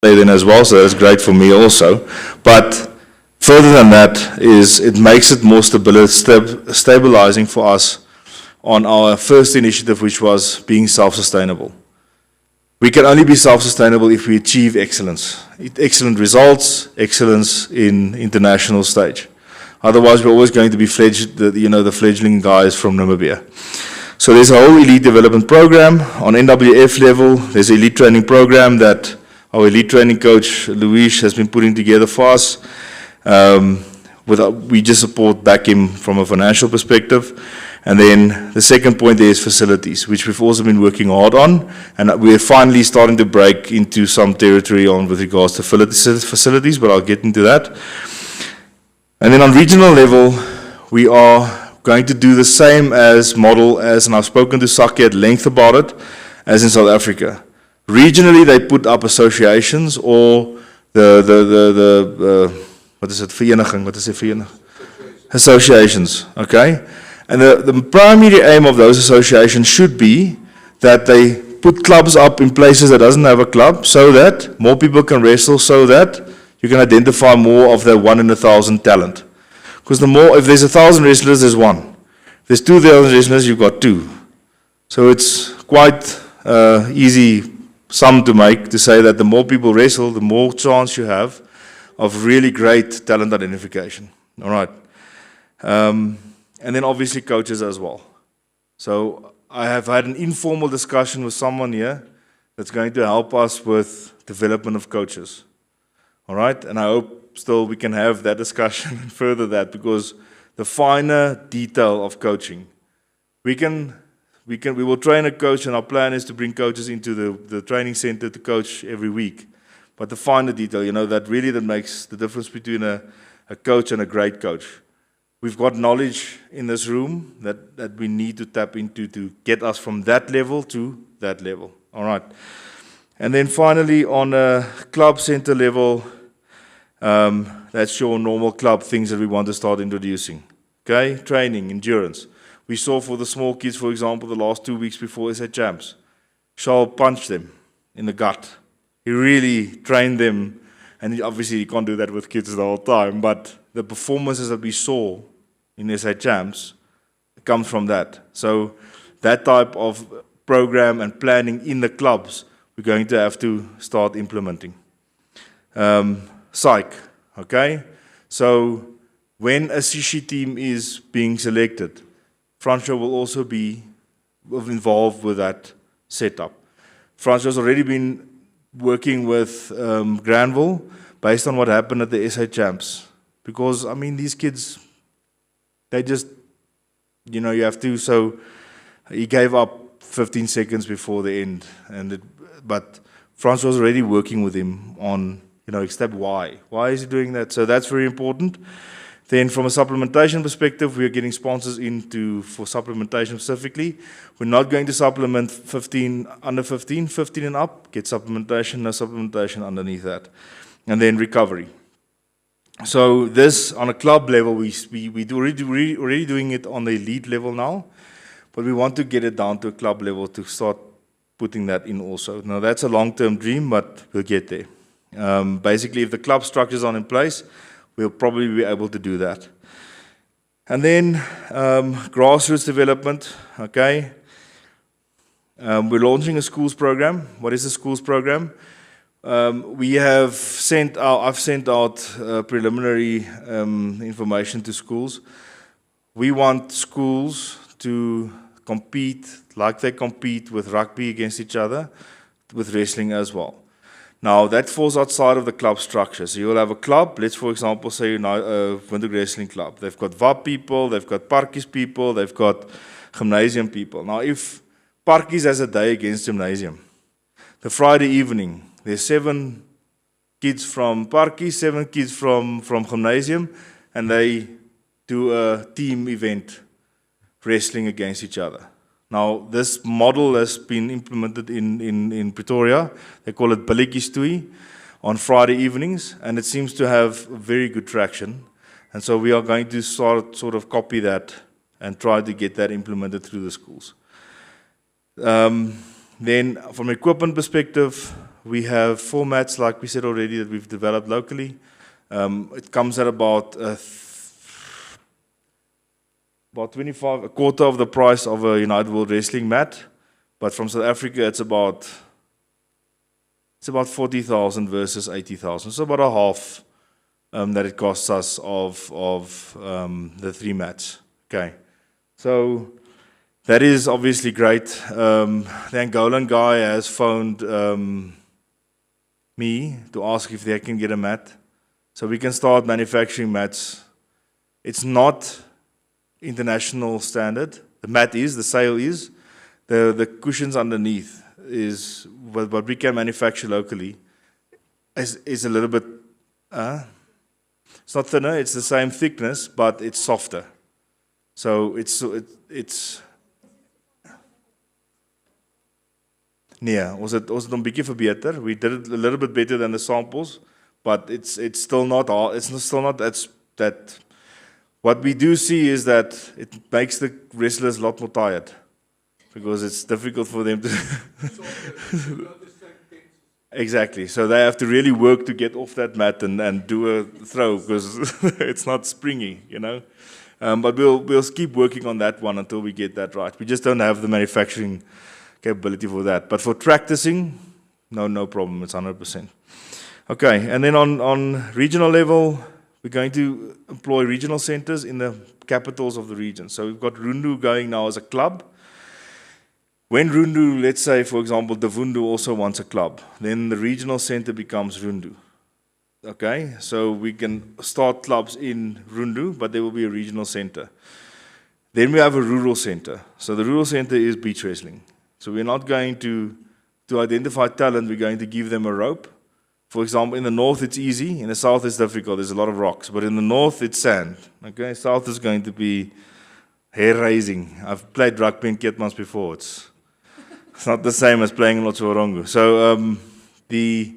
then as well, so that's great for me also. But further than that is it makes it more stabilizing for us on our first initiative, which was being self-sustainable. We can only be self-sustainable if we achieve excellence, excellent results, excellence in international stage. Otherwise, we're always going to be the fledgling guys from Namibia. So there's a whole elite development program on NWF level. There's an elite training program that our elite training coach, Luis, has been putting together for us. We just back him from a financial perspective. And then the second point there is facilities, which we've also been working hard on. And we're finally starting to break into some territory with regards to facilities, but I'll get into that. And then on regional level, we are going to do the same model as, and I've spoken to Saki at length about it, as in South Africa. Regionally, they put up associations or what is it, vereniging, what is it, vereniging? Associations, okay? And the primary aim of those associations should be that they put clubs up in places that doesn't have a club so that more people can wrestle, so that you can identify more of the 1 in 1,000 talent. Because if there's 1,000 wrestlers, there's one. If there's 2,000 wrestlers, you've got two. So it's quite easy sum to make to say that the more people wrestle, the more chance you have of really great talent identification. All right. And then obviously coaches as well. So I have had an informal discussion with someone here that's going to help us with development of coaches. All right. And I hope still we can have that discussion and further that, because the finer detail of coaching, we will train a coach, and our plan is to bring coaches into the training center to coach every week. But the finer detail, that makes the difference between a coach and a great coach. We've got knowledge in this room that we need to tap into to get us from that level to that level. All right. And then finally, on a club center level, that's your normal club things that we want to start introducing. Okay, training, endurance. We saw for the small kids, for example, the last 2 weeks before SA Champs, Charles punched them in the gut. He really trained them, and obviously you can't do that with kids the whole time, but the performances that we saw in SA Champs comes from that. So that type of program and planning in the clubs, we're going to have to start implementing. Psych, okay? So when a CC team is being selected, Francois will also be involved with that setup. Francois has already been working with Granville based on what happened at the SA Champs. Because, these kids, they just, you have to, so he gave up 15 seconds before the end. But Francois was already working with him on, except why. Why is he doing that? So that's very important. Then from a supplementation perspective, we are getting sponsors for supplementation specifically. We're not going to supplement 15 and up, get supplementation, no supplementation underneath that. And then recovery. So this, on a club level, we're already doing it on the elite level now, but we want to get it down to a club level to start putting that in also. Now that's a long-term dream, but we'll get there. Basically, if the club structures aren't in place, we'll probably be able to do that. And then grassroots development, okay. We're launching a schools program. What is a schools program? I've sent out preliminary information to schools. We want schools to compete like they compete with rugby against each other, with wrestling as well. Now, that falls outside of the club structure. So you'll have a club, let's for example say Windhoek Wrestling Club. They've got VAP people, they've got Parkies people, they've got gymnasium people. Now, if Parkies has a day against gymnasium, the Friday evening, there's 7 kids from Parkies, 7 kids from gymnasium, and they do a team event wrestling against each other. Now, this model has been implemented in Pretoria. They call it Billetjies Toei on Friday evenings, and it seems to have very good traction. And so we are going to sort of copy that and try to get that implemented through the schools. Then, from an equipment perspective, we have 4 mats, like we said already, that we've developed locally. It comes at about 25, a quarter of the price of a United World Wrestling mat. But from South Africa, it's about 40,000 versus 80,000. So about a half that it costs us of the 3 mats. Okay, so that is obviously great. The Angolan guy has phoned me to ask if they can get a mat, so we can start manufacturing mats. It's not international standard. The mat is, the sail is, the cushions underneath is what we can manufacture locally. Is a little bit. It's not thinner. It's the same thickness, but it's softer. So it's. Nee, ons het 'n bietjie verbeter. We did it a little bit better than the samples, but it's still not hard. It's still not that. What we do see is that it makes the wrestlers a lot more tired because it's difficult for them to. Exactly. So they have to really work to get off that mat and do a throw because it's not springy, you know. But we'll keep working on that one until we get that right. We just don't have the manufacturing capability for that. But for practicing, no problem. It's 100%. Okay. And then on regional level, we're going to employ regional centers in the capitals of the region. So we've got Rundu going now as a club. When Rundu, let's say, for example, Davundu also wants a club, then the regional center becomes Rundu. Okay, so we can start clubs in Rundu, but there will be a regional center. Then we have a rural center. So the rural center is beach wrestling. So we're not going to identify talent, we're going to give them a rope. For example, in the north it's easy, in the south it's difficult, there's a lot of rocks. But in the north it's sand. Okay, south is going to be hair raising. I've played rugby in Keetmans before. It's not the same as playing in Lotsorongo. So the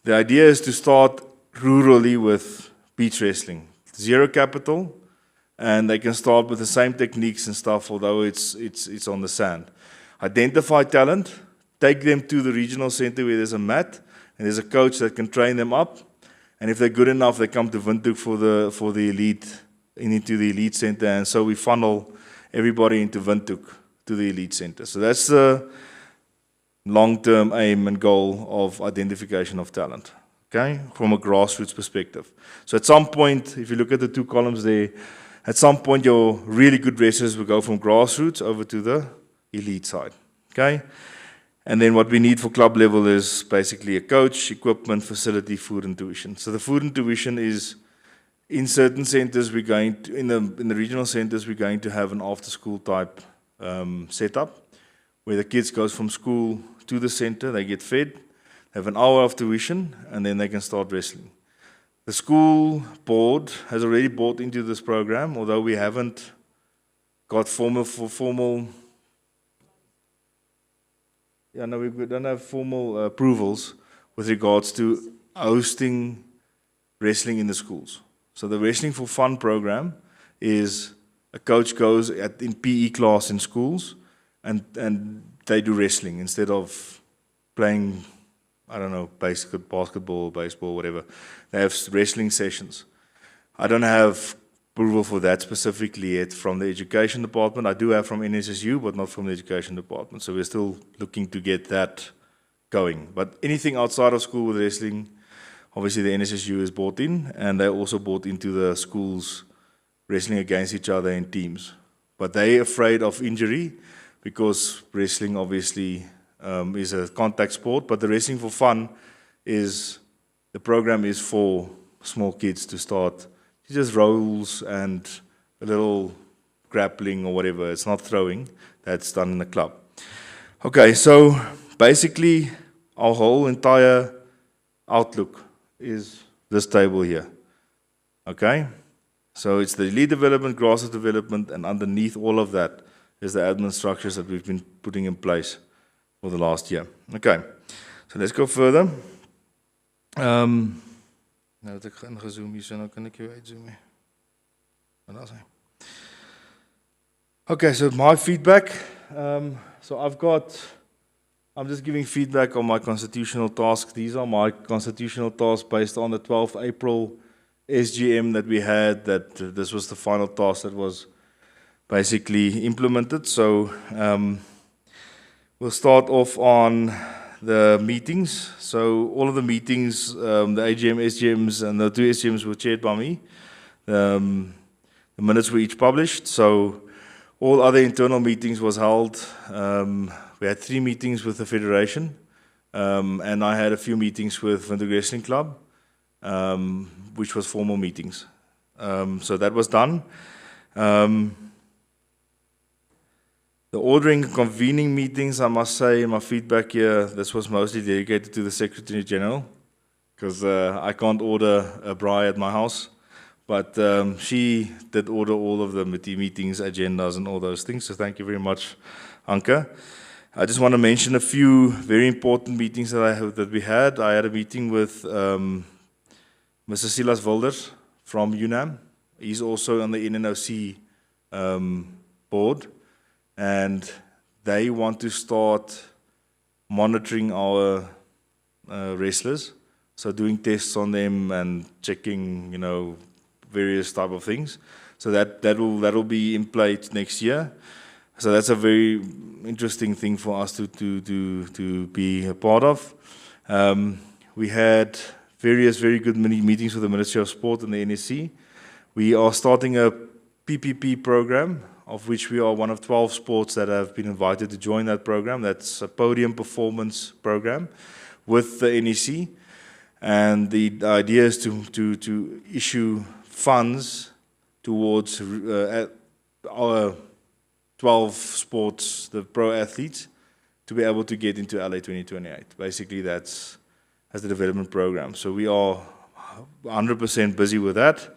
idea is to start rurally with beach wrestling. 0 capital, and they can start with the same techniques and stuff, although it's on the sand. Identify talent, take them to the regional center where there's a mat, and there's a coach that can train them up. And if they're good enough, they come to Windhoek for the elite, into the elite center, and so we funnel everybody into Windhoek to the elite center. So that's the long-term aim and goal of identification of talent, okay, from a grassroots perspective. So at some point, if you look at the 2 columns there, at some point your really good wrestlers will go from grassroots over to the elite side, okay? And then what we need for club level is basically a coach, equipment, facility, food and tuition. So the food and tuition is, in certain centers, we're going to, in the regional centers, we're going to have an after-school type setup, where the kids goes from school to the center, they get fed, have an hour of tuition, and then they can start wrestling. The school board has already bought into this program, although we haven't got formal. Yeah, no, we don't have formal approvals with regards to hosting wrestling in the schools. So the Wrestling for Fun program is a coach goes in PE class in schools and they do wrestling instead of playing, I don't know, basketball, baseball, whatever. They have wrestling sessions. I don't have approval for that specifically yet from the education department. I do have from NSSU, but not from the education department. So we're still looking to get that going. But anything outside of school with wrestling, obviously the NSSU is bought in, and they also bought into the schools wrestling against each other in teams. But they're afraid of injury because wrestling obviously is a contact sport, but the Wrestling for Fun the program is for small kids to start. It's just rolls and a little grappling or whatever. It's not throwing. That's done in the club. Okay, so basically our whole entire outlook is this table here. Okay? So it's the elite development, grassroots development, and underneath all of that is the admin structures that we've been putting in place for the last year. Okay, so let's go further. Nou dat ek ingezoom hier, so nou kan ek jou uitzoom. Wat is hy? Okay, so my feedback. So I've I'm just giving feedback on my constitutional tasks. These are my constitutional tasks based on the 12th April SGM that we had, that this was the final task that was basically implemented. So we'll start off on the meetings. So all of the meetings, the AGM, SGMs, and the 2 SGMs were chaired by me. The minutes were each published. So all other internal meetings was held. We had 3 meetings with the Federation, and I had a few meetings with the Wrestling Club, which was formal meetings. So that was done. The ordering and convening meetings, I must say, in my feedback here, this was mostly dedicated to the Secretary General, because I can't order a braai at my house. But she did order all of the meetings, agendas, and all those things. So thank you very much, Anke. I just want to mention a few very important meetings that we had. I had a meeting with Mr. Silas Wilders from UNAM. He's also on the NNOC board. And they want to start monitoring our wrestlers. So doing tests on them and checking, various type of things. So that'll be in place next year. So that's a very interesting thing for us to be a part of. We had various very good meetings with the Ministry of Sport and the NSC. We are starting a PPP program, of which we are one of 12 sports that have been invited to join that program. That's a podium performance program with the NEC. And the idea is to issue funds towards our 12 sports, the pro athletes, to be able to get into LA 2028. Basically, that's the development program. So we are 100% busy with that.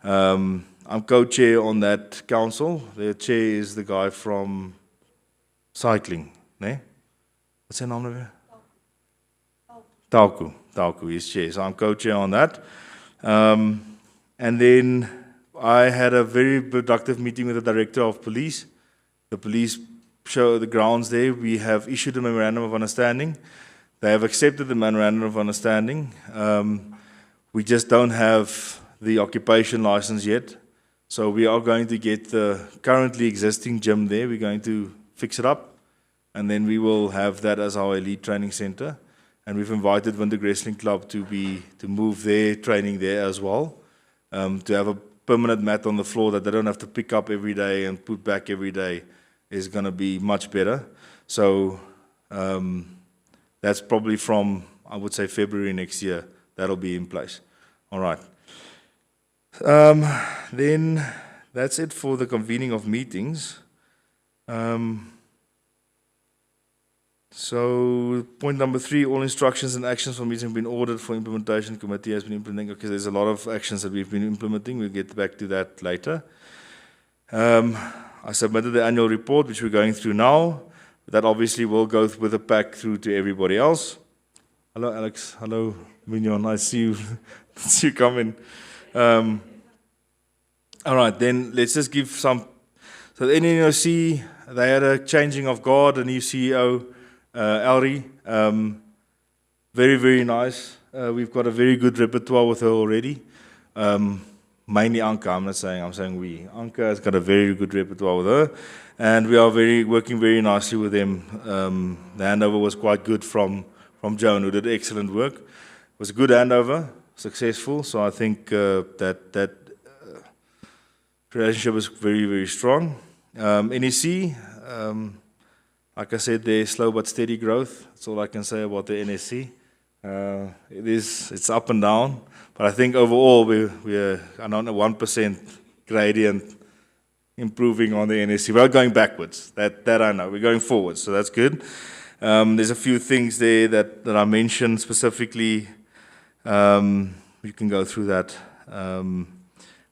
I'm co-chair on that council. The chair is the guy from cycling, ne? What's his name? Tauku is chair. So I'm co-chair on that. And then I had a very productive meeting with the director of police. The police show the grounds there. We have issued a memorandum of understanding. They have accepted the memorandum of understanding. We just don't have the occupation license yet. So we are going to get the currently existing gym there. We're going to fix it up. And then we will have that as our elite training center. And we've invited Windhoek Wrestling Club to move their training there as well. To have a permanent mat on the floor that they don't have to pick up every day and put back every day is going to be much better. So that's probably from, I would say, February next year. That'll be in place. All right. Then that's it for the convening of meetings. So point number 3, all instructions and actions for meetings have been ordered for implementation. Committee has been implementing. Okay, there's a lot of actions that we've been implementing. We'll get back to that later. I submitted the annual report, which we're going through now. That obviously will go with a pack through to everybody else. Hello, Alex. Hello, Mignon. I see you. See you coming. All right, then let's just give some. So the NNOC, they had a changing of guard, a new CEO, Elri. Very, very nice. We've got a very good repertoire with her already. Mainly Anke, I'm saying we. Anke has got a very good repertoire with her. And we are working very nicely with them. The handover was quite good from Joan, who did excellent work. It was a good handover, successful. So I think that relationship is very, very strong. NEC, like I said, there's slow but steady growth. That's all I can say about the NSC. It's up and down, but I think overall we're around a 1% gradient improving on the NSC. We're not going backwards. That I know. We're going forwards, so that's good. There's a few things there that I mentioned specifically. You can go through that.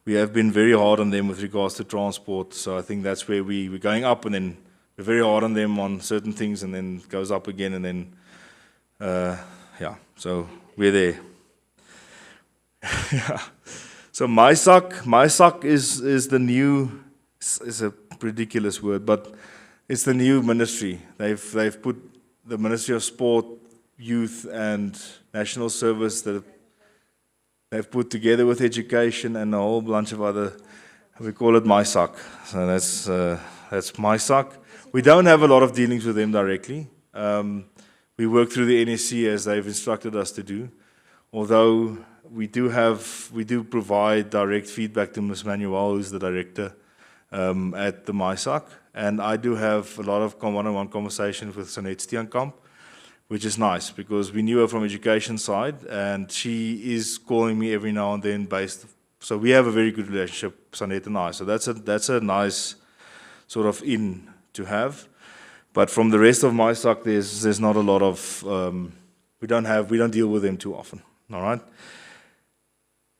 We have been very hard on them with regards to transport, so I think that's where we're going up, and then we're very hard on them on certain things, and then it goes up again, and then, so we're there. Yeah. So my sock is the new, is a ridiculous word, but it's the new ministry. They've put the Ministry of Sport, Youth and National Service that they've put together with education and a whole bunch of other, we call it MySAC. So that's MySAC. We don't have a lot of dealings with them directly. We work through the NSC as they've instructed us to do, although we do provide direct feedback to Ms. Manuel, who's the director at the MySAC, and I do have a lot of one-on-one conversations with Sanet Steenkamp, which is nice because we knew her from education side, and she is calling me every now and then so we have a very good relationship, Sanet and I. So that's a nice sort of in to have. But from the rest of MySAC, there's not a lot of we don't deal with them too often. All right.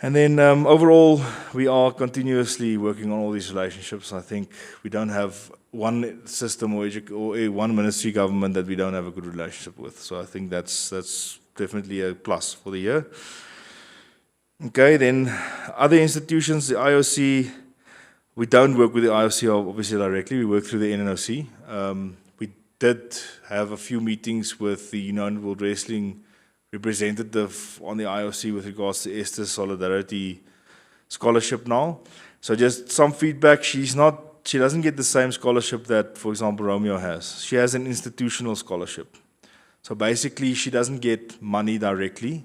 And then overall, we are continuously working on all these relationships. I think we don't have one system or one ministry government that we don't have a good relationship with. So I think that's definitely a plus for the year. Okay, then other institutions, the IOC, we don't work with the IOC obviously directly. We work through the NNOC. We did have a few meetings with the United World Wrestling representative on the IOC with regards to Esther's Solidarity Scholarship now. So just some feedback, she doesn't get the same scholarship that, for example, Romeo has. She has an institutional scholarship. So basically, she doesn't get money directly.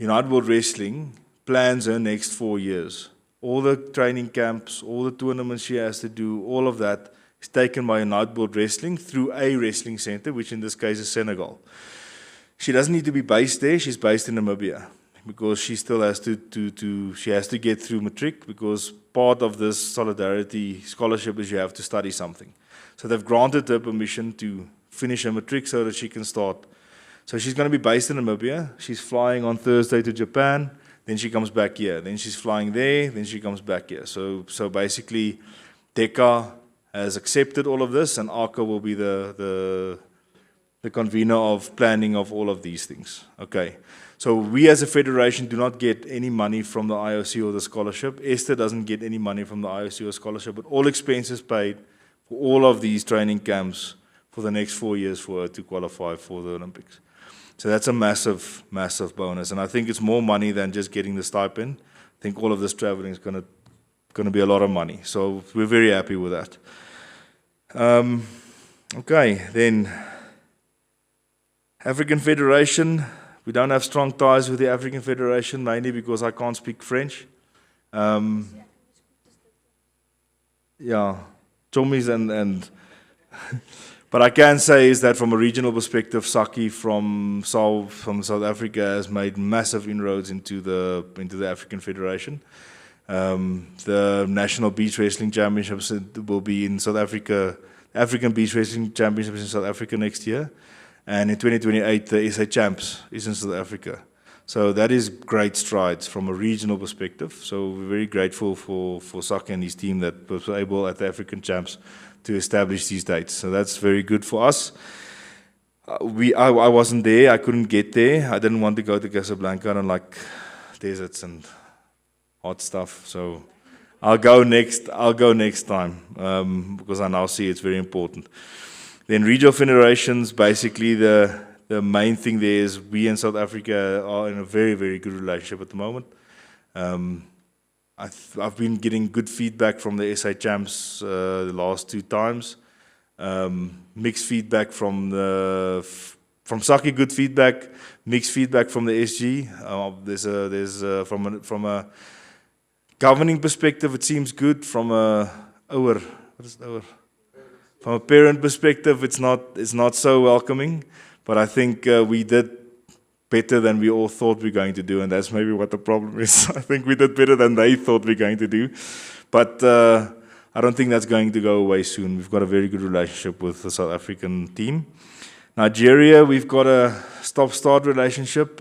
United World Wrestling plans her next 4 years. All the training camps, all the tournaments she has to do, all of that is taken by United World Wrestling through a wrestling center, which in this case is Senegal. She doesn't need to be based there. She's based in Namibia because she still has she has to get through matric because part of this solidarity scholarship is you have to study something. So they've granted her permission to finish her matric so that she can start. So she's going to be based in Namibia. She's flying on Thursday to Japan. Then she comes back here. Then she's flying there. Then she comes back here. So basically, DECA has accepted all of this, and ARCA will be the convener of planning of all of these things. Okay, so we as a federation do not get any money from the IOC or the scholarship. Esther doesn't get any money from the IOC or scholarship, but all expenses paid for all of these training camps for the next 4 years for her to qualify for the Olympics. So that's a massive, massive bonus, and I think it's more money than just getting the stipend. I think all of this traveling is going to be a lot of money, so we're very happy with that. Okay, then African Federation, we don't have strong ties with the African Federation, mainly because I can't speak French. Yeah, Chomis and but I can say is that from a regional perspective, Saki from South Africa has made massive inroads into the African Federation. The National Beach Wrestling Championships will be in South Africa, African Beach Wrestling Championships in South Africa next year. And in 2028, the SA Champs is in South Africa. So that is great strides from a regional perspective. So we're very grateful for Saki and his team that was able at the African Champs to establish these dates. So that's very good for us. I wasn't there. I couldn't get there. I didn't want to go to Casablanca. I don't like deserts and hot stuff. So I'll go next time because I now see it's very important. Then regional federations, basically the main thing there is we in South Africa are in a very, very good relationship at the moment. I've been getting good feedback from the SA Champs the last 2 times. Mixed feedback from Saki, good feedback. Mixed feedback from the SG. From a governing perspective, it seems good. From a From a parent perspective, it's not so welcoming, but I think we did better than we all thought we were going to do, and that's maybe what the problem is. I think we did better than they thought we were going to do, but I don't think that's going to go away soon. We've got a very good relationship with the South African team. Nigeria, we've got a stop-start relationship.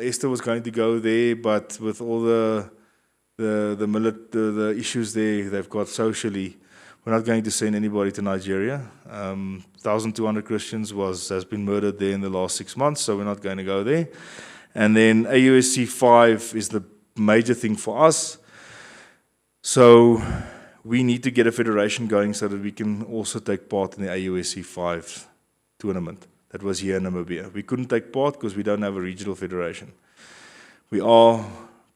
Esther was going to go there, but with all the issues there they've got socially, we're not going to send anybody to Nigeria. 1,200 Christians has been murdered there in the last 6 months, so we're not going to go there. And then AUSC 5 is the major thing for us. So we need to get a federation going so that we can also take part in the AUSC 5 tournament. that was here in Namibia. We couldn't take part because we don't have a regional federation. We are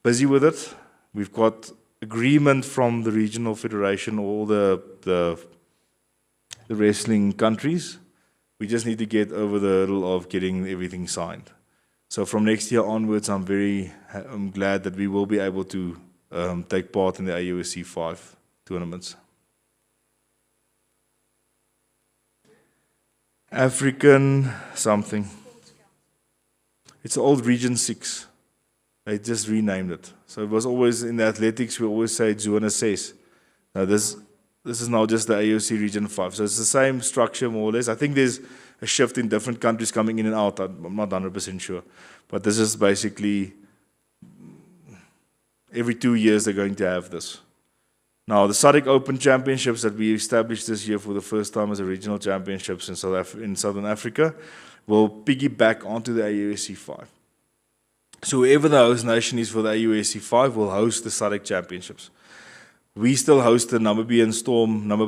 busy with it. We've got agreement from the regional federation, all the wrestling countries. We just need to get over the hurdle of getting everything signed. So from next year onwards, I'm glad that we will be able to take part in the AUSC 5 tournaments. African something. It's the old Region 6. They just renamed it. So it was always in the athletics, we always say Zone 6. Now this is now just the AOC Region 5. So it's the same structure more or less. I think there's a shift in different countries coming in and out. I'm not 100% sure. But this is basically, every 2 years they're going to have this. Now, the SADC Open Championships that we established this year for the first time as a regional championships in Southern Africa will piggyback onto the AUSC 5. So whoever the host nation is for the AUSC 5 will host the SADC Championships. We still host the Namibia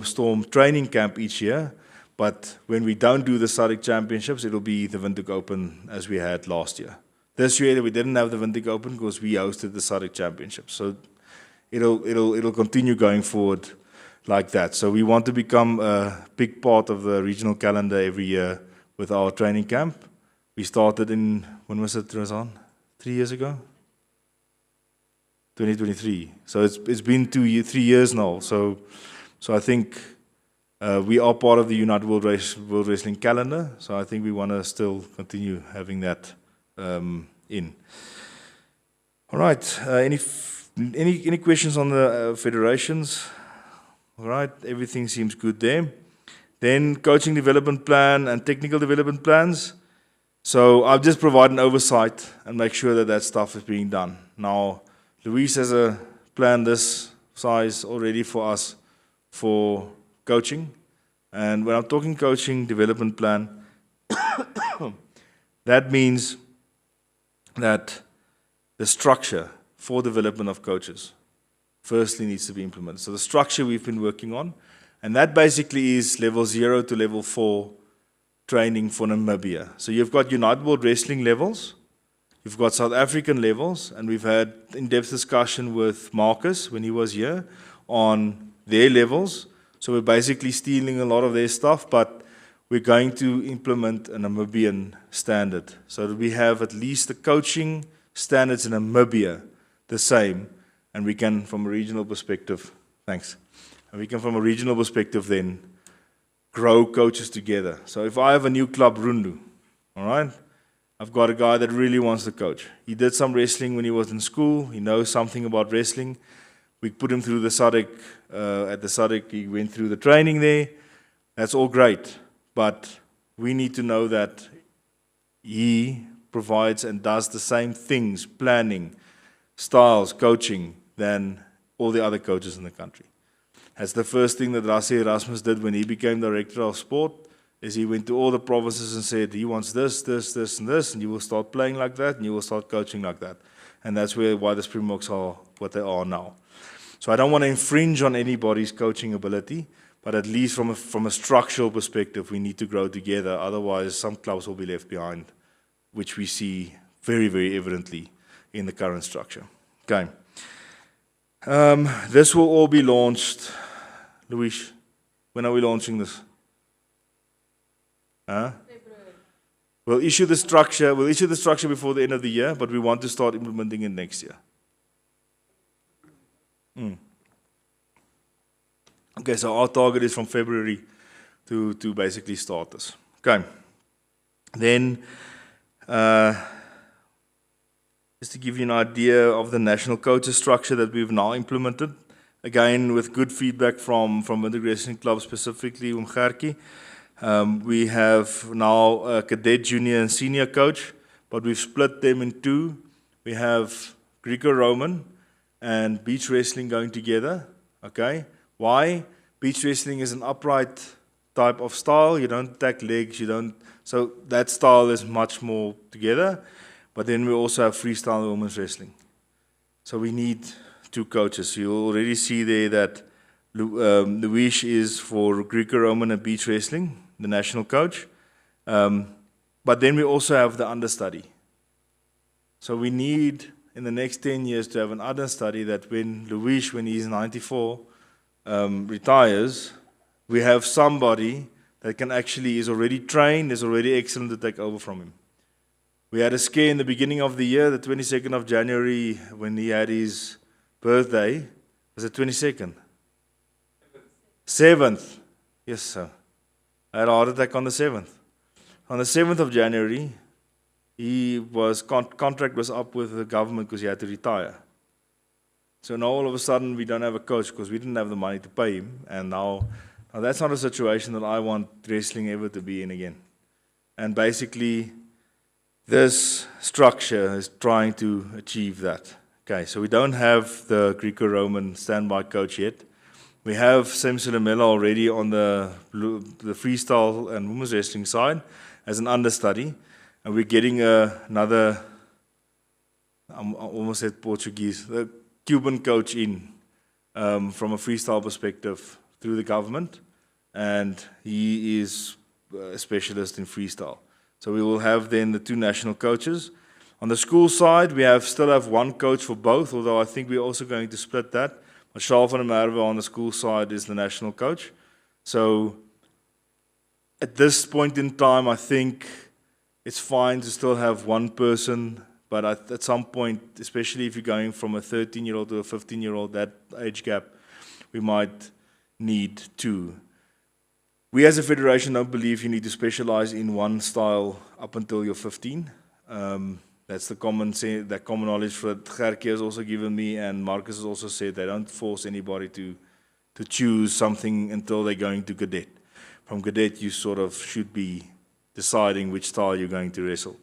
Storm training camp each year, but when we don't do the SADC Championships, it'll be the Windhoek Open as we had last year. This year we didn't have the Windhoek Open because we hosted the SADC Championships. So it'll continue going forward like that. So we want to become a big part of the regional calendar every year with our training camp. We started in, when was it, Razan? 3 years ago? 2023. So it's been 3 years now. So I think we are part of the United World Wrestling calendar. So I think we want to still continue having that in. All right. Any questions on the federations? All right. Everything seems good there. Then coaching development plan and technical development plans. So I'll just provide an oversight and make sure that that stuff is being done. Now, Luis has a plan this size already for us for coaching. And when I'm talking coaching development plan, that means that the structure for development of coaches firstly needs to be implemented. So the structure we've been working on, and that basically is level 0 to level 4 training for Namibia. So you've got United World Wrestling levels, you've got South African levels, and we've had in-depth discussion with Marcus when he was here on their levels. So we're basically stealing a lot of their stuff, but we're going to implement a Namibian standard. So that we have at least the coaching standards in Namibia the same, and we can, from a regional perspective, thanks, and we can, from a regional perspective, then grow coaches together. So if I have a new club, Rundu, all right, I've got a guy that really wants to coach. He did some wrestling when he was in school. He knows something about wrestling. We put him through the SADC, at the SADC, he went through the training there. That's all great, but we need to know that he provides and does the same things, planning, styles, coaching, than all the other coaches in the country. That's the first thing that Rassi Erasmus did when he became director of sport, is he went to all the provinces and said, he wants this, this, this, and this, and you will start playing like that, and you will start coaching like that. And that's why the Springboks are what they are now. So I don't want to infringe on anybody's coaching ability, but at least from a structural perspective, we need to grow together. Otherwise, some clubs will be left behind, which we see very, very evidently in the current structure. Okay. This will all be launched. Luis, when are we launching this? Huh? We'll issue the structure before the end of the year, but we want to start implementing it next year. Okay, so our target is from February to basically start this. Okay. Then, just to give you an idea of the national coaches structure that we've now implemented, again with good feedback from Windhoek Wrestling Club, specifically Umgertjie. We have now a cadet, junior, and senior coach, but we've split them in two. We have Greco-Roman and beach wrestling going together. Okay, why? Beach wrestling is an upright type of style. You don't attack legs. So that style is much more together. But then we also have freestyle women's wrestling. So we need two coaches. You already see there that Luis is for Greco-Roman and beach wrestling, the national coach. But then we also have the understudy. So we need, in the next 10 years, to have an understudy that when Luis, when he's 94, retires, we have somebody that can actually, is already trained, is already excellent to take over from him. We had a scare in the beginning of the year, the 22nd of January, when he had his birthday. Was it 22nd? 7th. Yes, sir. I had a heart attack on the 7th. On the 7th of January, he was contract was up with the government because he had to retire. So now all of a sudden we don't have a coach because we didn't have the money to pay him. And now that's not a situation that I want wrestling ever to be in again. And basically, this structure is trying to achieve that. Okay, so we don't have the Greco-Roman standby coach yet. We have Sam Silamela already on the freestyle and women's wrestling side as an understudy. And we're getting another, I almost said Portuguese, the Cuban coach in from a freestyle perspective through the government. And he is a specialist in freestyle. So we will have then the two national coaches. On the school side, we still have one coach for both, although I think we're also going to split that. But Charles van der Merwe on the school side is the national coach. So at this point in time, I think it's fine to still have one person, but at some point, especially if you're going from a 13-year-old to a 15-year-old, that age gap, we might need two. We as a federation don't believe you need to specialize in one style up until you're 15. That's the common knowledge that Gerke has also given me, and Marcus has also said they don't force anybody to choose something until they're going to cadet. From cadet, you sort of should be deciding which style you're going to wrestle.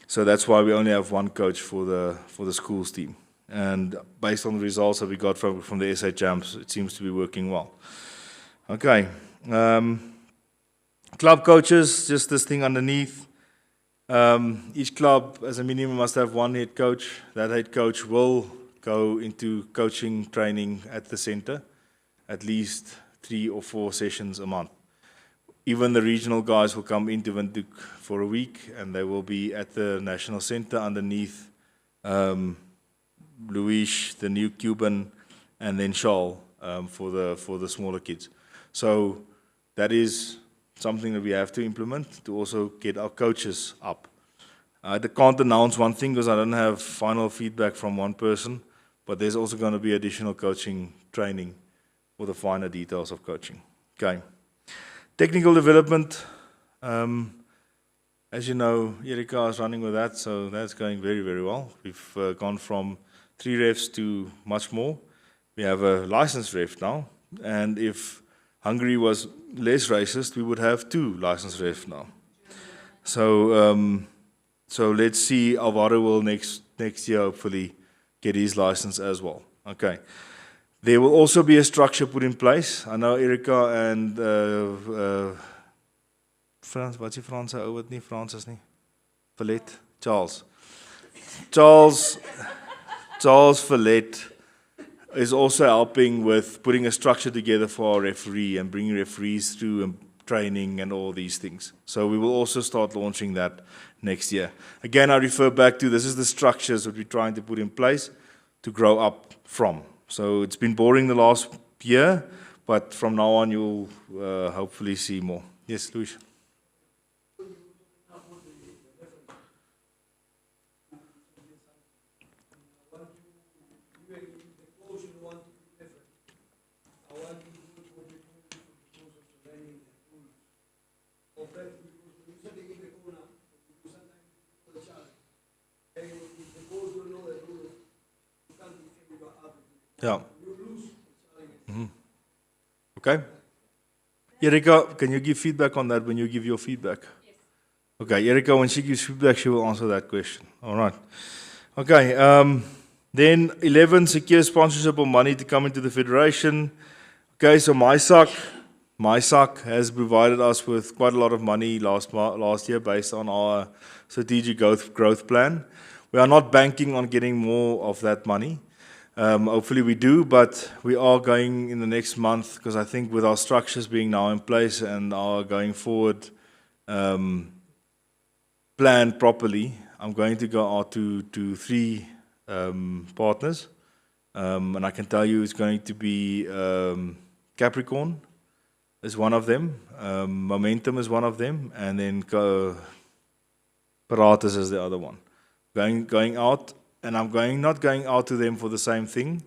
So that's why we only have one coach for the schools team. And based on the results that we got from the SA Champs, it seems to be working well. Okay. Club coaches, just this thing underneath. Each club, as a minimum, must have one head coach. That head coach will go into coaching training at the center, at least 3 or 4 sessions a month. Even the regional guys will come into Windhoek for a week, and they will be at the national center underneath Luis, the new Cuban, and then Charles for the smaller kids. So that is something that we have to implement to also get our coaches up. I can't announce one thing because I don't have final feedback from one person, but there's also going to be additional coaching training for the finer details of coaching. Okay. Technical development, as you know, Erika is running with that, so that's going very, very well. We've gone from 3 refs to much more. We have a licensed ref now, and if Hungary was less racist, we would have 2 licensed refs now. So let's see, Alvaro will next year hopefully get his license as well. Okay. There will also be a structure put in place. I know Erika and Frans, wat is die Franse ou wat nie Frans is nie? Verlet, Charles Verlet is also helping with putting a structure together for our referee and bringing referees through and training and all these things. So we will also start launching that next year. Again, I refer back to this is the structures that we're trying to put in place to grow up from. So it's been boring the last year, but from now on you'll hopefully see more. Yes, Luis. Yeah. Mm-hmm. Okay. Erika, can you give feedback on that when you give your feedback? Yes. Okay, Erika, when she gives feedback, she will answer that question. All right. Okay. Then 11, secure sponsorship or money to come into the federation. Okay, so MySuck has provided us with quite a lot of money last year based on our strategic growth plan. We are not banking on getting more of that money. Hopefully we do, but we are going in the next month because I think with our structures being now in place and our going forward planned properly, I'm going to go out to three partners. And I can tell you it's going to be Capricorn is one of them, Momentum is one of them, and then Paratus is the other one. Going out, and I'm not going out to them for the same thing.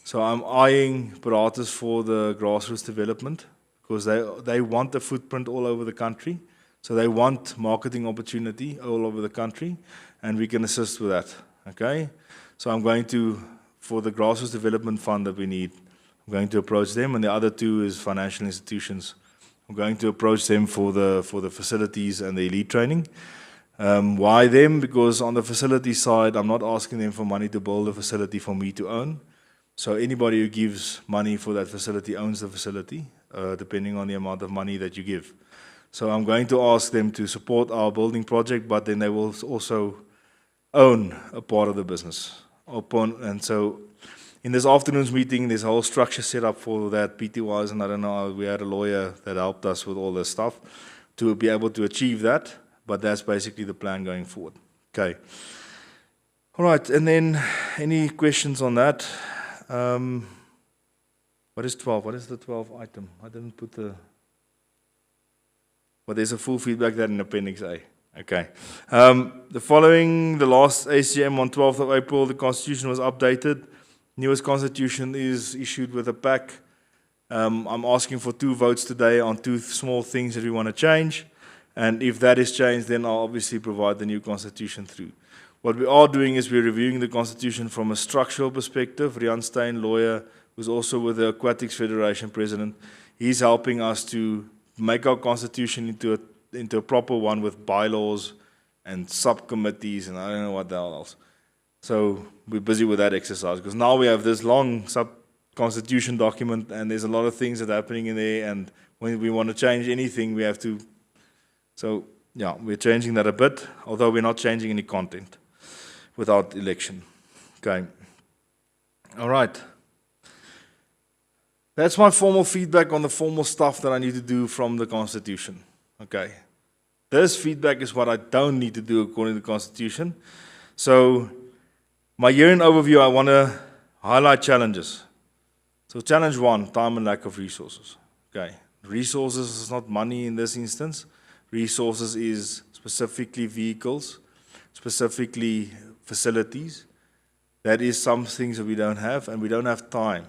So I'm eyeing Paratus for the grassroots development because they want the footprint all over the country. So they want marketing opportunity all over the country, and we can assist with that. Okay? So I'm going to, for the grassroots development fund that we need, I'm going to approach them, and the other two is financial institutions. I'm going to approach them for the facilities and the elite training. Why them? Because on the facility side, I'm not asking them for money to build a facility for me to own. So anybody who gives money for that facility owns the facility, depending on the amount of money that you give. So I'm going to ask them to support our building project, but then they will also own a part of the business. And so in this afternoon's meeting, there's a whole structure set up for that, PT-wise, and I don't know, we had a lawyer that helped us with all this stuff to be able to achieve that, but that's basically the plan going forward. Okay. All right, and then any questions on that? What is 12? What is the 12th item? I didn't put the... But there's a full feedback there in Appendix A. Okay. The last ACM on 12th of April, the Constitution was updated. Newest Constitution is issued with a pack. I'm asking for 2 votes today on 2 small things that we want to change. And if that is changed, then I'll obviously provide the new Constitution through. What we are doing is we're reviewing the Constitution from a structural perspective. Rian Stein, lawyer, who's also with the Aquatics Federation president, he's helping us to make our Constitution into a proper one with bylaws and subcommittees and I don't know what the hell else. So we're busy with that exercise because now we have this long sub-constitution document and there's a lot of things that are happening in there, and when we want to change anything, we have to. So yeah, we're changing that a bit, although we're not changing any content without election. Okay. All right. That's my formal feedback on the formal stuff that I need to do from the Constitution. Okay. This feedback is what I don't need to do according to the Constitution. So, my year-end overview, I want to highlight challenges. So, challenge 1, time and lack of resources. Okay. Resources is not money in this instance. Resources is specifically vehicles, specifically facilities. That is some things that we don't have, and we don't have time.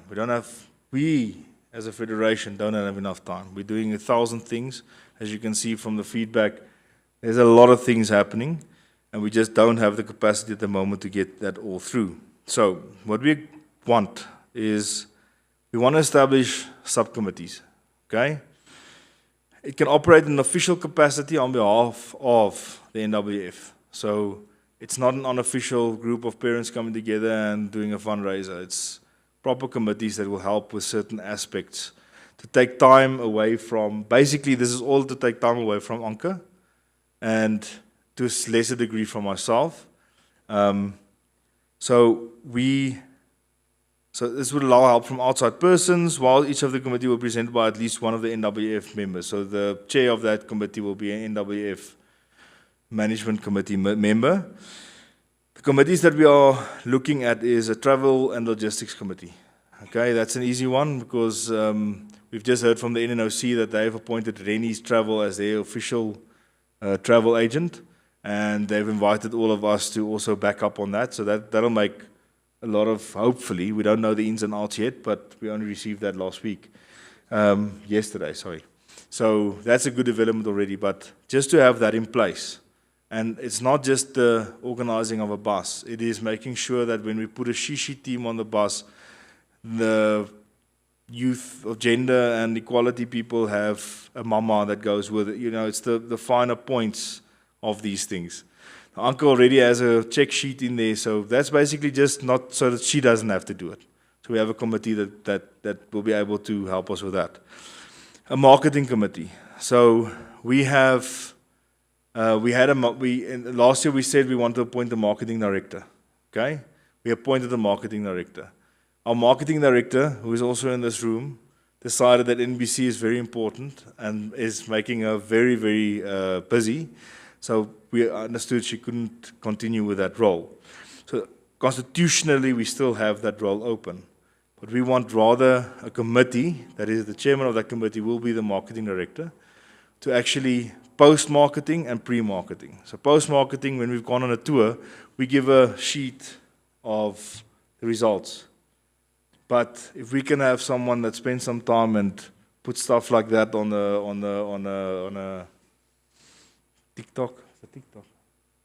We, as a federation, don't have enough time. We're doing 1,000 things. As you can see from the feedback, there's a lot of things happening, and we just don't have the capacity at the moment to get that all through. So, what we want is, we want to establish subcommittees, okay? It can operate in official capacity on behalf of the NWF. So, it's not an unofficial group of parents coming together and doing a fundraiser. It's proper committees that will help with certain aspects to take time away from, basically this is all to take time away from Anke and to a lesser degree from myself. So this would allow help from outside persons, while each of the committee will be presented by at least one of the NWF members. So the chair of that committee will be an NWF management committee member. The committees that we are looking at is a travel and logistics committee. Okay, that's an easy one because we've just heard from the NNOC that they have appointed Rennie's Travel as their official travel agent, and they've invited all of us to also back up on that. So that'll make a lot of, hopefully, we don't know the ins and outs yet, but we only received that yesterday, sorry. So that's a good development already, but just to have that in place. And it's not just the organizing of a bus. It is making sure that when we put a Shishi team on the bus, the youth of gender and equality people have a mama that goes with it. You know, it's the finer points of these things. The uncle already has a check sheet in there, so that's basically just not so that she doesn't have to do it. So we have a committee that will be able to help us with that. A marketing committee. So we have... last year we said we want to appoint a marketing director. Okay? We appointed a marketing director. Our marketing director, who is also in this room, decided that NBC is very important and is making her very, very busy. So we understood she couldn't continue with that role. So constitutionally, we still have that role open. But we want rather a committee, that is the chairman of that committee will be the marketing director, to actually post-marketing and pre-marketing. So post-marketing, when we've gone on a tour, we give a sheet of the results. But if we can have someone that spends some time and put stuff like that on a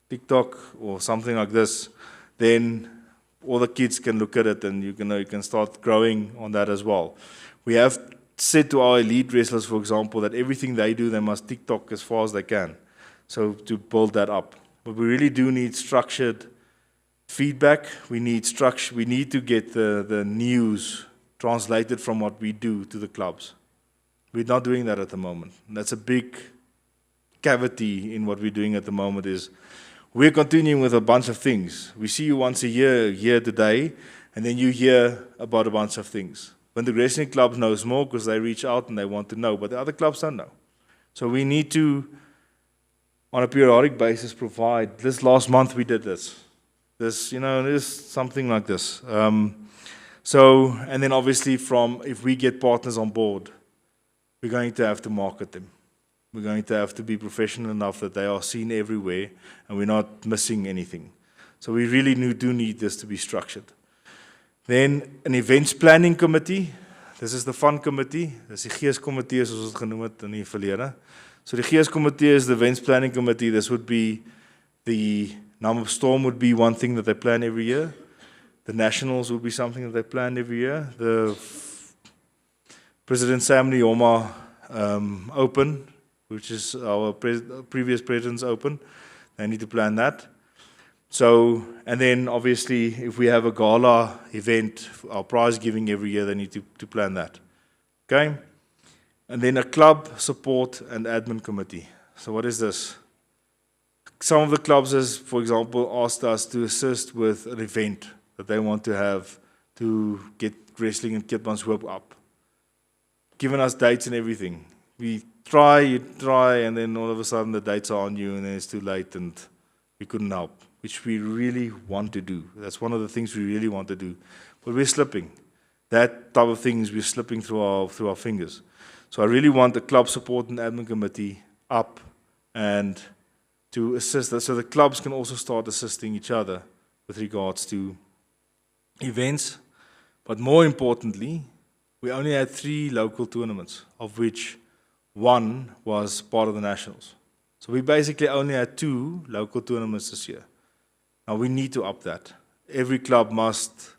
TikTok or something like this, then all the kids can look at it and you can start growing on that as well. We have said to our elite wrestlers, for example, that everything they do, they must TikTok as far as they can. So to build that up. But we really do need structured feedback. We need structure. We need to get the news translated from what we do to the clubs. We're not doing that at the moment. And that's a big cavity in what we're doing at the moment is we're continuing with a bunch of things. We see you once a year here today, and then you hear about a bunch of things. When the wrestling club knows more because they reach out and they want to know, but the other clubs don't know. So we need to, on a periodic basis, provide. This last month we did this. There's something like this. And then obviously if we get partners on board, we're going to have to market them. We're going to have to be professional enough that they are seen everywhere and we're not missing anything. So we really do need this to be structured. Then an events planning committee. This is the fun committee. Dis die geeskomitee soos ons dit genoem het in die verlede. So die geeskomitee is the events planning committee. This would be the Namibia Storm would be one thing that they plan every year. The Nationals would be something that they plan every year. The President Sam Nyoma Open, which is our previous president's Open. They need to plan that. So, and then obviously if we have a gala event, our prize giving every year, they need to plan that. Okay? And then a club support and admin committee. So what is this? Some of the clubs has, for example, asked us to assist with an event that they want to have to get wrestling and Kitmanshoop up. Given us dates and everything. You try, and then all of a sudden the dates are on you and then it's too late and we couldn't help, which we really want to do. That's one of the things we really want to do. But we're slipping. That type of things, we're slipping through our fingers. So I really want the club support and admin committee up and to assist us, so the clubs can also start assisting each other with regards to events. But more importantly, we only had 3 local tournaments, of which 1 was part of the Nationals. So we basically only had 2 local tournaments this year. Now we need to up that. Every club must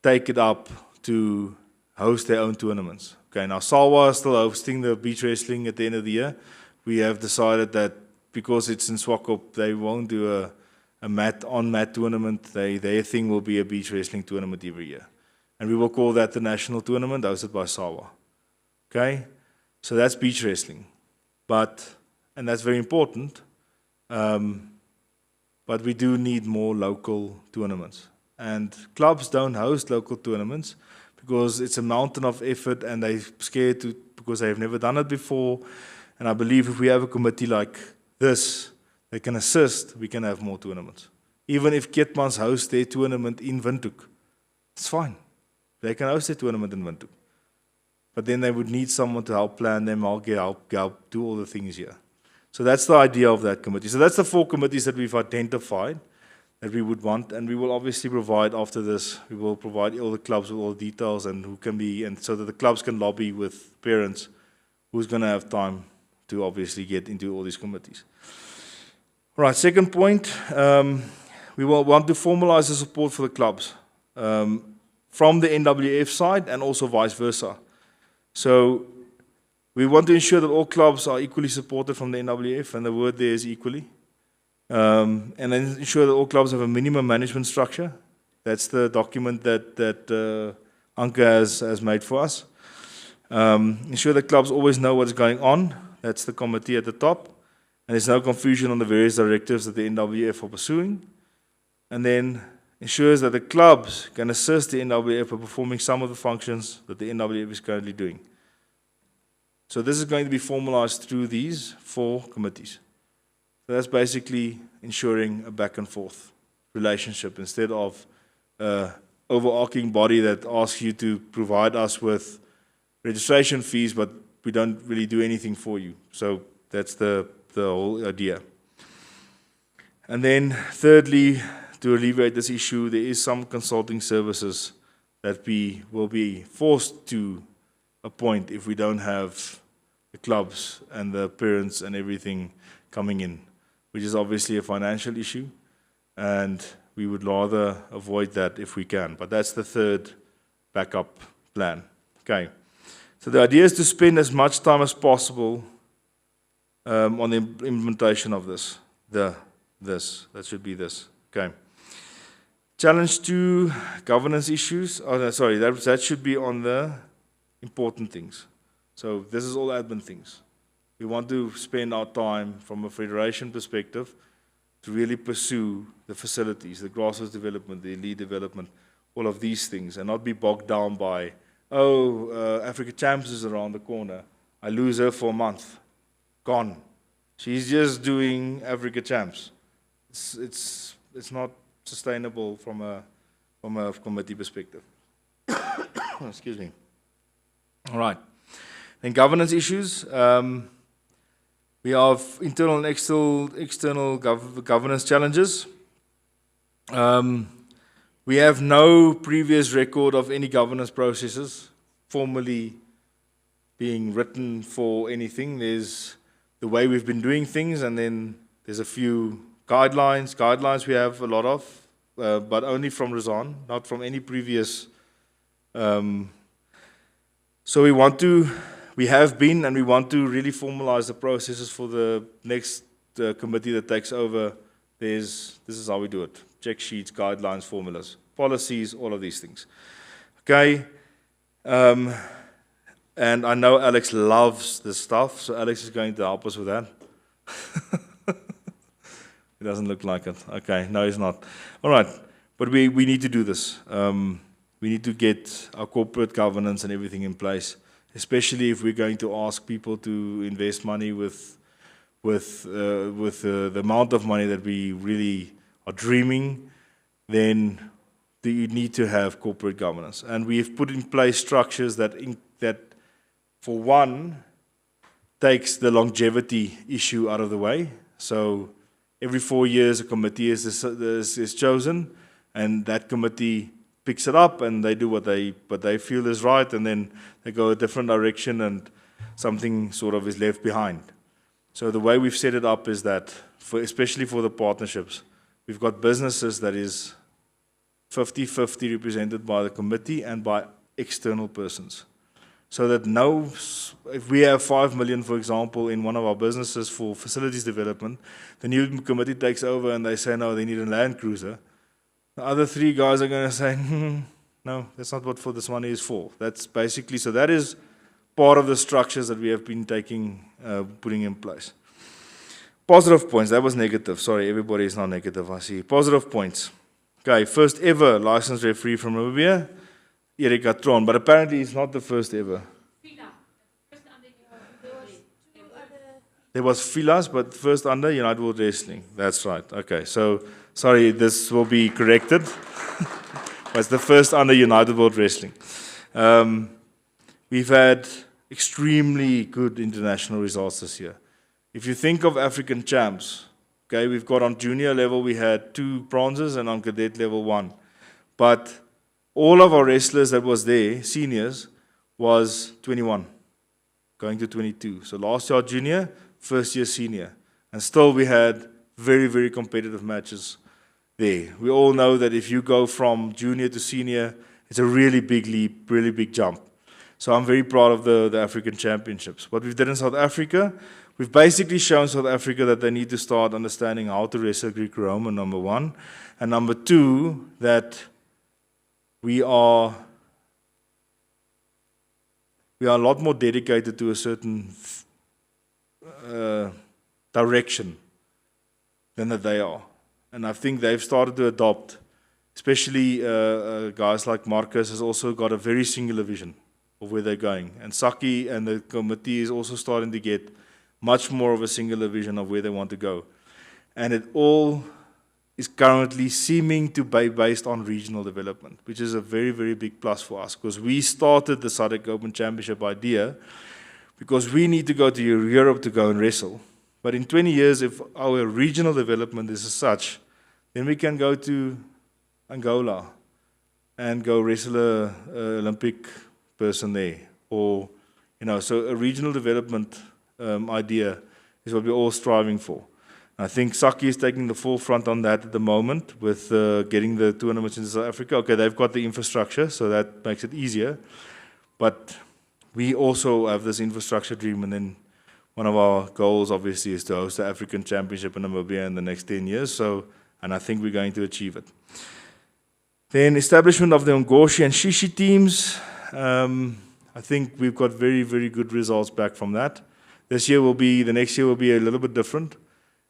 take it up to host their own tournaments. Okay, now Salwa is still hosting the beach wrestling at the end of the year. We have decided that because it's in Swakop, they won't do a mat tournament. Their thing will be a beach wrestling tournament every year. And we will call that the national tournament, hosted by Salwa. Okay? So that's beach wrestling. And that's very important. But we do need more local tournaments. And clubs don't host local tournaments because it's a mountain of effort and they're scared to, because they've never done it before. And I believe if we have a committee like this, they can assist, we can have more tournaments. Even if Keetmans host their tournament in Windhoek, it's fine. They can host their tournament in Windhoek. But then they would need someone to help plan them, help do all the things here. So that's the idea of that committee. So that's the 4 committees that we've identified that we would want, and we will obviously provide after this, we will provide all the clubs with all the details and who can be, and so that the clubs can lobby with parents who's going to have time to obviously get into all these committees. All right, second point, we will want to formalize the support for the clubs from the NWF side and also vice versa. So we want to ensure that all clubs are equally supported from the NWF, and the word there is equally. And then ensure that all clubs have a minimum management structure. That's the document that Anke has made for us. Ensure that clubs always know what's going on. That's the committee at the top. And there's no confusion on the various directives that the NWF are pursuing. And then ensures that the clubs can assist the NWF by performing some of the functions that the NWF is currently doing. So this is going to be formalized through these 4 committees. So that's basically ensuring a back and forth relationship instead of overarching body that asks you to provide us with registration fees, but we don't really do anything for you. So that's the whole idea. And then thirdly, to alleviate this issue, there is some consulting services that we will be forced to appoint if we don't have the clubs and the parents and everything coming in, which is obviously a financial issue, and we would rather avoid that if we can. But that's the third backup plan. Okay. So the idea is to spend as much time as possible on the implementation of this. That should be this. Okay. Challenge 2, governance issues. Oh, no, sorry, that should be on the important things. So this is all admin things. We want to spend our time from a federation perspective to really pursue the facilities, the grassroots development, the elite development, all of these things, and not be bogged down by, Africa Champs is around the corner. I lose her for a month. Gone. She's just doing Africa Champs. It's not sustainable from a committee perspective. Excuse me. All right. Then governance issues. We have internal and external governance challenges. We have no previous record of any governance processes formally being written for anything. There's the way we've been doing things, and then there's a few guidelines. Guidelines we have a lot of, but only from Razan, not from any previous. So we have been, and we want to really formalize the processes for the next committee that takes over. This is how we do it. Check sheets, guidelines, formulas, policies, all of these things. Okay. And I know Alex loves this stuff, so Alex is going to help us with that. It doesn't look like it. Okay, no, he's not. All right, but we need to do this. We need to get our corporate governance and everything in place, especially if we're going to ask people to invest money with the amount of money that we really are dreaming. Then you need to have corporate governance, and we've put in place structures that for one takes the longevity issue out of the way. So every 4 years a committee is chosen, and that committee picks it up and they do what they feel is right, and then they go a different direction and something sort of is left behind. So the way we've set it up is that, especially for the partnerships, we've got businesses that is 50-50 represented by the committee and by external persons. So that if we have 5 million, for example, in one of our businesses for facilities development, the new committee takes over and they say, no, they need a Land Cruiser. The other 3 guys are going to say, no, that's not what this money is for. That's basically, so that is part of the structures that we have been putting in place. Positive points, that was negative. Sorry, everybody is not negative, I see. Positive points. Okay, first ever licensed referee from Namibia, Erika Tron, but apparently it's not the first ever. There was Filas, but first under United World Wrestling. That's right. Okay, so sorry, this will be corrected. But it's the first under United World Wrestling. We've had extremely good international results this year. If you think of African champs, okay, we've got on junior level, we had 2 bronzes, and on cadet level 1. But all of our wrestlers that was there, seniors, was 21, going to 22. So last year junior, first year senior. And still we had very, very competitive matches there. We all know that if you go from junior to senior, it's a really big leap, really big jump. So I'm very proud of the African Championships. What we've done in South Africa, we've basically shown South Africa that they need to start understanding how to wrestle Greco-Roman, number 1. And number 2, that we are a lot more dedicated to a certain direction than that they are. And I think they've started to adopt, especially guys like Marcus has also got a very singular vision of where they're going. And Saki and the committee is also starting to get much more of a singular vision of where they want to go. and it all is currently seeming to be based on regional development, which is a very, very big plus for us, because we started the SADC Open Championship idea because we need to go to Europe to go and wrestle. But in 20 years, if our regional development is as such, then we can go to Angola and go wrestle a Olympic person there. Or, so a regional development idea is what we're all striving for. I think Saki is taking the forefront on that at the moment with getting the tournaments in South Africa. Okay, they've got the infrastructure, so that makes it easier. But we also have this infrastructure dream, and then one of our goals, obviously, is to host the African Championship in Namibia in the next 10 years. And I think we're going to achieve it. Then establishment of the Ngoshi and Shishi teams. I think we've got very, very good results back from that. The next year will be a little bit different.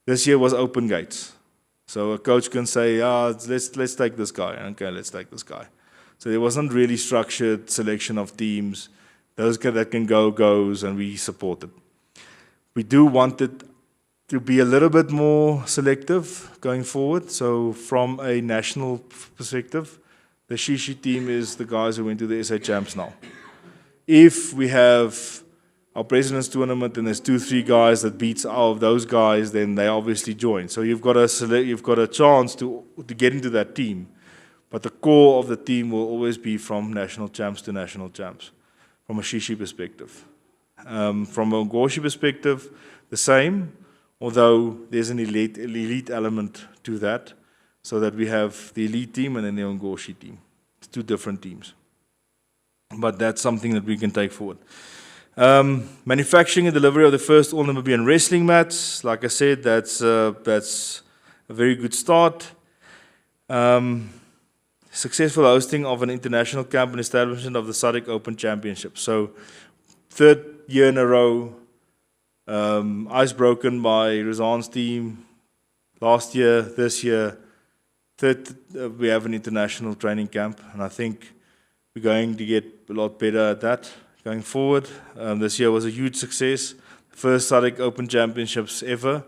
This year was open gates. So a coach can say, let's take this guy. Okay, let's take this guy. So there wasn't really structured selection of teams. Those that can go, goes, and we support it. We do want it to be a little bit more selective going forward. So from a national perspective, the Shishi team is the guys who went to the SA Champs now. If we have our President's Tournament and there's 2-3 guys that beats out of those guys, then they obviously join. So you've got a chance to get into that team. But the core of the team will always be from national champs to national champs, from a Shishi perspective. From a Ngoshi perspective, the same, although there's an elite element to that, so that we have the elite team and then the Ngoshi team. It's 2 different teams. But that's something that we can take forward. Manufacturing and delivery of the first All-Namibian wrestling mats. Like I said, that's a very good start. Successful hosting of an international camp and establishment of the SADC Open Championship. So, 3rd year in a row, ice broken by Razan's team. Last year, this year, we have an international training camp, and I think we're going to get a lot better at that going forward. This year was a huge success. First SADC Open Championships ever.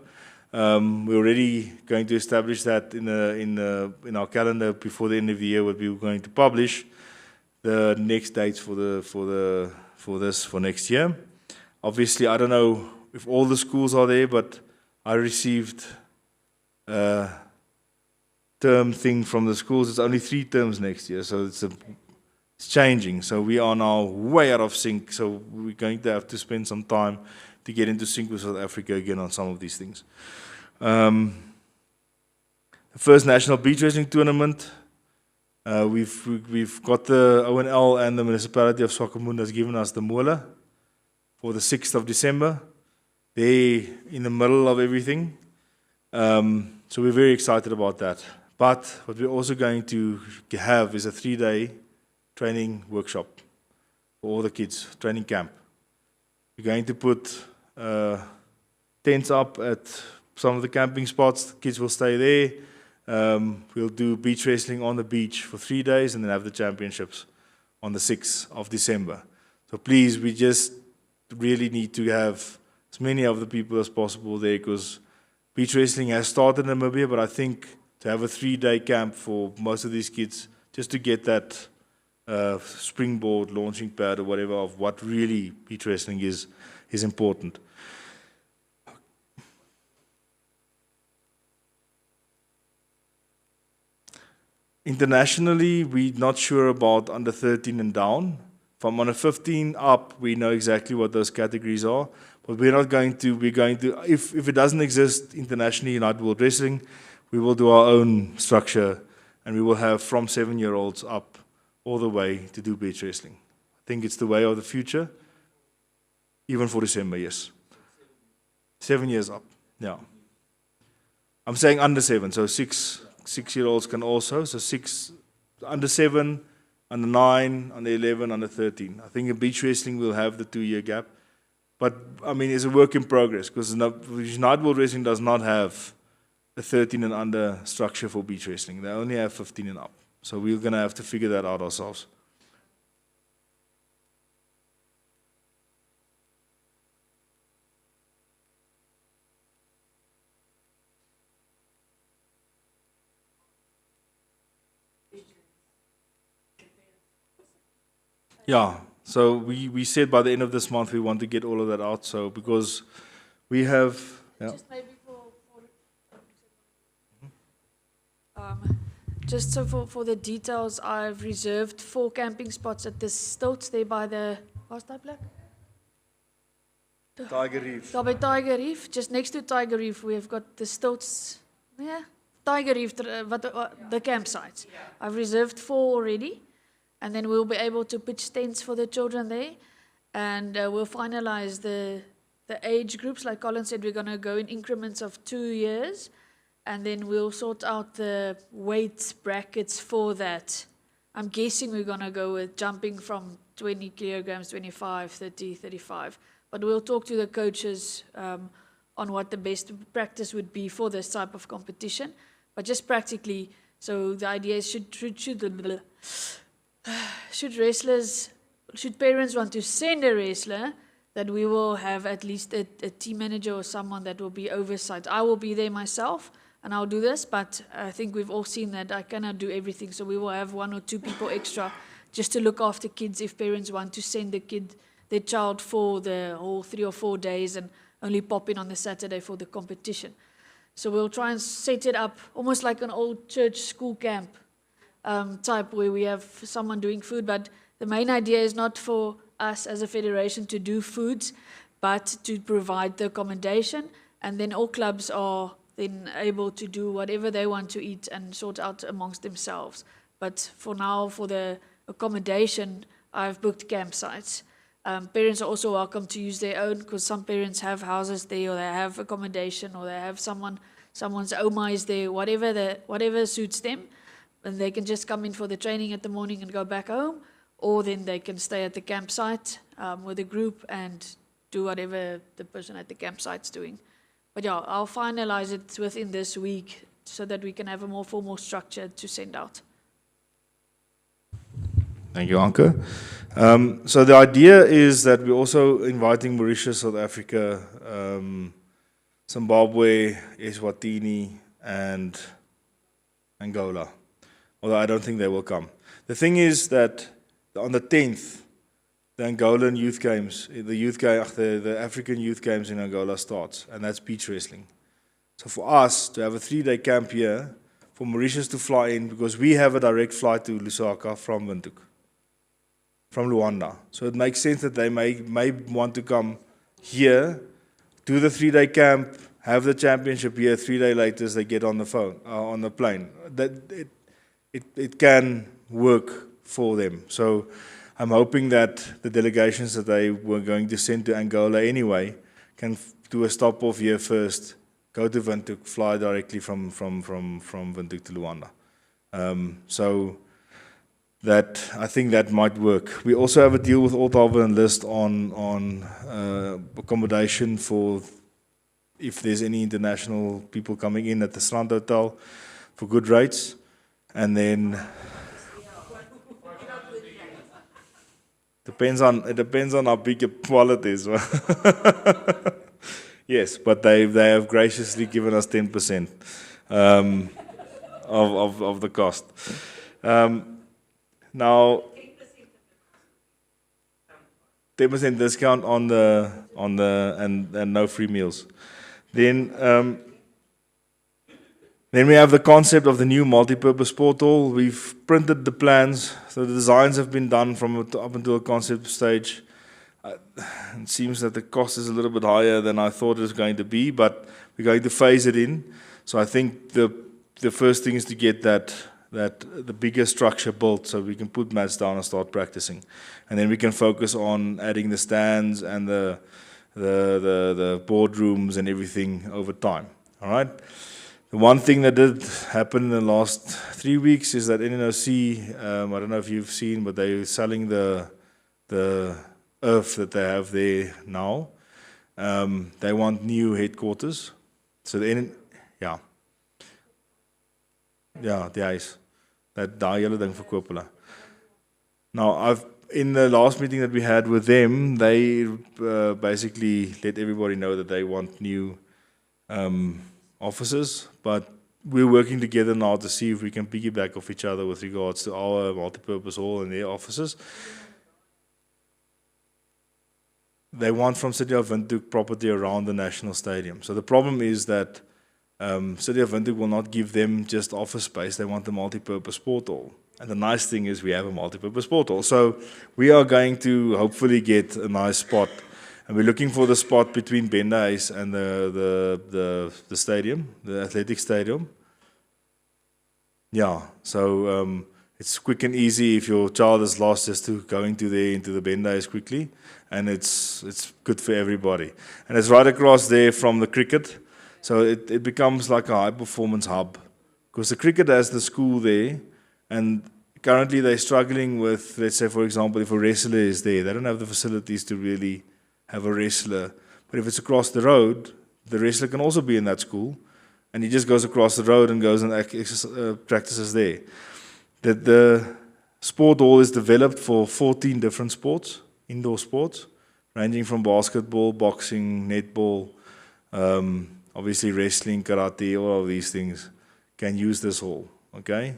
We're already going to establish that in our calendar before the end of the year. What we were going to publish the next dates for next year. Obviously, I don't know if all the schools are there, but I received a term thing from the schools. It's only 3 terms next year, so it's changing. So we are now way out of sync. So we're going to have to spend some time to get into sync with South Africa again on some of these things. The first national beach racing tournament. We've got the ONL and the municipality of Swakopmund has given us the mola for the 6th of December. They're in the middle of everything. So we're very excited about that. But what we're also going to have is a 3-day training workshop for all the kids, training camp. We're going to put tents up at some of the camping spots. The kids will stay there. We'll do beach wrestling on the beach for 3 days and then have the championships on the 6th of December. So please, we just really need to have as many of the people as possible there, because beach wrestling has started in Namibia, but I think to have a 3-day camp for most of these kids, just to get that springboard, launching pad or whatever of what really beach wrestling is important. Internationally, we're not sure about under 13 and down. From under 15 up, we know exactly what those categories are, but we're going to, if it doesn't exist internationally, United World Wrestling, we will do our own structure, and we will have from 7-year-olds up all the way to do beach wrestling. I think it's the way of the future, even for December, yes. 7 years up, yeah. I'm saying under 7, so 6-year-olds can also, so 6, under 7, under 9, under 11, under 13. I think in beach wrestling we'll have the 2-year gap. But, I mean, it's a work in progress, because United World Wrestling does not have a 13 and under structure for beach wrestling. They only have 15 and up. So we're going to have to figure that out ourselves. Yeah. So we said by the end of this month we want to get all of that out. So because we have, yeah. Just maybe um, just so for the details, I've reserved 4 camping spots at the stilts there by the, what's that plek? Tiger Reef. Daar by Tiger Reef, just next to Tiger Reef, we've got the stilts, yeah, Tiger Reef, the campsites. I've reserved 4 already, and then we'll be able to pitch tents for the children there, and we'll finalize the age groups. Like Colin said, we're going to go in increments of 2 years, and then we'll sort out the weight brackets for that. I'm guessing we're going to go with jumping from 20 kilograms, 25, 30, 35. But we'll talk to the coaches on what the best practice would be for this type of competition. But just practically, so the idea is should parents want to send a wrestler, that we will have at least a team manager or someone that will be oversight. I will be there myself, and I'll do this, but I think we've all seen that I cannot do everything, so we will have 1 or 2 people extra just to look after kids if parents want to send their child for the whole 3 or 4 days and only pop in on the Saturday for the competition. So we'll try and set it up almost like an old church school camp type, where we have someone doing food, but the main idea is not for us as a federation to do foods, but to provide the accommodation, and then all clubs are then able to do whatever they want to eat and sort out amongst themselves. But for now, for the accommodation, I've booked campsites. Parents are also welcome to use their own, because some parents have houses there, or they have accommodation, or they have someone's oma is there, whatever suits them, and they can just come in for the training at the morning and go back home, or then they can stay at the campsite with a group and do whatever the person at the campsite's doing. But yeah, I'll finalize it within this week so that we can have a more formal structure to send out. Thank you, Anke. So the idea is that we're also inviting Mauritius, South Africa, Zimbabwe, Eswatini, and Angola. Although I don't think they will come. The thing is that on the 10th, the Angolan Youth Games, the African Youth Games in Angola starts, and that's beach wrestling. So for us to have a 3-day camp here, for Mauritius to fly in, because we have a direct flight to Lusaka from Windhoek, from Luanda. So it makes sense that they may want to come here, do the 3-day camp, have the championship here, 3 days later they get on the plane. That it can work for them. So I'm hoping that the delegations that they were going to send to Angola anyway can do a stop off here first, go to Windhoek, fly directly from Windhoek to Luanda. So that I think that might work. We also have a deal with Althaven and List on accommodation for if there's any international people coming in at the Strand Hotel for good rates, and then it depends on how big your wallet is. Yes, but they have graciously given us 10% of the cost. Now, 10% discount on the and no free meals. Then we have the concept of the new multi-purpose sport hall. We've printed the plans, so the designs have been done from up until the concept stage. It seems that the cost is a little bit higher than I thought it was going to be, but we're going to phase it in. So I think the first thing is to get that the bigger structure built so we can put mats down and start practicing. And then we can focus on adding the stands and the boardrooms and everything over time. All right? The one thing that did happen in the last 3 weeks is that NNOC, I don't know if you've seen, but they're selling the earth that they have there now. They want new headquarters. So the die huis. Daai hele ding verkoop hulle. Now, in the last meeting that we had with them, they basically let everybody know that they want new offices, but we're working together now to see if we can piggyback off each other with regards to our multipurpose hall and their offices. they want from City of Windhoek property around the national stadium. So the problem is that City of Windhoek will not give them just office space. They want the multi-purpose sport hall. And the nice thing is we have a multi-purpose sport hall. So we are going to hopefully get a nice spot. And we're looking for the spot between Benda's and the stadium, the athletic stadium. Yeah, so it's quick and easy if your child is lost just to go into the Benda's quickly. And it's good for everybody. And it's right across there from the cricket. So it becomes like a high-performance hub. Because the cricket has the school there, and currently they're struggling with, let's say, for example, if a wrestler is there, they don't have the facilities to really have a wrestler. But if it's across the road, the wrestler can also be in that school, and he just goes across the road and goes and practices there. The sport hall is developed for 14 different sports, indoor sports, ranging from basketball, boxing, netball, obviously wrestling, karate, all of these things can use this hall, okay?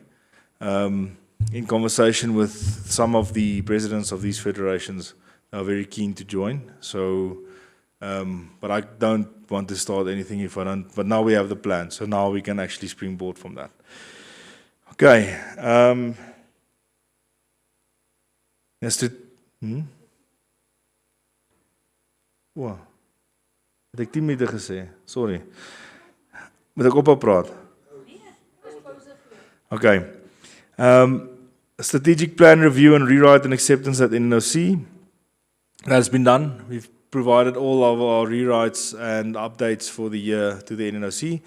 In conversation with some of the presidents of these federations, they are very keen to join. So, but I don't want to start anything if I don't, but now we have the plan, so now we can actually springboard from that. Okay. Yes, Wow. Het ek 10 minute gesê. Sorry. Moet ek ophou praat? Okay. Strategic plan review and rewrite and acceptance at NNOC. That's been done. We've provided all of our rewrites and updates for the year to the NNOC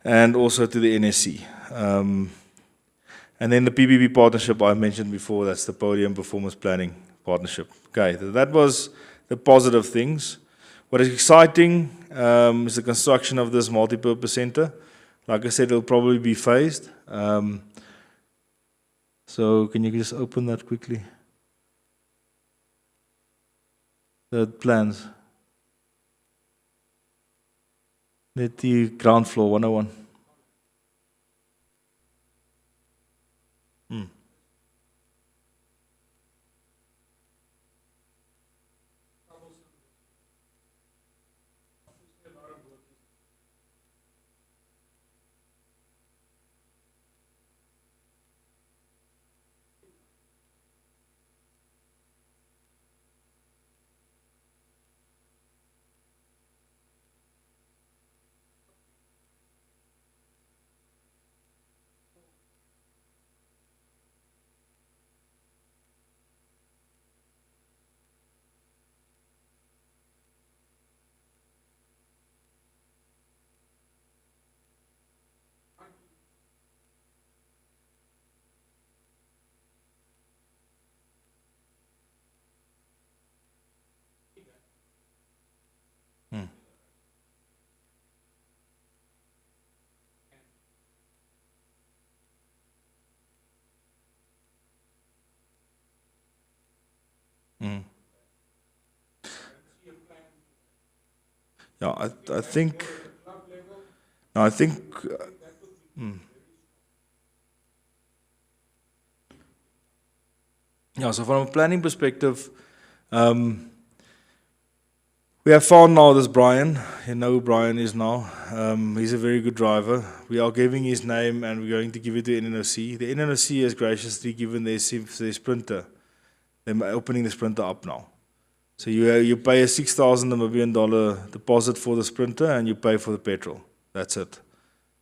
and also to the NSC. And then the PBB partnership I mentioned before, that's the Podium Performance Planning Partnership. Okay, that was the positive things. What is exciting is the construction of this multi-purpose center. Like I said, it'll probably be phased. So can you just open that quickly? The plans. Net die ground floor 101. Yeah, I think. No, I think. Yeah, so from a planning perspective, we have found now this Brian. You know who Brian is now. He's a very good driver. We are giving his name and we're going to give it to NNOC. The NNOC has graciously given their sprinter. They're opening the sprinter up now. So you pay a $6,000 Namibian deposit for the sprinter and you pay for the petrol. That's it.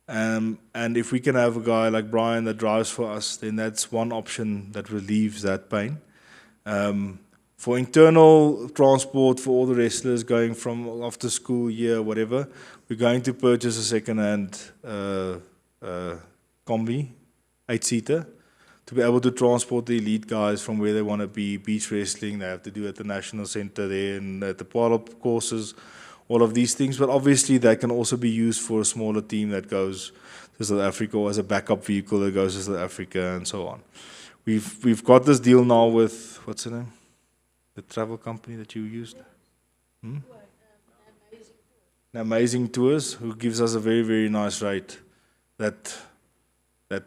And if we can have a guy like Brian that drives for us, then that's one option that relieves that pain. For internal transport for all the wrestlers going from after school year, whatever, we're going to purchase a second-hand combi, 8-seater, to be able to transport the elite guys from where they want to be, beach wrestling, they have to do at the National Center there, and at the Paralympic courses, all of these things. But obviously that can also be used for a smaller team that goes to South Africa, or as a backup vehicle that goes to South Africa, and so on. We've got this deal now with, what's the name? The travel company that you used? Amazing Tours, who gives us a very, very nice rate that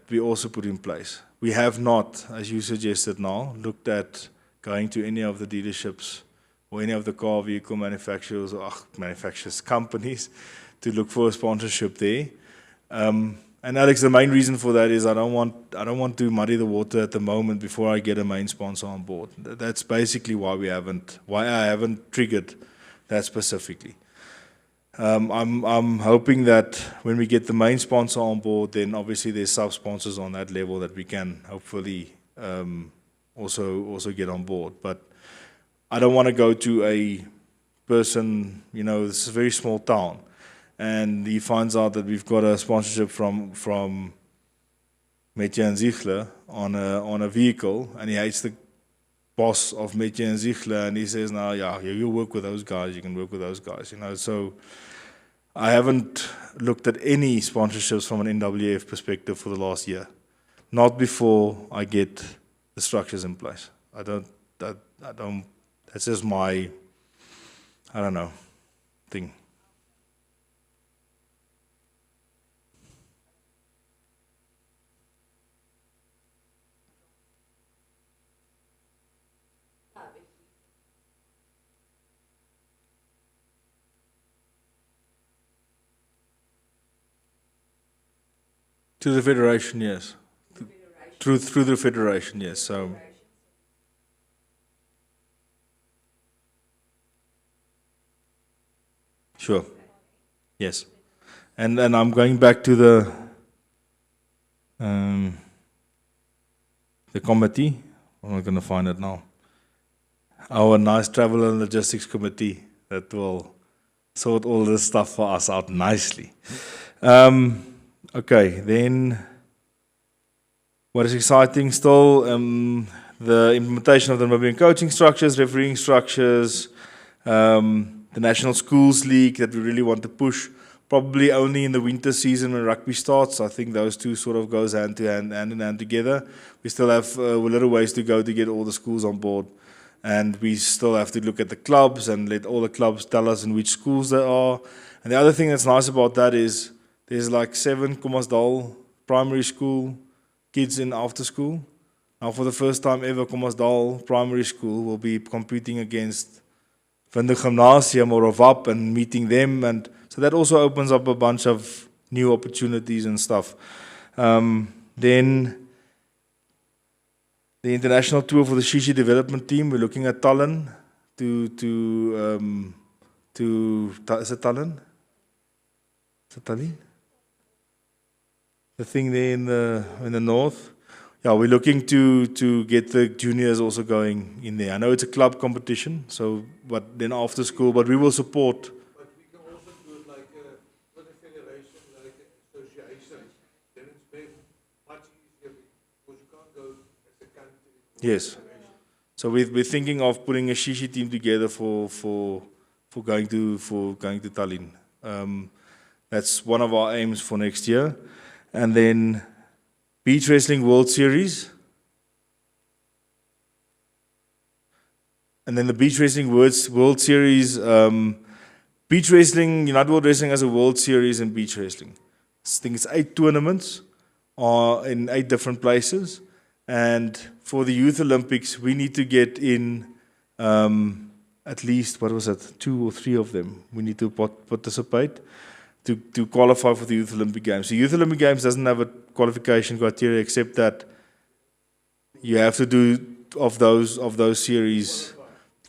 we also put in place. We have not, as you suggested now, looked at going to any of the dealerships or any of the car vehicle manufacturers or manufacturers companies to look for a sponsorship there. And Alex, the main reason for that is I don't want to muddy the water at the moment before I get a main sponsor on board. That's basically why I haven't triggered that specifically. I'm hoping that when we get the main sponsor on board, then obviously there's sub-sponsors on that level that we can hopefully also get on board. But I don't want to go to a person, this is a very small town, and he finds out that we've got a sponsorship from Metje and Ziegler on a vehicle, and he hates the boss of Metje and Ziegler, and he says, "No, yeah, you work with those guys, you can work with those guys." So I haven't looked at any sponsorships from an NWF perspective for the last year. Not before I get the structures in place. That's just my, thing. To the federation, yes. Through the federation, yes. So. Sure. Yes. And I'm going back to the committee. I'm not going to find it now. Our nice travel and logistics committee that will sort all this stuff for us out nicely. Okay, then what is exciting still, the implementation of the Namibian coaching structures, refereeing structures, the National Schools League that we really want to push, probably only in the winter season when rugby starts. I think those two sort of goes hand in hand together. We still have a little ways to go to get all the schools on board, and we still have to look at the clubs and let all the clubs tell us in which schools they are. And the other thing that's nice about that is there's like 7 Kommersdal primary school kids in after school. Now for the first time ever, Kommersdal primary school will be competing against Vinde Gymnasium or VAP and meeting them, and so that also opens up a bunch of new opportunities and stuff. Then the international tour for the Shishi development team, we're looking at Tallinn is it Tallinn? Is it Tallinn? The thing there in the north. Yeah, we're looking to get the juniors also going in there. I know it's a club competition, but then after school, but we will support. But we can also do it like a federation, like an association. Then it's been much easier because you can't go as a country. Yes. So we're thinking of putting a Shishi team together for going to Tallinn. That's one of our aims for next year, and then Beach Wrestling World Series. And then the Beach Wrestling World Series, Beach Wrestling, United World Wrestling has a World Series in beach wrestling. I think it's 8 tournaments in 8 different places. And for the Youth Olympics, we need to get in at least, 2 or 3 of them. We need to participate to qualify for the Youth Olympic Games. The Youth Olympic Games doesn't have a qualification criteria except that you have to do of those series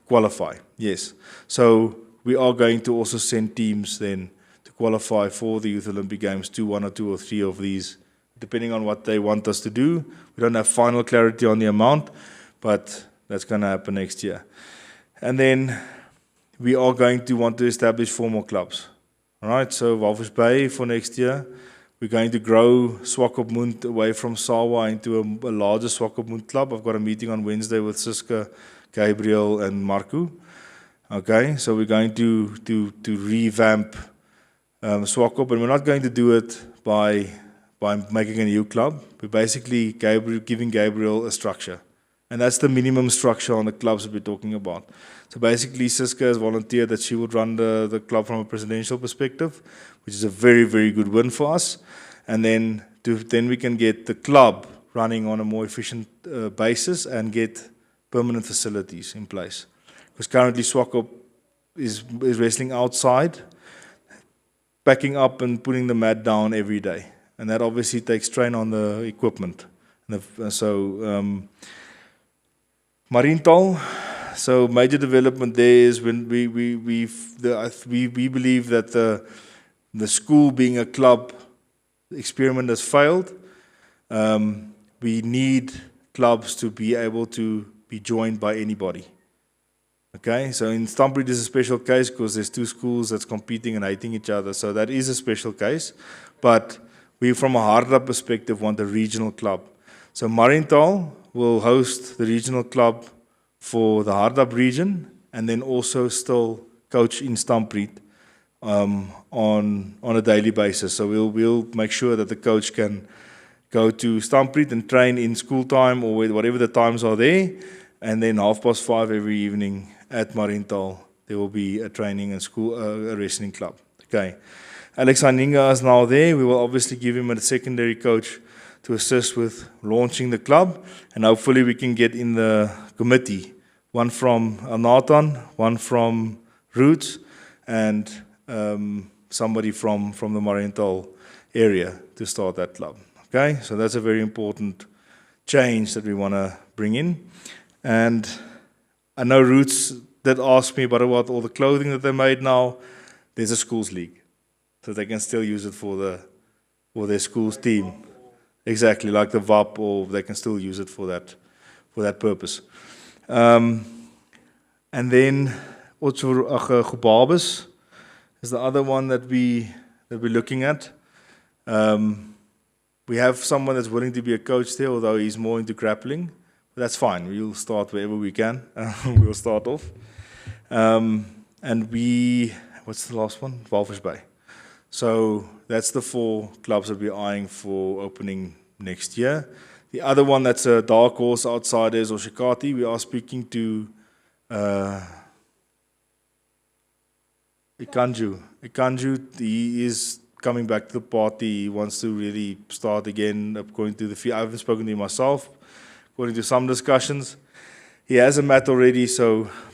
qualify. Yes. So we are going to also send teams then to qualify for the Youth Olympic Games to 1 or 2 or 3 of these, depending on what they want us to do. We don't have final clarity on the amount, but that's going to happen next year. And then we are going to want to establish 4 more clubs. All right, so Walvis Bay for next year. We're going to grow Swakopmund away from Sawa into a larger Swakopmund club. I've got a meeting on Wednesday with Siska, Gabriel, and Marku. Okay, so we're going to revamp Swakop, and we're not going to do it by making a new club. We're basically giving Gabriel a structure. And that's the minimum structure on the clubs that we're talking about. So basically, Siska has volunteered that she would run the club from a presidential perspective, which is a very, very good win for us. And then we can get the club running on a more efficient basis and get permanent facilities in place. Because currently Swakop is wrestling outside, packing up and putting the mat down every day. And that obviously takes strain on the equipment. Mariental, so major development there is when we believe that the school being a club experiment has failed. We need clubs to be able to be joined by anybody. Okay, so in Stamford is a special case because there's two schools that's competing and hating each other. So that is a special case. But we, from a Harda perspective, want a regional club. So Mariental will host the regional club for the Hardap region and then also still coach in Stamford on a daily basis. So we'll make sure that the coach can go to Stamford and train in school time or whatever the times are there. And then 5:30 every evening at Mariental, there will be a training and school, a wrestling club. Okay. Alex Haninga is now there. We will obviously give him a secondary coach to assist with launching the club. And hopefully we can get in the committee, one from Nathan, one from Roots, and somebody from the Mariental area to start that club. Okay, so that's a very important change that we want to bring in. And I know Roots did ask me about all the clothing that they made now. There's a schools league, so they can still use it for their schools team. Exactly, like the VAP, or they can still use it for that purpose. And then Gubabus is the other one that we're looking at. We have someone that's willing to be a coach there, although he's more into grappling. But that's fine. We'll start wherever we can. We'll start off. And what's the last one? Walvis Bay. So that's the 4 clubs that we're eyeing for opening next year. The other one that's a dark horse outside is Oshikati. We are speaking to Ikanju. Ikanju, he is coming back to the party. He wants to really start again. According to I haven't spoken to him myself. According to some discussions, he has a mat already.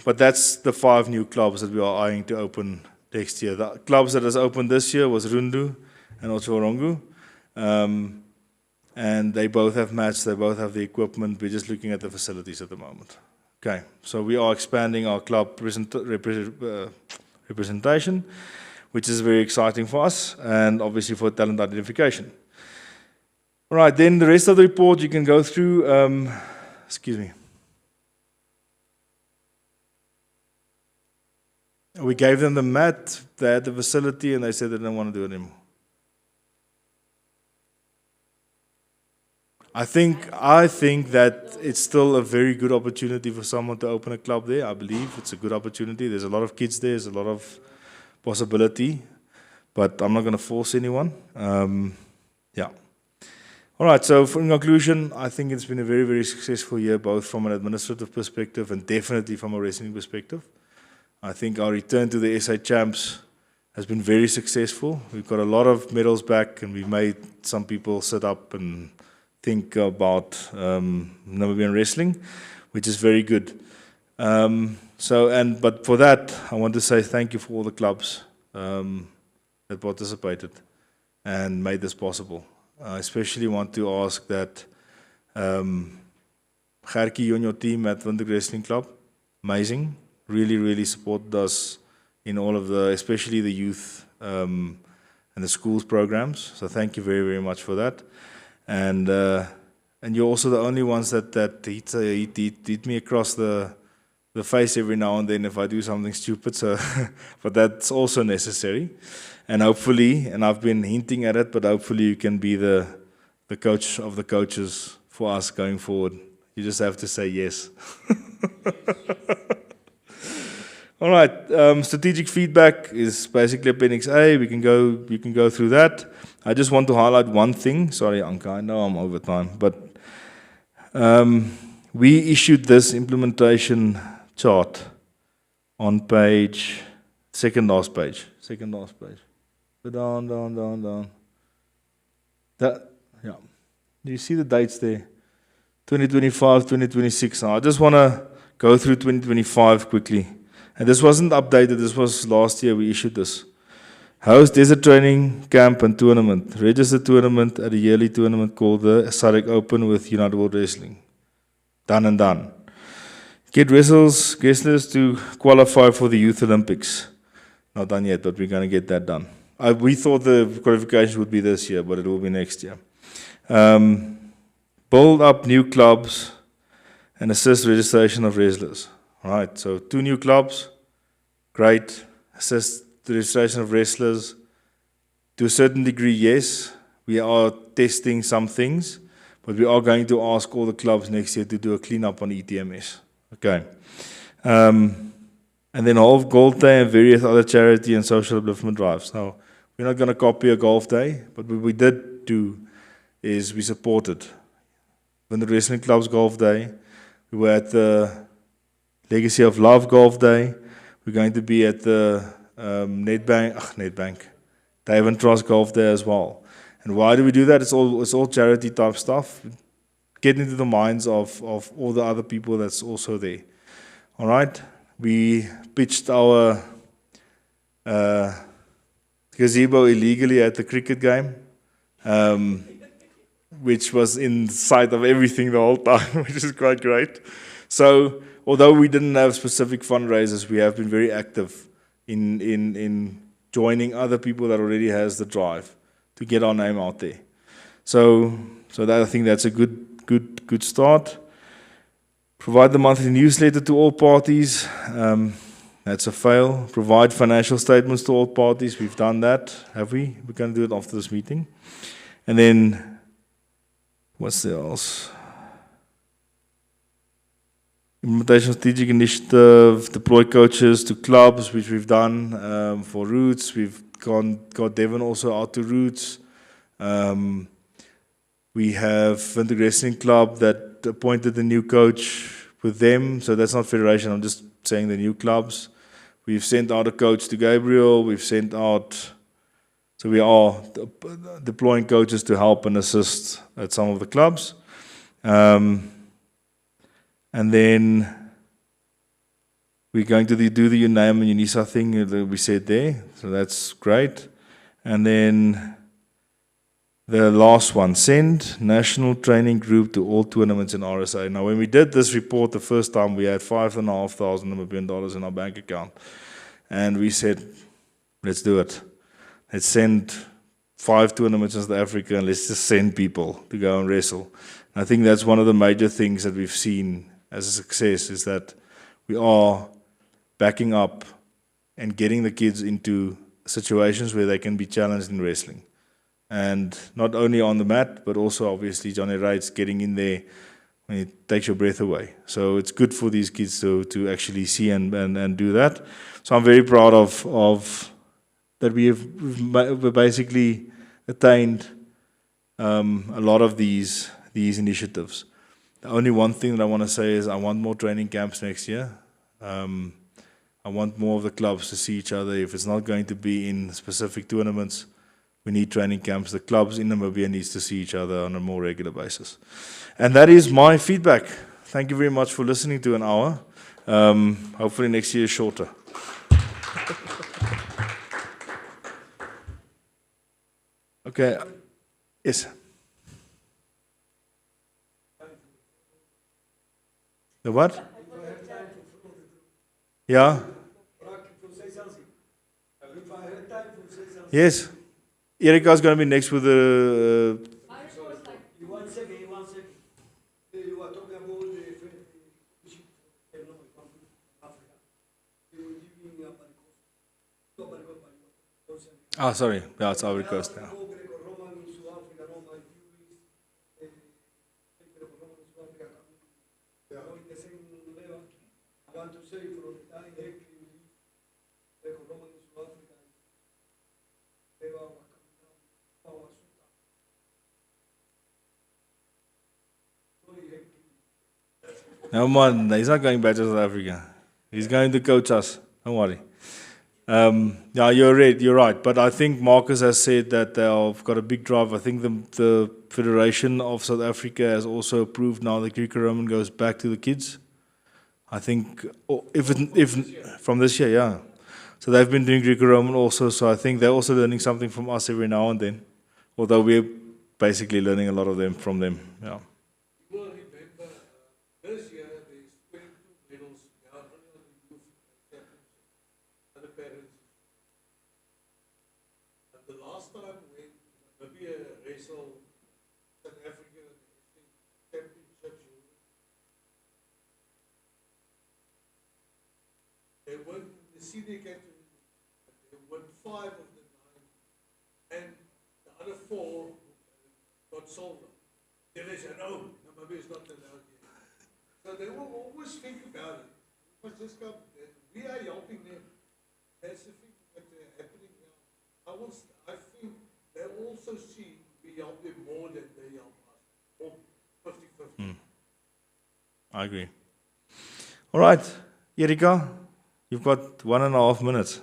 But that's the 5 new clubs that we are eyeing to open next year. The clubs that has opened this year was Rundu and Otjorongo. And they both have mats, they both have the equipment. We're just looking at the facilities at the moment. Okay, so we are expanding our club representation, which is very exciting for us, and obviously for talent identification. All right, then the rest of the report you can go through. Excuse me. We gave them the mat, they had the facility, and they said they didn't want to do it anymore. I think that it's still a very good opportunity for someone to open a club there. I believe it's a good opportunity. There's a lot of kids there. There's a lot of possibility. But I'm not going to force anyone. Yeah. All right, so in conclusion, I think it's been a very, very successful year, both from an administrative perspective and definitely from a wrestling perspective. I think our return to the SA Champs has been very successful. We've got a lot of medals back, and we've made some people sit up and think about Namibian wrestling, which is very good. But for that, I want to say thank you for all the clubs that participated and made this possible. I especially want to ask that Gerkie, you and your team at Windhoek Wrestling Club, amazing, really, really supported us in all of especially the youth and the schools programs. So thank you very, very much for that. And you're also the only ones that hit me across the face every now and then if I do something stupid. So, but that's also necessary. And hopefully, and I've been hinting at it, but hopefully you can be the coach of the coaches for us going forward. You just have to say yes. All right. Strategic feedback is basically Appendix A. You can go through that. I just want to highlight one thing. Sorry, Anka, I know I'm over time, but we issued this implementation chart on page, second last page. Go down. That, yeah. Do you see the dates there? 2025, 2026. Now, I just want to go through 2025 quickly. And this wasn't updated, this was last year we issued this. Host desert training camp and tournament. Register tournament at a yearly tournament called the SADC Open with United World Wrestling. Done and done. Get wrestlers to qualify for the Youth Olympics. Not done yet, but we're going to get that done. We thought the qualifications would be this year, but it will be next year. Build up new clubs and assist registration of wrestlers. All right, so 2 new clubs, great. Assist the registration of wrestlers. To a certain degree, yes, we are testing some things, but we are going to ask all the clubs next year to do a cleanup on ETMS. Okay. And then Half Golf Day and various other charity and social upliftment drives. Now, we're not going to copy a golf day, but what we did do is we supported. When the Wrestling Club's Golf Day, we were at the Legacy of Love Golf Day. We're going to be at the Nedbank, Dave Trust Golf Day as well. And why do we do that? It's all charity type stuff. Get into the minds of all the other people that's also there. All right? We pitched our gazebo illegally at the cricket game, which was in sight of everything the whole time, which is quite great. So, although we didn't have specific fundraisers, we have been very active in joining other people that already has the drive to get our name out there. So that, I think that's a good start. Provide the monthly newsletter to all parties. That's a fail. Provide financial statements to all parties. We've done that, have we? We're going to do it after this meeting. And then, what's else? Implementation of strategic initiative, deploy coaches to clubs, which we've done for Roots. We've got Devon also out to Roots. We have Winter Wrestling Club that appointed a new coach with them. So that's not federation, I'm just saying the new clubs. We've sent out a coach to Gabriel. We've sent out, so we are deploying coaches to help and assist at some of the clubs. And then we're going to do the UNAM and UNISA thing that we said there. So that's great. And then the last one, send national training group to all tournaments in RSA. Now, when we did this report the first time, we had $5,500 Namibian in our bank account. And we said, let's do it. Let's send 5 tournaments in South Africa and let's just send people to go and wrestle. And I think that's one of the major things that we've seen as a success, is that we are backing up and getting the kids into situations where they can be challenged in wrestling. And not only on the mat, but also obviously Johnny Wright's getting in there when it takes your breath away. So it's good for these kids to actually see and do that. So I'm very proud of that we've basically attained a lot of these initiatives. The only one thing that I want to say is I want more training camps next year. I want more of the clubs to see each other. If it's not going to be in specific tournaments, we need training camps. The clubs in Namibia needs to see each other on a more regular basis. And that is my feedback. Thank you very much for listening to an hour. Hopefully next year is shorter. Okay. Yes. The what? Yeah. Yes. Erika's going to be next with the. One second. You are talking about the Africa. You were giving Sorry. Yeah, it's Ivory Coast now. I want to say from the time Greco-Roman in South Africa, they were our No, man, he's not going back to South Africa. He's going to coach us. Don't worry. Yeah, you're right. But I think Marcus has said that they've got a big drive. I think the Federation of South Africa has also approved now that Greco-Roman goes back to the kids. I think if from this year, yeah. So they've been doing Greco-Roman also. So I think they're also learning something from us every now and then. Although we're basically learning a lot of them from them. Yeah. You will remember this year there's 22 medals now only on the youth championship. Other parents. And the last time when Namibia wrestled South Africa in the championships, they won the senior category. They won 5 of the 9, and the other 4 got silver. Then they said, no, Namibia is not allowed yet. So they will always think about it. We must just come. We are helping them. That's the thing that's happening now. I think they also see we help them more than they help us. Or 50-50. I agree. All right, Erika, you've got 1.5 minutes.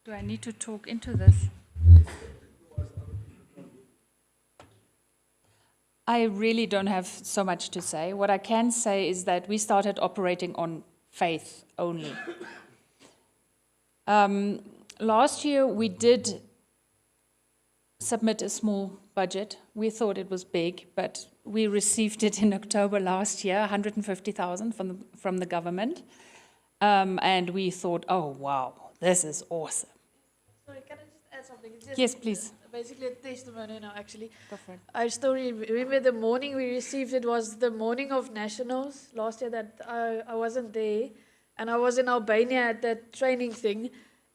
Do I need to talk into this? I really don't have so much to say. What I can say is that we started operating on faith only. Last year, we did submit a small budget. We thought it was big, but we received it in October last year, 150,000 from the government. And we thought, oh, wow, this is awesome. Sorry, can I just add something? It's just Yes, please. basically a testimony now, actually. Go for it. I still remember the morning we received it was the morning of Nationals last year that I wasn't there. And I was in Albania at that training thing.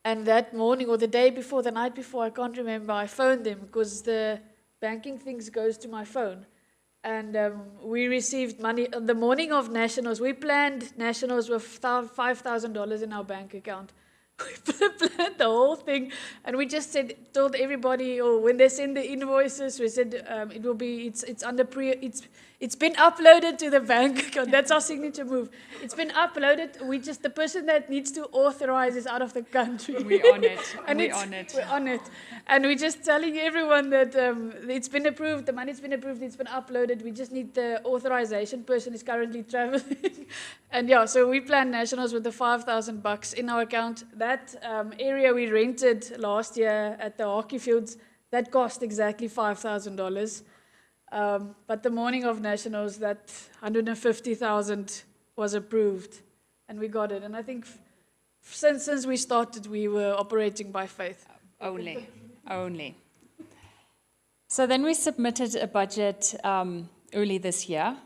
And that morning, or the day before, the night before, I can't remember, I phoned them because the banking things goes to my phone. And we received money on the morning of Nationals. We planned Nationals with $5,000 in our bank account. We planned the whole thing, and we just told everybody, or when they send the invoices, we said it will be, it's been uploaded to the bank account. That's our signature move. It's been uploaded. The person that needs to authorize is out of the country. We're on it. We're on it. And we're just telling everyone that it's been approved, the money's been approved, it's been uploaded. We just need the authorization person is currently traveling. And yeah, so we planned Nationals with the $5,000 in our account. That area we rented last year at the hockey fields, that cost exactly $5,000. But the morning of Nationals, that 150,000 was approved, and we got it. And I think since we started, we were operating by faith. Only. So then we submitted a budget early this year,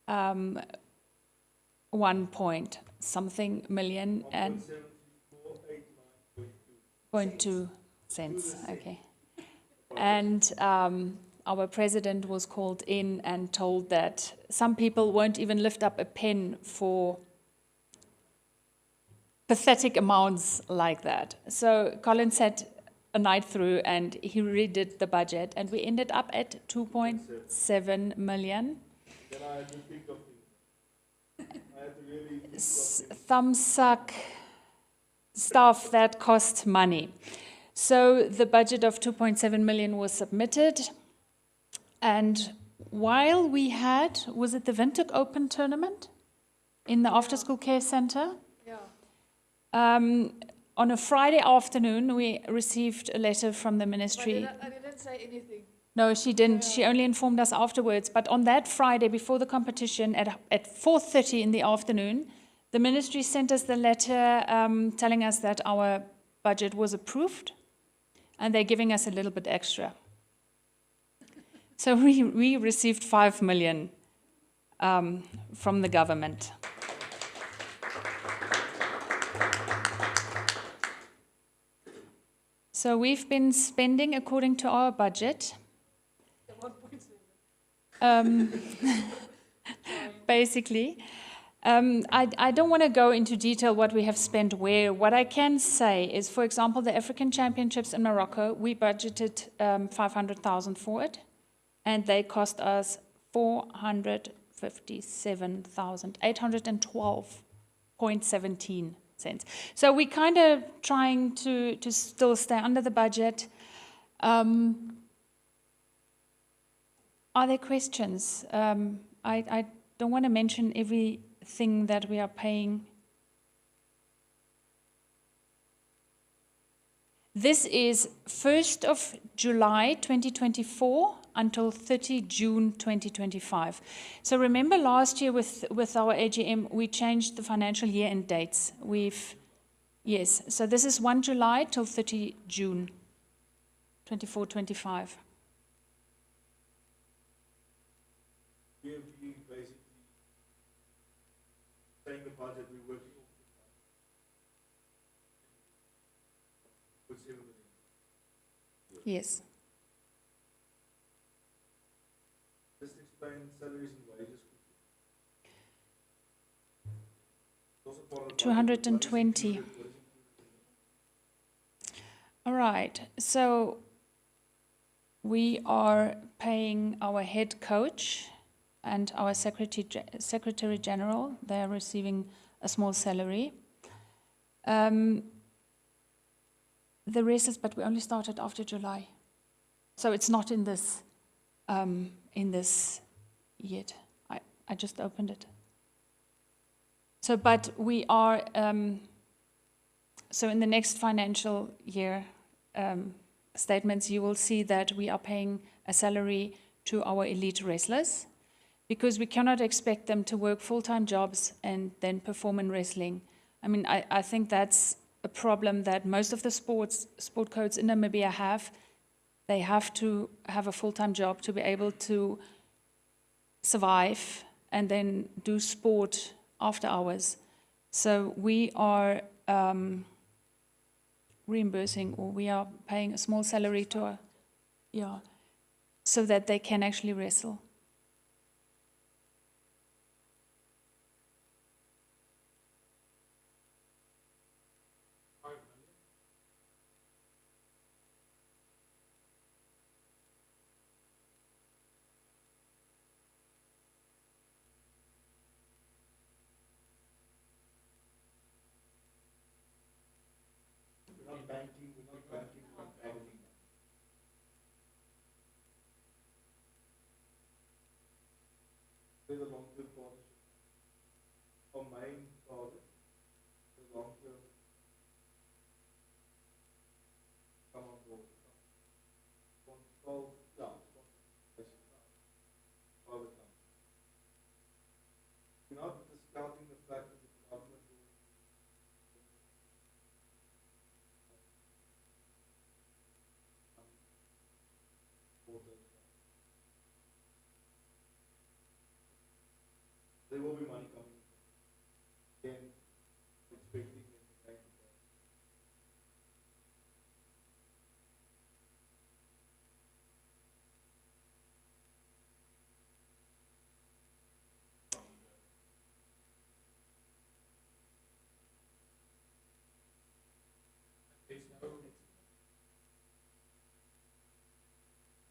1.something million and 0.2 cents. Okay, and our president was called in and told that some people won't even lift up a pen for pathetic amounts like that. So Colin sat a night through and he redid the budget, and we ended up at 2.7 million. Then I had to think of things. I had to really think of things. Thumbsuck stuff that cost money. So the budget of 2.7 million was submitted, and while we had, was it the Windhoek Open tournament in the after-school care center? Yeah. On a Friday afternoon, we received a letter from the ministry. I didn't say anything. No, she didn't. She only informed us afterwards. But on that Friday, before the competition, at 4:30 in the afternoon, the ministry sent us the letter telling us that our budget was approved, and they're giving us a little bit extra. So we received 5 million from the government. So we've been spending according to our budget. Basically. I don't want to go into detail what we have spent where. What I can say is, for example, the African Championships in Morocco, we budgeted 500,000 for it, and they cost us 457,812.17 cents. So we're kind of trying to still stay under the budget. Are there questions? I don't want to mention everything that we are paying. This is 1st of July 2024 until 30 June 2025. So remember last year with our AGM, we changed the financial year and dates. Yes, so this is 1 July till 30 June 24-25. We basically saying the budget we're working on. Yes. Just explain salaries and wages. Also part of the 220. All right, so we are paying our head coach and our secretary general. They are receiving a small salary. The rest is, but we only started after July, so it's not in this yet. I just opened it. So, but we are. So in the next financial year statements, you will see that we are paying a salary to our elite wrestlers, because we cannot expect them to work full-time jobs and then perform in wrestling. I mean, I think that's a problem that most of the sport codes in Namibia have. They have to have a full-time job to be able to survive and then do sport after hours. So we are reimbursing, or we are paying a small salary to so that they can actually wrestle. The long-term partnership. Our main target, the long-term, come on board. We're not discounting the fact that the government will there will be money coming in. Again, expecting them to take it back.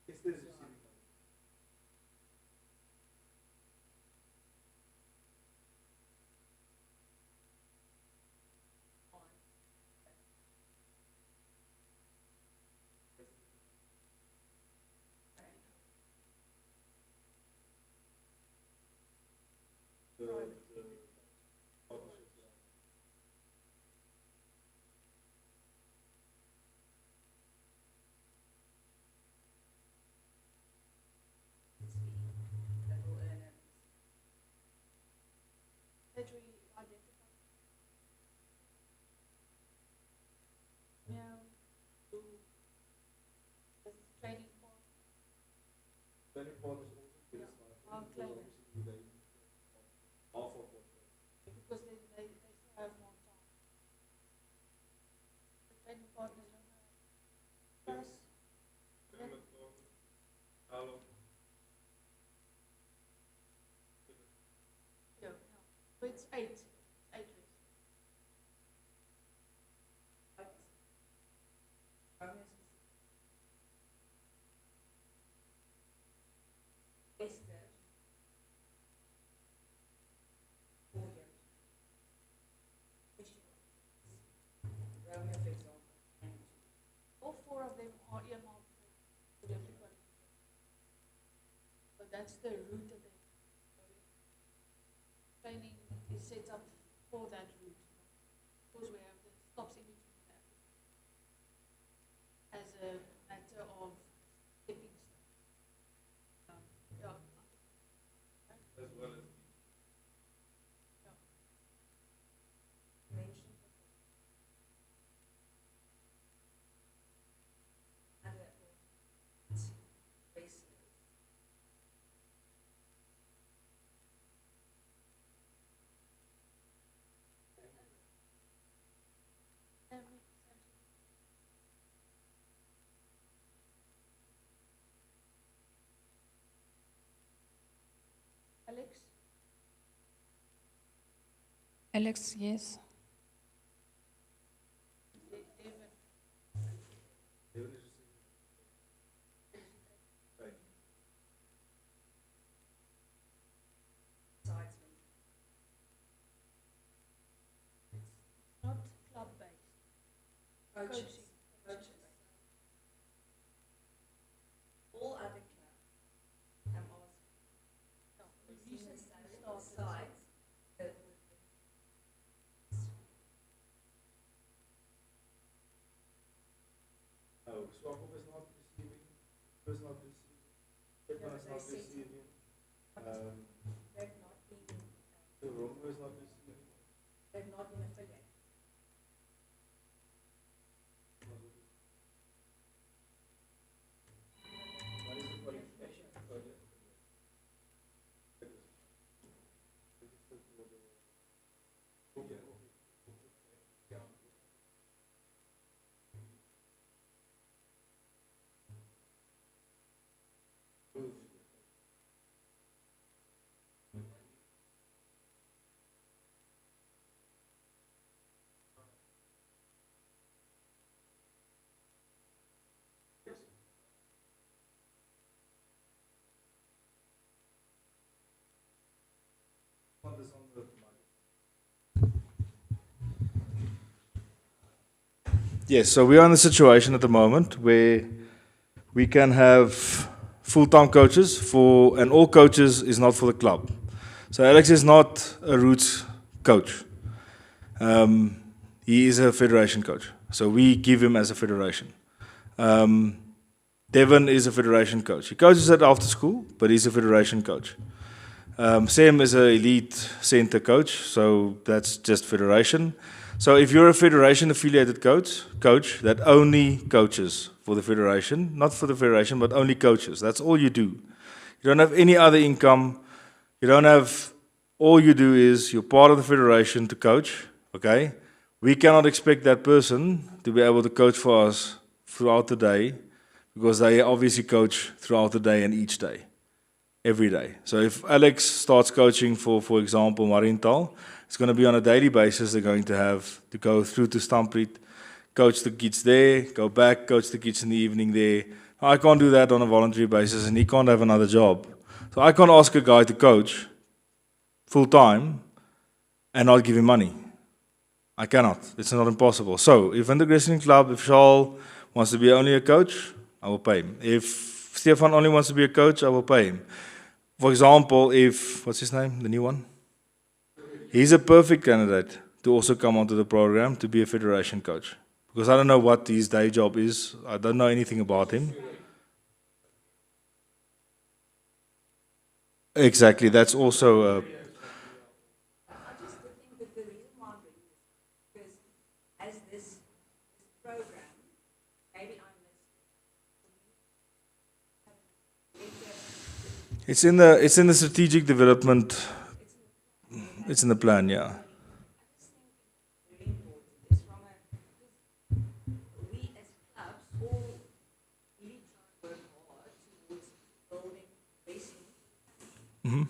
Yes, there's receiving money. That we identify. Yeah. This is training for Planning partners also get a stipend, our because client, obviously they half of what because they still have more time. The training partners don't have. Plus, how long? yeah, no. So it's 8. It's 8 weeks. All 4 of them are earmarked for that's the route that they training is set up for that route. Of course, we have the stops in between that as a matter of stepping stone. Yeah. As well as Alex? Alex, yes. Not club-based. Coaching. All other clubs, I'm asking, The recent sides, oh, Swakop is not receiving, was not receiving, Japan is not receiving, they've not been, the Romo is not receiving. they've not been affiliated. What is the qualification? Yes, so we are in a situation at the moment where we can have full-time coaches for, and all coaches is not for the club. So Alex is not a roots coach. He is a federation coach. So we give him as a federation. Devon is a federation coach. He coaches at after school, but he's a federation coach. Sam is an elite center coach, so that's just federation. So if you're a federation affiliated coach that only coaches for the federation, not for the federation, but only coaches, that's all you do. You don't have any other income. You don't have, all you do is you're part of the federation to coach, okay? We cannot expect that person to be able to coach for us throughout the day because they obviously coach throughout the day and each day, every day. So if Alex starts coaching for example, Marienthal, it's going to be on a daily basis. They're going to have to go through to Stampriet, coach the kids there, go back, coach the kids in the evening there. I can't do that on a voluntary basis and he can't have another job. So I can't ask a guy to coach full time and not give him money. I cannot. It's not impossible. So if in the wrestling club, if Charles wants to be only a coach, I will pay him. If Stefan only wants to be a coach, I will pay him. For example, if, what's his name, the new one? He's a perfect candidate to also come onto the program to be a federation coach. Because I don't know what his day job is. I don't know anything about him. Exactly, that's also I just think that the reason why I'm doing this, because as this program, maybe I missed it's in the strategic development. It's in the plan, yeah. very important is from a, because we as clubs all really try to work hard towards building racing. Mhm.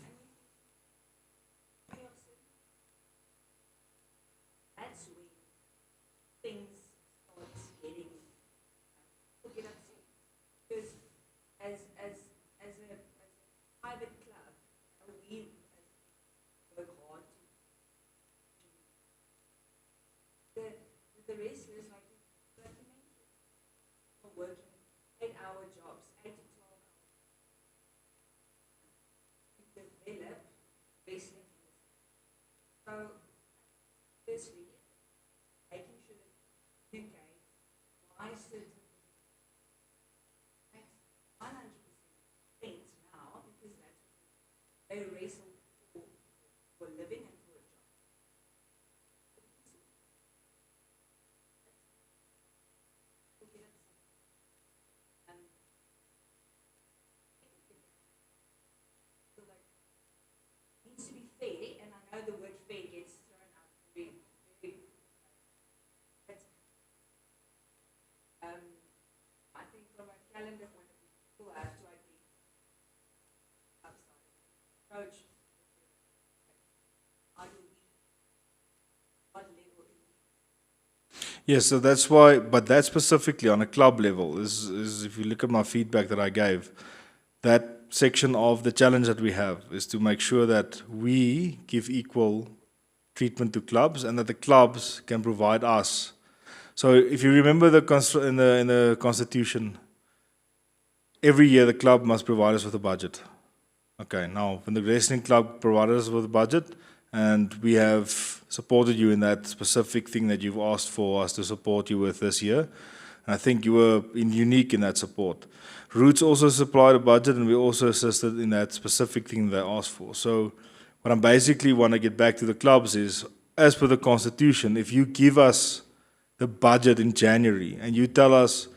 That's when things start getting, people get upset. Because as a private club, we work hard to certain 100% now because that's they wrestle for a living and for a job. So like needs to be fair, and I know the word fair gets thrown out very, very. But, I think from a calendar point of view, people have to identify outside approach. How do we, what level do we? Yes, so that's why, but that specifically on a club level is if you look at my feedback that I gave, that section of the challenge that we have is to make sure that we give equal treatment to clubs and that the clubs can provide us. So if you remember in the constitution, every year the club must provide us with a budget. Okay, now when the wrestling club provided us with a budget, and we have supported you in that specific thing that you've asked for us to support you with this year. And I think you were unique in that support. Roots also supplied a budget, and we also assisted in that specific thing they asked for. So what I basically want to get back to the clubs is, as per the constitution, if you give us the budget in January and you tell us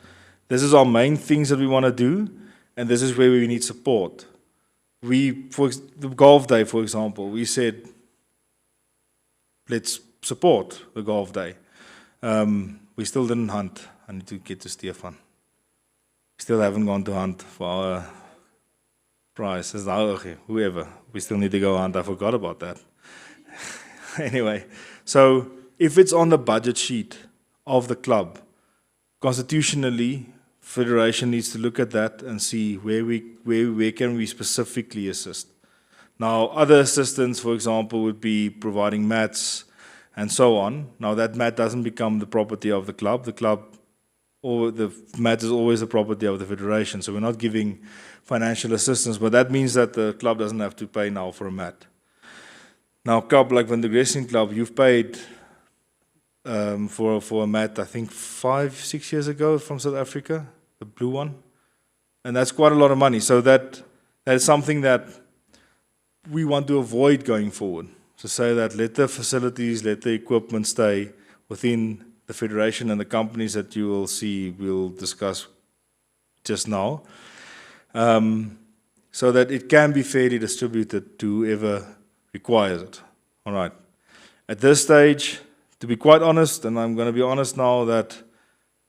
this is our main things that we want to do, and this is where we need support. For the golf day, for example, we said, let's support the golf day. We still didn't hunt. I need to get to Stefan. Still haven't gone to hunt for our prize. Whoever. We still need to go hunt. I forgot about that. Anyway, so if it's on the budget sheet of the club, constitutionally, Federation needs to look at that and see where can we specifically assist. Now, other assistance, for example, would be providing mats and so on. Now, that mat doesn't become the property of the club. The club, or the mat is always the property of the federation. So we're not giving financial assistance, but that means that the club doesn't have to pay now for a mat. Now, club like Van der Wrestling Club, you've paid for a mat, I think 5-6 years ago from South Africa, the blue one, and that's quite a lot of money. So that is something that we want to avoid going forward. To say that let the facilities, let the equipment stay within the federation and the companies that you will see, we'll discuss just now, so that it can be fairly distributed to whoever requires it. All right. At this stage, to be quite honest, and I'm going to be honest now, that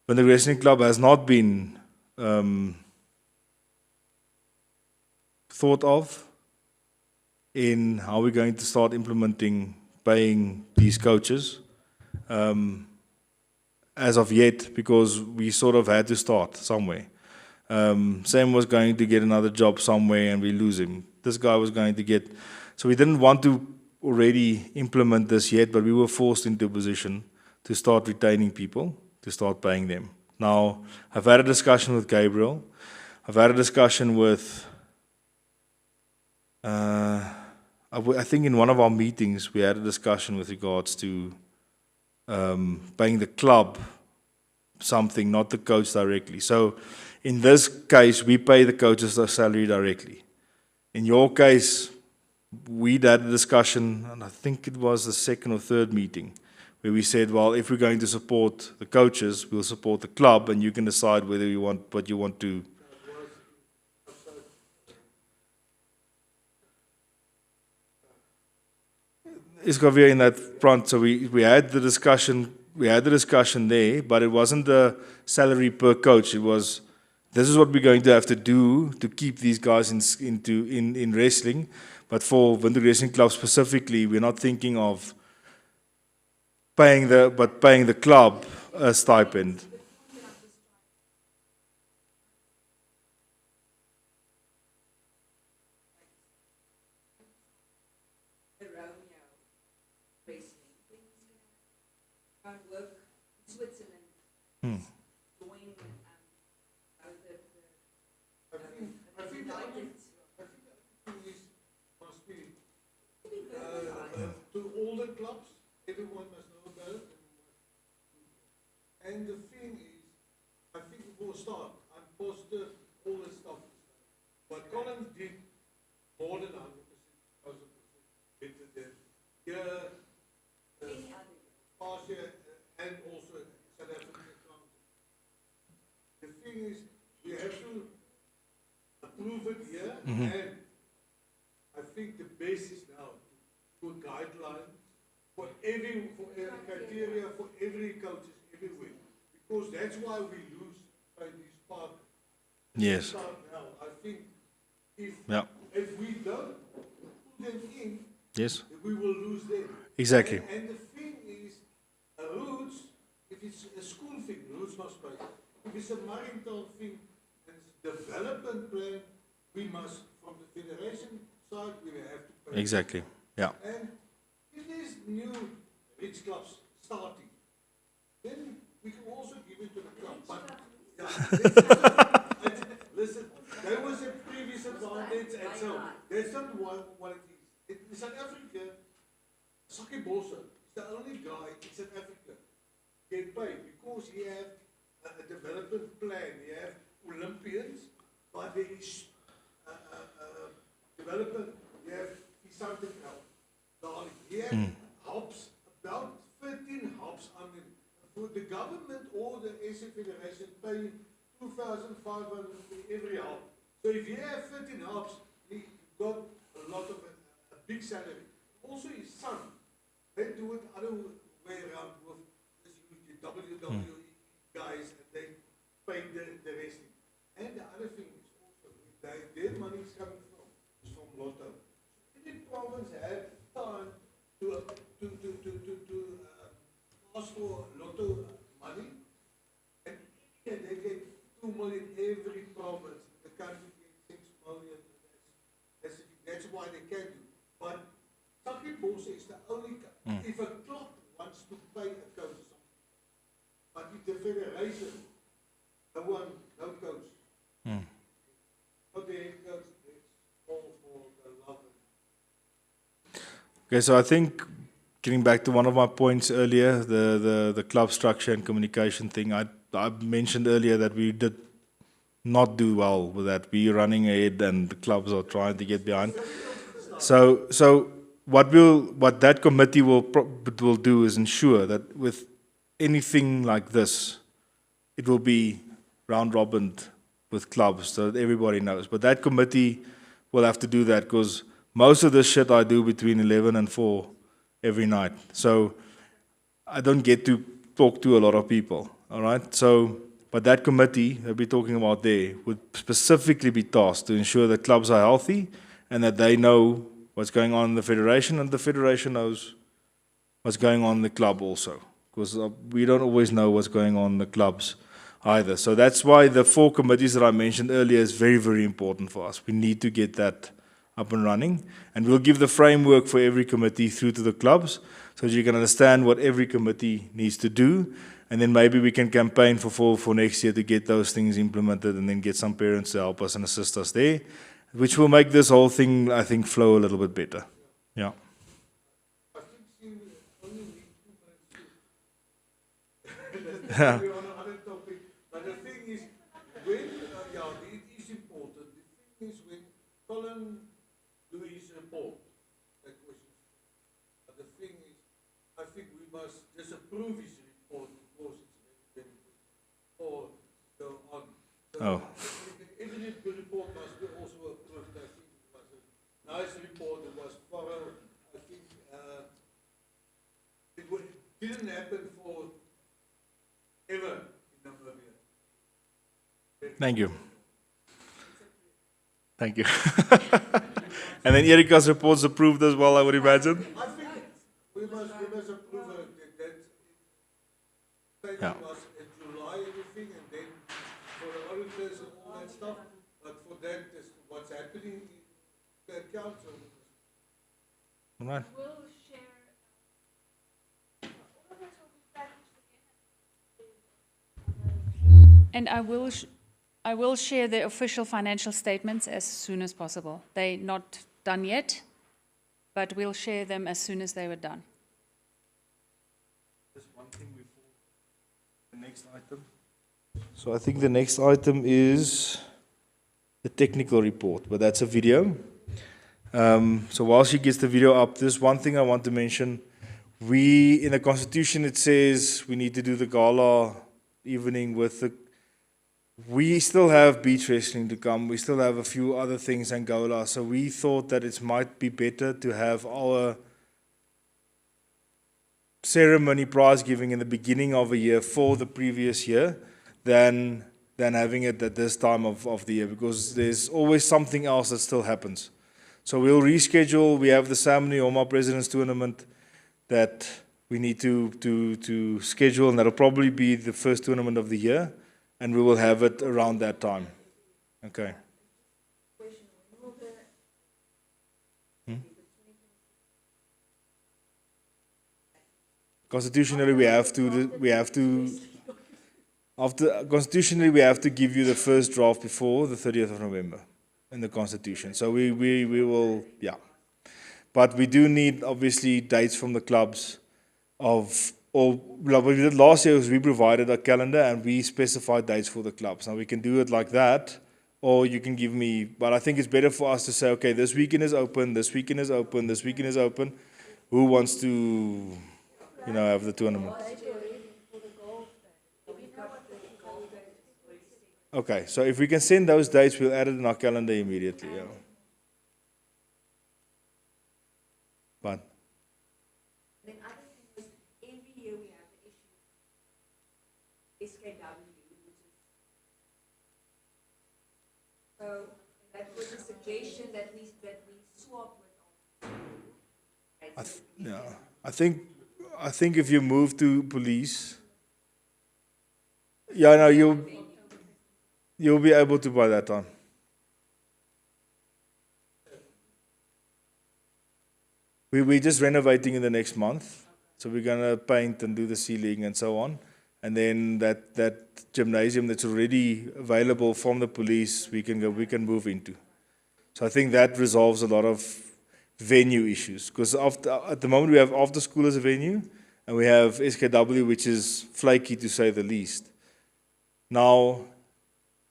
when the wrestling club has not been thought of in how we're going to start implementing paying these coaches as of yet, because we sort of had to start somewhere. Sam was going to get another job somewhere and we lose him. This guy was going to get... So we didn't want to already implement this yet, but we were forced into a position to start retaining people, to start paying them. Now, I've had a discussion with Gabriel. I've had a discussion with... I think in one of our meetings, we had a discussion with regards to paying the club something, not the coach directly. So in this case, we pay the coaches their salary directly. In your case, we'd had a discussion, and I think it was the second or third meeting, where we said, well, if we're going to support the coaches, we'll support the club, and you can decide whether you want what you want to. Is Javier in that front? So we had the discussion there, but it wasn't the salary per coach. It was, this is what we're going to have to do to keep these guys in wrestling. But for Van der Wrestling Club specifically, we're not thinking of paying the club a stipend. To all the clubs, everyone must know about it. And the thing is, start. I'm positive, all this stuff. But Collins did more than 100%, 1,000% better than here, last year, and also South African Council. The thing is, we have to approve it here, and I think the base is now to do a guideline for every criteria for every coaches everywhere, because that's why we lose by this part. Yes. Now, I think if Yeah. if we don't put them in, Yes. we will lose them. Exactly. And the thing is, roots, if it's a school thing, roots must pay. If it's a maritime thing, and it's development plan, we must, from the federation side, we have to pay. Exactly. Yeah. And if there's new rich clubs starting, then we can also give it to the club. But, yeah, listen, there was a previous advantage, and so that's not what it is. In South Africa, Saki Bosa is the only guy in South Africa get paid because he have a development plan. He have Olympians, but there is development. He have something else. Darling, he have hubs, about 13 hubs. I mean, for the government or the SA Federation pay 2,500 for every hub. So if you have 13 hubs, he got a lot of a big salary. Also his son, they do it other way around with this WWE guys, and they pay the wrestling. And the other thing is also, their money is coming from Lotto. Every province had time to ask for Lotto money, and they get 2 million every province. The country gets 6 million. That's why they can do. But Saki Bosa is the only. If a club wants to pay a coach something, but if the federation, no coach. Not the head coach, it's all for the love. Okay, so I think getting back to one of my points earlier, the club structure and communication thing, I mentioned earlier that we did not do well with that. We're running ahead and the clubs are trying to get behind. So what that committee will do is ensure that with anything like this, it will be round robin with clubs so that everybody knows. But that committee will have to do that because most of this shit I do between 11 and 4 every night. So I don't get to talk to a lot of people, all right? So, but that committee that we're talking about there would specifically be tasked to ensure that clubs are healthy and that they know what's going on in the federation, and the federation knows what's going on in the club also, because we don't always know what's going on in the clubs either. So that's why the 4 committees that I mentioned earlier is very, very important for us. We need to get that up and running, and we'll give the framework for every committee through to the clubs so that you can understand what every committee needs to do, and then maybe we can campaign for next year to get those things implemented and then get some parents to help us and assist us there, which will make this whole thing, I think, flow a little bit better. Yeah. I think she only needs 2 minutes. Yeah. We're on another topic. But the thing is, when, it is important. The thing is, when Colin do his report, that question. But the thing is, I think we must disapprove his report because it's very good. Or go on. So Oh. every report must be also approved. I think it was a nice report. It was thorough. I think it didn't happen for ever in Namibia. Thank you. Thank you. And then Erika's report's approved as well, I would imagine. I think we must approve that Yeah. was in July everything, and then for the auditors and all that stuff. But for that, is what's happening in the council. All right. We'll share. And I will share the official financial statements as soon as possible. They're not done yet, but we'll share them as soon as they were done. Just one thing before the next item. So I think the next item is the technical report, but that's a video. So while she gets the video up, there's one thing I want to mention. In the Constitution, it says we need to do the gala evening with the. We still have beach wrestling to come. We still have a few other things in Angola. So we thought that it might be better to have our ceremony prize giving in the beginning of a year for the previous year than having it at this time of the year, because there's always something else that still happens. So we'll reschedule. We have the Sam Nujoma President's Tournament that we need to schedule, and that'll probably be the first tournament of the year, and we will have it around that time. Okay. Constitutionally, we have to give you the first draft before the 30th of November in the Constitution. So we will, yeah. But we do need, obviously, dates from the clubs what we did last year was we provided a calendar and we specified dates for the clubs. Now we can do it like that, or you can give me, but I think it's better for us to say, okay, this weekend is open, this weekend is open, this weekend is open. Who wants to, have the tournament? Okay, so if we can send those dates, we'll add it in our calendar immediately. Yeah. But Then other thing is, every year we have the issue SKW, which is, so that was a suggestion that we swap with our. I think if you move to police, no, you'll be able to by that time. We're just renovating in the next month, so we're gonna paint and do the ceiling and so on, and then that gymnasium that's already available from the police, we can move into. So I think that resolves a lot of venue issues, because at the moment we have after school as a venue, and we have SKW, which is flaky to say the least. Now,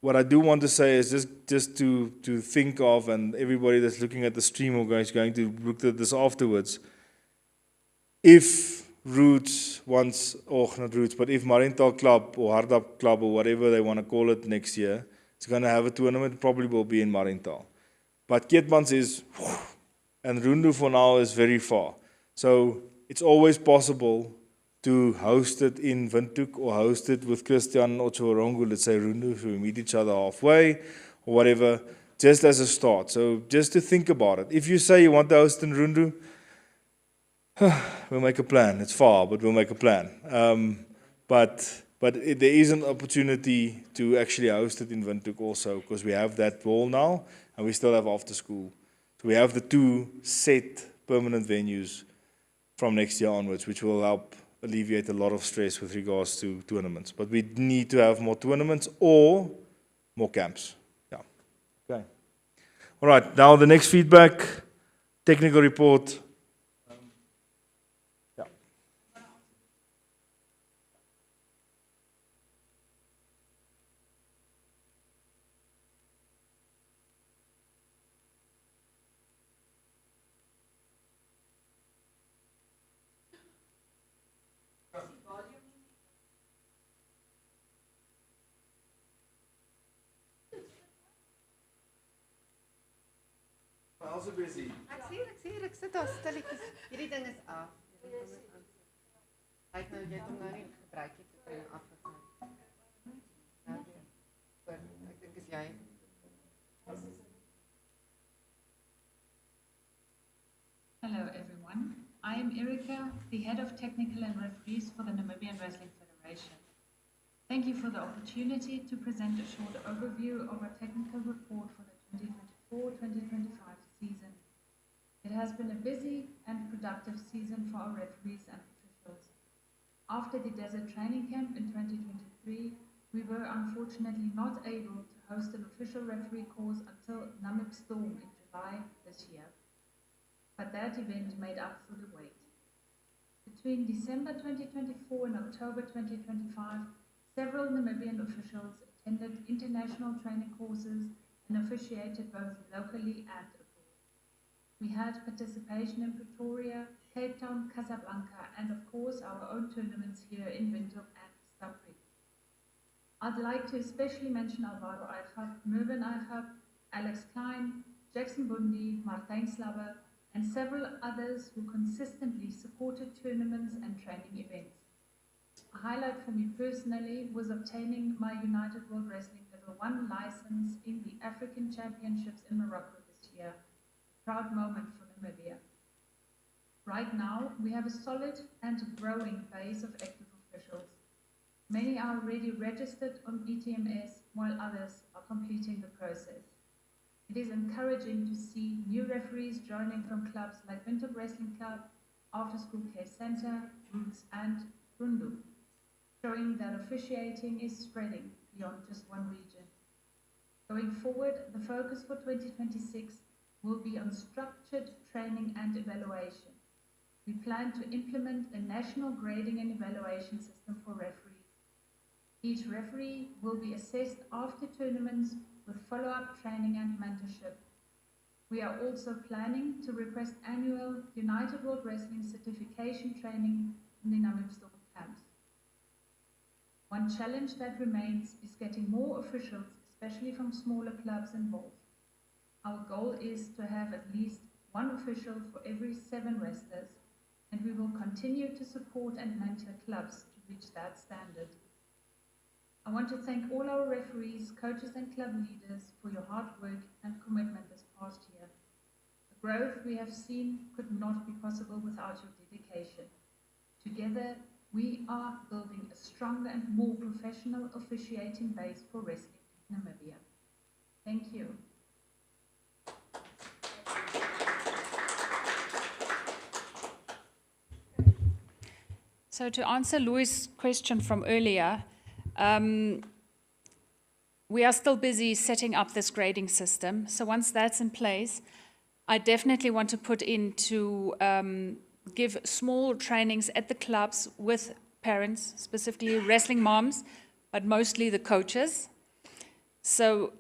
what I do want to say is just to think of, and everybody that's looking at the stream or is going to look at this afterwards, if Roots wants, or not Roots, but if Marintal Club or Hardap Club or whatever they want to call it next year, is going to have a tournament, it probably will be in Marintal. But Keetmans is, and Rundu for now is very far. So it's always possible to host it in Windhoek or host it with Christian or Chorongu, let's say Rundu, so we meet each other halfway or whatever, just as a start. So just to think about it. If you say you want to host in Rundu, we'll make a plan. It's far, but we'll make a plan. But there is an opportunity to actually host it in Windhoek also, because we have that wall now, and we still have after school. So we have the two set permanent venues from next year onwards, which will help alleviate a lot of stress with regards to tournaments. But we need to have more tournaments or more camps. Yeah. Okay. All right. Now the next feedback, technical report. Also busy. Ek sit daar stilletjies. Hierdie ding is af. Kyk nou, jy het hom nou nie gebruik nie, dit is afgegaan. Ek dink is jy. Hello everyone, I am Erika, the head of technical and referees for the Namibian Wrestling Federation. Thank you for the opportunity to present a short overview of our technical report for the 2024-2025 season. It has been a busy and productive season for our referees and officials. After the desert training camp in 2023, we were unfortunately not able to host an official referee course until Namib Storm in July this year, but that event made up for the wait. Between December 2024 and October 2025, Several Namibian officials attended international training courses and officiated both locally and abroad. We had participation in Pretoria, Cape Town, Casablanca, and of course our own tournaments here in Windhoek and Stabry. I'd like to especially mention Alvaro Eichhab, Mervyn Eichhab, Alex Klein, Jackson Bundy, Martijn Slabbe, and several others who consistently supported tournaments and training events. A highlight for me personally was obtaining my United World Wrestling Level 1 license in the African Championships in Morocco this year. A proud moment for Namibia. Right now, we have a solid and growing base of active officials. Many are already registered on ETMS, while others are completing the process. It is encouraging to see new referees joining from clubs like Windhoek Wrestling Club, After School Care Centre, Roots and Rundu, showing that officiating is spreading beyond just one region. Going forward, the focus for 2026 will be on structured training and evaluation. We plan to implement a national grading and evaluation system for referees. Each referee will be assessed after tournaments with follow-up training and mentorship. We are also planning to request annual United World Wrestling certification training in the Namibia camps. One challenge that remains is getting more officials, especially from smaller clubs, involved. Our goal is to have at least one official for every 7 wrestlers, and we will continue to support and mentor clubs to reach that standard. I want to thank all our referees, coaches and club leaders for your hard work and commitment this past year. The growth we have seen could not be possible without your dedication. Together, we are building a stronger and more professional officiating base for wrestling in Namibia. Thank you. So to answer Louis' question from earlier, we are still busy setting up this grading system. So once that's in place, I definitely want to put in to give small trainings at the clubs with parents, specifically wrestling moms, but mostly the coaches. So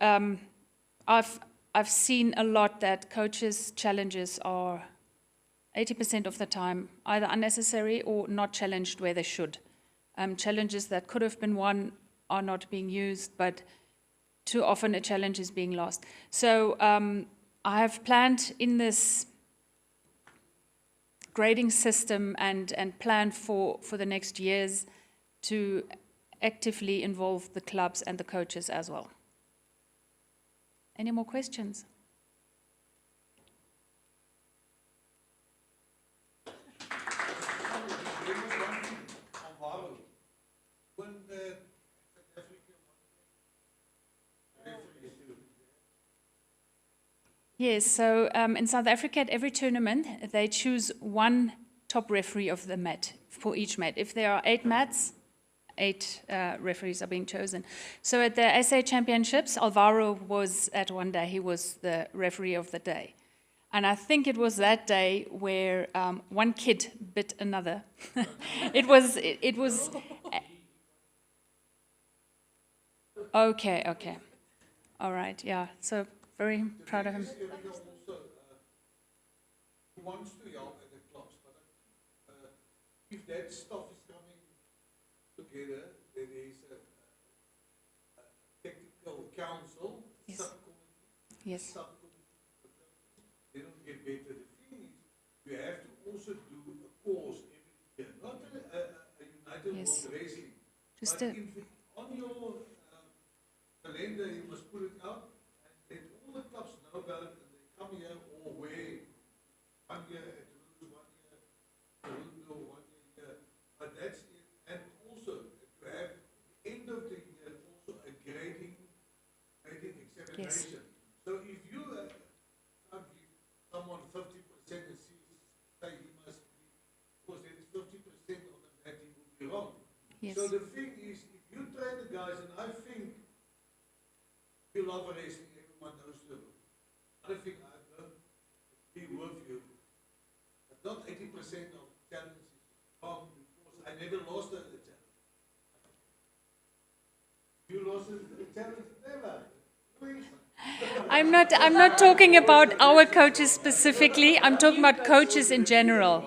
I've seen a lot that coaches' challenges are 80% of the time either unnecessary or not challenged where they should. Challenges that could have been won are not being used, but too often a challenge is being lost. So I have planned in this grading system and plan for the next years to actively involve the clubs and the coaches as well. Any more questions? Yes, so in South Africa at every tournament, they choose one top referee of the mat for each mat. If there are 8 mats, 8 referees are being chosen. So at the SA Championships, Alvaro was at one day, he was the referee of the day. And I think it was that day where one kid bit another. It was. Okay. All right, yeah, so very proud of him. He wants to help at the clubs, but if that stuff is coming together, there is a technical council, Yes. subcommittee, Yes. they don't get better. The thing is, you have to also do a course every year, not a United Yes. World Wrestling. Just But a, on your calendar, you must put it out and let all the clubs know about it, and they come here or where 1 year at Roots, 1 year at Rundo, 1 year here. But that's it. And also to have the end of the year also a grading examination. So if you can't give someone 50% and say he must be, because then 50% on the mat he will be wrong. yes. So the thing is, if you train the guys, and I think you love racing, everyone knows the other thing I don't agree with you, but not 80% of challenges is wrong, because I never lost a challenge. I'm not talking about our coaches specifically. I'm talking about coaches in general.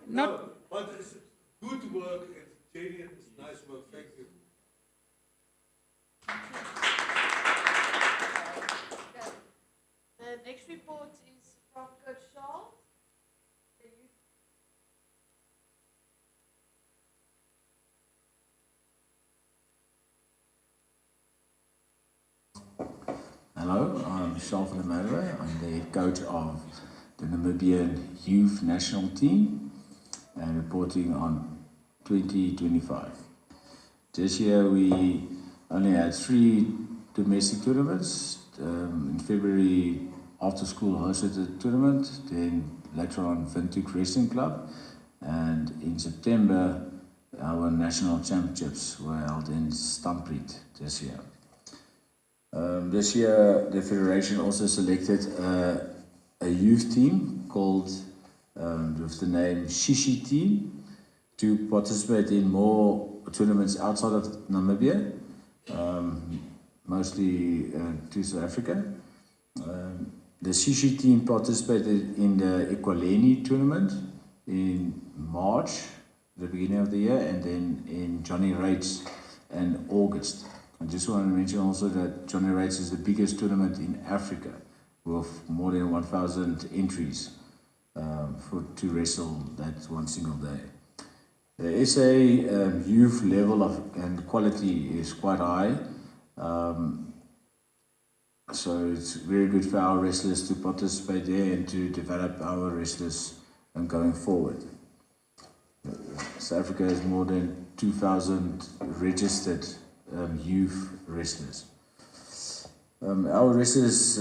Not But it's good work, it's genuine, it's nice work, thank you. The next report is from Coach Charles. Hello, I'm Charles van der Merwe. I'm the head coach of the Namibian youth national team and reporting on 2025. This year we only had 3 domestic tournaments. In February, after school hosted a tournament, then later on Windhoek Wrestling Club, and in September our national championships were held in Stampriet this year. This year, the federation also selected a youth team called, with the name Shishi Team, to participate in more tournaments outside of Namibia, mostly to South Africa. The Shishi team participated in the Equaleni tournament in March, the beginning of the year, and then in Johnny Rates in August. I just want to mention also that Johnny Rates is the biggest tournament in Africa with more than 1,000 entries to wrestle that one single day. The SA youth level and quality is quite high, so it's very good for our wrestlers to participate there and to develop our wrestlers going forward. South Africa has more than 2,000 registered youth wrestlers. Our wrestlers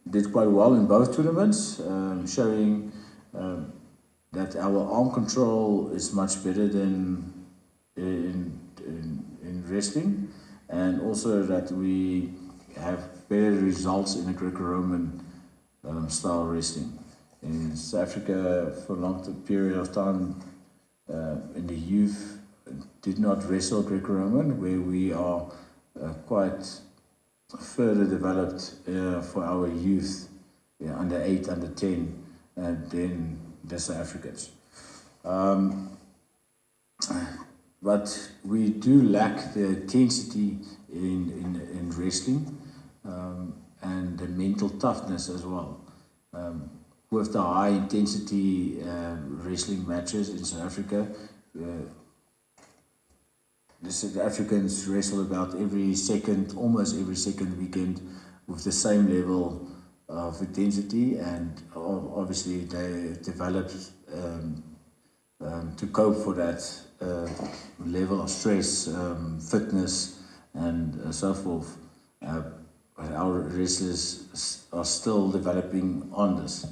did quite well in both tournaments, showing that our arm control is much better than in wrestling, and also that we have better results in the Greco-Roman style wrestling. In South Africa, for a long period of time, in the youth, did not wrestle Greco-Roman, where we are quite further developed for our youth, under 8, under 10, and then the South Africans. But we do lack the intensity in wrestling and the mental toughness as well. With the high intensity wrestling matches in South Africa, the South Africans wrestle about almost every second weekend with the same level of intensity, and obviously they developed to cope for that level of stress, fitness, and so forth. Our wrestlers are still developing on this.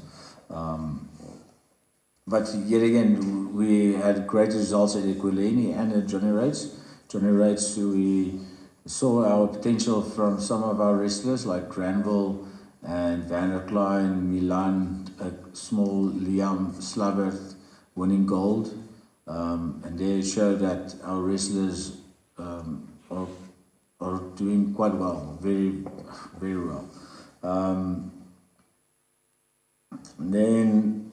But yet again, we had great results at Equaleni and at Johnny Rates. Johnny Rates, we saw our potential from some of our wrestlers like Granville and Van der Klein, Milan, small Liam Slabbert winning gold. And they show that our wrestlers are doing quite well, very, very well. Then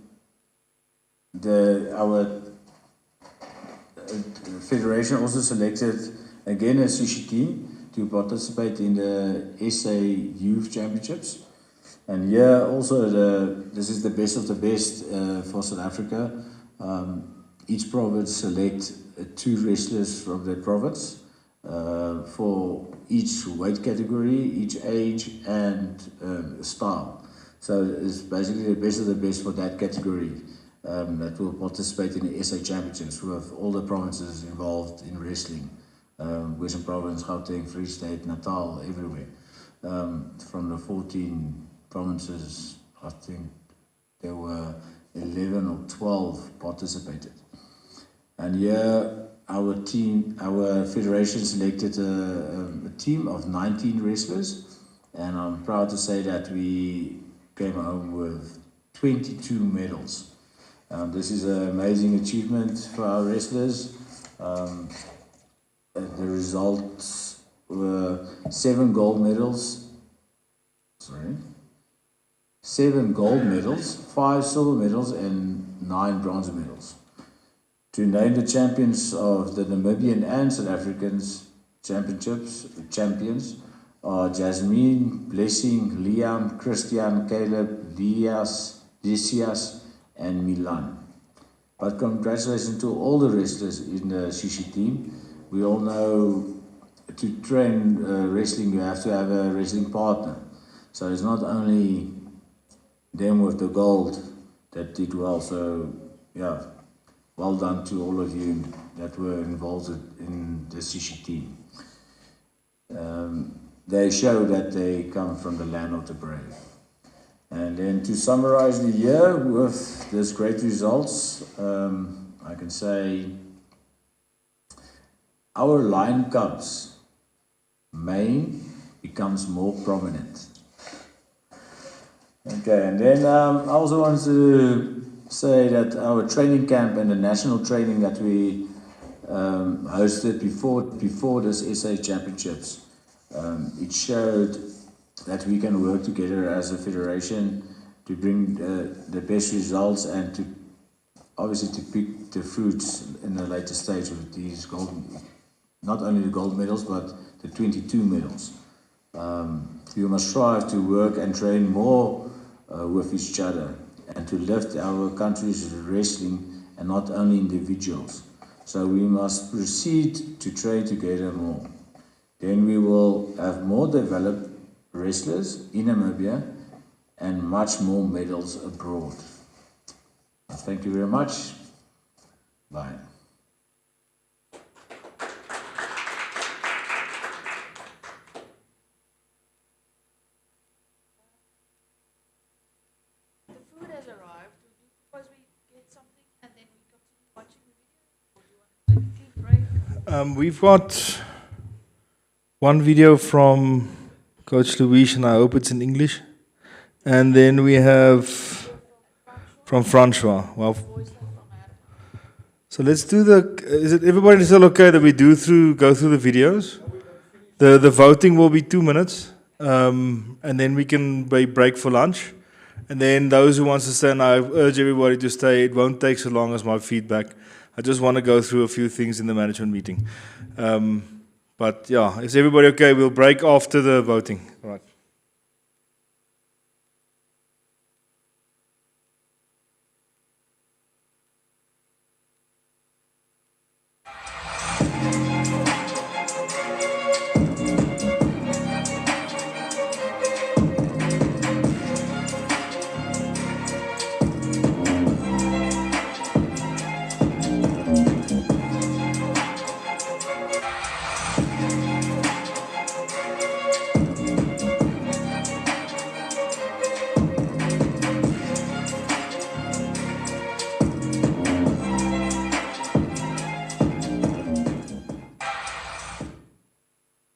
our federation also selected again a sushi team to participate in the SA Youth Championships. And here also this is the best of the best for South Africa. Each province select 2 wrestlers from their province for each weight category, each age and style. So it's basically the best of the best for that category that will participate in the SA Championships with all the provinces involved in wrestling. Western Province, Gauteng, Free State, Natal, everywhere. From the 14 provinces, I think there were 11 or 12 participated. And here our federation selected a team of 19 wrestlers, and I'm proud to say that we came home with 22 medals. This is an amazing achievement for our wrestlers. The results 7 gold medals. Sorry. 7 gold medals, 5 silver medals, and 9 bronze medals. To name the champions of the Namibian and South Africans champions are Jasmine, Blessing, Liam, Christian, Caleb, Lysias, and Milan. But congratulations to all the wrestlers in the CC team. We all know to train wrestling, you have to have a wrestling partner. So it's not only them with the gold that did well. So, yeah, well done to all of you that were involved in the CC team. They show that they come from the land of the brave. And then to summarize the year with this great results, I can say our Lion Cubs mane becomes more prominent. Okay, and then I also want to say that our training camp and the national training that we hosted before this SA Championships, it showed that we can work together as a federation to bring the best results and to obviously to pick the fruits in the later stage of these not only the gold medals but the 22 medals. We must strive to work and train more with each other and to lift our country's wrestling and not only individuals. So we must proceed to train together more. Then we will have more developed wrestlers in Namibia and much more medals abroad. Thank you very much. Bye. The food has arrived. Would you propose we get something and then we continue watching the video? Or do you want to take a quick break? We've got one video from Coach Louise, and I hope it's in English. And then we have from Francois. Well, so let's do is it everybody still okay that we go through the videos? The voting will be 2 minutes, and then we can break for lunch. And then those who want to stay, and I urge everybody to stay. It won't take so long as my feedback. I just want to go through a few things in the management meeting. But yeah, is everybody okay? We'll break after the voting. All right.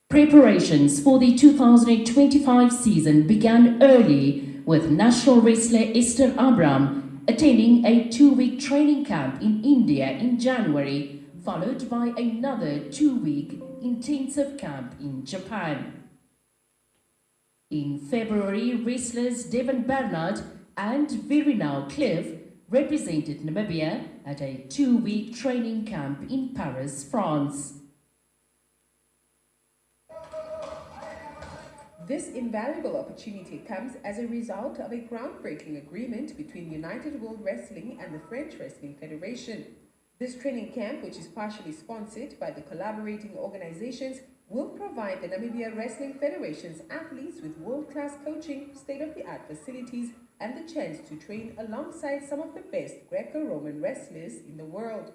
Preparations for the 2025 season began early with national wrestler Esther Abraham attending a 2-week training camp in India in January, followed by another 2-week intensive camp in Japan. In February, wrestlers Devon Bernard and Virinau Cliff represented Namibia at a 2-week training camp in Paris, France. This invaluable opportunity comes as a result of a groundbreaking agreement between United World Wrestling and the French Wrestling Federation. This training camp, which is partially sponsored by the collaborating organizations, will provide the Namibia Wrestling Federation's athletes with world-class coaching, state-of-the-art facilities, and the chance to train alongside some of the best Greco-Roman wrestlers in the world.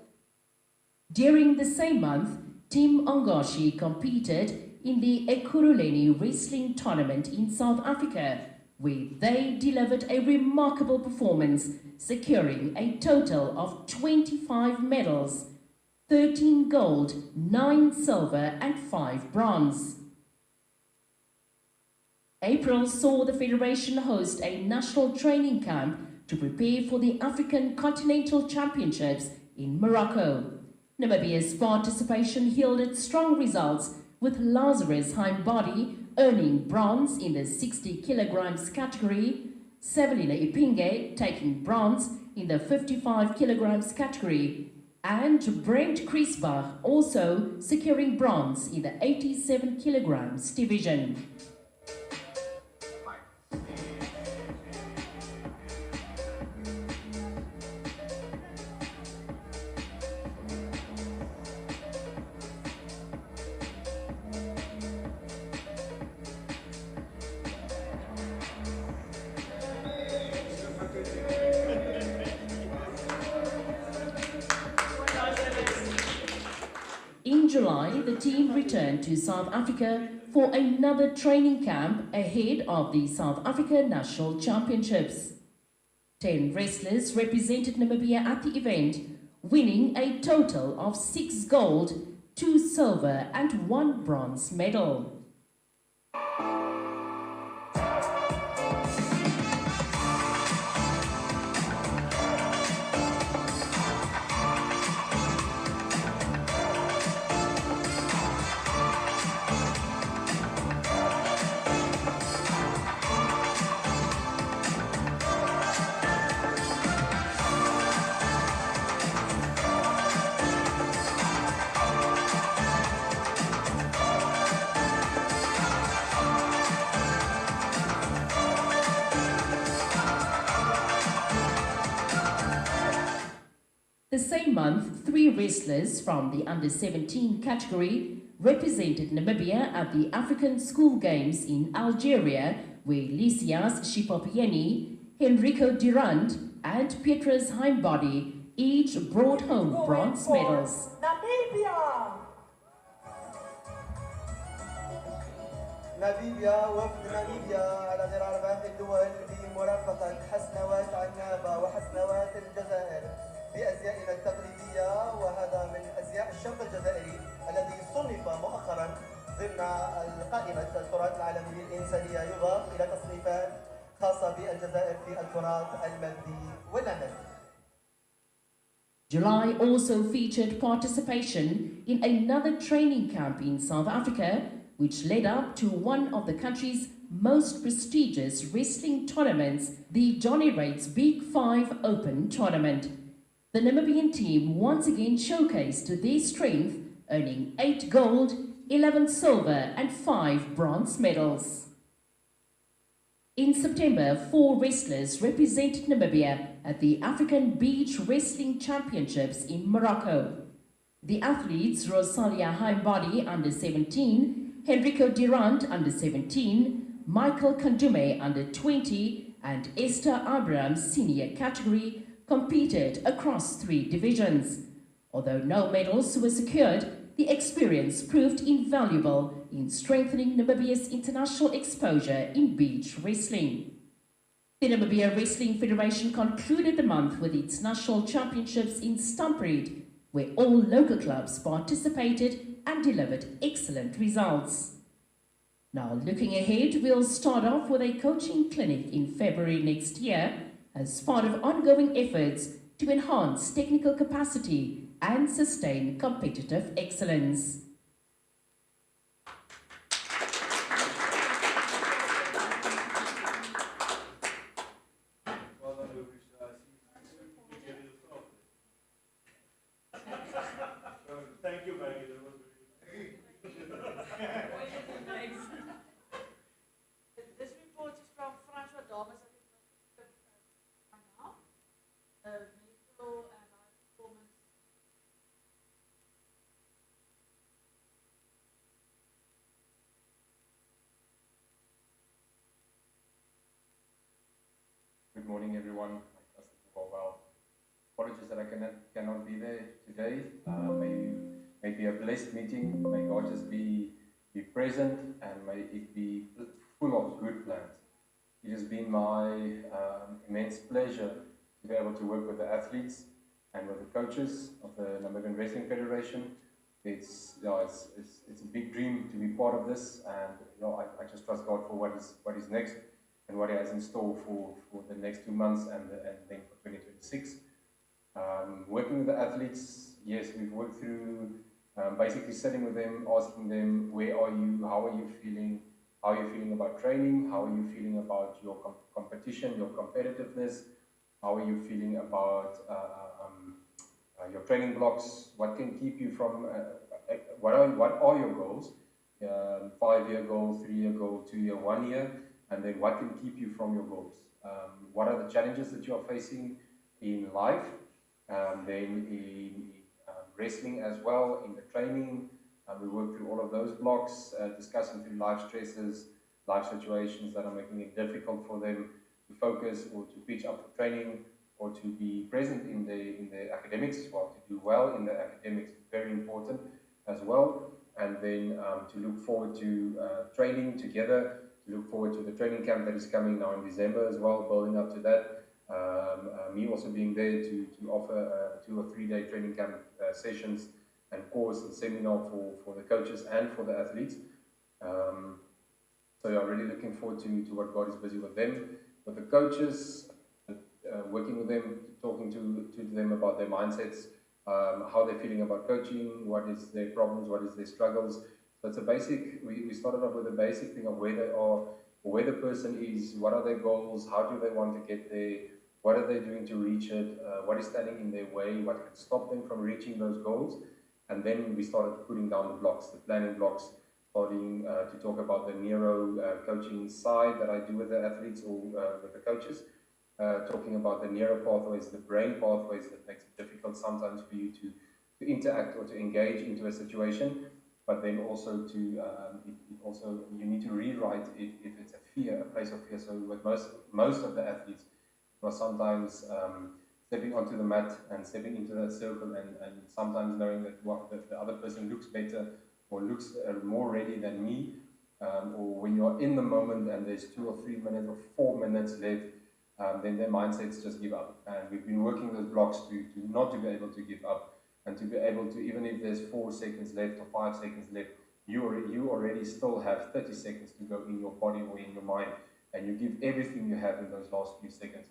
During the same month, Team Ongashi competed in the Ekurhuleni Wrestling Tournament in South Africa, where they delivered a remarkable performance, securing a total of 25 medals, 13 gold, 9 silver and 5 bronze. April saw the Federation host a national training camp to prepare for the African Continental Championships in Morocco. Namibia's participation yielded strong results, with Lazarus Heimbody earning bronze in the 60 kilograms category, Sevelina Ipinge taking bronze in the 55 kilograms category, and Brent Kriesbach also securing bronze in the 87 kilograms division. In July, the team returned to South Africa for another training camp ahead of the South Africa National Championships. 10 wrestlers represented Namibia at the event, winning a total of 6 gold, 2 silver and 1 bronze medal. The same month, 3 wrestlers from the under-17 category represented Namibia at the African School Games in Algeria, where Lysias Shipopieni, Henrico Durant and Petrus Heimbody each brought home bronze medals. ناميبيا وفد ناميبيا على غرار باقي الدول بمرافقة حسنوات عنابة وحسنوات الجزائر بأزيائنا التقليدية، وهذا من أزياء الشرق الجزائري الذي صنف مؤخرا ضمن قائمة التراث العالمي للإنسانية، يضاف إلى تصنيفات خاصة بالجزائر في التراث المادي واللامادي. July also featured participation in another training camp in South Africa, which led up to one of the country's most prestigious wrestling tournaments, the Johnny Rates Big 5 Open Tournament. The Namibian team once again showcased their strength, earning 8 gold, 11 silver and 5 bronze medals. In September, 4 wrestlers represented Namibia at the African Beach Wrestling Championships in Morocco. The athletes Rosalia Heimbody under 17, Henrico Durant under 17, Michael Kandume under 20 and Esther Abrams senior category competed across 3 divisions. Although no medals were secured, the experience proved invaluable in strengthening Namibia's international exposure in beach wrestling. The Namibia Wrestling Federation concluded the month with its national championships in Stamford, where all local clubs participated and delivered excellent results. Now, looking ahead, we'll start off with a coaching clinic in February next year as part of ongoing efforts to enhance technical capacity and sustain competitive excellence. Thank you, Maggie. That was This report is from Francois Davis. Now, medical and high performance. Good morning, everyone. I trust that you are well. Apologies that I cannot be there today. May be a blessed meeting. May God just be present and may it be full of good plans. It has been my immense pleasure to be able to work with the athletes and with the coaches of the Namibian Wrestling Federation. It's a big dream to be part of this, and I just trust God for what is next and what He has in store for the next 2 months and then for 2026. Working with the athletes, yes, we've worked through Basically sitting with them, asking them, where are you, how are you feeling, how are you feeling about training, how are you feeling about your competition, your competitiveness, how are you feeling about your training blocks, what can keep you from, what are your goals, 5-year goal, 3-year goal, 2-year, 1 year, and then what can keep you from your goals. What are the challenges that you are facing in life, then in wrestling as well, in the training. We work through all of those blocks, discussing through life stresses, life situations that are making it difficult for them to focus or to pitch up for training or to be present in the academics as well, to do well in the academics, very important as well. And then to look forward to training together, to look forward to the training camp that is coming now in December as well, building up to that. Me also being there to offer 2 or 3 day training camp sessions and course and seminar for the coaches and for the athletes. So yeah, really looking forward to what God is busy with them, with the coaches, working with them, talking to them about their mindsets, how they're feeling about coaching, what is their problems, what is their struggles. So it's a basic, we started off with a basic thing of where they are, where the person is, what are their goals, how do they want to get there, what are they doing to reach it, what is standing in their way, what can stop them from reaching those goals. And then we started putting down the blocks, the planning blocks, starting to talk about the neuro coaching side that I do with the athletes or with the coaches. Talking about the neuro pathways, the brain pathways that makes it difficult sometimes for you to interact or to engage into a situation, but then also to, also you need to rewrite it if it's a fear, a place of fear. So with most of the athletes, it was sometimes stepping onto the mat and stepping into that circle and sometimes knowing that the other person looks better or looks more ready than me, or when you're in the moment and there's 2 or 3 minutes or 4 minutes left, then their mindsets just give up. And we've been working those blocks to not to be able to give up and to be able to, even if there's 4 seconds left or 5 seconds left, you already still have 30 seconds to go in your body or in your mind, and you give everything you have in those last few seconds.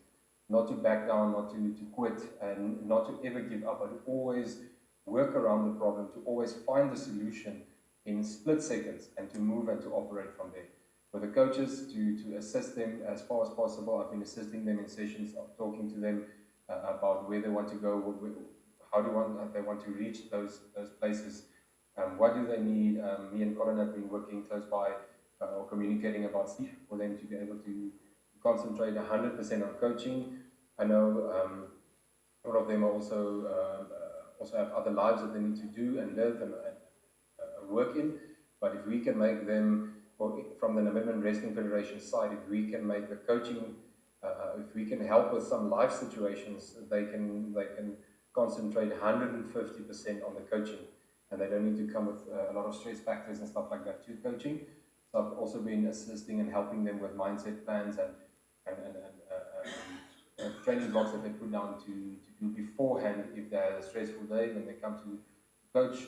Not to back down, not to quit, and not to ever give up, but to always work around the problem, to always find the solution in split seconds and to move and to operate from there. For the coaches, to assist them as far as possible. I've been assisting them in sessions of talking to them about where they want to go, how they want to reach those places, what do they need. Me and Colin have been working close by or communicating about sleep for them to be able to concentrate 100% on coaching. I know a lot of them are also have other lives that they need to do and live and work in, but if we can make them, or from the Namibian Wrestling Federation side, if we can make the coaching, if we can help with some life situations, they can concentrate 150% on the coaching, and they don't need to come with a lot of stress factors and stuff like that to coaching. So I've also been assisting and helping them with mindset plans and training blocks that they put down to do beforehand. If they have a stressful day, when they come to coach,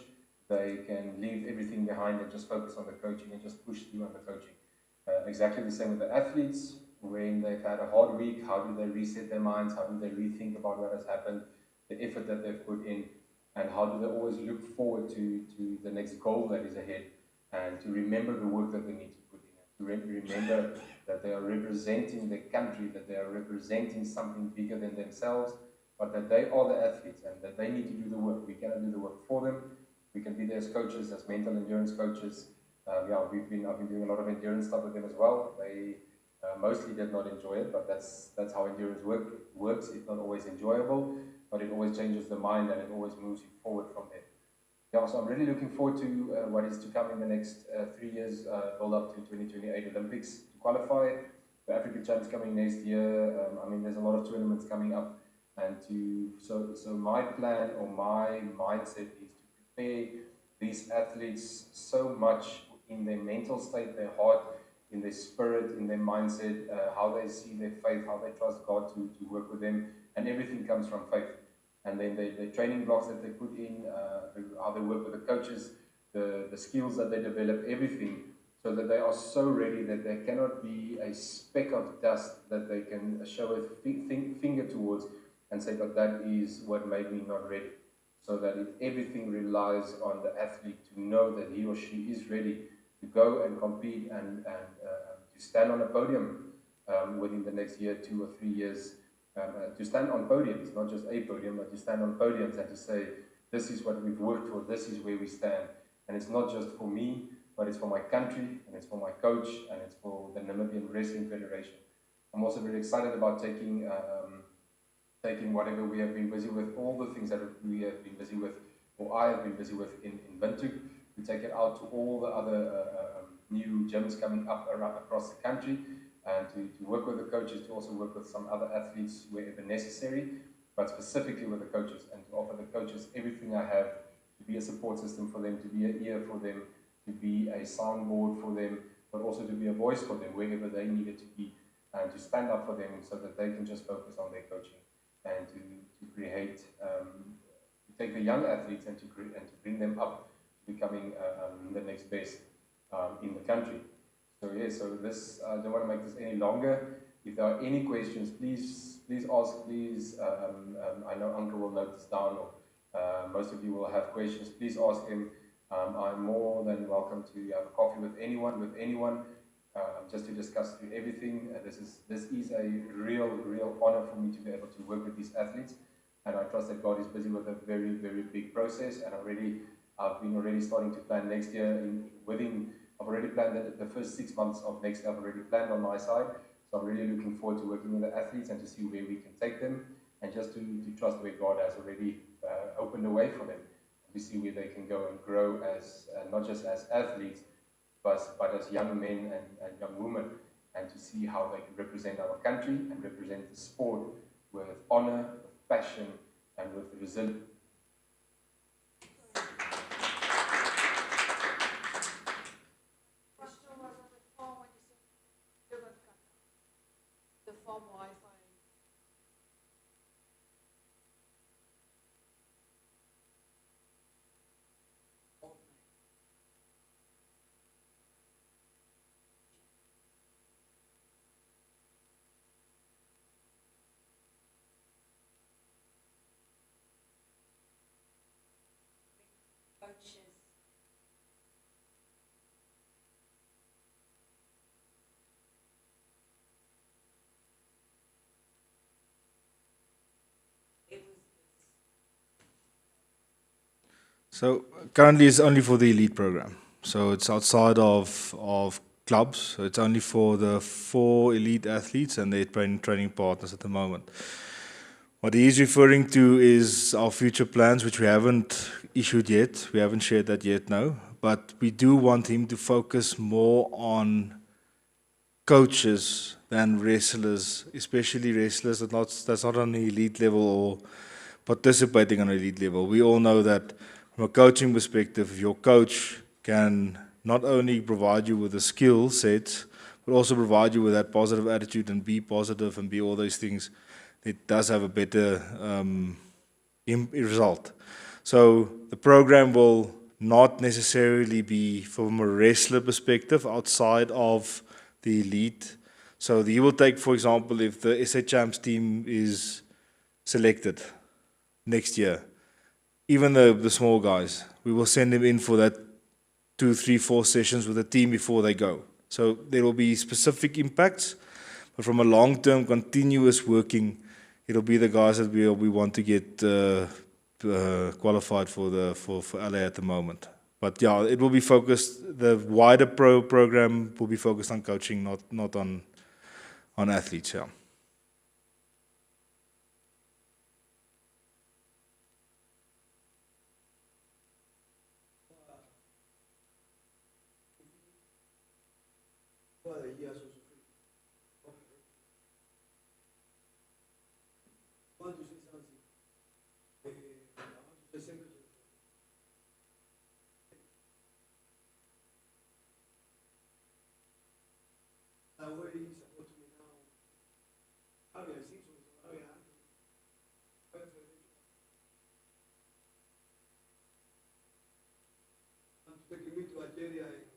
they can leave everything behind and just focus on the coaching and just push through on the coaching. Exactly the same with the athletes. When they've had a hard week, how do they reset their minds? How do they rethink about what has happened, the effort that they've put in, and how do they always look forward to the next goal that is ahead, and to remember the work that they need to put in, and to remember that they are representing the country, that they are representing something bigger than themselves, but that they are the athletes and that they need to do the work. We cannot do the work for them. We can be there as coaches, as mental endurance coaches. I've been doing a lot of endurance stuff with them as well. They mostly did not enjoy it, but that's how endurance works. It's not always enjoyable, but it always changes the mind and it always moves you forward from there. Yeah, so I'm really looking forward to what is to come in the next 3 years, build up to 2028 Olympics to qualify. The African Champs coming next year. There's a lot of tournaments coming up, and so my plan or my mindset is to prepare these athletes so much in their mental state, their heart, in their spirit, in their mindset, how they see their faith, how they trust God to work with them, and everything comes from faith. And then the training blocks that they put in, how they work with the coaches, the skills that they develop, everything, so that they are so ready that there cannot be a speck of dust that they can show a finger towards and say, but that is what made me not ready. so that everything relies on the athlete to know that he or she is ready to go and compete and to stand on a podium within the next year, 2 or 3 years, to stand on podiums, not just a podium, but to stand on podiums and to say, this is what we've worked for, this is where we stand. And it's not just for me, but it's for my country, and it's for my coach, and it's for the Namibian Wrestling Federation. I'm also very excited about taking whatever we have been busy with, all the things that we have been busy with, or I have been busy with in Windhoek, to take it out to all the other new gyms coming up around across the country, and to work with the coaches, to also work with some other athletes wherever necessary, but specifically with the coaches, and to offer the coaches everything I have, to be a support system for them, to be an ear for them, to be a soundboard for them, but also to be a voice for them wherever they needed to be, and to stand up for them so that they can just focus on their coaching, and to create, to take the young athletes and to bring them up to becoming the next best in the country. So yeah, so this, I don't want to make this any longer. If there are any questions, please ask, please. I know Uncle will note this down, or most of you will have questions. Please ask him. I'm more than welcome to have a coffee with anyone, just to discuss through everything. This is a real honor for me to be able to work with these athletes, and I trust that God is busy with a very, very big process. And I've been already starting to plan next year. I've already planned the first 6 months of next year. I've already planned on my side, so I'm really looking forward to working with the athletes and to see where we can take them, and just to trust where God has already opened a way for them, to see where they can go and grow as not just as athletes, but as young men and young women, and to see how they can represent our country and represent the sport with honor, with passion, and with resilience. The farm Wi-Fi. Coaches. So currently it's only for the elite program. So it's outside of clubs. So it's only for the 4 elite athletes and their training partners at the moment. What he's referring to is our future plans, which we haven't issued yet. We haven't shared that yet, no. But we do want him to focus more on coaches than wrestlers, especially wrestlers that's not on the elite level or participating on an elite level. We all know that from a coaching perspective, your coach can not only provide you with the skill sets, but also provide you with that positive attitude and be positive and be all those things. It does have a better result. So the program will not necessarily be from a wrestler perspective outside of the elite. So he will take, for example, if the SA Champs team is selected next year, even the small guys, we will send them in for that 2, 3, 4 sessions with the team before they go. So there will be specific impacts, but from a long-term, continuous working, it'll be the guys that we want to get qualified for LA at the moment. But yeah, it will be focused. The wider program will be focused on coaching, not on athletes. Yeah. Want to say something. I want to say something. Already support me now. Area 6 was area. I'm taking me to Algeria.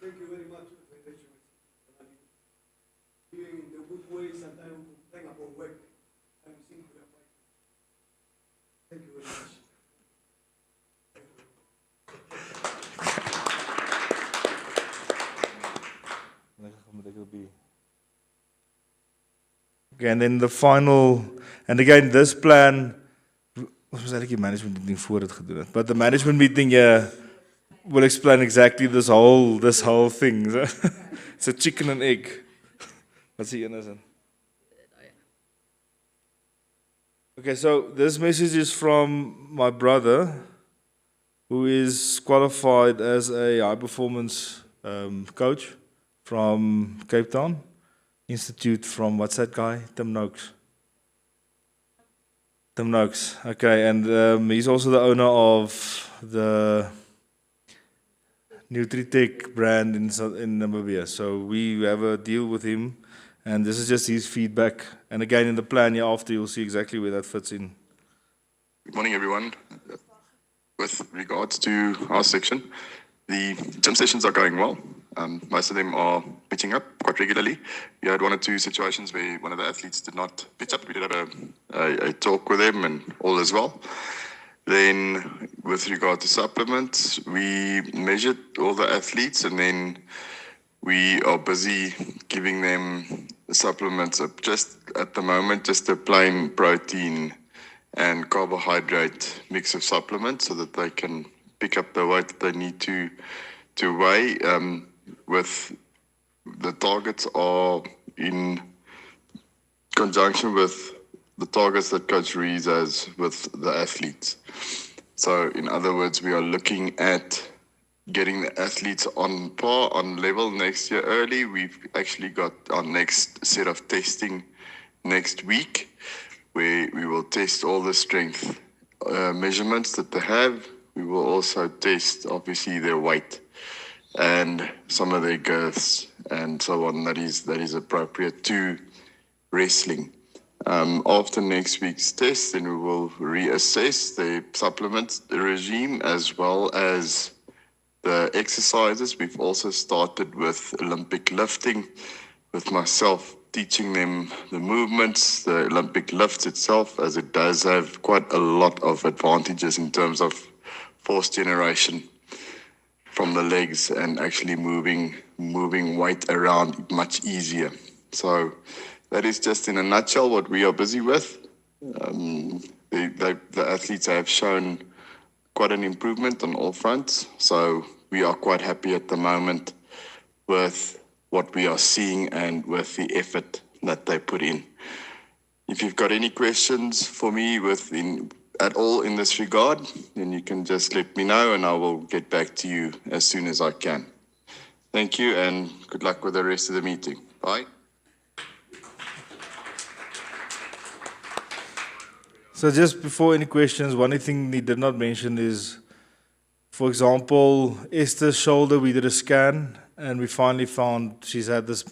Thank you very much, Federation. In the good way, sometimes Singapore work and think we are fighting. Thank you very much. Okay, and then the final, and again, this plan, ons was eintlik die management meeting voor dit gedoen het, but the management meeting will explain exactly this whole thing. It's a chicken and egg. What's the innocent? Okay, so this message is from my brother, who is qualified as a high performance coach from Cape Town Institute from, what's that guy? Tim Noakes. Tim Noakes, okay, and he's also the owner of the Nutritech brand in Namibia. So we have a deal with him, and this is just his feedback. And again, in the plan here after, you'll see exactly where that fits in. Good morning, everyone. With regards to our section, the gym sessions are going well. Most of them are pitching up quite regularly. We had one or two situations where one of the athletes did not pitch up. We did have a talk with them and all as well. Then with regard to supplements, we measured all the athletes and then we are busy giving them supplements. Just at the moment, just a plain protein and carbohydrate mix of supplements so that they can pick up the weight that they need to weigh. With the targets are in conjunction with the targets that Coach Rees has with the athletes. So in other words, we are looking at getting the athletes on par, on level next year early. We've actually got our next set of testing next week, where we will test all the strength measurements that they have. We will also test, obviously, their weight and some of their girths and so on that is appropriate to wrestling. After next week's test, then we will reassess the supplement regime as well as the exercises. We've also started with Olympic lifting, with myself teaching them the movements, the Olympic lifts itself, as it does have quite a lot of advantages in terms of force generation from the legs and actually moving weight around much easier. So that is just in a nutshell what we are busy with. The athletes have shown quite an improvement on all fronts. So we are quite happy at the moment with what we are seeing and with the effort that they put in. If you've got any questions for me at all in this regard, then you can just let me know and I will get back to you as soon as I can. Thank you and good luck with the rest of the meeting. Bye. So just before any questions, one thing he did not mention is, for example, Esther's shoulder, we did a scan and we finally found she's had this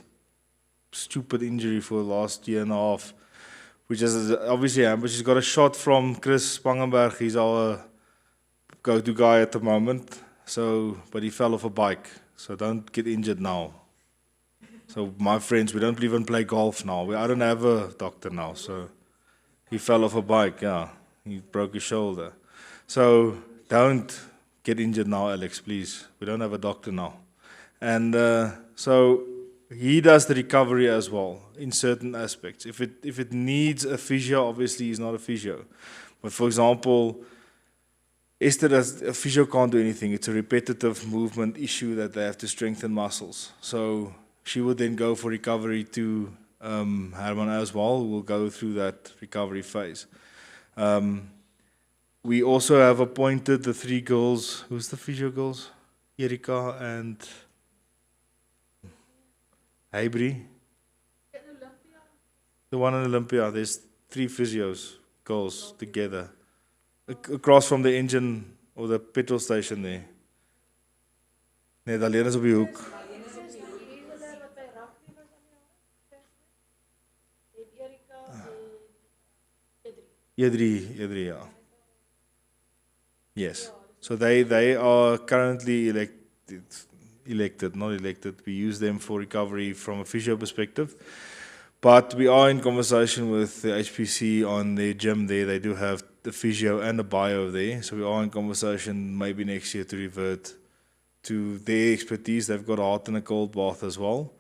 stupid injury for the last year and a half, which is obviously but she's got a shot from Chris Spangenberg. He's our go-to guy at the moment. So, but he fell off a bike. So don't get injured now. So my friends, we don't even play golf now. I don't have a doctor now. So he fell off a bike, yeah. He broke his shoulder. So don't get injured now, Alex, please. We don't have a doctor now. And so he does the recovery as well in certain aspects. If it needs a physio, obviously he's not a physio. But for example, Esther, a physio can't do anything. It's a repetitive movement issue that they have to strengthen muscles. So she would then go for recovery to Herman as well, who will go through that recovery phase. We also have appointed the 3 girls. Who's the physio girls? Erika and Hybri. The one in Olympia. There's 3 physios, girls together. Across from the engine or the petrol station there. Nee, alleen is op die hoek. Edri, yeah. Yes. So they are currently elected, not elected. We use them for recovery from a physio perspective. But we are in conversation with the HPC on their gym there. They do have the physio and the bio there. So we are in conversation maybe next year to revert to their expertise. They've got a hot and a cold bath as well,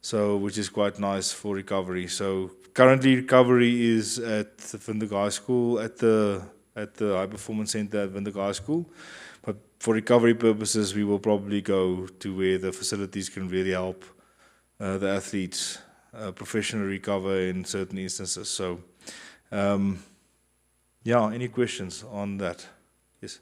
so which is quite nice for recovery. So currently recovery is at the Vindig High School, at the High Performance Center at Vindig High School. But for recovery purposes, we will probably go to where the facilities can really help the athletes professionally recover in certain instances. So, yeah, any questions on that? Yes.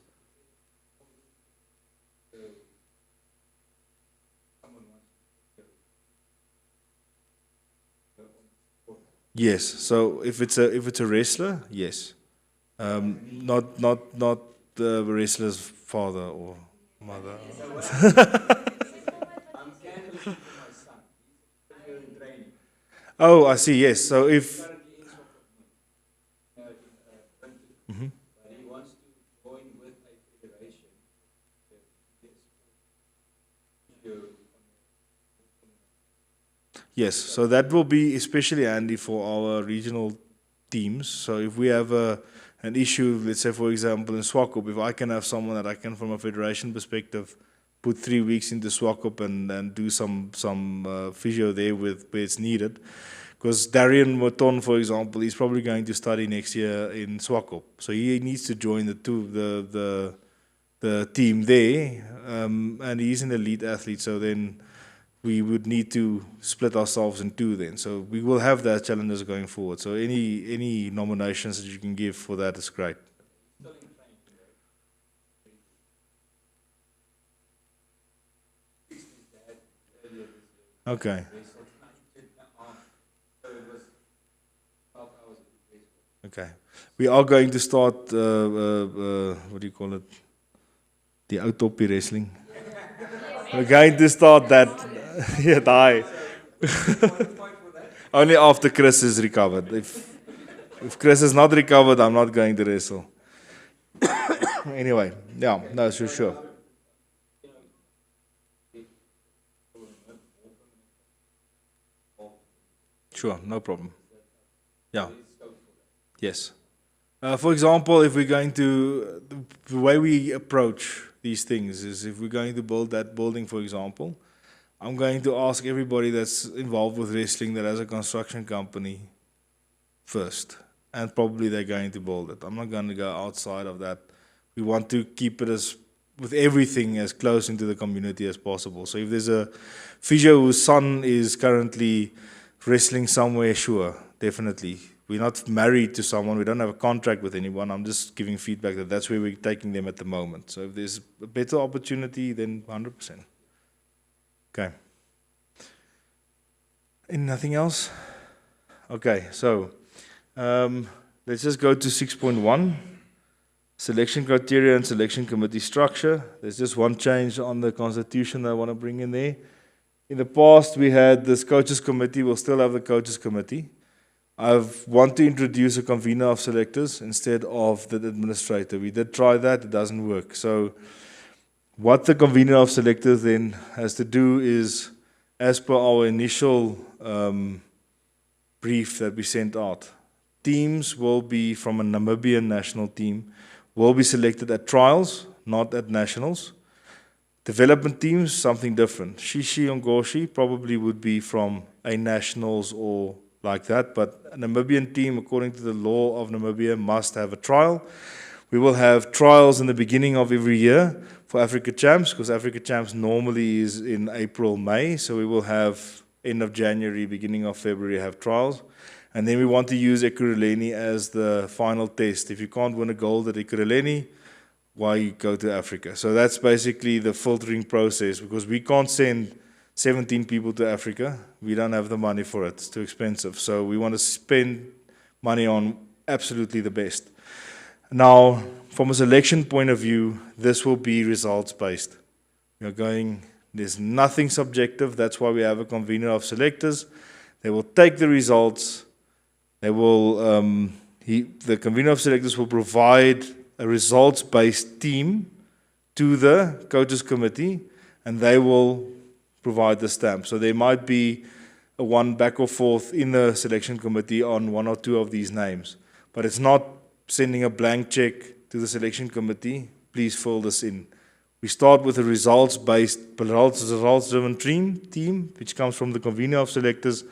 Yes. So if it's a wrestler, yes. Not the wrestler's father or mother. Oh, I see. Yes. So if Mhm. Yes, so that will be especially handy for our regional teams. So if we have an issue, let's say for example in Swakop, if I can have someone that I can, from a federation perspective, put 3 weeks into Swakop and do some physio there with where it's needed. Because Darian Moton, for example, he's probably going to study next year in Swakop, so he needs to join the team there, and he's an elite athlete. So then we would need to split ourselves in two then. So we will have that challenges going forward. So any nominations that you can give for that is great. Okay. Okay. We are going to start, what do you call it? The outopie wrestling. We're going to start that. Yeah, die. Only after Chris is recovered. If Chris is not recovered, I'm not going to wrestle. Anyway, yeah, no, sure. Sure, no problem. Yeah. Yes. For example, if we're going to, the way we approach these things is if we're going to build that building, for example, I'm going to ask everybody that's involved with wrestling that has a construction company first, and probably they're going to build it. I'm not going to go outside of that. We want to keep it as, with everything, as close into the community as possible. So if there's a physio whose son is currently wrestling somewhere, sure, definitely. We're not married to someone. We don't have a contract with anyone. I'm just giving feedback that that's where we're taking them at the moment. So if there's a better opportunity, then 100%. Okay. And nothing else? Okay, so let's just go to 6.1. Selection criteria and selection committee structure. There's just one change on the constitution that I want to bring in there. In the past, we had this coaches committee. We'll still have the coaches committee. I want to introduce a convener of selectors instead of the administrator. We did try that, it doesn't work. So what the convener of selectors then has to do is, as per our initial brief that we sent out, teams will be from a Namibian national team, will be selected at trials, not at nationals. Development teams, something different. Shishi and Goshi probably would be from a nationals or like that, but a Namibian team, according to the law of Namibia, must have a trial. We will have trials in the beginning of every year for Africa Champs, because Africa Champs normally is in April, May, so we will have end of January, beginning of February have trials. And then we want to use Ekurhuleni as the final test. If you can't win a gold at Ekurhuleni, why you go to Africa? So that's basically the filtering process, because we can't send 17 people to Africa. We don't have the money for it. It's too expensive. So we want to spend money on absolutely the best. Now, from a selection point of view, this will be results-based. We're going, there's nothing subjective. That's why we have a convener of selectors. They will take the results. They will, the convener of selectors will provide a results-based team to the coaches committee, and they will provide the stamp. So there might be a one back or forth in the selection committee on one or two of these names. But it's not sending a blank check to the selection committee, please fill this in. We start with a results-based, results-driven team, which comes from the convener of selectors,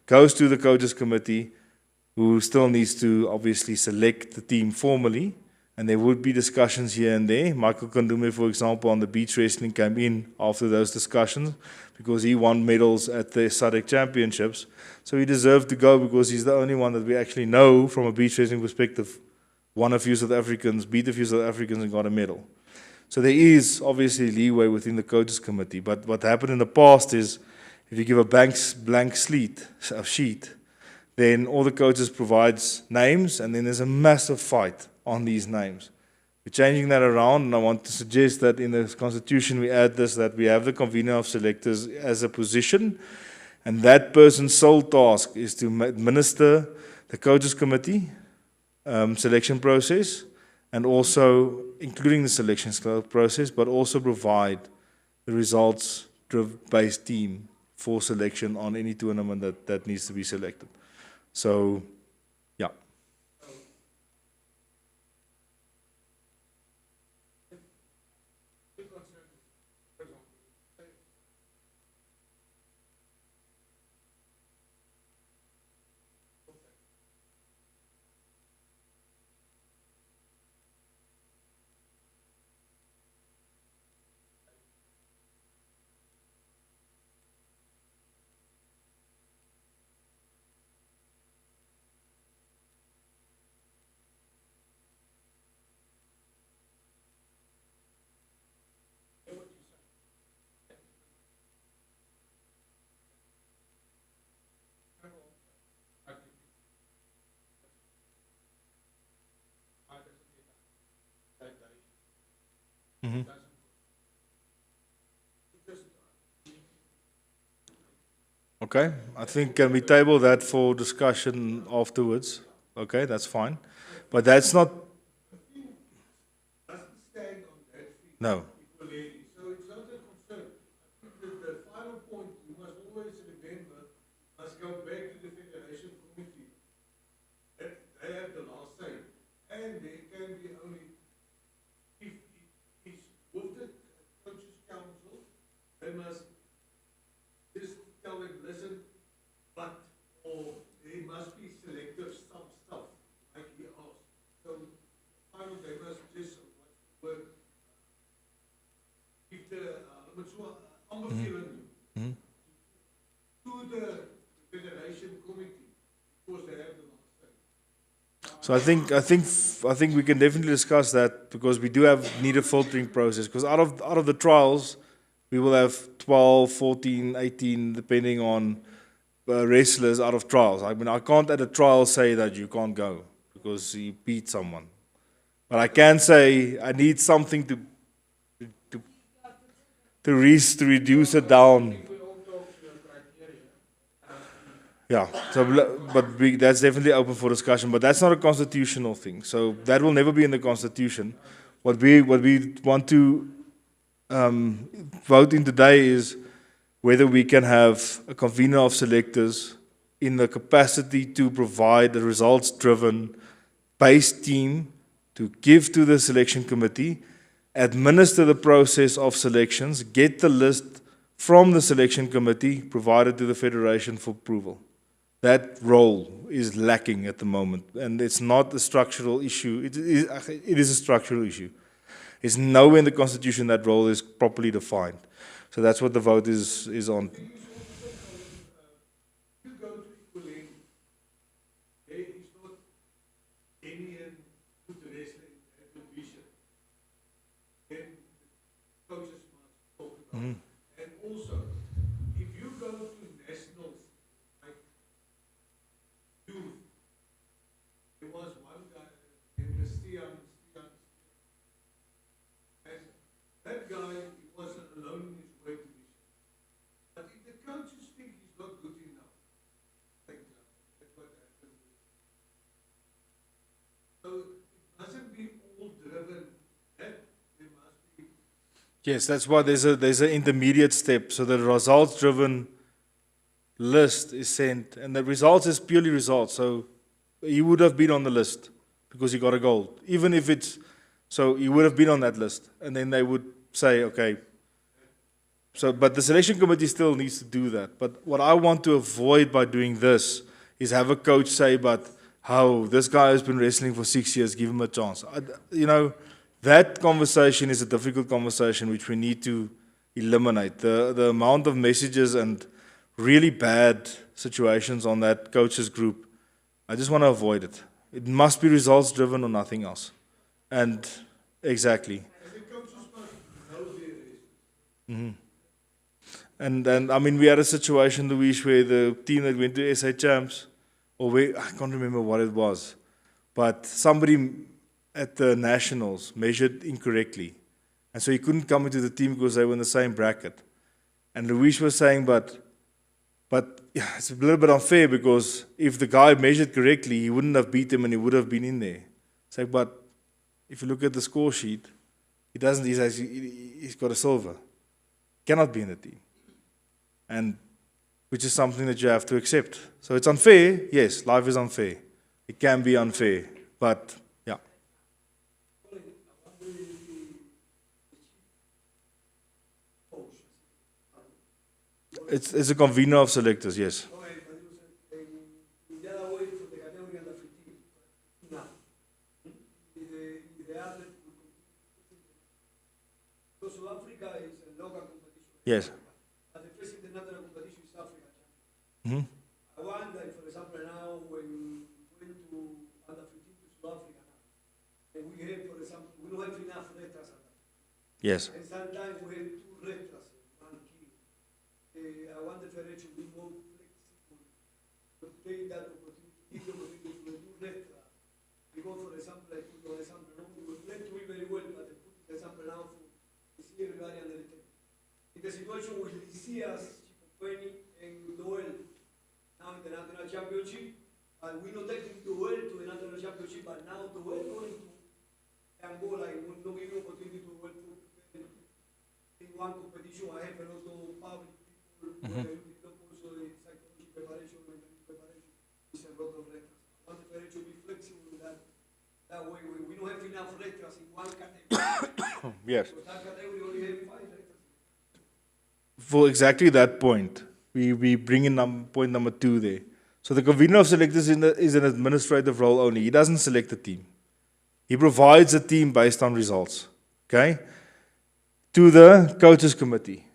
goes to the coaches committee, who still needs to obviously select the team formally, and there would be discussions here and there. Michael Kandume, for example, on the beach wrestling came in after those discussions because he won medals at the SADC Championships. So he deserved to go because he's the only one that we actually know from a beach wrestling perspective won a few South Africans, beat a few South Africans and got a medal. So there is obviously leeway within the coaches committee, but what happened in the past is if you give a blank sheet, then all the coaches provides names and then there's a massive fight on these names. We're changing that around, and I want to suggest that in the constitution we add this, that we have the convener of selectors as a position, and that person's sole task is to administer the coaches committee selection process, and also including the selection process, but also provide the results-based team for selection on any tournament that needs to be selected. So, yeah. Okay, I think can we table that for discussion afterwards? Okay, that's fine. But that's not. Doesn't stand on that feet. No. Equally. So it's not a concern. I think that the final point you must always remember must go back to the Federation Committee. That they have the last say. And there can be only, if it is with the Coaches Council, they must just tell them, listen, but, or there must be selective some stuff, like he asked. So, finally, they must just, work, give the, aanbeveling to the Federation Committee, because they have the last say. So I think we can definitely discuss that because we do need a filtering process. Because out of the trials, we will have 12, 14, 18, depending on wrestlers out of trials. I mean, I can't at a trial say that you can't go because he beat someone. But I can say I need something to reduce it down. Yeah, so, that's definitely open for discussion, but that's not a constitutional thing. So that will never be in the constitution. What we want to vote in today is whether we can have a convener of selectors in the capacity to provide a results-driven base team to give to the selection committee, administer the process of selections, get the list from the selection committee provided to the federation for approval. That role is lacking at the moment, and it's not a structural issue. It is a structural issue. It's nowhere in the Constitution that role is properly defined. So that's what the vote is on. You go to Equilane, there is not any good wrestling at the vision. Then the coaches must talk about it. And also, if you go to nationals, like youth, there was one guy named Stian. And that guy, he was alone in his way to vision. But if the coaches think he's not good enough, that's what happened. So it mustn't be all driven. That there must be. Yes, that's why there's an intermediate step. So the results-driven list is sent, and the results is purely results. So he would have been on the list because he got a gold. Even if it's, so he would have been on that list. And then they would say, okay, so, but the selection committee still needs to do that. But what I want to avoid by doing this is have a coach say, but how this guy has been wrestling for 6 years, give him a chance. You know, that conversation is a difficult conversation which we need to eliminate. The amount of messages and really bad situations on that coaches group, I just want to avoid it. It must be results driven or nothing else. And exactly. Mm-hmm. And I mean, we had a situation, Luis, where the team that went to SA Champs, or where, I can't remember what it was, but somebody at the Nationals measured incorrectly. And so he couldn't come into the team because they were in the same bracket. And Luis was saying, but yeah, it's a little bit unfair because if the guy measured correctly, he wouldn't have beat him and he would have been in there. It's like, but if you look at the score sheet, he doesn't, he's got a silver. Cannot be in the team. And which is something that you have to accept. So it's unfair, yes, life is unfair. It can be unfair, but yeah. It's a convener of selectors, yes. Yes. Mm-hmm. I wonder, for example, now when we went to under 15 to South Africa now, and we have, for example, we don't have enough letters at that. Yes. And sometimes we have 2 letters in 1 kilo. I want the federation to be more flexible to take that opportunity, give the opportunity to do letters. Because, for example, I put an example, we were playing to be very well, but I put the example now for see everybody under the table. In the situation with Lysias, Chipopeni, and Noel, now in the national championship, and we not taking Noel to the national championship, but now Noel going to Angola, and we don't give you opportunity to work in one competition. I have a lot of public people who are looking up also the psychology preparation, mental preparation. It's a lot of letters. I want the federation to be flexible in that way. We don't have enough letters in one category. Yes. So that category only have 5 letters. For exactly that point, we bring in point number 2 there. So the convener of selectors is an administrative role only. He doesn't select the team. He provides a team based on results, okay, to the coaches committee.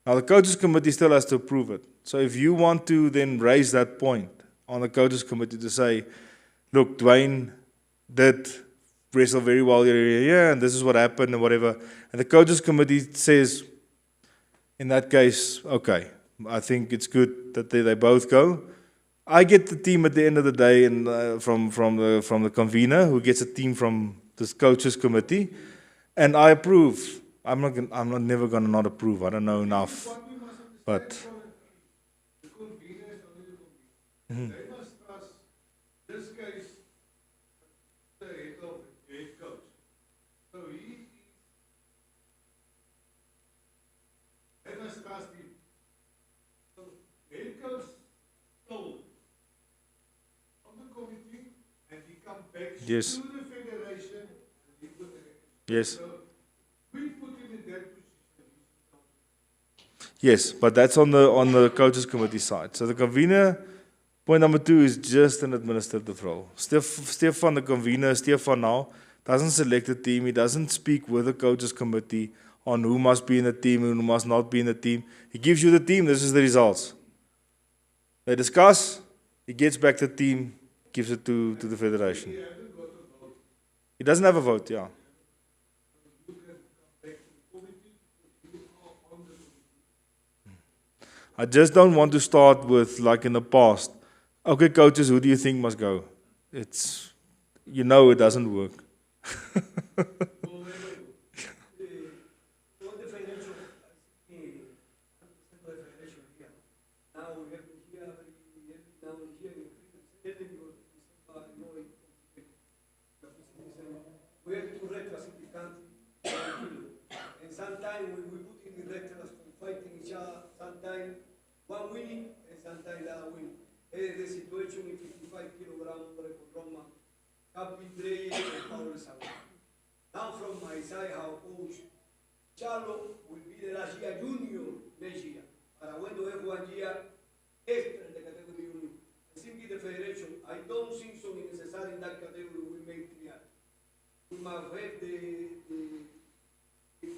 Now the coaches committee still has to approve it. So if you want to then raise that point on the coaches committee to say, look, Dwayne did wrestle very well here, and this is what happened and whatever, and the coaches committee says, in that case, okay, I think it's good that they both go. I get the team at the end of the day, and from the convener who gets a team from this coaches committee, and I approve. I'm not never gonna not approve. I don't know enough, but. The convener is only the convener. They must trust this case. The head coach. So they must trust him. So head coach told on the committee, and he come back Yes. to the federation. And he put Yes. So we put him in that position. Yes, but that's on the coaches committee side. So the convener, point number 2, is just an administrative role. Stefan, the convener, Stefan now, doesn't select the team. He doesn't speak with the coaches committee on who must be in the team and who must not be in the team. He gives you the team, this is the results. They discuss, he gets back the team, gives it to the federation. He doesn't have a vote, yeah. I just don't want to start with, like in the past, okay, coaches, who do you think must go? It's, you know, it doesn't work. We have 2 letters in the country, and sometimes we put in the letters for fighting each other. Sometimes one winning and sometimes the other win. The situation in 55 kilograms for Roma have been playing and power sound. Now from my side, our coach, Charlo will be the last year junior next year. Para when we have 1 year extra in the category junior. I think in the federation, I don't think so necessary in that category we make clear. We must have the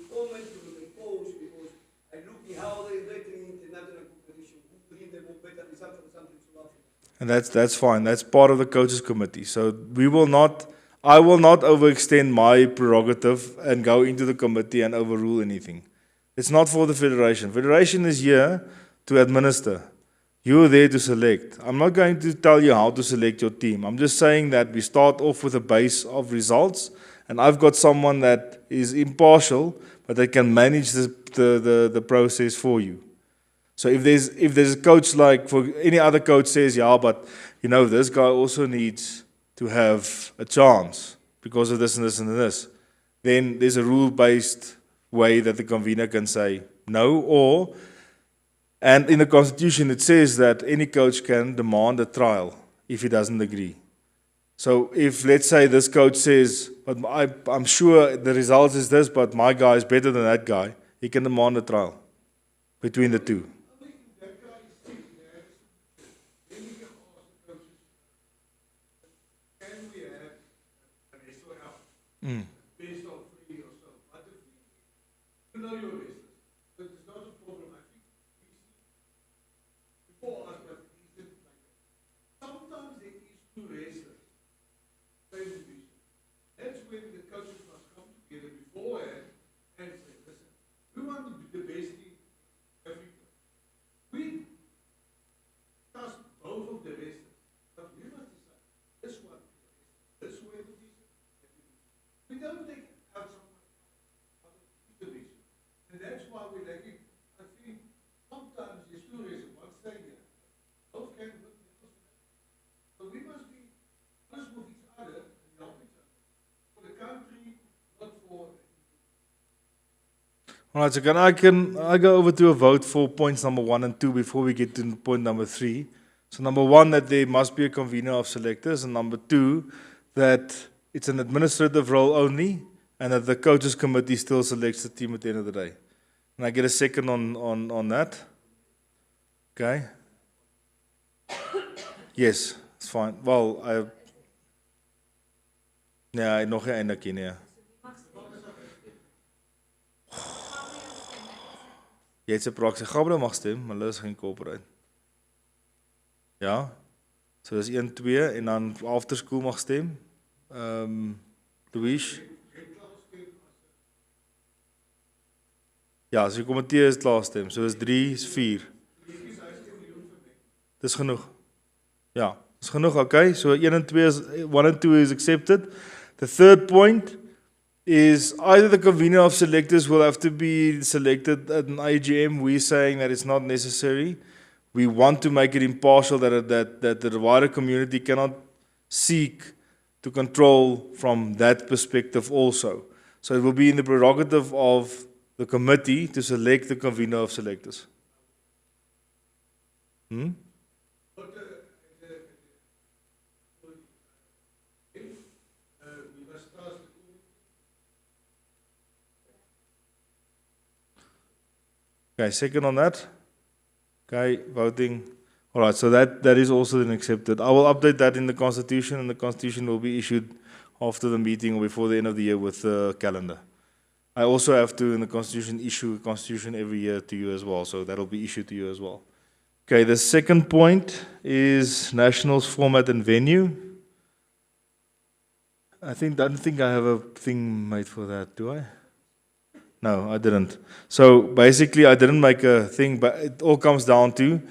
comment to the coach because I look at how they wrestling international competition, who bring them better results for something South Africa. And that's fine. That's part of the coaches committee. So I will not overextend my prerogative and go into the committee and overrule anything. It's not for the federation. Federation is here to administer. You're there to select. I'm not going to tell you how to select your team. I'm just saying that we start off with a base of results, and I've got someone that is impartial, but that can manage the process for you. So if there's a coach like for any other coach says, yeah, but this guy also needs to have a chance because of this and this and this, then there's a rule-based way that the convener can say no, and in the constitution it says that any coach can demand a trial if he doesn't agree. So if, let's say, this coach says, but I'm sure the result is this, but my guy is better than that guy, he can demand a trial between the two. Based on free or so. But if you know your business, but it's not a problem. I think we see before us, but it isn't like that. Sometimes there is two races, same division. That's when the coaches must come together beforehand and say, listen, we want to be the best in Africa. We trust both of the races, but we must decide this one, this way to be. We don't take out someone out of the division. And that's why we're lacking. I think sometimes there's two reasons. One stay here. Both can work because of that. So we must be honest with each other and help each other. For the country, not for. All right, so I go over to a vote for points number 1 and 2 before we get to point number 3. So number 1, that there must be a convener of selectors, and number 2, that it's an administrative role only, and that the coaches committee still selects the team at the end of the day. Can I get a second on that? Okay. Yes, it's fine. Well, nog nie eindelik nie. Jy het 'n proxy. Gabriel mag stem, maar hulle is geen corporate. Ja. So dis 1 2 en dan after school mag stem. Louis? Ja, as die komitee is klaar stem, so is 3, is 4. Dis genoeg. Ja, dis genoeg, okay. So 1 and 2 is accepted. The third point is either the convener of selectors will have to be selected at an AGM. We're saying that it's not necessary. We want to make it impartial, that the wider community cannot seek to control from that perspective also. So it will be in the prerogative of the committee to select the convener of selectors. Okay, second on that. Okay, voting. All right, so that is also then accepted. I will update that in the Constitution, and the Constitution will be issued after the meeting or before the end of the year with the calendar. I also have to, in the Constitution, issue a Constitution every year to you as well, so that will be issued to you as well. Okay, the second point is Nationals format and venue. I don't think I have a thing made for that, do I? No, I didn't. So basically, I didn't make a thing, but it all comes down to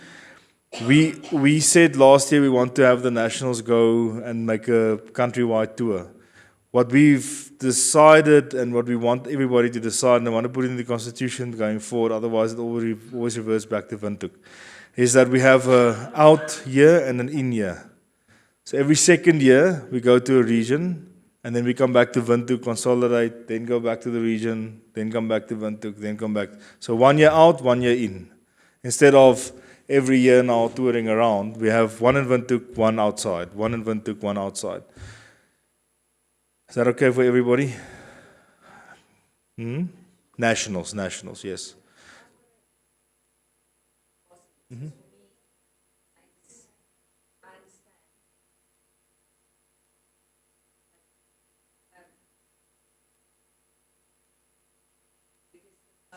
we said last year we want to have the Nationals go and make a countrywide tour. What we've decided and what we want everybody to decide, and I want to put it in the Constitution going forward, otherwise it always reverts back to Windhoek, is that we have an out year and an in year. So every second year we go to a region, and then we come back to Windhoek, consolidate, then go back to the region, then come back to Windhoek, then come back. So 1 year out, 1 year in. Instead of every year now touring around. We have one in Windhoek, one outside. One in Windhoek, one outside. Is that okay for everybody? Nationals, yes.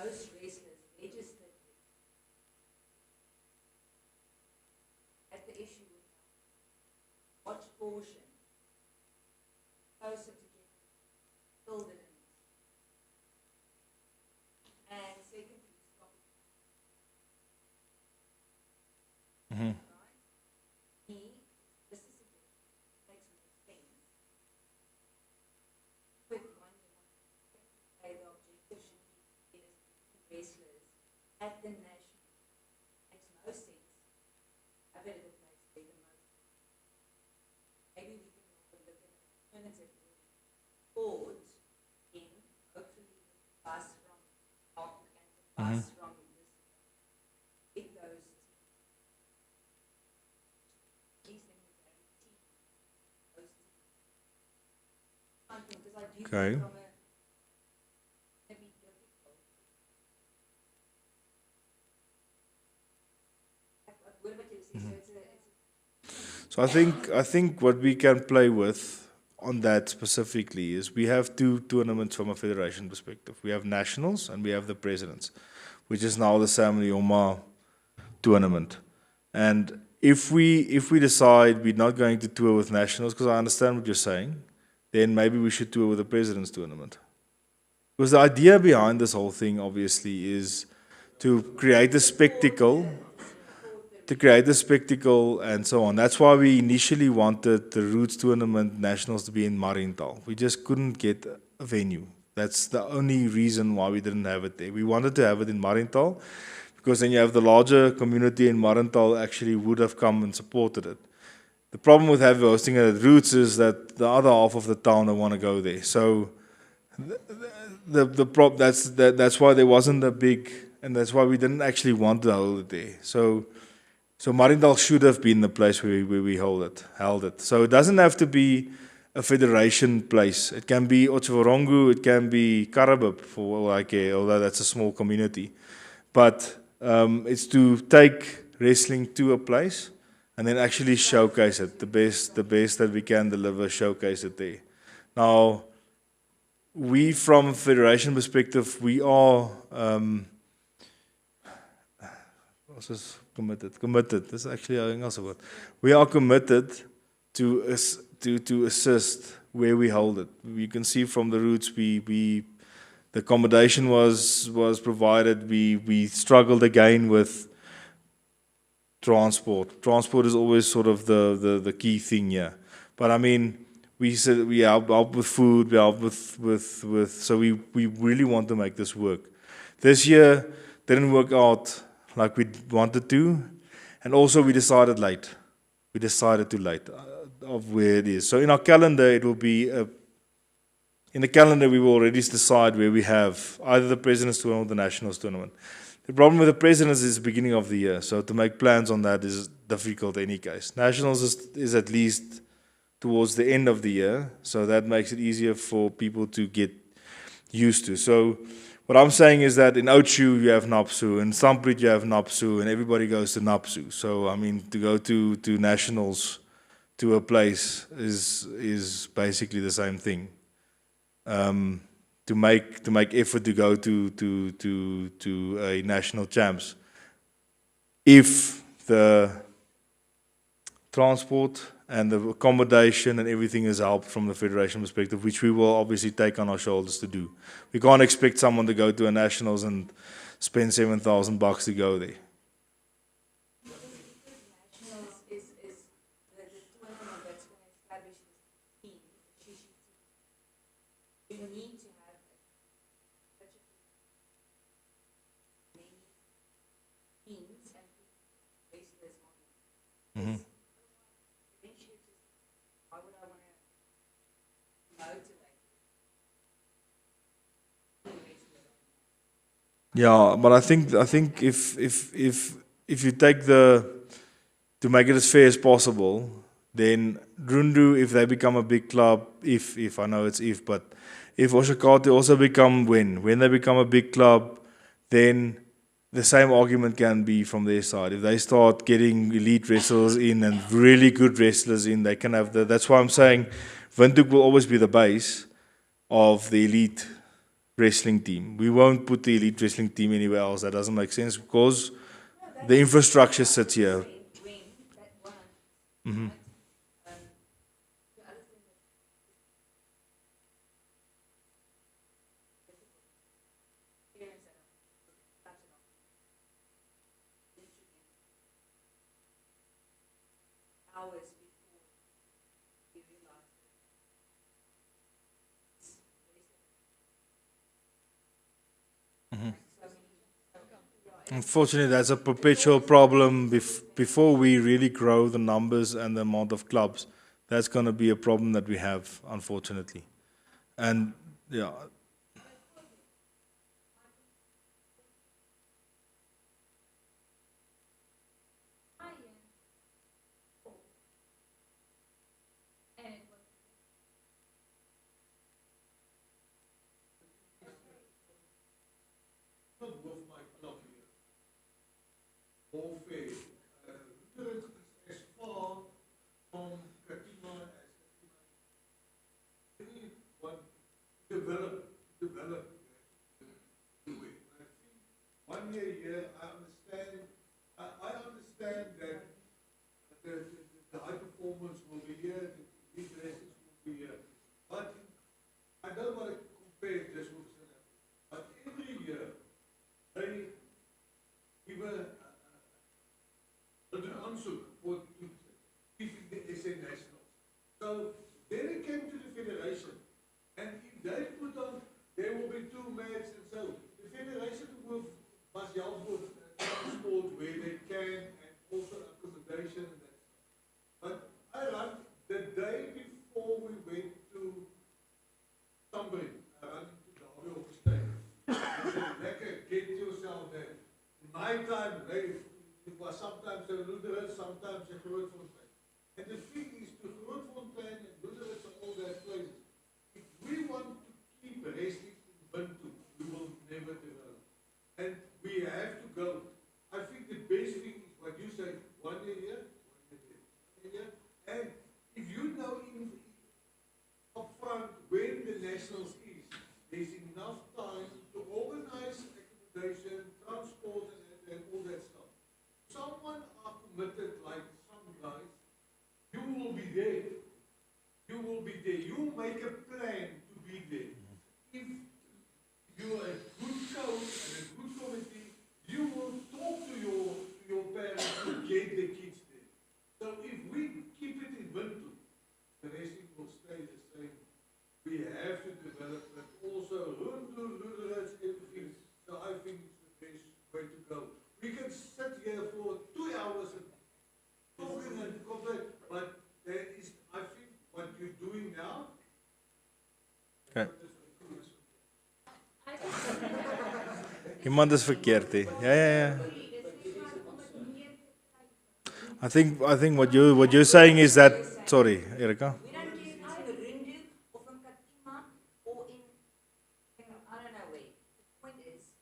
Most wrestlers registered at the issue with watch portion closer to getting filled in. And secondly, stop. Right? This is a bit, makes more sense. With one, the objective should be to get as many wrestlers at the national. Makes no sense. Have it at a place where the most. Maybe we can also look at an alternative board in, hopefully, the bus from Auckland and the bus from this. It goes to these things that guarantee those teams. Something, because I do Okay. think from a maybe difficult. What about you? So it's a So I think what we can play with on that specifically is we have two tournaments from a federation perspective. We have nationals and we have the presidents, which is now the Sam Lioma tournament. And if we decide we're not going to tour with nationals, because I understand what you're saying, then maybe we should tour with the presidents tournament. Because the idea behind this whole thing obviously is to create a spectacle. And so on. That's why we initially wanted the Roots Tournament Nationals to be in Marienthal. We just couldn't get a venue. That's the only reason why we didn't have it there. We wanted to have it in Marienthal because then you have the larger community in Marienthal actually would have come and supported it. The problem with hosting it at Roots is that the other half of the town don't want to go there. So that's why there wasn't a big, and that's why we didn't actually want to hold it there. So Marienthal should have been the place where we held it. So it doesn't have to be a federation place. It can be Otjiwarongo, it can be Karabib, for all I care, although that's a small community. But it's to take wrestling to a place and then actually showcase it, the best that we can deliver, showcase it there. Now, we from a federation perspective, we are committed. That's actually a Engels word. We are committed to assist where we hold it. You can see from the Roots, the accommodation was provided. We struggled again with transport. Transport is always sort of the key thing here. But I mean, we said we help with food, we help with so we really want to make this work. This year didn't work out like we wanted to, and also we decided late. We decided too late of where it is. So in our calendar, it will be in the calendar we will already decide where we have either the President's Tournament or the Nationals Tournament. The problem with the Presidents is the beginning of the year, so to make plans on that is difficult in any case. Nationals is at least towards the end of the year, so that makes it easier for people to get used to. So what I'm saying is that in Oudtshoorn you have Napsu, in Samprit you have Napsu, and everybody goes to Napsu. So I mean, to go to nationals to a place is basically the same thing. To make effort to go to a national champs, if the transport and the accommodation and everything is helped from the federation perspective, which we will obviously take on our shoulders to do. We can't expect someone to go to a nationals and spend $7,000 to go there. Nationals is the tournament that's going to establish this team, the Shishi team. You need to have such many teams and wrestlers on it. Mm-hmm. Why would I want to motivate wrestlers? Yeah, but I think if you take to make it as fair as possible, then Rundu, if they become a big club, if I know it's if, but if Oshakati also become when they become a big club, then the same argument can be from their side. If they start getting elite wrestlers in and really good wrestlers in, they can have that's why I'm saying Windhoek will always be the base of the elite wrestling team. We won't put the elite wrestling team anywhere else. That doesn't make sense because the infrastructure sits here. Mm-hmm. Unfortunately, that's a perpetual problem before we really grow the numbers and the amount of clubs. That's going to be a problem that we have, unfortunately. And, yeah. Warfare. Lutherans is as far from Katima as Katima. Anyone develop. I think 1 year here, I understand that the high performance will be here, the elite races will be here. But I don't want to compare this with South Africa. But every year, they give an answer for keeping the SA nationals. So then it came to the federation, and if they put on, there will be 2 matches, and so the federation must help with transport where they can, and also accommodation and that stuff. But I run the day before we went to Sunbury, I ran into Derby of the State. I said, lekker, get yourself there. In my time, it was sometimes a Lutherans, sometimes a Grootfontein. And the thing is, to Grootfontein and Lutherans and all that places, if we want to keep wrestling in Windhoek, we will never develop. And we have to go. I think the best thing is what you say, 1 year here, 1 year there, 1 year. And if you know up front when the nationals is, there's enough time to organize accommodation, transport, and all that stuff. Someone are committed like some guys, you will be there. You will be there. You make a plan to be there. If you are a good coach and a good committee, you will talk to your parents to get the kids there. So if we keep it in Windhoek, the racing will stay the same. We have to develop it also. Lutherans, everything. So I think it's the best way to go. We can sit here for 2 hours and talking and compare, but there is, I think, what you're doing now. Okay. Iemand is verkeerd, hè? Ja. I think what you're saying is that, sorry, Erika. We don't care if it's in Rundu or from Katima or in I don't know where. The point is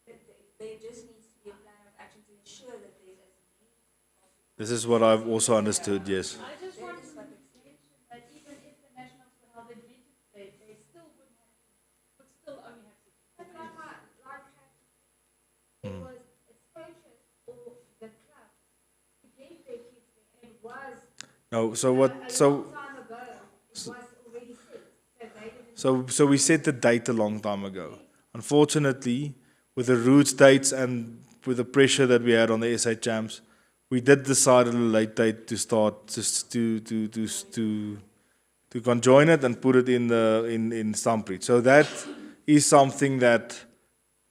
that there just needs to be a plan of action to ensure that there's as many possible. This is what I've also understood, yes. I just want to mention that even if the nationals were held in Windhoek, they still would still only have 60. But it was it's coaches or the club to get their kids there, and it was No, so what? a So long time ago. It was already set, so they didn't. so we set the date a long time ago. Unfortunately, with the roots dates and with the pressure that we had on the SA champs, we did decide at a late date to start just to conjoin it and put it in Stampede. So that is something that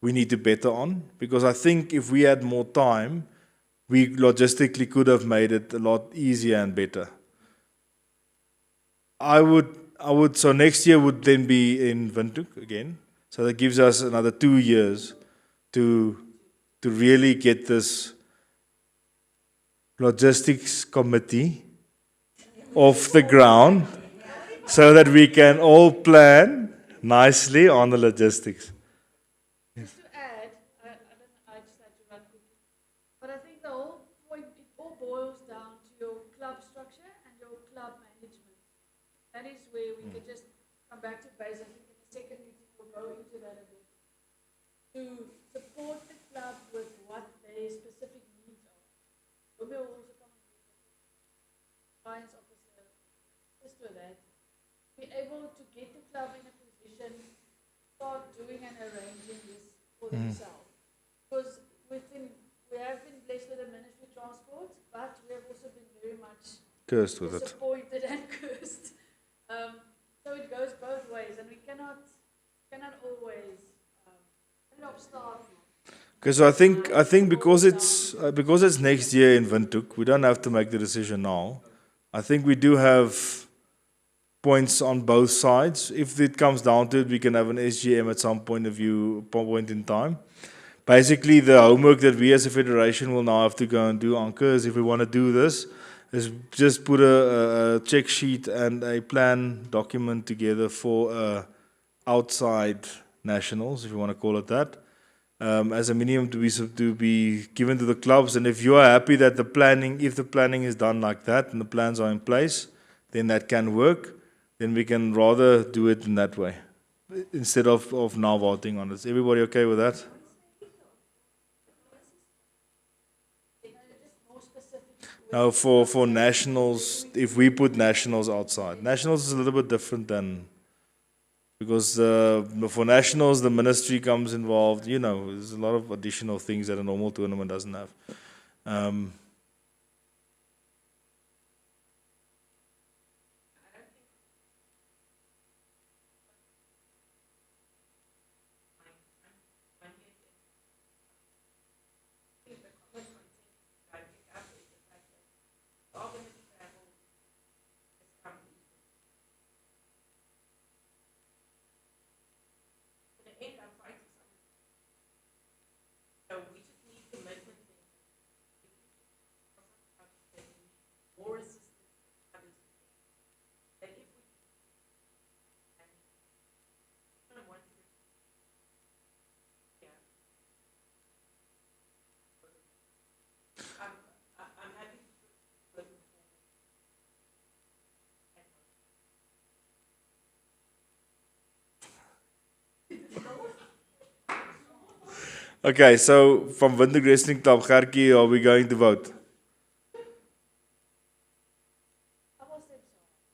we need to better on, because I think if we had more time, we logistically could have made it a lot easier and better. I would. So next year would then be in Windhoek again. So that gives us another 2 years to really get this logistics committee off the ground so that we can all plan nicely on the logistics. Just to add, I just had to run quickly, but I think the whole point, it all boils down to your club structure and your club management. That is where we can just come back to base. I think in the second meeting we'll go into that a bit. To support the club with what their specific needs are. We will also come and do compliance officer, just for that. Be able to get the club in a position to start doing and arranging this for themselves. Because we have been blessed with the Ministry of Transport, but we have also been very much Cursed with it. disappointed and cursed. So it goes both ways, and we cannot always stop. Okay, so I think because it's next year in Windhoek, we don't have to make the decision now. I think we do have points on both sides. If it comes down to it, we can have an SGM at some point in time. Basically, the homework that we as a federation will now have to go and do, Anke, is if we want to do this, is just put a check sheet and a plan document together for outside nationals, if you want to call it that, as a minimum to be given to the clubs. And if you are happy that if the planning is done like that and the plans are in place, then that can work. Then we can rather do it in that way instead of now voting on it. Is everybody okay with that? Now for nationals, if we put nationals outside, nationals is a little bit different than. Because for nationals, the ministry comes involved. There's a lot of additional things that a normal tournament doesn't have. Okay, so from Windhoek Wrestling Club, Gertjie, are we going to vote?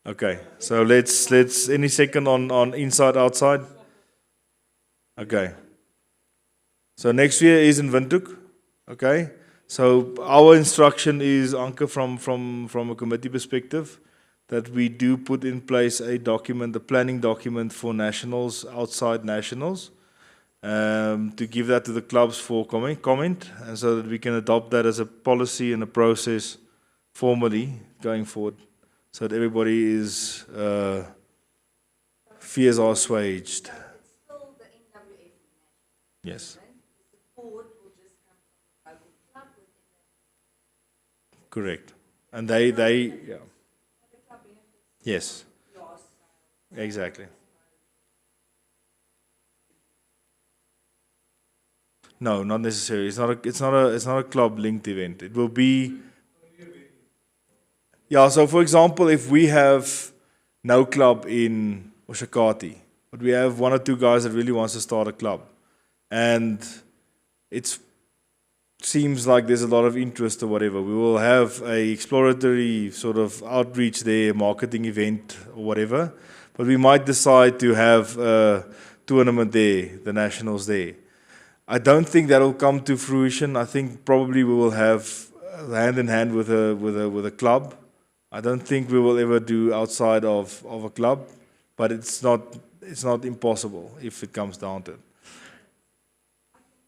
Okay, so let's any second on inside, outside? Okay. So next year is in Windhoek. Okay. So our instruction is, Anke, from a committee perspective, that we do put in place a document, a planning document for nationals, outside nationals, to give that to the clubs for comment, and so that we can adopt that as a policy and a process formally going forward, so that everybody is fears are assuaged. It's still the NWF. Yes. The support will just come from the local club within that. Correct. And they yeah. Yes. Exactly. No, not necessarily. It's not a club linked event. It will be. Yeah. So, for example, if we have no club in Oshakati, but we have one or two guys that really wants to start a club, and it seems like there's a lot of interest or whatever, we will have a exploratory sort of outreach there, marketing event or whatever. But we might decide to have a tournament there, the nationals there. I don't think that will come to fruition. I think probably we will have hand in hand with a club. I don't think we will ever do outside of a club, but it's not impossible if it comes down to it.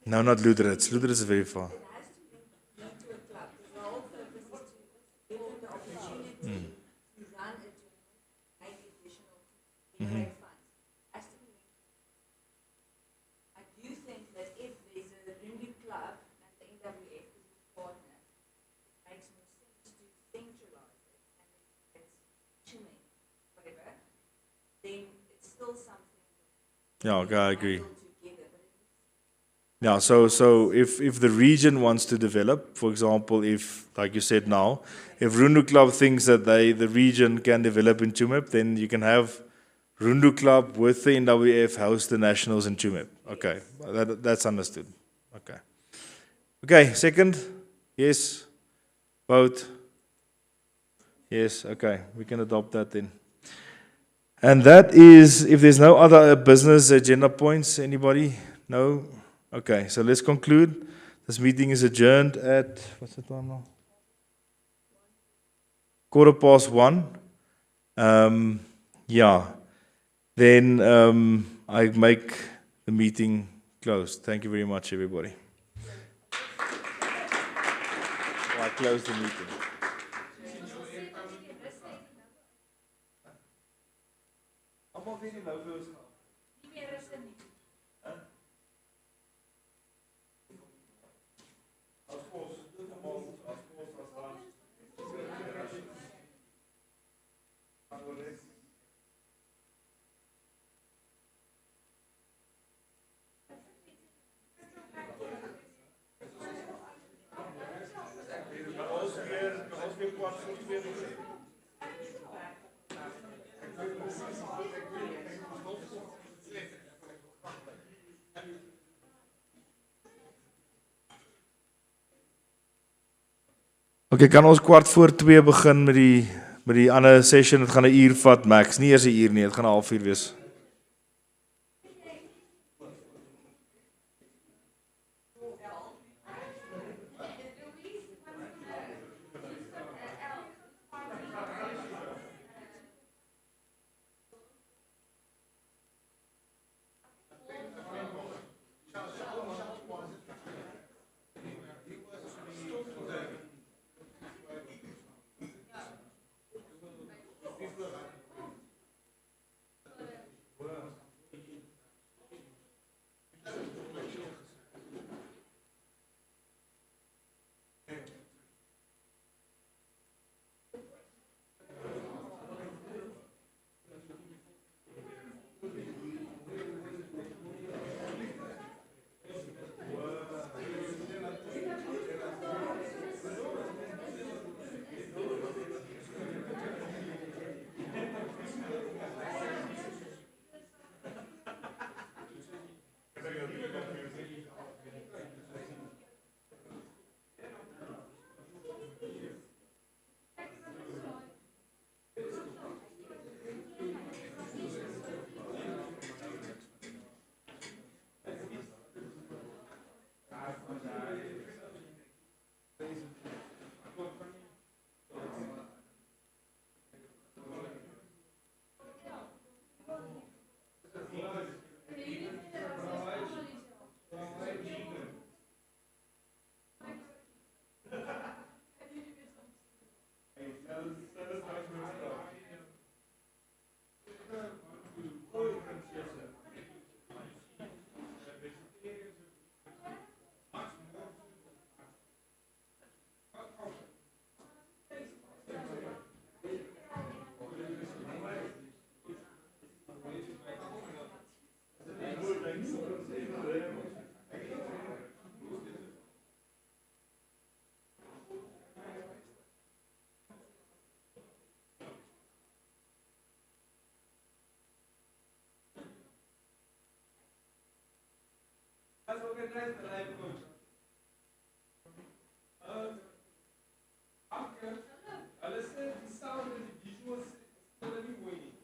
No, not Luderitz. Luderitz is very far. Mm-hmm. I do think that if there's a Rindu club and the NWF is a partner, it makes more sense. Yeah, okay, I agree. Yeah, so if the region wants to develop, for example, if, like you said now, if Rundu Club thinks that the region can develop in Tumip, then you can have Rundu Club with the NWF host the nationals in Tumip. Okay, that's understood. Okay. Okay, second? Yes? Vote? Yes, okay, we can adopt that then. And that is, if there's no other business agenda points, anybody? No? Okay, so let's conclude. This meeting is adjourned at, what's the time now? 1:15. Yeah. Then I make the meeting closed. Thank you very much, everybody. I close the meeting. Almal weet nie nou vir ons gaan. Nie meer is dit nie. As ons dit almal as dan Okay, kan ons 1:15 begin met die ander session? Dit gaan 'n uur vat max, nie eers 'n uur nie, dit gaan 'n halfuur wees. Let's organize the live coach. After, let's say the sound and the visuals is going to be winning.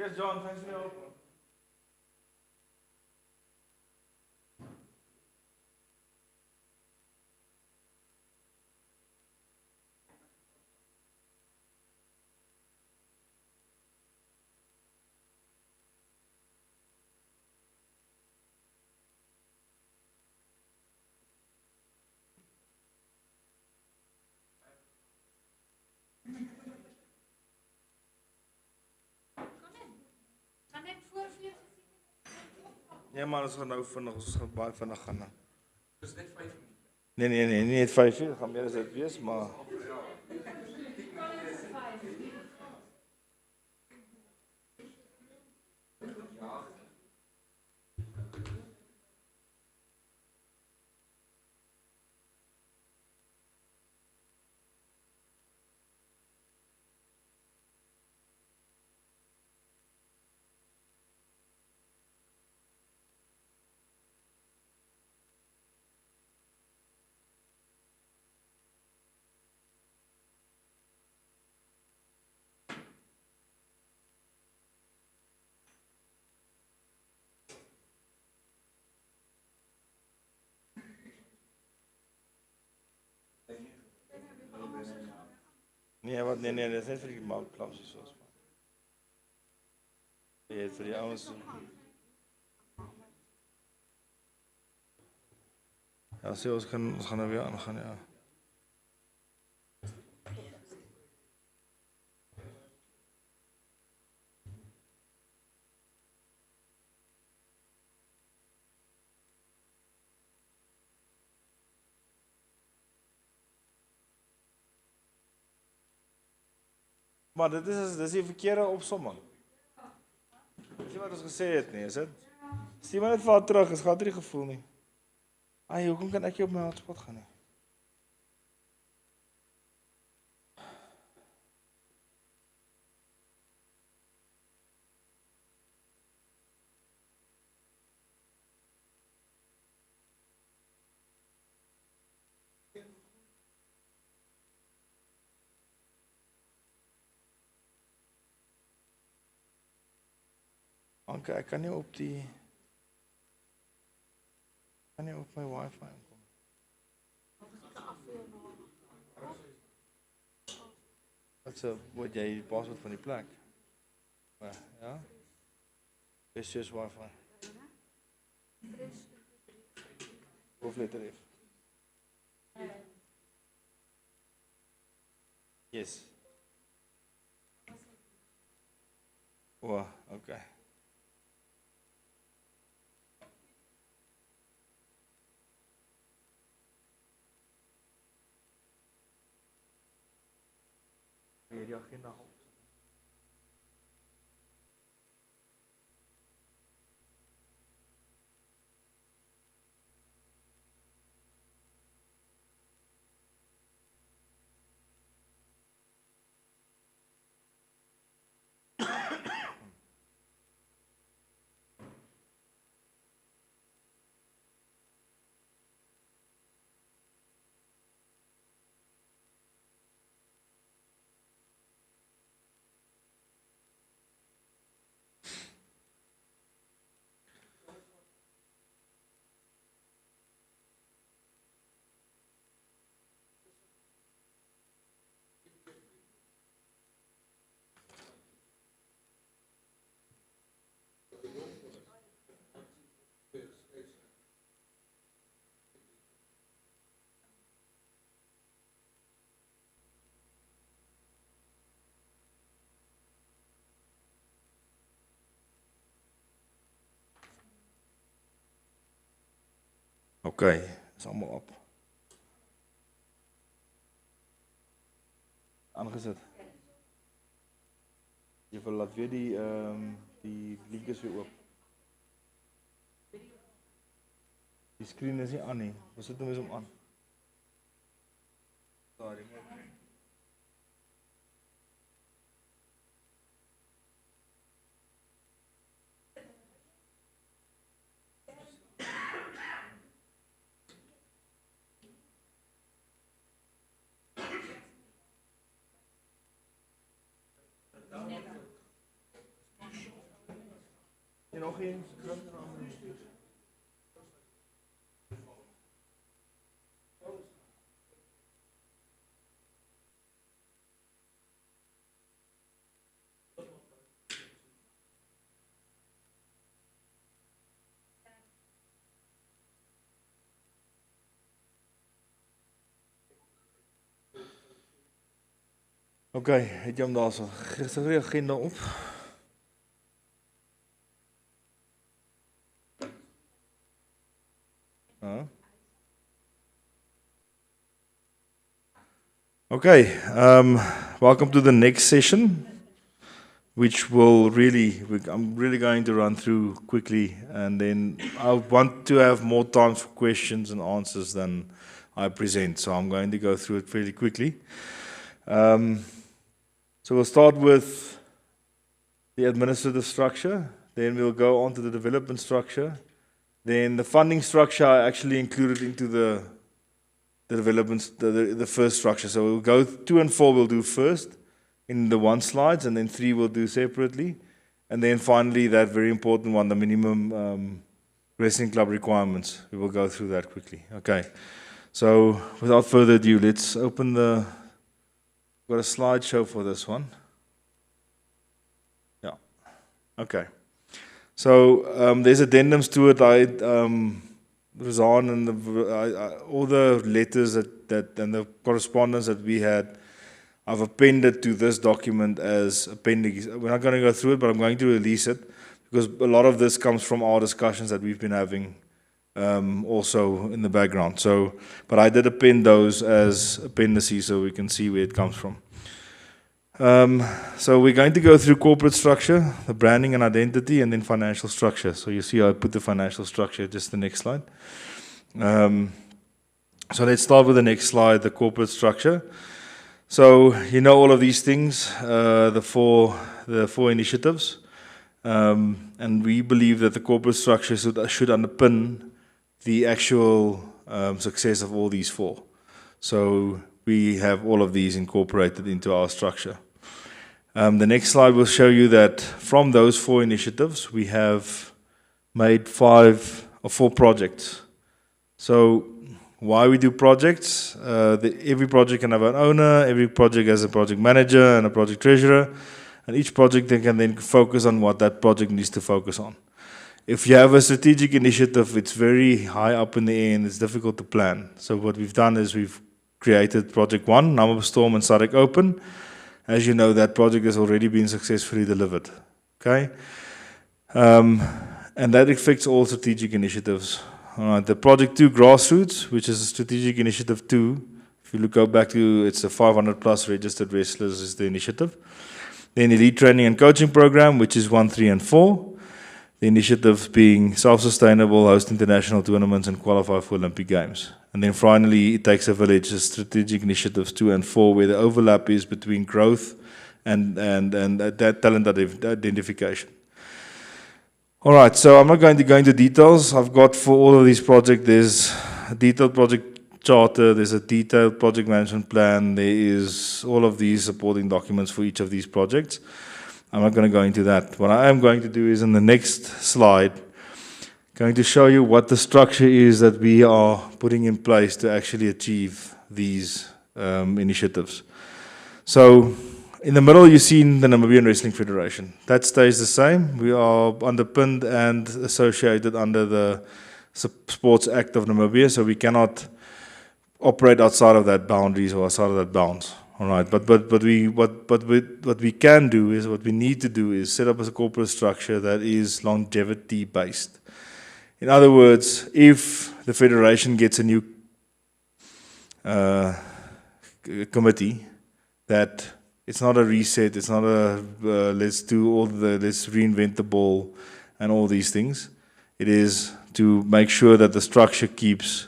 Yes, John, thanks for your help. Ja man, ons gaan nou vinnig, ons gaan baie vinnig gaan. Dis net 5 minute. Nee, nie net 5 uur, gaan meer as dit wees, maar nee, wat nee, dis net vir die maakklapsies soos. Ja, vir die ouens. Ja, sê ons gaan nou weer aangaan, ja. Maar dis die verkeerde opsomming. Dis nie wat ons gesê het nie, is dit? Stuur maar net vir haar terug, is gehad nie gevoel nie. Ai, hoekom kan ek nie op my hotspot gaan nie? Anke, ek kan nie op my wifi inkom. Wat jy die paswoord van die plek? Ja? Dis just wifi. Hoofletter F. Yes. Oh, okay. Die agenda op. Okay, is allemaal op. Aangesit. Jy wil laat weer die link is weer oop. Die screen is nie aan nie. Ons sit hom eens om aan. Sorry, maar. Oké, het jy hom daarso. Geef die agenda op. Okay, welcome to the next session, which will I'm really going to run through quickly, and then I want to have more time for questions and answers than I present, so I'm going to go through it fairly quickly. So we'll start with the administrative structure, then we'll go on to the development structure, then the funding structure I actually included into the development, the first structure. So we'll go 2 and 4 we'll do first in the one slides, and then 3 we'll do separately, and then finally that very important one, the minimum wrestling club requirements. We will go through that quickly. Okay, so without further ado, let's open the. Got a slideshow for this one. Yeah. Okay. So there's addendums to it. Razan and all the letters that and the correspondence that we had, I've appended to this document as appendix. We're not going to go through it, but I'm going to release it because a lot of this comes from our discussions that we've been having also in the background. So, but I did append those as appendices so we can see where it comes from. So we're going to go through corporate structure, the branding and identity, and then financial structure. So you see I put the financial structure, just the next slide. So let's start with the next slide, the corporate structure. So you know all of these things, the four initiatives, and we believe that the corporate structure should underpin the actual success of all these 4. So we have all of these incorporated into our structure. The next slide will show you that from those 4 initiatives, we have made 5 or 4 projects. So why we do projects? Every project can have an owner, every project has a project manager and a project treasurer, and each project they can then focus on what that project needs to focus on. If you have a strategic initiative, it's very high up in the air and it's difficult to plan. So what we've done is we've created Project 1, Namibia Storm and SADC Open. As you know, that project has already been successfully delivered. Okay? And that affects all strategic initiatives. The Project 2 Grassroots, which is a strategic initiative 2. If you go back to, it's a 500 plus registered wrestlers is the initiative. Then Elite Training and Coaching Program, which is 1, 3, and 4. The initiatives being self-sustainable, host international tournaments, and qualify for Olympic Games. And then finally, It Takes a Village, strategic initiatives 2 and 4, where the overlap is between growth and that talent identification. All right, so I'm not going to go into details. I've got for all of these projects, there's a detailed project charter, there's a detailed project management plan, there is all of these supporting documents for each of these projects. I'm not going to go into that. What I am going to do is in the next slide, going to show you what the structure is that we are putting in place to actually achieve these initiatives. So in the middle, you've seen the Namibian Wrestling Federation. That stays the same. We are underpinned and associated under the Sports Act of Namibia, so we cannot operate outside of that boundaries or outside of that bounds. All right, but what we can do is, what we need to do is set up a corporate structure that is longevity based. In other words, if the federation gets a new committee, that it's not a reset, it's not a let's reinvent the ball and all these things. It is to make sure that the structure keeps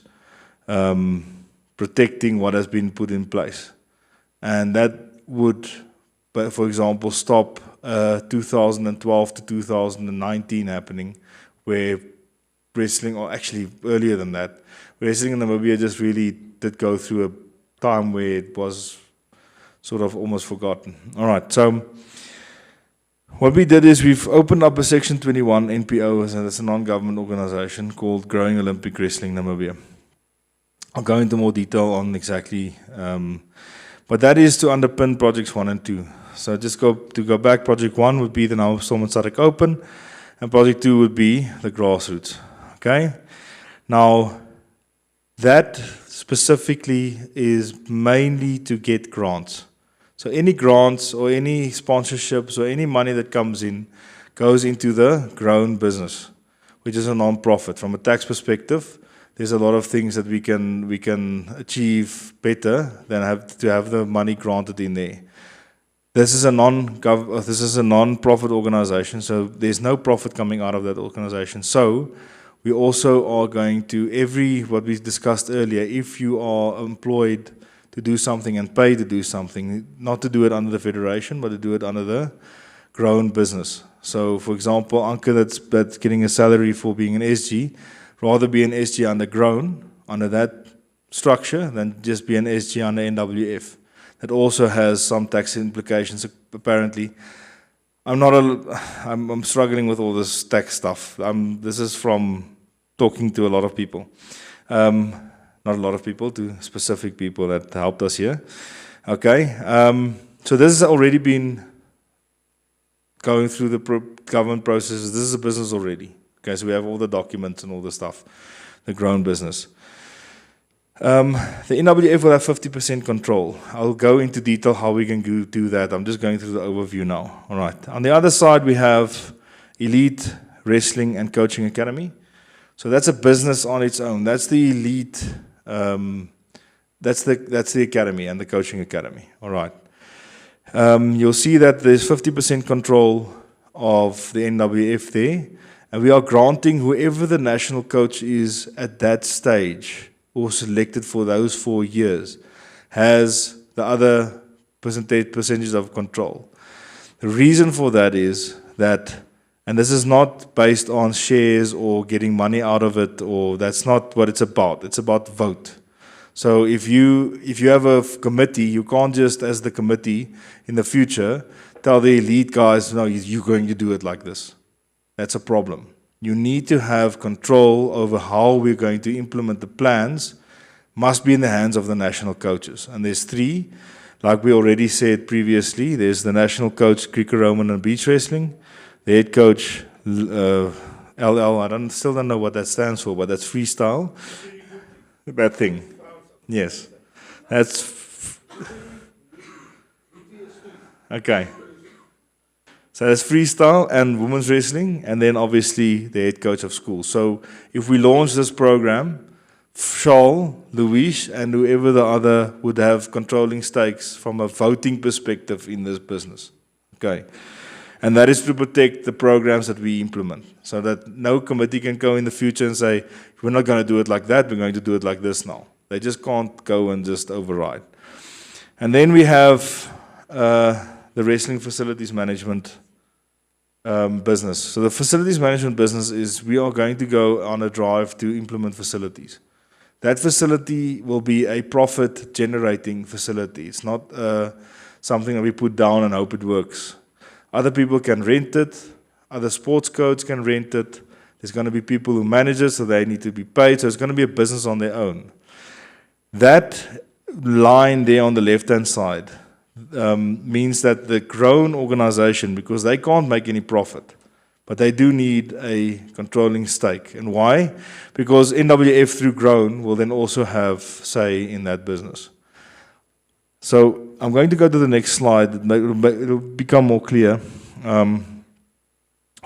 protecting what has been put in place. And that would, for example, stop 2012 to 2019 happening, where wrestling, or actually earlier than that, wrestling in Namibia just really did go through a time where it was sort of almost forgotten. All right, so What we did is we've opened up a Section 21 NPO, and it's a non-government organization called Growing Olympic Wrestling Namibia. I'll go into more detail on exactly, but that is to underpin projects 1 and 2. So just go back, project 1 would be the now Stormont Sadek Open, and project 2 would be the grassroots. Okay? Now, that specifically is mainly to get grants. So any grants or any sponsorships or any money that comes in goes into the grown business, which is a non-profit. From a tax perspective, there's a lot of things that we can achieve better than have the money granted in there. This is a non-profit organization, so there's no profit coming out of that organization. So we also are going to what we discussed earlier, if you are employed to do something and paid to do something, not to do it under the federation, but to do it under the grown business. So, for example, Anke that's getting a salary for being an SG, rather be an SG under grown, under that structure, than just be an SG under NWF. That also has some tax implications, apparently. I'm struggling with all this tax stuff. This is from talking to a lot of people. Not a lot of people, to specific people that helped us here. Okay, so this has already been going through the government processes. This is a business already. Okay, so we have all the documents and all the stuff, the grown business. The NWF will have 50% control. I'll go into detail how we can do that. I'm just going through the overview now. All right. On the other side, we have Elite Wrestling and Coaching Academy. So that's a business on its own. That's the elite. That's the academy and the coaching academy. All right. You'll see that there's 50% control of the NWF there, and we are granting whoever the national coach is at that stage or selected for those 4 years has the other percentage of control. The reason for that is that, and this is not based on shares or getting money out of it, or that's not what it's about. It's about vote. So if you have a committee, you can't just, as the committee in the future, tell the elite guys, no, you're going to do it like this. That's a problem. You need to have control over how we're going to implement the plans, must be in the hands of the national coaches. And there's 3, like we already said previously. There's the national coach, Greco-Roman and beach wrestling. The head coach, LL, still don't know what that stands for, but that's freestyle. Bad thing. Yes. That's... Okay. So that's freestyle and women's wrestling, and then obviously the head coach of school. So if we launch this program, Charles, Luis, and whoever the other would have controlling stakes from a voting perspective in this business. Okay. And that is to protect the programs that we implement, so that no committee can go in the future and say, we're not going to do it like that, we're going to do it like this now. They just can't go and just override. And then we have the wrestling facilities management business. So the facilities management business is we are going to go on a drive to implement facilities. That facility will be a profit-generating facility. It's not something that we put down and hope it works. Other people can rent it. Other sports codes can rent it. There's going to be people who manage it, so they need to be paid. So it's going to be a business on their own. That line there on the left-hand side means that the grown organization, because they can't make any profit, but they do need a controlling stake. And why? Because NWF through grown will then also have say in that business. So I'm going to go to the next slide. It'll become more clear.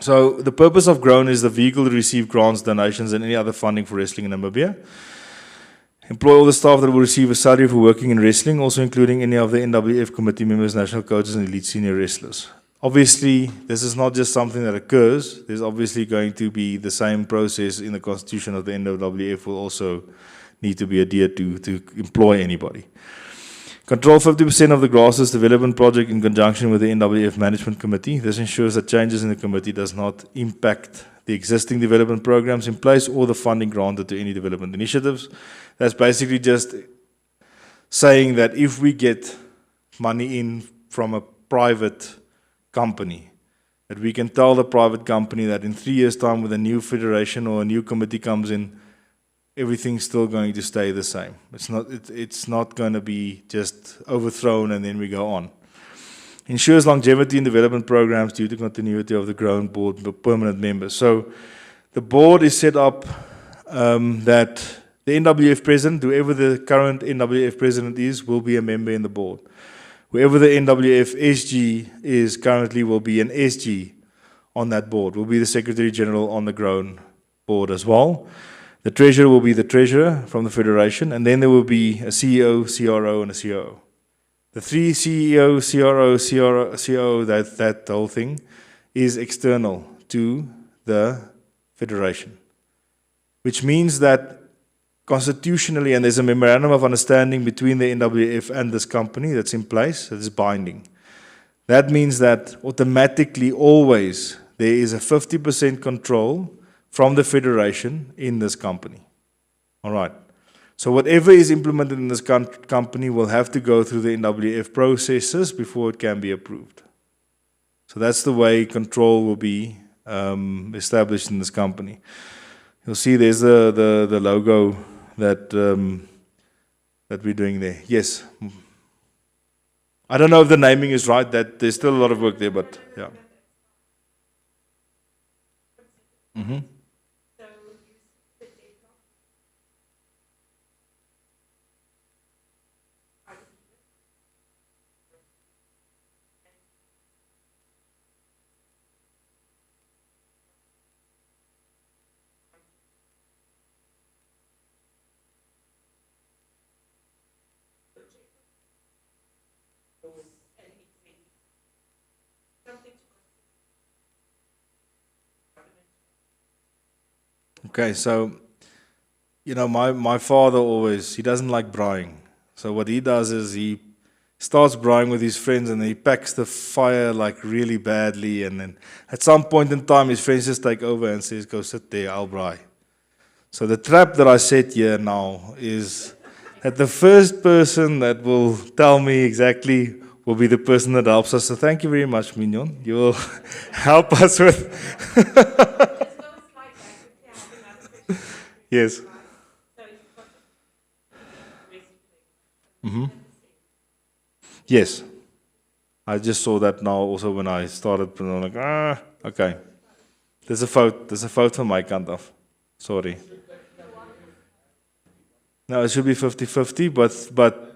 So the purpose of grown is the vehicle to receive grants, donations, and any other funding for wrestling in Namibia. Employ all the staff that will receive a salary for working in wrestling, also including any of the NWF committee members, national coaches, and elite senior wrestlers. Obviously, this is not just something that occurs. There's obviously going to be the same process in the constitution of the NWF will also need to be adhered to employ anybody. Control 50% of the grassroots development project in conjunction with the NWF management committee. This ensures that changes in the committee does not impact the existing development programs in place or the funding granted to any development initiatives. That's basically just saying that if we get money in from a private company, that we can tell the private company that in 3 years' time, with a new federation or a new committee comes in, everything's still going to stay the same. It's not going to be just overthrown and then we go on. Ensures longevity in development programs due to continuity of the grown board permanent members. So the board is set up that the NWF president, whoever the current NWF president is, will be a member in the board. Whoever the NWF SG is currently will be an SG on that board, will be the Secretary General on the grown board as well. The treasurer will be the treasurer from the federation, and then there will be a CEO, CRO, and a COO. The three CEO, CRO, that whole thing is external to the federation, which means that constitutionally, and there's a memorandum of understanding between the NWF and this company that's in place, that is binding. That means that automatically, always, there is a 50% control from the federation in this company. All right. So whatever is implemented in this company will have to go through the NWF processes before it can be approved. So that's the way control will be established in this company. You'll see there's the logo that we're doing there. Yes. I don't know if the naming is right. That there's still a lot of work there, but yeah. Mm-hmm. Okay, so, you know, my father always, he doesn't like braaiing. So what he does is he starts braaiing with his friends and he packs the fire like really badly, and then at some point in time his friends just take over and says, go sit there, I'll braai. So the trap that I set here now is that the first person that will tell me exactly will be the person that helps us. So thank you very much, Mignon. You will help us with... Yes. Mm-hmm. Yes. I just saw that now also when I started. I'm like, okay. There's a fout from my kant af. Sorry. No, it should be 50-50, but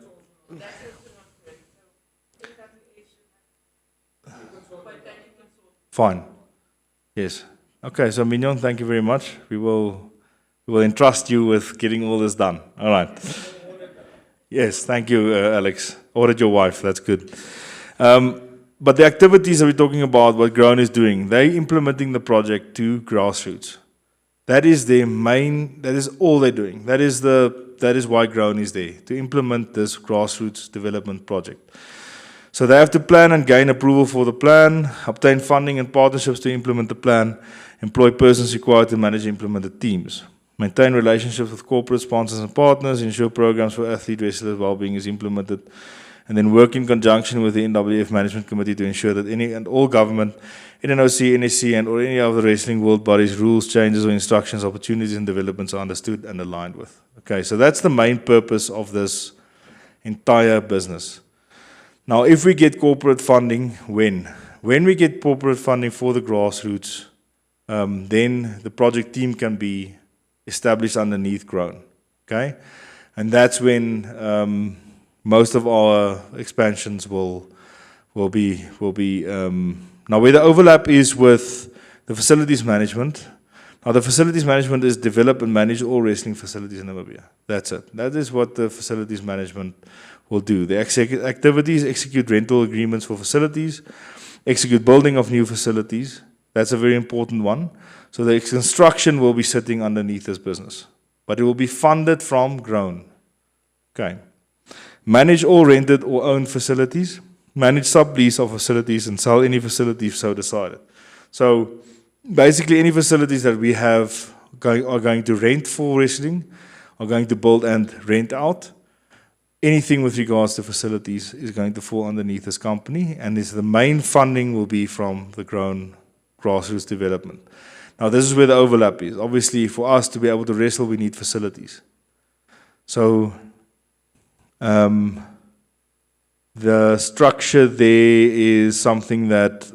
fine. Yes. Okay, so Mignon, thank you very much. We will entrust you with getting all this done. All right. Yes, thank you, Alex. Ordered your wife, that's good. But the activities that we're talking about, what Grown is doing, they're implementing the project to grassroots. That is their main, that is all they're doing. That is why Grown is there, to implement this grassroots development project. So they have to plan and gain approval for the plan, obtain funding and partnerships to implement the plan, employ persons required to manage implemented teams, maintain relationships with corporate sponsors and partners, ensure programs for athlete wrestlers' well-being is implemented, and then work in conjunction with the NWF Management Committee to ensure that any and all government, NNOC, NSC, and or any other wrestling world bodies, rules, changes, or instructions, opportunities, and developments are understood and aligned with. Okay, so that's the main purpose of this entire business. Now, if we get corporate funding, when we get corporate funding for the grassroots, then the project team can be established underneath Grown. Okay, and that's when most of our expansions will be. Now, where the overlap is with the facilities management. Now, the facilities management is develop and manage all wrestling facilities in Namibia. That's it. That is what the facilities management will do. The activities execute rental agreements for facilities, execute building of new facilities. That's a very important one. So the construction will be sitting underneath this business, but it will be funded from Grown. Okay. Manage all rented or owned facilities, manage sublease of facilities, and sell any facility if so decided. So basically, any facilities that we have are going to rent for wrestling, are going to build and rent out. Anything with regards to facilities is going to fall underneath this company, and the main funding will be from the Grown grassroots development. Now, this is where the overlap is. Obviously, for us to be able to wrestle, we need facilities. So, the structure there is something that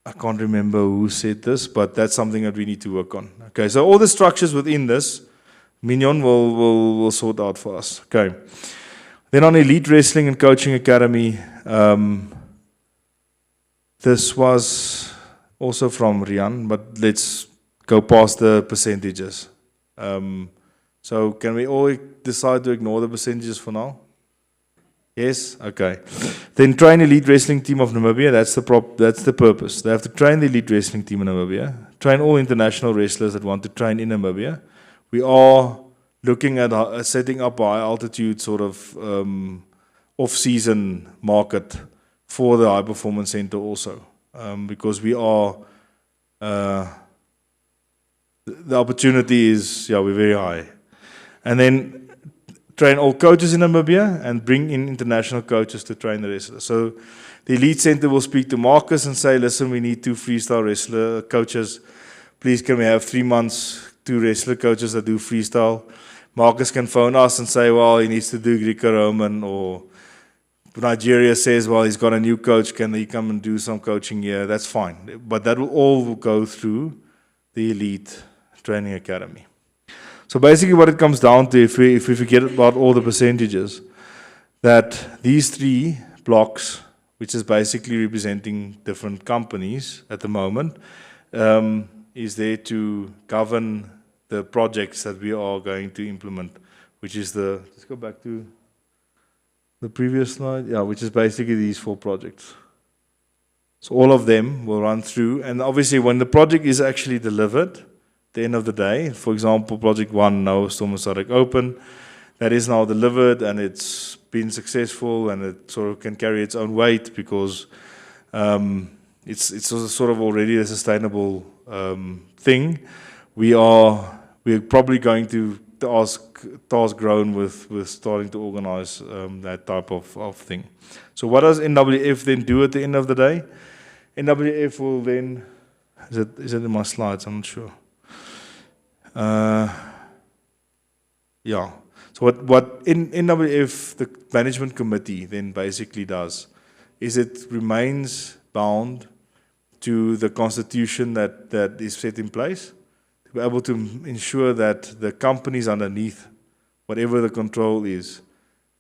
I can't remember who said this, but that's something that we need to work on. Okay, so all the structures within this, Mignon will sort out for us. Okay. Then on Elite Wrestling and Coaching Academy, this was also from Rian, but let's go past the percentages. So can we all decide to ignore the percentages for now? Yes? Okay. Then train elite wrestling team of Namibia. That's the purpose. They have to train the elite wrestling team in Namibia. Train all international wrestlers that want to train in Namibia. We are looking at setting up a high altitude sort of off-season market for the high performance center also, because we are the opportunity is we're very high, and then train all coaches in Namibia and bring in international coaches to train the wrestlers. So the Elite Center will speak to Marcus and say, listen, we need 2 freestyle wrestler coaches. Please, can we have 3 months, 2 wrestler coaches that do freestyle? Marcus can phone us and say, well, he needs to do Greco-Roman, or Nigeria says, well, he's got a new coach. Can he come and do some coaching here? That's fine. But that will all go through the Elite Training Academy. So basically what it comes down to, if we forget about all the percentages, that these 3 blocks, which is basically representing different companies at the moment, is there to govern the projects that we are going to implement, which is let's go back to the previous slide, which is basically these 4 projects. So all of them will run through, and obviously when the project is actually delivered, the end of the day, for example, Project 1, now Storm Sadek Open, that is now delivered and it's been successful and it sort of can carry its own weight because it's sort of already a sustainable thing. We're probably going to task grown with starting to organize that type of thing. So what does NWF then do at the end of the day? NWF will then, is it in my slides? I'm not sure. So what in NWF, the management committee then basically does is it remains bound to the constitution that is set in place to be able to ensure that the companies underneath, whatever the control is,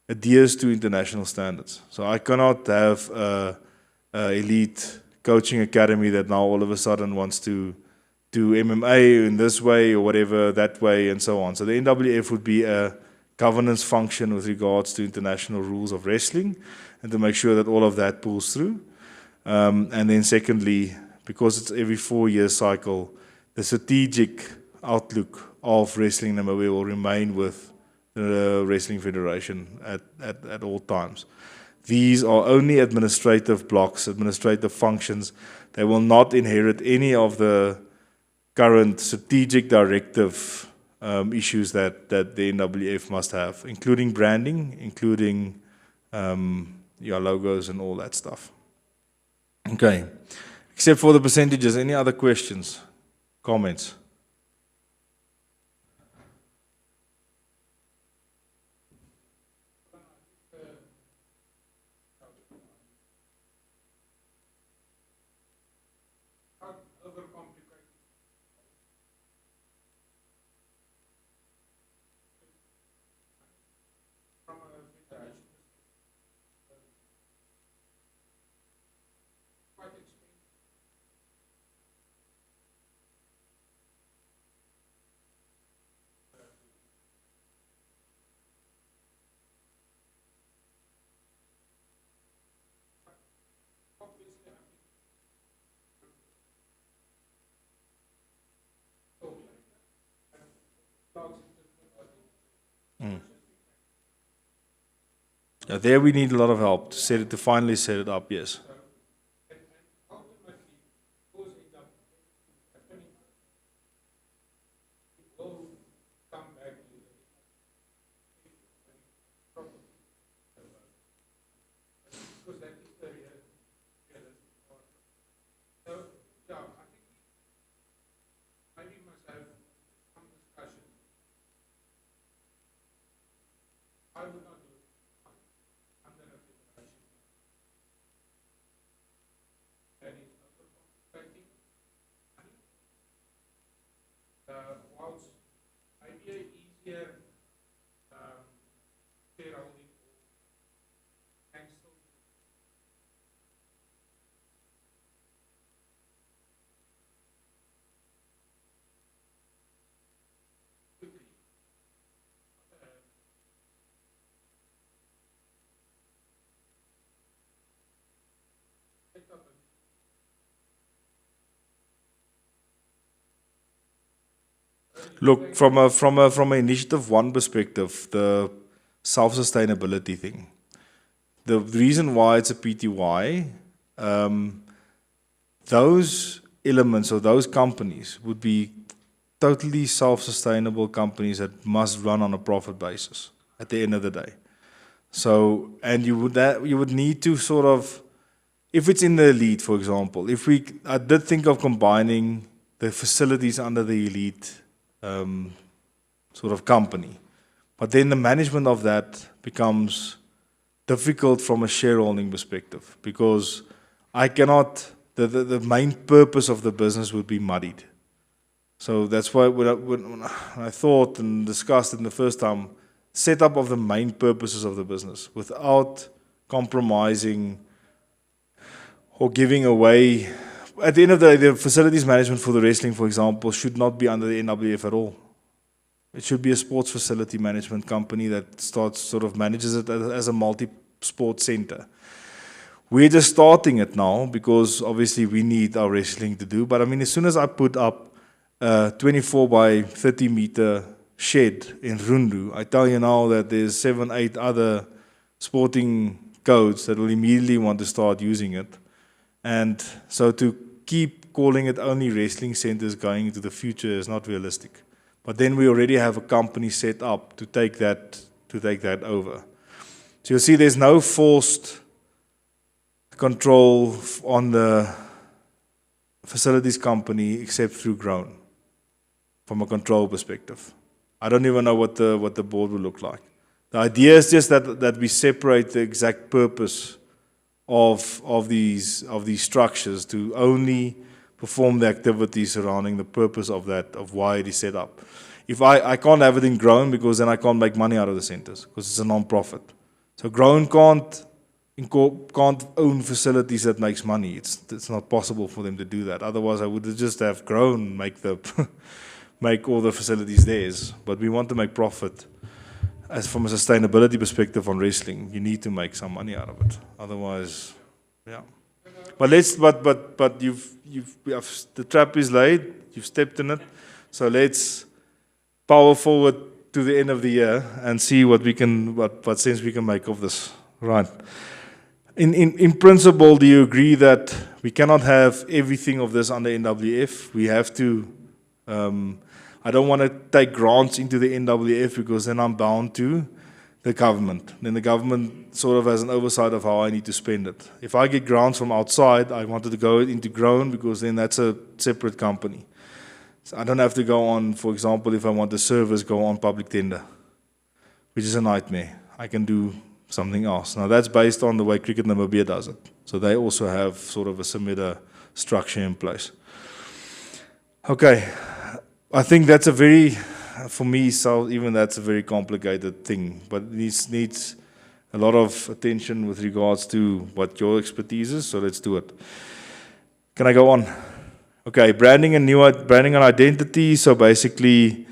adheres to international standards. So I cannot have a elite coaching academy that now all of a sudden wants to do MMA in this way or whatever, that way, and so on. So the NWF would be a governance function with regards to international rules of wrestling and to make sure that all of that pulls through. And then secondly, because it's every 4-year cycle, the strategic outlook of wrestling in Namibia will remain with the Wrestling Federation at all times. These are only administrative blocks, administrative functions. They will not inherit any of the current strategic directive issues that the NWF must have, including branding, including your logos and all that stuff. Okay, except for the percentages, any other questions, comments? Yeah, there we need a lot of help to finally set it up, yes. Look, from an initiative one perspective, the self-sustainability thing. The reason why it's a PTY, those elements or those companies would be totally self-sustainable companies that must run on a profit basis at the end of the day. So, and you would need to sort of, if it's in the elite, for example, I did think of combining the facilities under the elite sort of company, but then the management of that becomes difficult from a shareholding perspective because I cannot. The main purpose of the business would be muddied. So that's why when I thought and discussed it the first time, setup of the main purposes of the business without compromising or giving away. At the end of the day, the facilities management for the wrestling, for example, should not be under the NWF at all. It should be a sports facility management company that manages it as a multi-sport center. We're just starting it now because obviously we need our wrestling to do. But I mean, as soon as I put up a 24 by 30 meter shed in Rundu, I tell you now that there's 7, 8 other sporting codes that will immediately want to start using it. And so to keep calling it only wrestling centers going into the future is not realistic. But then we already have a company set up to take that over. So you'll see there's no forced control on the facilities company except through Grown from a control perspective. I don't even know what the board will look like. The idea is just that we separate the exact purpose of these structures to only perform the activities surrounding the purpose of why it is set up. If I can't have it in Grown because then I can't make money out of the centers because it's a non-profit. So Grown can't own facilities that makes money. It's not possible for them to do that. Otherwise, I would just have Grown make all the facilities theirs. But we want to make profit. As from a sustainability perspective on wrestling, you need to make some money out of it. Otherwise, yeah. But the trap is laid. You've stepped in it. So let's power forward to the end of the year and see what sense we can make of this. Right. In principle, do you agree that we cannot have everything of this under NWF? We have to. I don't want to take grants into the NWF because then I'm bound to the government. Then the government sort of has an oversight of how I need to spend it. If I get grants from outside, I wanted to go into Grown because then that's a separate company. So I don't have to go on, for example, if I want the service, go on public tender, which is a nightmare. I can do something else. Now that's based on the way Cricket Namibia does it. So they also have sort of a similar structure in place. Okay. I think that's for me, so even that's a very complicated thing, but it needs a lot of attention with regards to what your expertise is, so let's do it. Can I go on? Okay, branding and identity. So basically,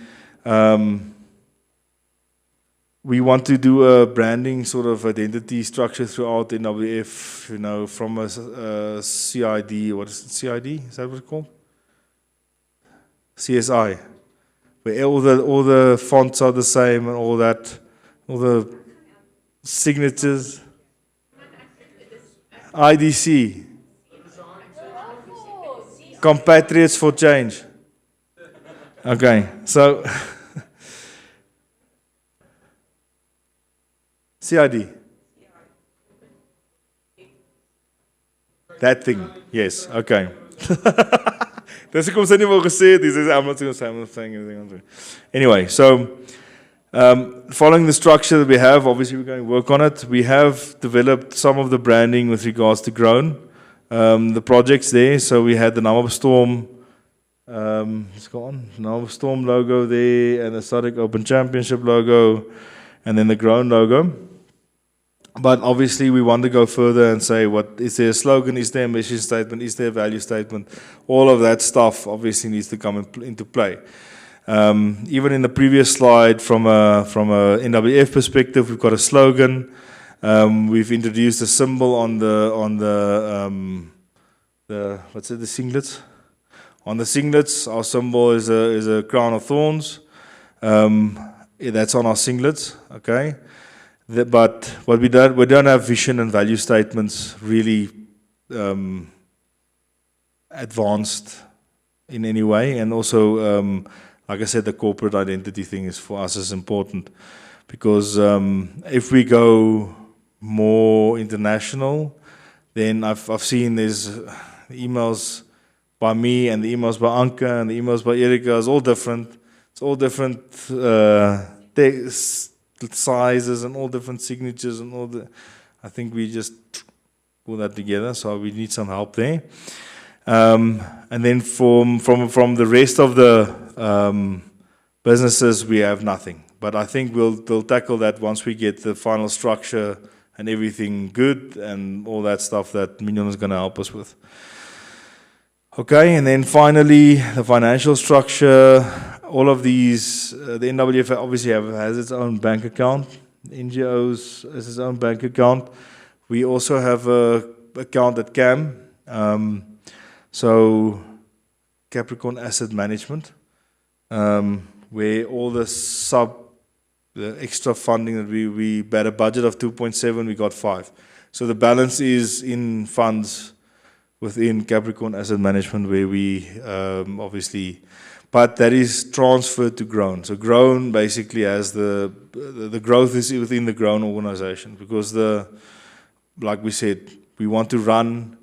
we want to do a branding sort of identity structure throughout NWF, from a CID, what is it, CID? Is that what it's called? CSI, where all the fonts are the same and all that, all the signatures. IDC, Compatriots for Change. Okay, so CID. That thing, yes, okay. Dis hoekom sy nie wou gesê het, I'm not saying anything. Anyway, so Following the structure that we have, obviously we're going to work on it. We have developed some of the branding with regards to Grown, the projects there. So we had the Namibia Storm, let's go on, Namibia Storm logo there, and the SADC Open Championship logo, and then the Grown logo. But obviously we want to go further and say, what is there a slogan, is there a mission statement, is there a value statement? All of that stuff obviously needs to come into play. Even in the previous slide, from a NWF perspective, we've got a slogan. We've introduced a symbol on the what's it, the singlets? On the singlets, our symbol is a crown of thorns. That's on our singlets, okay? But what we don't have vision and value statements really advanced in any way, and also, like I said, the corporate identity thing is for us is important, because if we go more international, then I've seen there's emails by me and the emails by Anka and the emails by Erika. It's all different. It's all different sizes and all different signatures and all the. I think we just pull that together. So we need some help there. And then from the rest of the businesses, we have nothing. But I think we'll tackle that once we get the final structure and everything good and all that stuff that Mignon is going to help us with. Okay, and then finally, the financial structure. All of these, the NWF obviously has its own bank account. The NGOs has its own bank account. We also have an account at CAM. So Capricorn Asset Management, where all the extra funding that we had a budget of 2.7, we got 5. So the balance is in funds within Capricorn Asset Management, where we obviously, but that is transferred to Grown. So Grown basically has the growth is within the Grown organization, because like we said, we want to run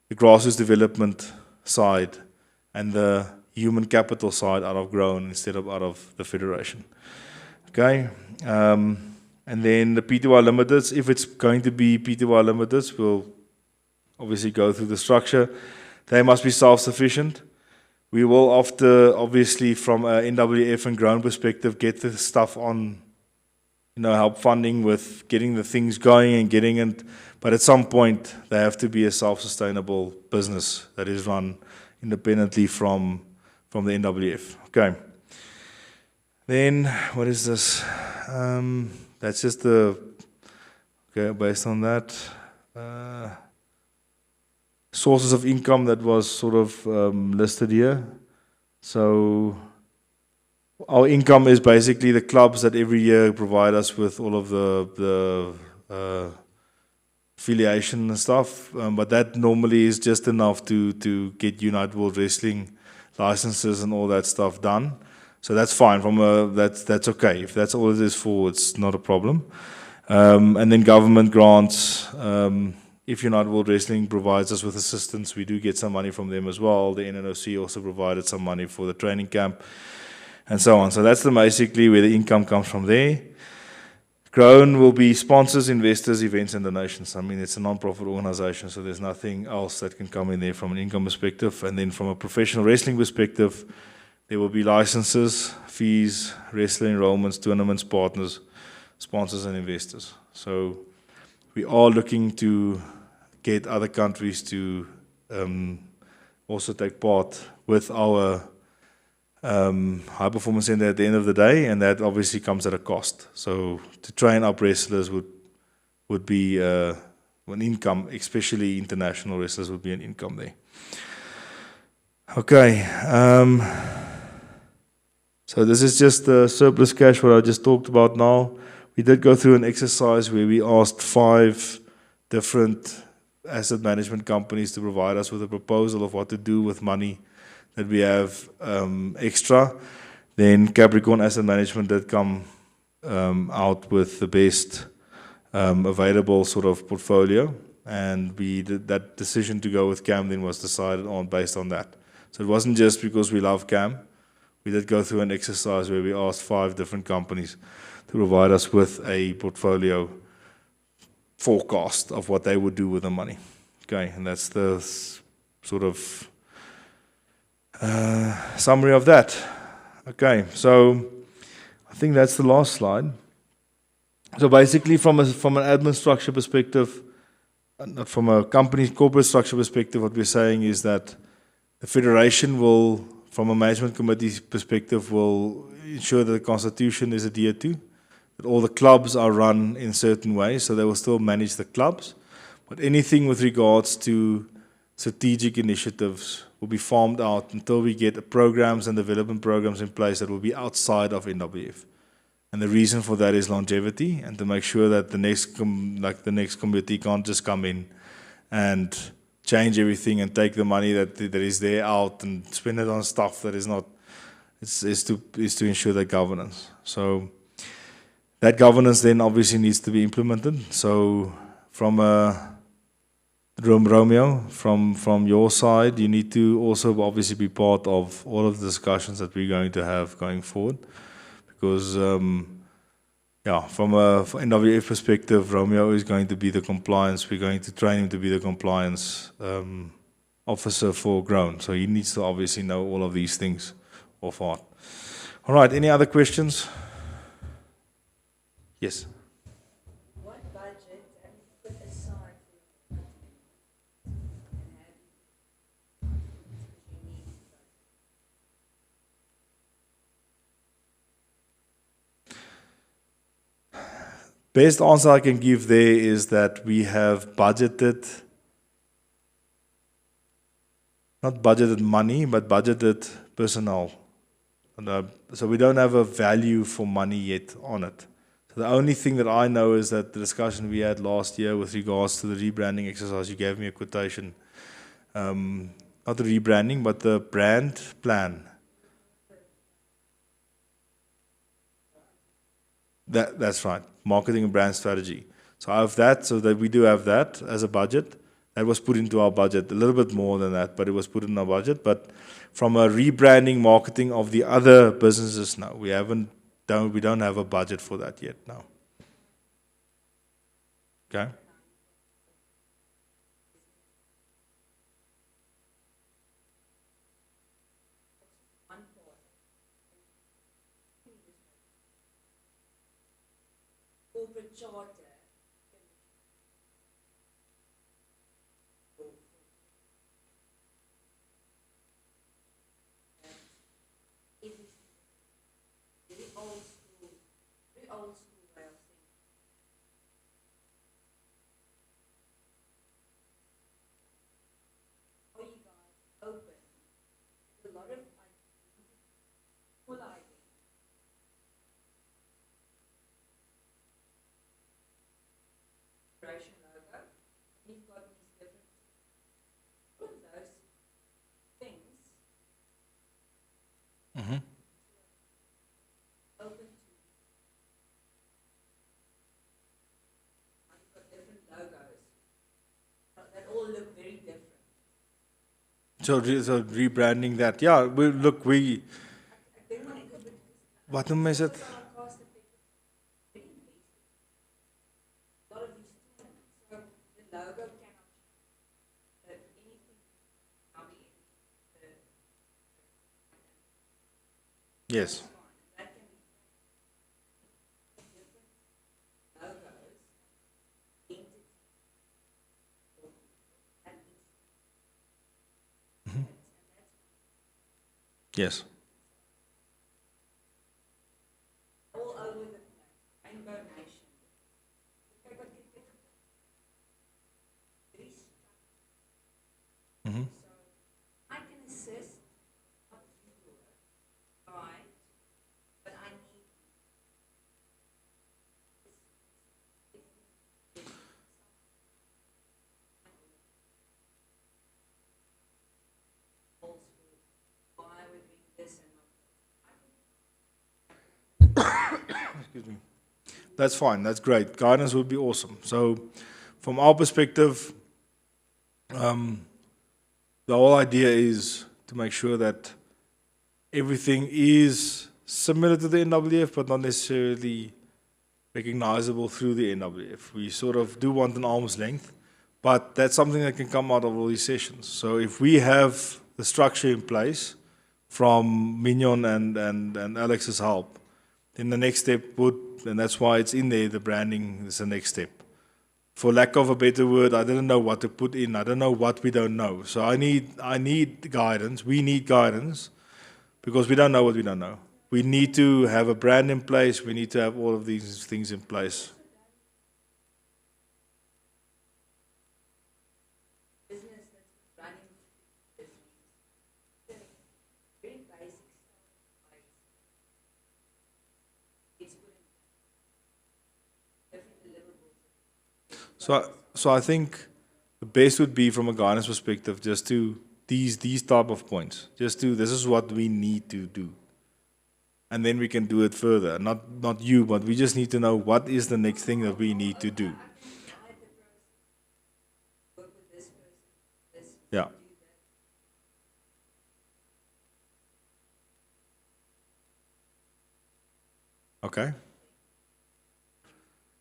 the grassroots development side and the human capital side out of Grown instead of out of the federation. Okay, and then the PTY Limiteds, if it's going to be PTY Limiteds, we'll obviously go through the structure. They must be self-sufficient. We will, obviously, from a NWF and Grown perspective, get the stuff on, help funding with getting the things going and getting it. But at some point, they have to be a self-sustainable business that is run independently from the NWF. Okay. Then, what is this? That's just based on that. Sources of income that was sort of listed here. So our income is basically the clubs that every year provide us with all of the affiliation and stuff, but that normally is just enough to get United World Wrestling licenses and all that stuff done. So that's fine. That's okay. If that's all it is for, it's not a problem. And then government grants. If United World Wrestling provides us with assistance, we do get some money from them as well. The NNOC also provided some money for the training camp and so on. So that's basically where the income comes from there. Grown will be sponsors, investors, events, and donations. I mean, it's a non-profit organization, so there's nothing else that can come in there from an income perspective. And then from a professional wrestling perspective, there will be licenses, fees, wrestling enrollments, tournaments, partners, sponsors, and investors. So we are looking to get other countries to also take part with our high performance center at the end of the day, and that obviously comes at a cost. So to train up wrestlers would be an income, especially international wrestlers would be an income there. Okay, so this is just the surplus cash, what I just talked about now. We did go through an exercise where we asked 5 different asset management companies to provide us with a proposal of what to do with money that we have extra. Then Capricorn Asset Management did come out with the best available sort of portfolio, and that decision to go with CAM then was decided on based on that. So it wasn't just because we love CAM. We did go through an exercise where we asked 5 different companies to provide us with a portfolio forecast of what they would do with the money. Okay, and that's the sort of summary of that. Okay, so I think that's the last slide. So basically, from an admin structure perspective, not from a company corporate structure perspective, what we're saying is that the federation will, from a management committee perspective, will ensure that the constitution is adhered to, that all the clubs are run in certain ways, so they will still manage the clubs. But anything with regards to strategic initiatives will be farmed out until we get programs and development programs in place that will be outside of NWF. And the reason for that is longevity, and to make sure that the next committee can't just come in and change everything and take the money that is there out and spend it on stuff that is not. Is to ensure that governance. So that governance then obviously needs to be implemented. So from Romeo, from your side, you need to also obviously be part of all of the discussions that we're going to have going forward. Because, from a NWF perspective, Romeo is going to be the compliance. We're going to train him to be the compliance officer for Grown. So he needs to obviously know all of these things off heart. All right, any other questions? Yes. What budget have you put aside for Best answer I can give there is that we have budgeted, not budgeted money, but budgeted personnel. And, so we don't have a value for money yet on it. So the only thing that I know is that the discussion we had last year with regards to the rebranding exercise, you gave me a quotation. Not the rebranding, but the brand plan. That's right, marketing and brand strategy. So I have that, so that we do have that as a budget. That was put into our budget, a little bit more than that, but it was put in our budget. But from a rebranding, marketing of the other businesses, no, we don't have a budget for that yet, no. Okay? corporate charter? Very old school way of thinking. Are you guys open? There's a lot of full idea. Logo. You've got these different, all of those things. Mm-hmm. Open to. You've got different logos that all look very different. So rebranding that, yeah. Wat noem is it? Yes. Mm-hmm. Yes. All over the place. Rainbow Nation. Mm-hmm. So I can assist, right? But I need why we're doing this and not Excuse me. That's fine. That's great. Guidance would be awesome. So, from our perspective, the whole idea is to make sure that everything is similar to the NWF, but not necessarily recognizable through the NWF. We sort of do want an arm's length, but that's something that can come out of all these sessions. So if we have the structure in place from Mignon and Alex's help, then the next step would, and that's why it's in there, the branding is the next step. For lack of a better word, I didn't know what to put in. I don't know what we don't know. So I need guidance. We need guidance because we don't know what we don't know. We need to have a brand in place. We need to have all of these things in place. Business that's running very basic stuff. It's put in different deliverables. So I think the best would be from a guidance perspective just to these type of points. Just to this is what we need to do. And then we can do it further. Not you, but we just need to know what is the next thing that we need to do. Yeah. Okay.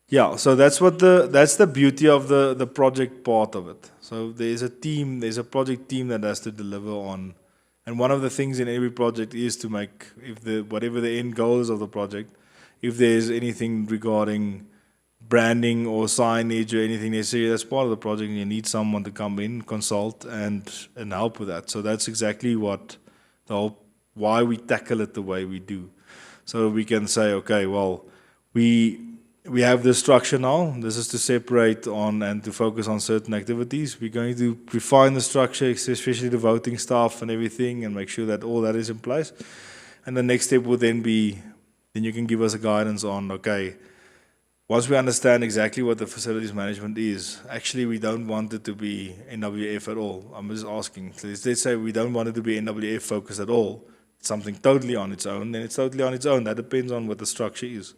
Yeah, so that's the beauty of the project part of it. So there's a project team that has to deliver on. And one of the things in every project is to make, whatever the end goal is of the project, if there's anything regarding branding or signage or anything necessary, that's part of the project, and you need someone to come in, consult, and help with that. So that's exactly why we tackle it the way we do. So we can say, okay, well, we have this structure now. This is to separate on and to focus on certain activities. We're going to refine the structure, especially the voting staff and everything, and make sure that all that is in place. And the next step would then be, then you can give us a guidance on, okay, once we understand exactly what the facilities management is, actually we don't want it to be NWF at all. I'm just asking. Let's say we don't want it to be NWF focused at all. It's something totally on its own, then it's totally on its own. That depends on what the structure is.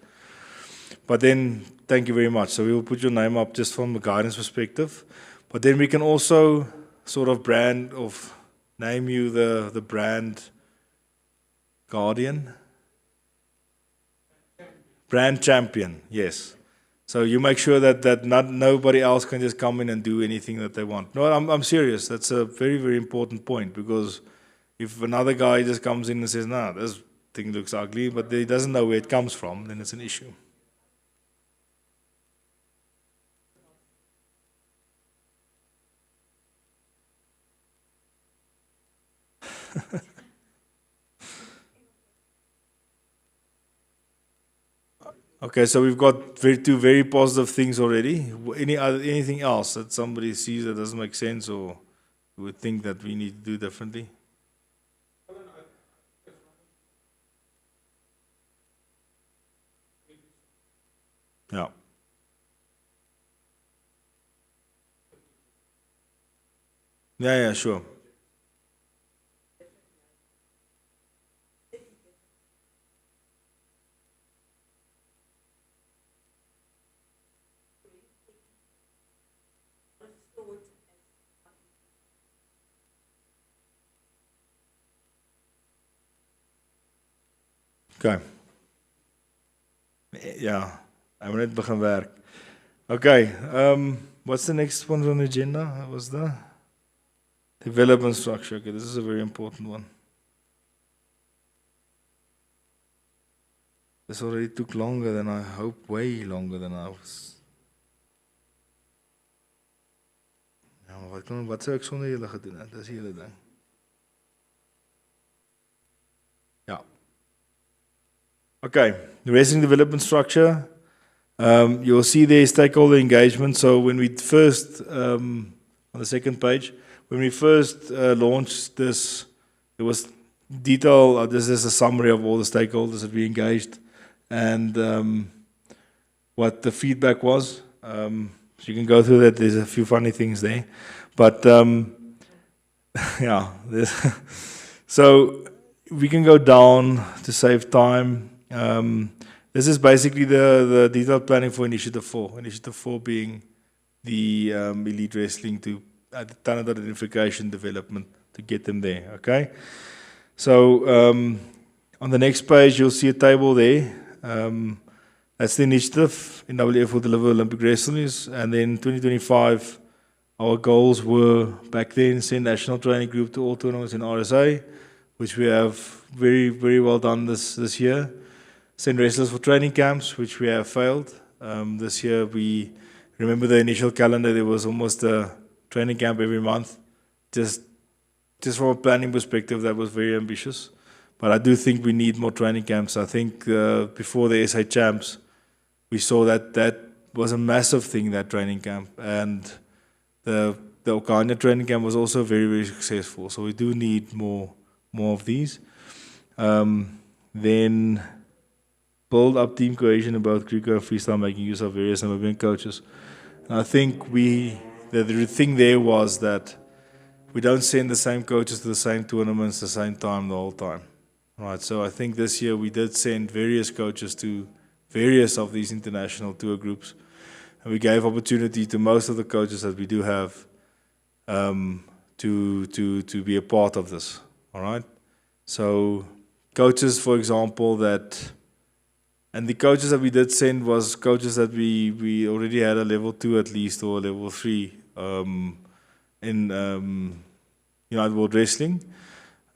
But then, thank you very much. So we will put your name up just from a guidance perspective. But then we can also sort of name you the brand guardian. Brand champion, yes. So you make sure that nobody else can just come in and do anything that they want. No, I'm serious. That's a very, very important point, because if another guy just comes in and says, nah, this thing looks ugly, but he doesn't know where it comes from, then it's an issue. Okay, so we've got two very positive things already. Anything else that somebody sees that doesn't make sense or would think that we need to do differently? Yeah. Yeah, sure. Okay. Ja, hy moet net begin werk. Okay, what's the next one on the agenda? What was the development structure? Okay, this is a very important one. This already took longer than I hoped, way longer than I was. Ja, maar wat sou ek sonder julle gedoen het? Dis die hele ding. Ja. Okay, the resident development structure. You'll see there stakeholder engagement. So when we first, on the second page, when we first launched this, it was detail. This is a summary of all the stakeholders that we engaged and what the feedback was. So you can go through that. There's a few funny things there, but yeah. So we can go down to save time. This is basically the detailed planning for Initiative 4. Initiative 4 being the elite wrestling to talent identification development to get them there. Okay. So on the next page, you'll see a table there. That's the initiative. NWF will deliver Olympic wrestlers. And then 2025, our goals were back then send national training group to all tournaments in RSA, which we have very, very well done this year. Send wrestlers for training camps, which we have failed. This year, we remember the initial calendar, there was almost a training camp every month. Just from a planning perspective, that was very ambitious. But I do think we need more training camps. I think before the SA Champs, we saw that was a massive thing, that training camp. And the Okanya training camp was also very, very successful. So we do need more of these. Then build up team cohesion about Greco and freestyle, making use of various Namibian coaches. And I think the thing there was that we don't send the same coaches to the same tournaments the same time the whole time. Right, so I think this year we did send various coaches to various of these international tour groups, and we gave opportunity to most of the coaches that we do have to be a part of this. All right, so coaches, for example, and the coaches that we did send was coaches that we already had a level 2 at least or a level 3 in United World Wrestling.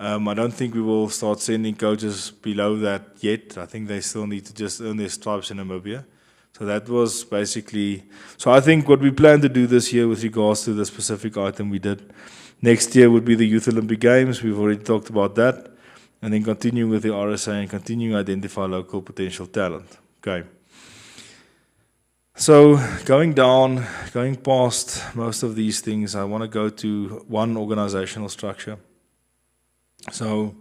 I don't think we will start sending coaches below that yet. I think they still need to just earn their stripes in Namibia. So that was basically... So I think what we plan to do this year with regards to the specific item we did, next year would be the Youth Olympic Games. We've already talked about that. And then continuing with the RSA and continuing to identify local potential talent. Okay. So going past most of these things, I want to go to one organizational structure. So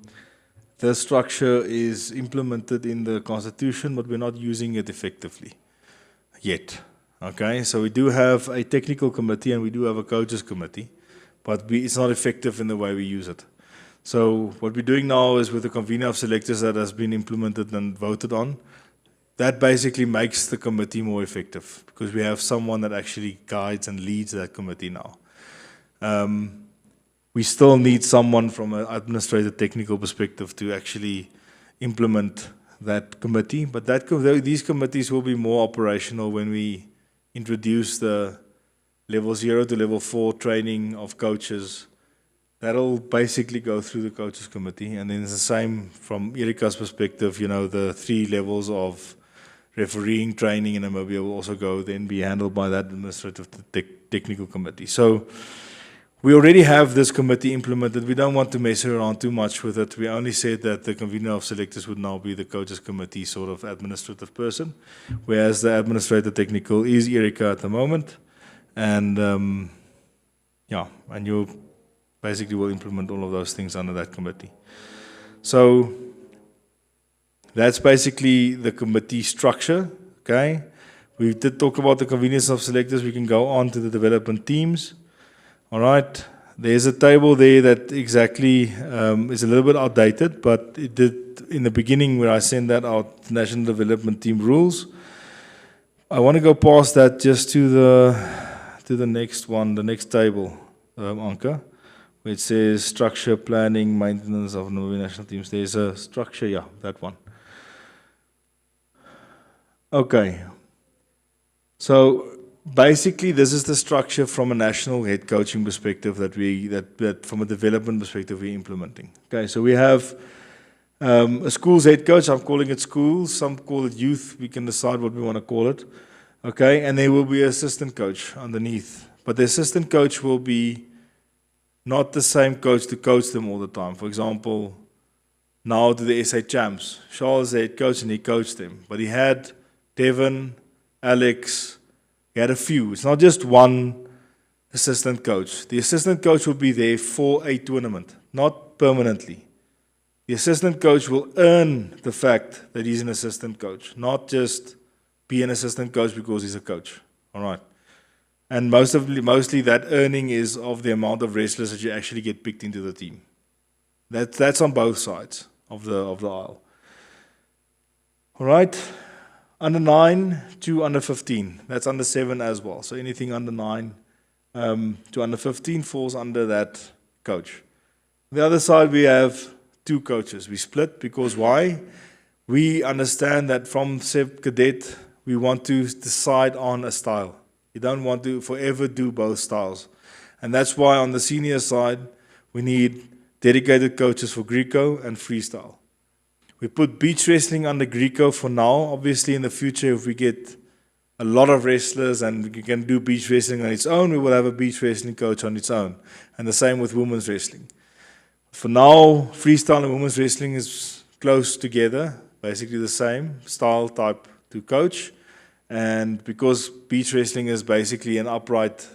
the structure is implemented in the Constitution, but we're not using it effectively yet. Okay, so we do have a technical committee and we do have a coaches committee, but it's not effective in the way we use it. So what we're doing now is with the convener of selectors that has been implemented and voted on, that basically makes the committee more effective because we have someone that actually guides and leads that committee now. We still need someone from an administrative technical perspective to actually implement that committee, but these committees will be more operational when we introduce the level 0 to level 4 training of coaches. That'll basically go through the coaches committee, and then it's the same from Erika's perspective, the 3 levels of refereeing training in Namibia will also then be handled by that administrative technical committee. So we already have this committee implemented. We don't want to mess around too much with it. We only said that the convener of selectors would now be the coaches committee sort of administrative person, whereas the administrative technical is Erika at the moment. And and you basically will implement all of those things under that committee. So that's basically the committee structure, okay? We did talk about the convenience of selectors. We can go on to the development teams. All right, there's a table there that exactly is a little bit outdated, but it did in the beginning where I sent that out, National Development Team rules. I want to go past that just to the next one, the next table, Anka, where it says structure, planning, maintenance of Namibian national teams. There's a structure, yeah, that one. Okay, so basically this is the structure from a national head coaching perspective that from a development perspective we're implementing. Okay, so we have a schools head coach. I'm calling it schools. Some call it youth. We can decide what we want to call it. Okay, and there will be an assistant coach underneath. But the assistant coach will be not the same coach to coach them all the time. For example, now to the SA Champs, Charles is the head coach and he coached them. But he had Devin, Alex, he had a few. It's not just one assistant coach. The assistant coach will be there for a tournament, not permanently. The assistant coach will earn the fact that he's an assistant coach, not just be an assistant coach because he's a coach. All right. And mostly that earning is of the amount of wrestlers that you actually get picked into the team. That's on both sides of the aisle. All right. Under 9 to under 15. That's under 7 as well. So anything under 9 to under 15 falls under that coach. The other side, we have 2 coaches. We split because why? We understand that from Seb Cadet we want to decide on a style. You don't want to forever do both styles. And that's why on the senior side, we need dedicated coaches for Greco and freestyle. We put beach wrestling under Greco for now. Obviously, in the future, if we get a lot of wrestlers and we can do beach wrestling on its own, we will have a beach wrestling coach on its own. And the same with women's wrestling. For now, freestyle and women's wrestling is close together, basically the same style type to coach. And because beach wrestling is basically an upright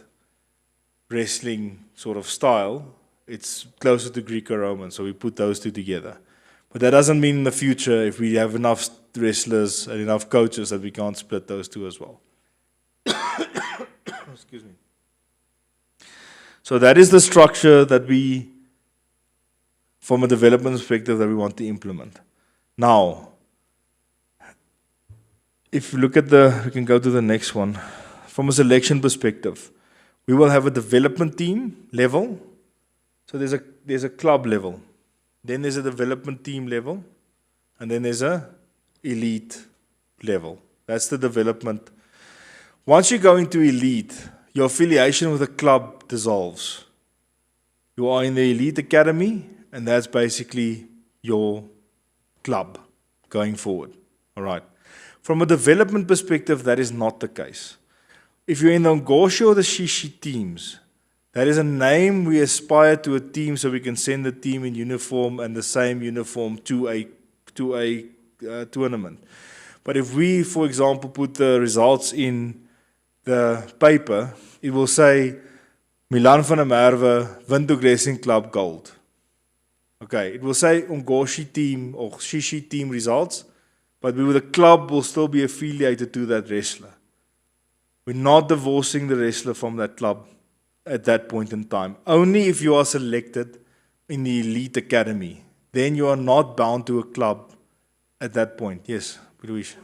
wrestling sort of style, it's closer to Greco-Roman, so we put those two together. But that doesn't mean in the future, if we have enough wrestlers and enough coaches, that we can't split those two as well. Excuse me. So that is the structure that we, from a development perspective, that we want to implement. Now, if you look at we can go to the next one. From a selection perspective, we will have a development team level. So there's a club level. Then there's a development team level. And then there's a elite level. That's the development. Once you go into elite, your affiliation with a club dissolves. You are in the elite academy, and that's basically your club going forward. All right. From a development perspective, that is not the case. If you're in the Ngosho or the Shishi teams, that is a name we aspire to a team so we can send the team in uniform and the same uniform to a tournament. But if we, for example, put the results in the paper, it will say Milan van der Merwe, Windhoek Wrestling Club Gold. Okay, it will say Ngoshi team or Shishi team results, but the club will still be affiliated to that wrestler. We're not divorcing the wrestler from that club at that point in time. Only if you are selected in the elite academy, then you are not bound to a club at that point. Yes, Luis.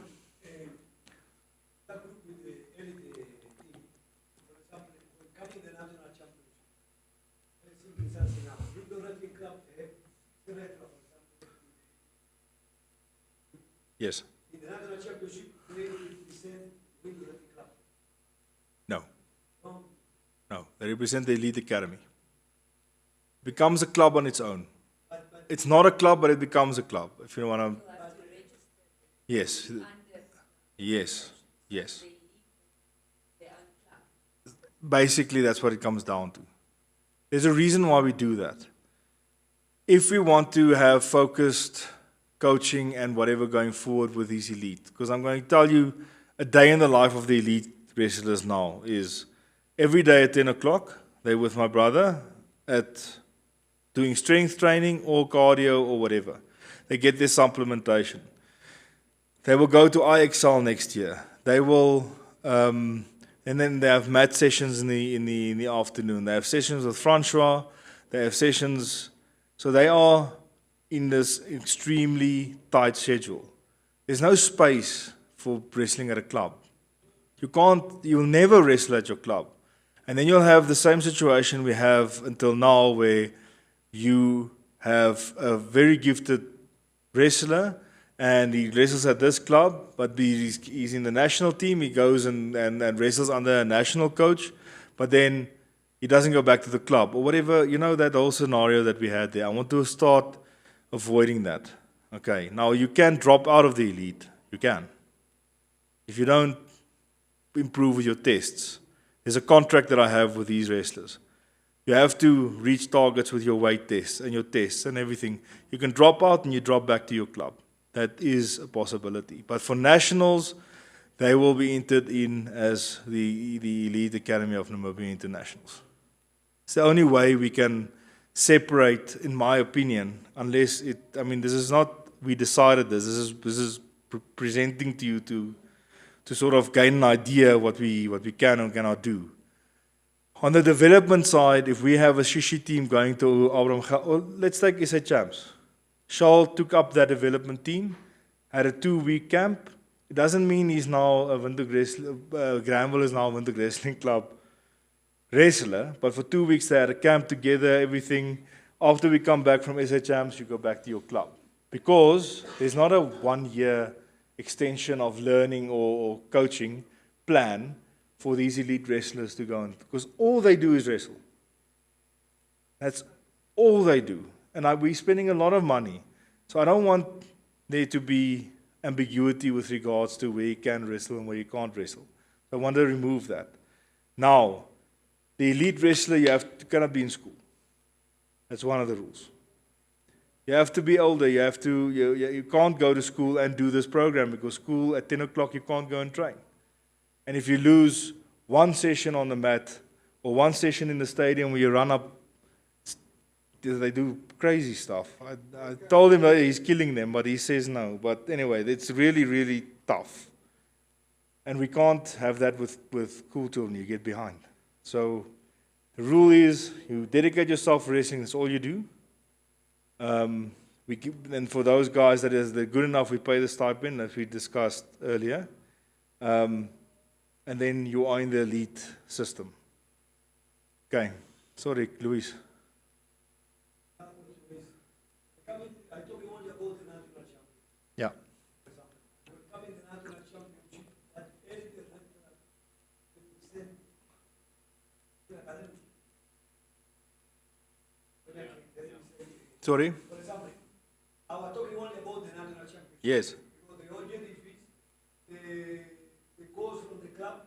That group with the elite team, for example, when coming the national championship, let's simply something now. With the wrestling club, the wrestler, for example. Yes. In the national championship, they represent with the wrestling club. No. No. No, they represent the elite academy. It becomes a club on its own. It's not a club, but it becomes a club. If you want to. Yes. Yes. Yes. Basically, that's what it comes down to. There's a reason why we do that. If we want to have focused coaching and whatever going forward with these elite, because I'm going to tell you a day in the life of the elite wrestlers now is every day at 10 o'clock, they're with my brother at doing strength training or cardio or whatever. They get their supplementation. They will go to IXL next year. They will, and then they have mat sessions in the afternoon. They have sessions with Francois. They have sessions. So they are in this extremely tight schedule. There's no space for wrestling at a club. You'll never wrestle at your club. And then you'll have the same situation we have until now where you have a very gifted wrestler and he wrestles at this club, but he's in the national team. He goes and wrestles under a national coach, but then he doesn't go back to the club or whatever. You know, that whole scenario that we had there. I want to start avoiding that. Okay, now you can drop out of the elite. You can. If you don't improve with your tests. There's a contract that I have with these wrestlers. You have to reach targets with your weight tests and your tests and everything. You can drop out and you drop back to your club. That is a possibility. But for nationals, they will be entered in as the Elite Academy of Namibia Internationals. It's the only way we can separate, in my opinion, unless this is not, we decided this. This is presenting to you to sort of gain an idea what we can and cannot do. On the development side, if we have a Shishi team going to Abraham, let's take SA Champs. Charles took up that development team, had a 2-week camp. It doesn't mean he's now a Windhoek wrestler, Granville is now a Windhoek Wrestling Club wrestler, but for 2 weeks they had a camp together, everything. After we come back from SA Champs, you go back to your club. Because there's not a 1 year extension of learning or coaching plan for these elite wrestlers to go on. Because all they do is wrestle. That's all they do. And we're spending a lot of money. So I don't want there to be ambiguity with regards to where you can wrestle and where you can't wrestle. So I want to remove that. Now, the elite wrestler, you cannot be in school. That's one of the rules. You have to be older. You can't go to school and do this program because school at 10 o'clock you can't go and train. And if you lose one session on the mat or one session in the stadium where you run up, they do crazy stuff. I told him that he's killing them, but he says no. But anyway, it's really, really tough. And we can't have that with Kultur, you get behind. So the rule is you dedicate yourself to wrestling, that's all you do. And for those guys that is good enough, we pay the stipend, as we discussed earlier. And then you are in the elite system. Okay, sorry, Luis. Yeah. Sorry? For example, I was talking only about the national championship. Yes. Because the OJD fees, the cost from the club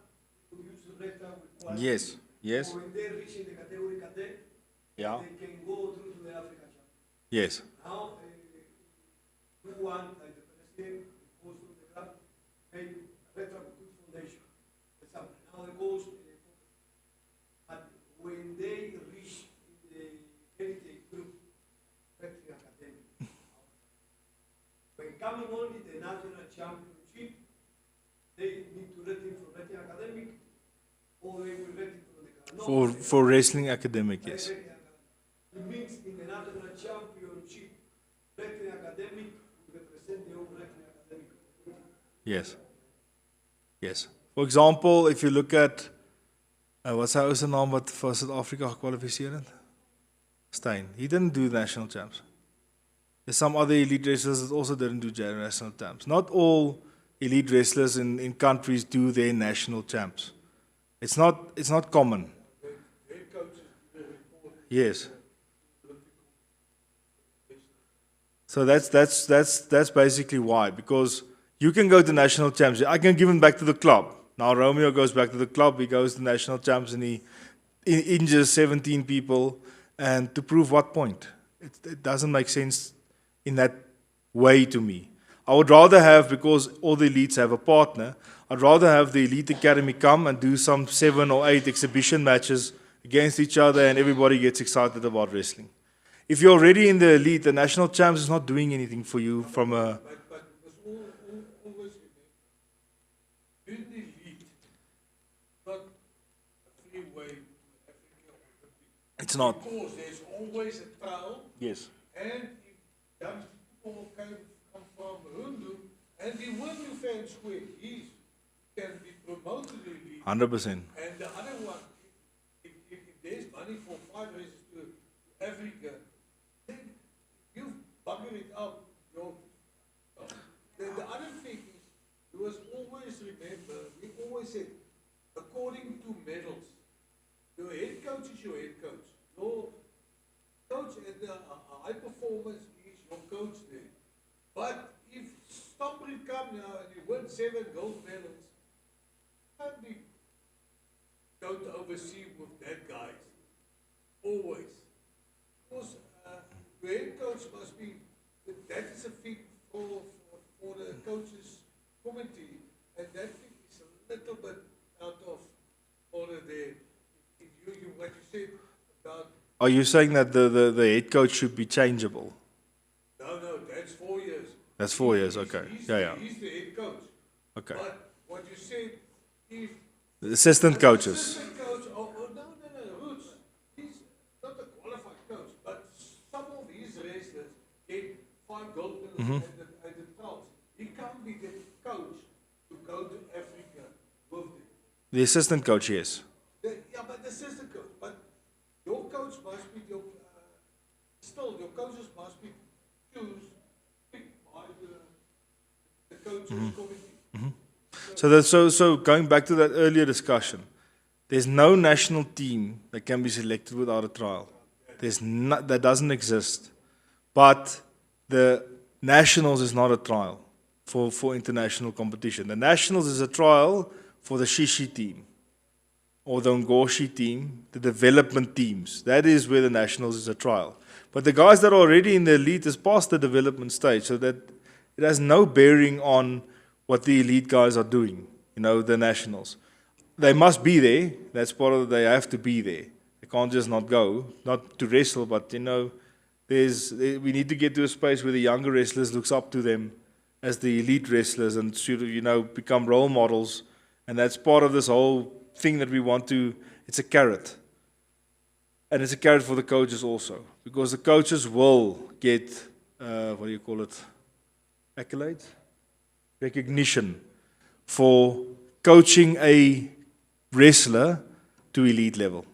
to use the rectal with quality. Yes. Yes. So when they reach in the category cadet, Yeah. they can go through to the African championship. Yes. Now, we want, like the president, the coach of the club, make rectal with good foundation. For example, now the coach, but when they reach the heritage group, wrestling academy, when coming only the national championship, they need to wrestling from wrestling academic, or they will wrestling from the club. For wrestling academic, yes. It means in the national championship, wrestling academic will represent the whole wrestling academic. Yes. Yes. For example, if you look at what's hy se naam wat vir Suid-Afrika gekwalifiseer het? Stein. He didn't do national champs. There's some other elite wrestlers that also didn't do national champs. Not all elite wrestlers in countries do their national champs. It's not common. Yes. So that's basically why, because you can go to national champs. I can give him back to the club. Now Romeo goes back to the club. He goes to national champs and he injures 17 people. And to prove what point? It doesn't make sense in that way to me. I would rather have, because all the elites have a partner, I'd rather have the elite academy come and do some 7 or 8 exhibition matches against each other and everybody gets excited about wrestling. If you're already in the elite, the national champs is not doing anything for you from a... But it's always in the elite, not a free way to Africa. It's not. Because there's always a trial. Yes. And if young people come from Rundu, and they win you fair and square, he can be promoted to the elite. 100%. And the other one, if there's money for 5 races to Africa, then you bugger it up. The other thing is, you must always remember, we always said, according to medals, your head coach is your head coach. Your coach at the high performance is your coach there. But if somebody come now and you win 7 gold medals, don't oversee with that guys. Always. Because your head coach must be, that is a thing for the coaches committee, and that thing is a little bit out of order there. What you said about... Are you saying that the head coach should be changeable? No, that's 4 years. That's 4 years, okay. He's Yeah. He's the head coach. Okay. But what you said, if... The assistant coaches. Assistant coach, no, Roots, he's not a qualified coach, but some of his wrestlers get 5 gold medals at the trials. He can't be the coach to go to Africa with them. The assistant coach, yes. But the assistant coach, but your coach must be still your coaches must be picked by the coaches committee. So going back to that earlier discussion, there's no national team that can be selected without a trial. That doesn't exist. But the nationals is not a trial for international competition. The nationals is a trial for the Shishi team or the Ngoshi team, the development teams. That is where the nationals is a trial. But the guys that are already in the elite is past the development stage, so that it has no bearing on what the elite guys are doing, the nationals. They must be there. That's part of they have to be there. They can't just not go, not to wrestle, but we need to get to a space where the younger wrestlers looks up to them as the elite wrestlers and become role models. And that's part of this whole thing that we want to. It's a carrot, and it's a carrot for the coaches also, because the coaches will get accolades, recognition for coaching a wrestler to elite level.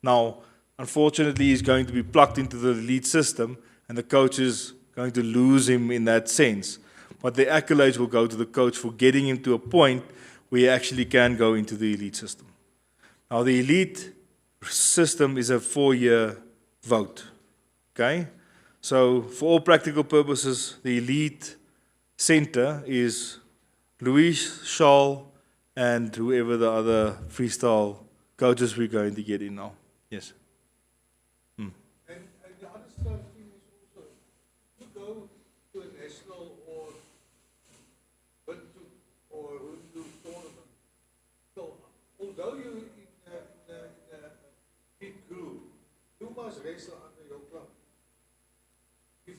Now, unfortunately, he's going to be plucked into the elite system, and the coach is going to lose him in that sense. But the accolades will go to the coach for getting him to a point where he actually can go into the elite system. Now, the elite system is a 4-year vote. Okay? So, for all practical purposes, the elite center is Luis, Charles, and whoever the other freestyle coaches we're going to get in now. Yes. And the other thing is also, you go to a national or tournament. So, although you're in a big group, you must wrestle under your club. If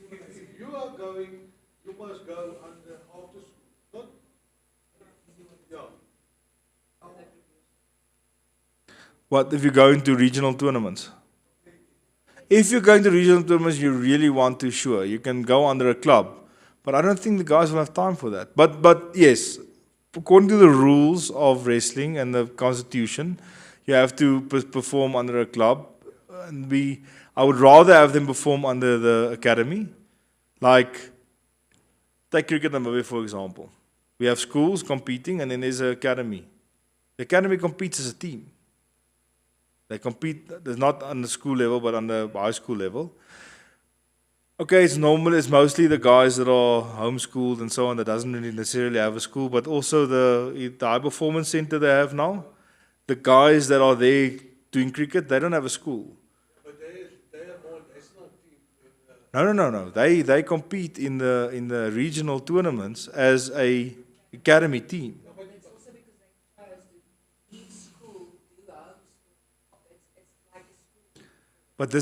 you are going, you must go under after school. Not, yeah. What if you go into regional tournaments? If you're going to regional tournaments, you really want to, sure, you can go under a club. But I don't think the guys will have time for that. But yes, according to the rules of wrestling and the constitution, you have to perform under a club. And I would rather have them perform under the academy. Like, take cricket Namibia, for example. We have schools competing, and then there's an academy. The academy competes as a team. They compete, not on the school level, but on the high school level. Okay, it's mostly the guys that are homeschooled and so on that doesn't really necessarily have a school, but also the high performance center they have now. The guys that are there doing cricket, they don't have a school. But they are more national team. No. They compete in the regional tournaments as a academy team. But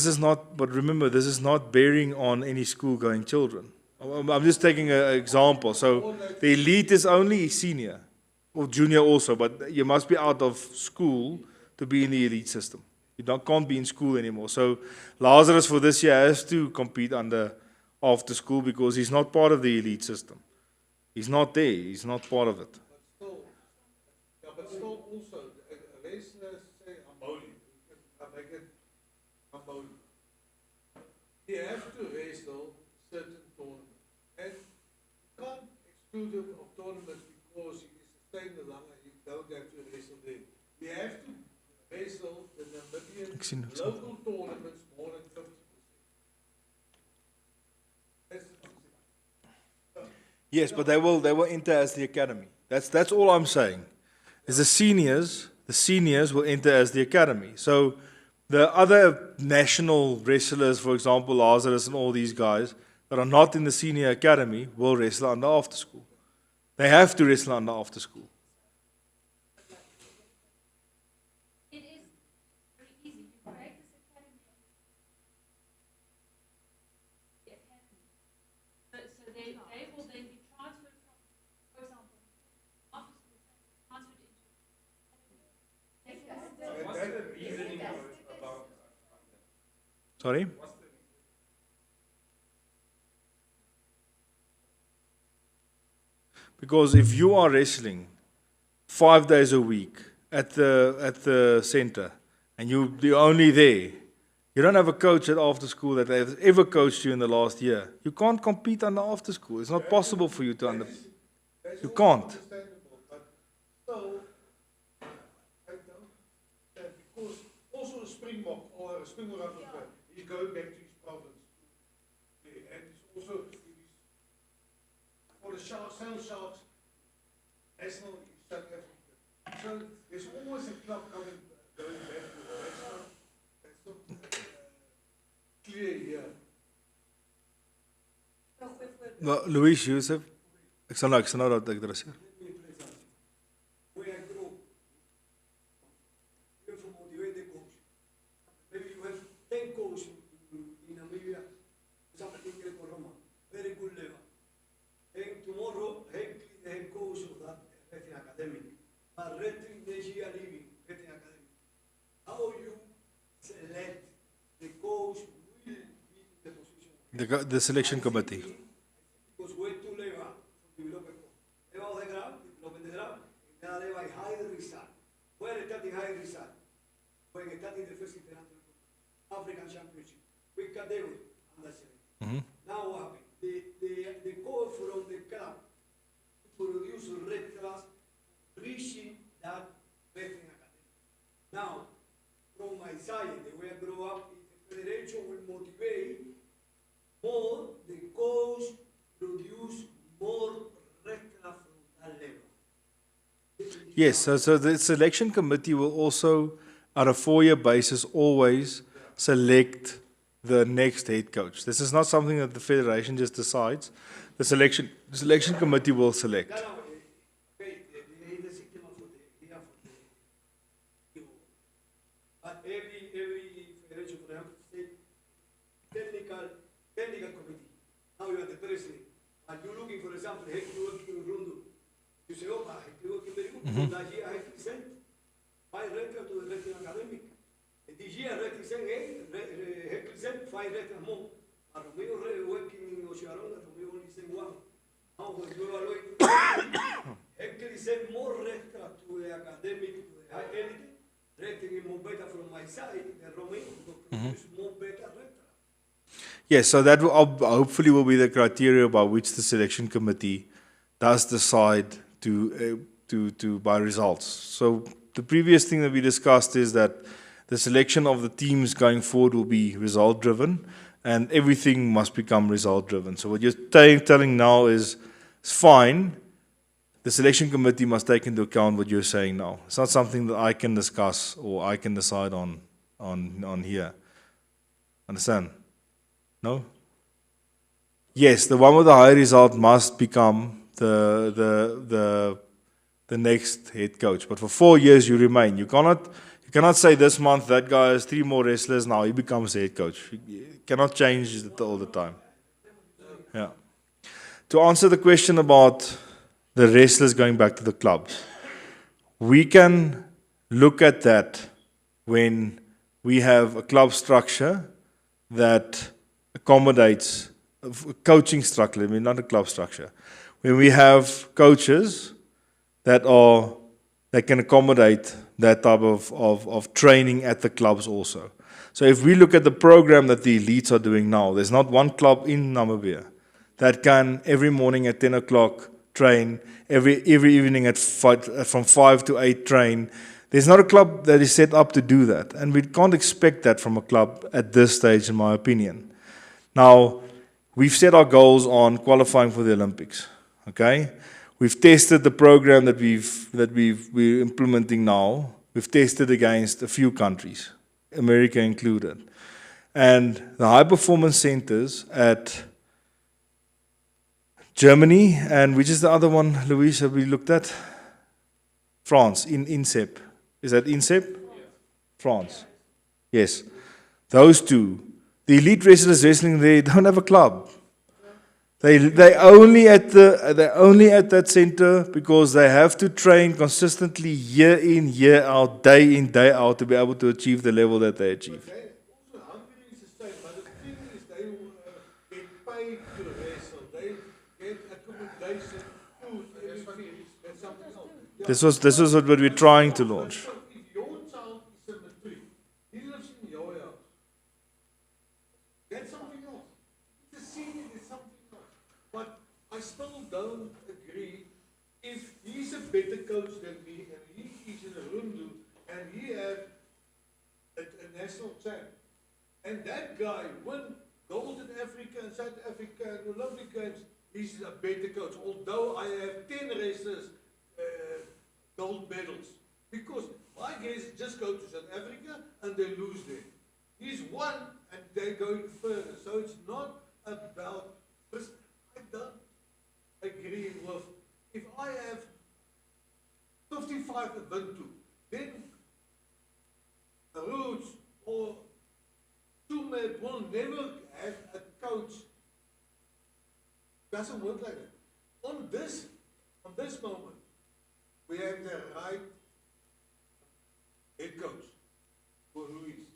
remember, this is not bearing on any school-going children. I'm just taking an example. So the elite is only senior, or junior also, but you must be out of school to be in the elite system. You can't be in school anymore. So Lazarus for this year has to compete after school because he's not part of the elite system. He's not there. He's not part of it. But still also, wrestlers say, I'm holy. I make it. You have to wrestle certain tournaments. And you can't exclude him of tournaments because he is sustained along and you don't have to wrestle there. You have to wrestle the Namibian local tournaments more than 50%. Yes, but they will enter as the academy. That's all I'm saying. Is the seniors will enter as the academy. So the other national wrestlers, for example, Lazarus and all these guys that are not in the senior academy will wrestle under after school. They have to wrestle under after school. It is very easy. You create this academy. So they will then be transferred from, for example, after school, transferred into. Sorry? Because if you are wrestling 5 days a week at the center and you're only there, you don't have a coach at after school that has ever coached you in the last year, you can't compete under after school. It's not possible for you to You can't. Understandable, but still, I don't understand, because also a Springbok or a Springbok rugby player, he's going back to his province. And he's also, for the Sharks, Sale Sharks, national is South Africa. So there's always a club going back to it. That's not clear here. Nou, Louis, Joseph, ek sal nou dat ek adresseer. Where I grew up, you're from motivated coach. Maybe you have 10 coaches in Namibia, something in Roma, very good level. And tomorrow, Henkley, the head coach of that wrestling academy, but wrestling this year leaving wrestling academy. How you select the coach will be in the position? The selection committee. Because we're too level for development. Level of the ground, development the ground, and then level high result. We're starting high result. We're starting the first international African Championship. We category under 7. Now what happened? The call from the club to produce wrestlers reaching that wrestling academy. Now, from my side, the way I grew up, the federation will motivate more the coach produce more wrestlers from that level. Yes, so the selection committee will also, on a 4-year basis, always select the next head coach. This is not something that the federation just decides. The selection committee will select. But every federation, for example, say technical committee. Now you are the president. And you're looking, for example, head working in Rundu. You say, oh, head working very good. That year I present 5 records to the wrestling academic. And this year I present 5 records more. And Romeo working in Ocearon, and Romeo only sent 1. Now when you evaluate, actually send more records to the academic, to the high elite. Wrestling is more better from my side than Romeo, because produce more better records. Yes, so that will hopefully will be the criteria by which the selection committee does decide to by results. So the previous thing that we discussed is that the selection of the teams going forward will be result driven, and everything must become result driven. So what you're telling now is it's fine. The selection committee must take into account what you're saying now. It's not something that I can discuss or I can decide on here. Understand? No? Yes, the one with the high result must become the next head coach. But for 4 years you remain. You cannot say this month that guy has 3 more wrestlers, now he becomes head coach. You cannot change it all the time. Yeah. To answer the question about the wrestlers going back to the clubs, we can look at that when we have a club structure that accommodates a coaching structure, I mean not a club structure. When we have coaches that can accommodate that type of training at the clubs also. So if we look at the program that the elites are doing now, there's not one club in Namibia that can every morning at 10 o'clock train, every evening from 5 to 8 train. There's not a club that is set up to do that, and we can't expect that from a club at this stage, in my opinion. Now, we've set our goals on qualifying for the Olympics. Okay, we've tested the program that we're implementing now. We've tested against a few countries, America included, and the high performance centers at Germany, and which is the other one, Louise, have we looked at? France, in INSEP. Is that INSEP? Yes. France. Yes. Those two. The elite wrestlers wrestling, they don't have a club. They only at that center because they have to train consistently year in, year out, day in, day out to be able to achieve the level that they achieve. Also, hungry is the same, but the thing is they get paid to wrestle. They get accommodation, food, everything, and something else. This was what we're trying to launch. So if your child is a matric, he lives in your house, get something else. It's a senior, it's something else. But I still don't agree sand. And that guy won gold in Africa and South Africa and Olympic Games. He's a better coach. Although I have 10 races, gold medals. Because my guys just go to South Africa and they lose there. He's won and they're going further. So it's not about, I don't agree with, if I have 55 and win 2, then the Roots or Tumet will never have a coach. Doesn't work like that. On this moment, we have the right head coach for Luis.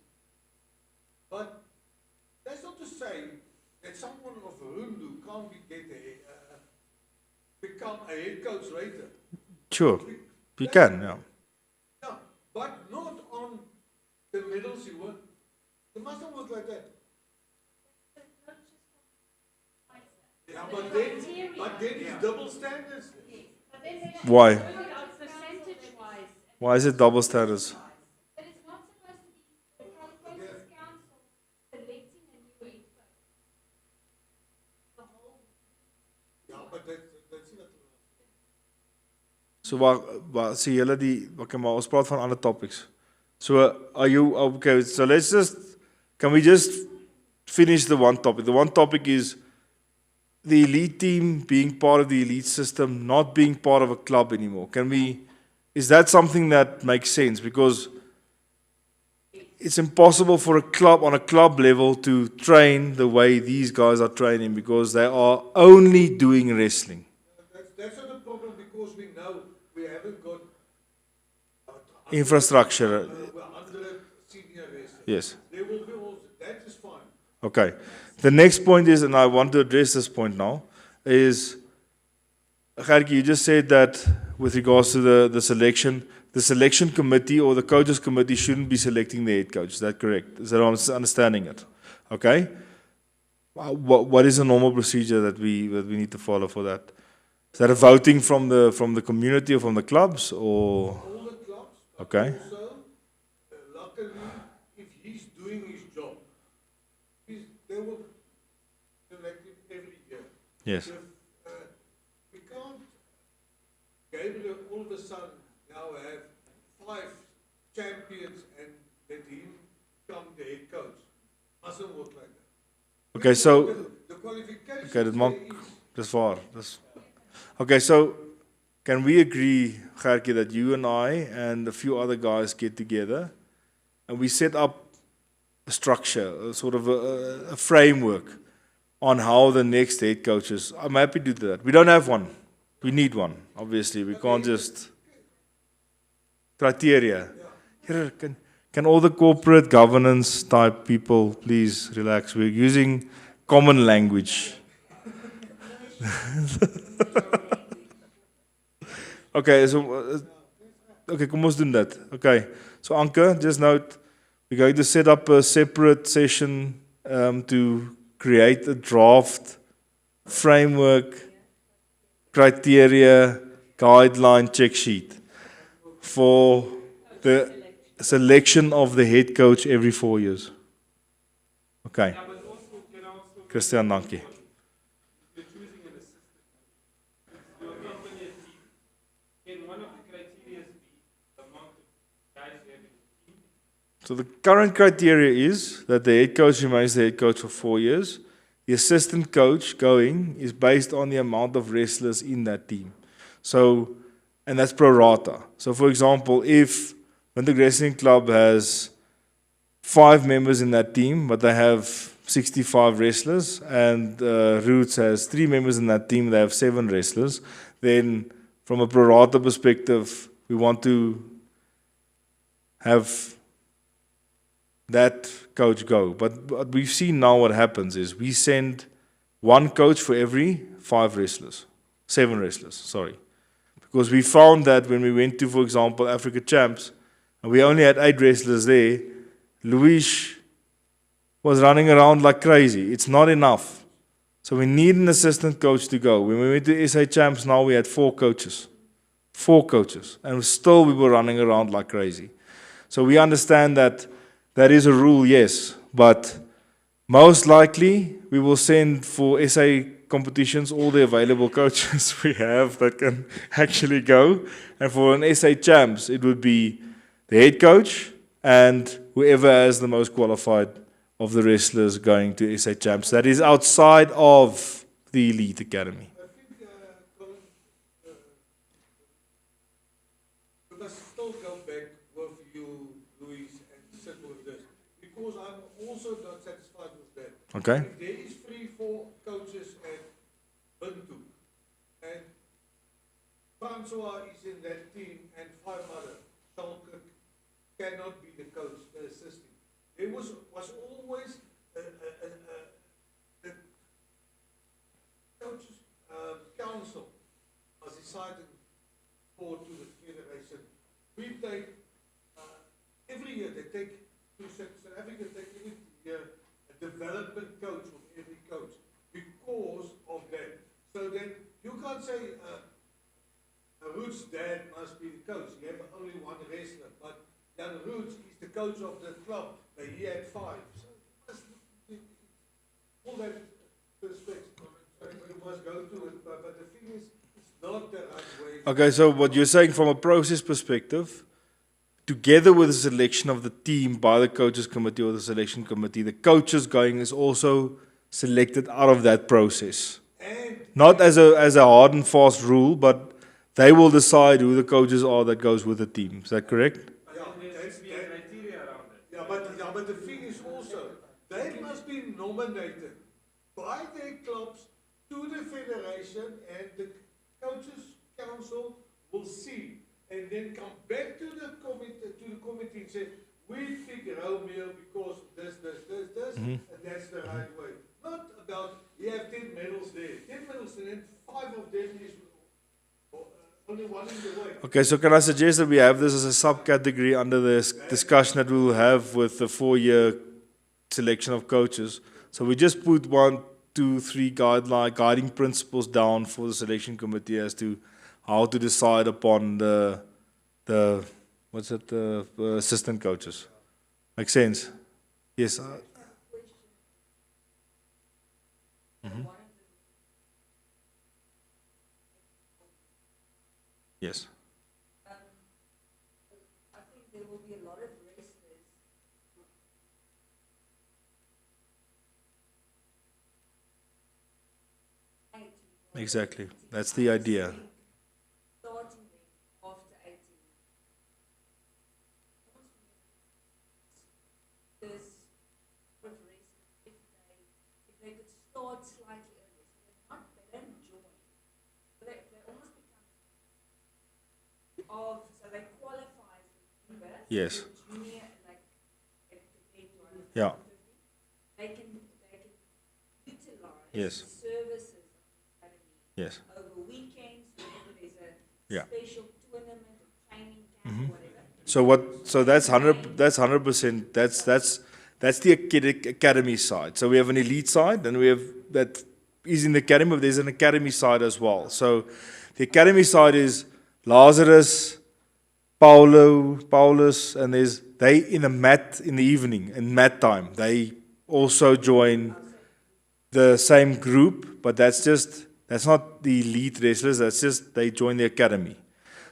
But that's not to say that someone of Rundu can't become a head coach later. Sure, you can, yeah. Yeah, but not on the medals you won. It mustn't work like that. Yeah, but then it's double standards. Why? Why is it double standards? So waar sê julle die okay, maar ons praat van ander topics. So are you okay, so can we just finish the one topic? The one topic is the elite team being part of the elite system, not being part of a club anymore. Is that something that makes sense? Because it's impossible for a club on a club level to train the way these guys are training because they are only doing wrestling. That's not a problem because we know we haven't got Infrastructure. 100 senior wrestlers. Yes. There will be also, that is fine. Okay. The next point is, and I want to address this point now, is, Gertjie, you just said that with regards to the selection committee or the coaches committee shouldn't be selecting the head coach. Is that correct? Is that I'm understanding it? Okay. What is the normal procedure that we need to follow for that? Is that a voting from the community or from the clubs or? All the clubs. Okay. Also, luckily, if he's doing his job, they will select him every year. Yes. If, we can't, Gabriel all of a sudden now have 5 champions and let him become the head coach. Mustn't work like that. Okay, so The qualification. okay, that's waar. Okay, so can we agree, Gertjie, that you and I and a few other guys get together and we set up a structure, a sort of a framework on how the next head coaches? I'm happy to do that. We don't have one. We need one, obviously. We can't just criteria. Here, can all the corporate governance type people please relax? We're using common language. Okay, so okay, kom ons doen dit. Okay, so Anke, just note, we're going to set up a separate session to create a draft framework, criteria, guideline check sheet for the selection of the head coach every 4 years. Okay. Christian, dankie. So the current criteria is that the head coach remains the head coach for 4 years. The assistant coach going is based on the amount of wrestlers in that team. So, and that's pro rata. So for example, if Windhoek Wrestling Club has 5 members in that team, but they have 65 wrestlers, and Roots has 3 members in that team, they have 7 wrestlers, then from a pro rata perspective, we want to have that coach go. But what we've seen now what happens is we send 1 coach for every 5 wrestlers. 7 wrestlers, sorry. Because we found that when we went to, for example, Africa Champs, and we only had 8 wrestlers there, Luis was running around like crazy. It's not enough. So we need an assistant coach to go. When we went to SA Champs now, we had 4 coaches. 4 coaches. And still we were running around like crazy. So we understand that that is a rule, yes. But most likely, we will send for SA competitions all the available coaches we have that can actually go. And for an SA champs, it would be the head coach and whoever has the most qualified of the wrestlers going to SA champs. That is outside of the elite academy. I think, Colin, we must still go back with you, Louis, and sit with this, because I'm also not satisfied with that. Okay? If there is 3-4 coaches at Buntu, and Francois is in that team, and 5 other, Schalke cannot be the coach, the assistant. There was always the coaches council was decided for to the federation. We take every year they take to South Africa take every year a development coach of every coach because of that. So then you can't say Ruud's dad must be the coach. You have only one wrestler, but Jan Roots is the coach of the club. But he had 5. So all that perspective. So you must go to it, but the thing is, it's not the right way. Okay, so what you're saying from a process perspective, together with the selection of the team by the coaches committee or the selection committee, the coaches going is also selected out of that process. Not as a hard and fast rule, but they will decide who the coaches are that goes with the team. Is that correct? But the thing is also, they must be nominated by their clubs to the federation, and the coaches council will see, and then come back to the committee and say, we think Romeo because this, and that's the right way. Not about you have 10 medals there, 10 medals, and then 5 of them is only one in the way. Okay, so can I suggest that we have this as a subcategory under this discussion that we will have with the 4-year selection of coaches? So we just put 1, 2, 3 guiding principles down for the selection committee as to how to decide upon the assistant coaches. Makes sense? Yes. Yes. I think there will be a lot of wrestlers Exactly. That's the idea. starting them after 18. This with wrestlers, if they could start slightly earlier, so they don't join. They almost become so they qualify as a member. Yes. Junior, like at the age of Yeah. 50, they can utilize Yes. the services of the academy Yes. over weekends, whenever there's a Yeah. special tournament or training camp or whatever. So that's 100%. That's the academy side. So we have an elite side, and we have that is in the academy. But there's an academy side as well. So the academy side is Lazarus, Paulus, and they in the evening in mat time. They also join the same group, but that's not the elite wrestlers. That's just they join the academy.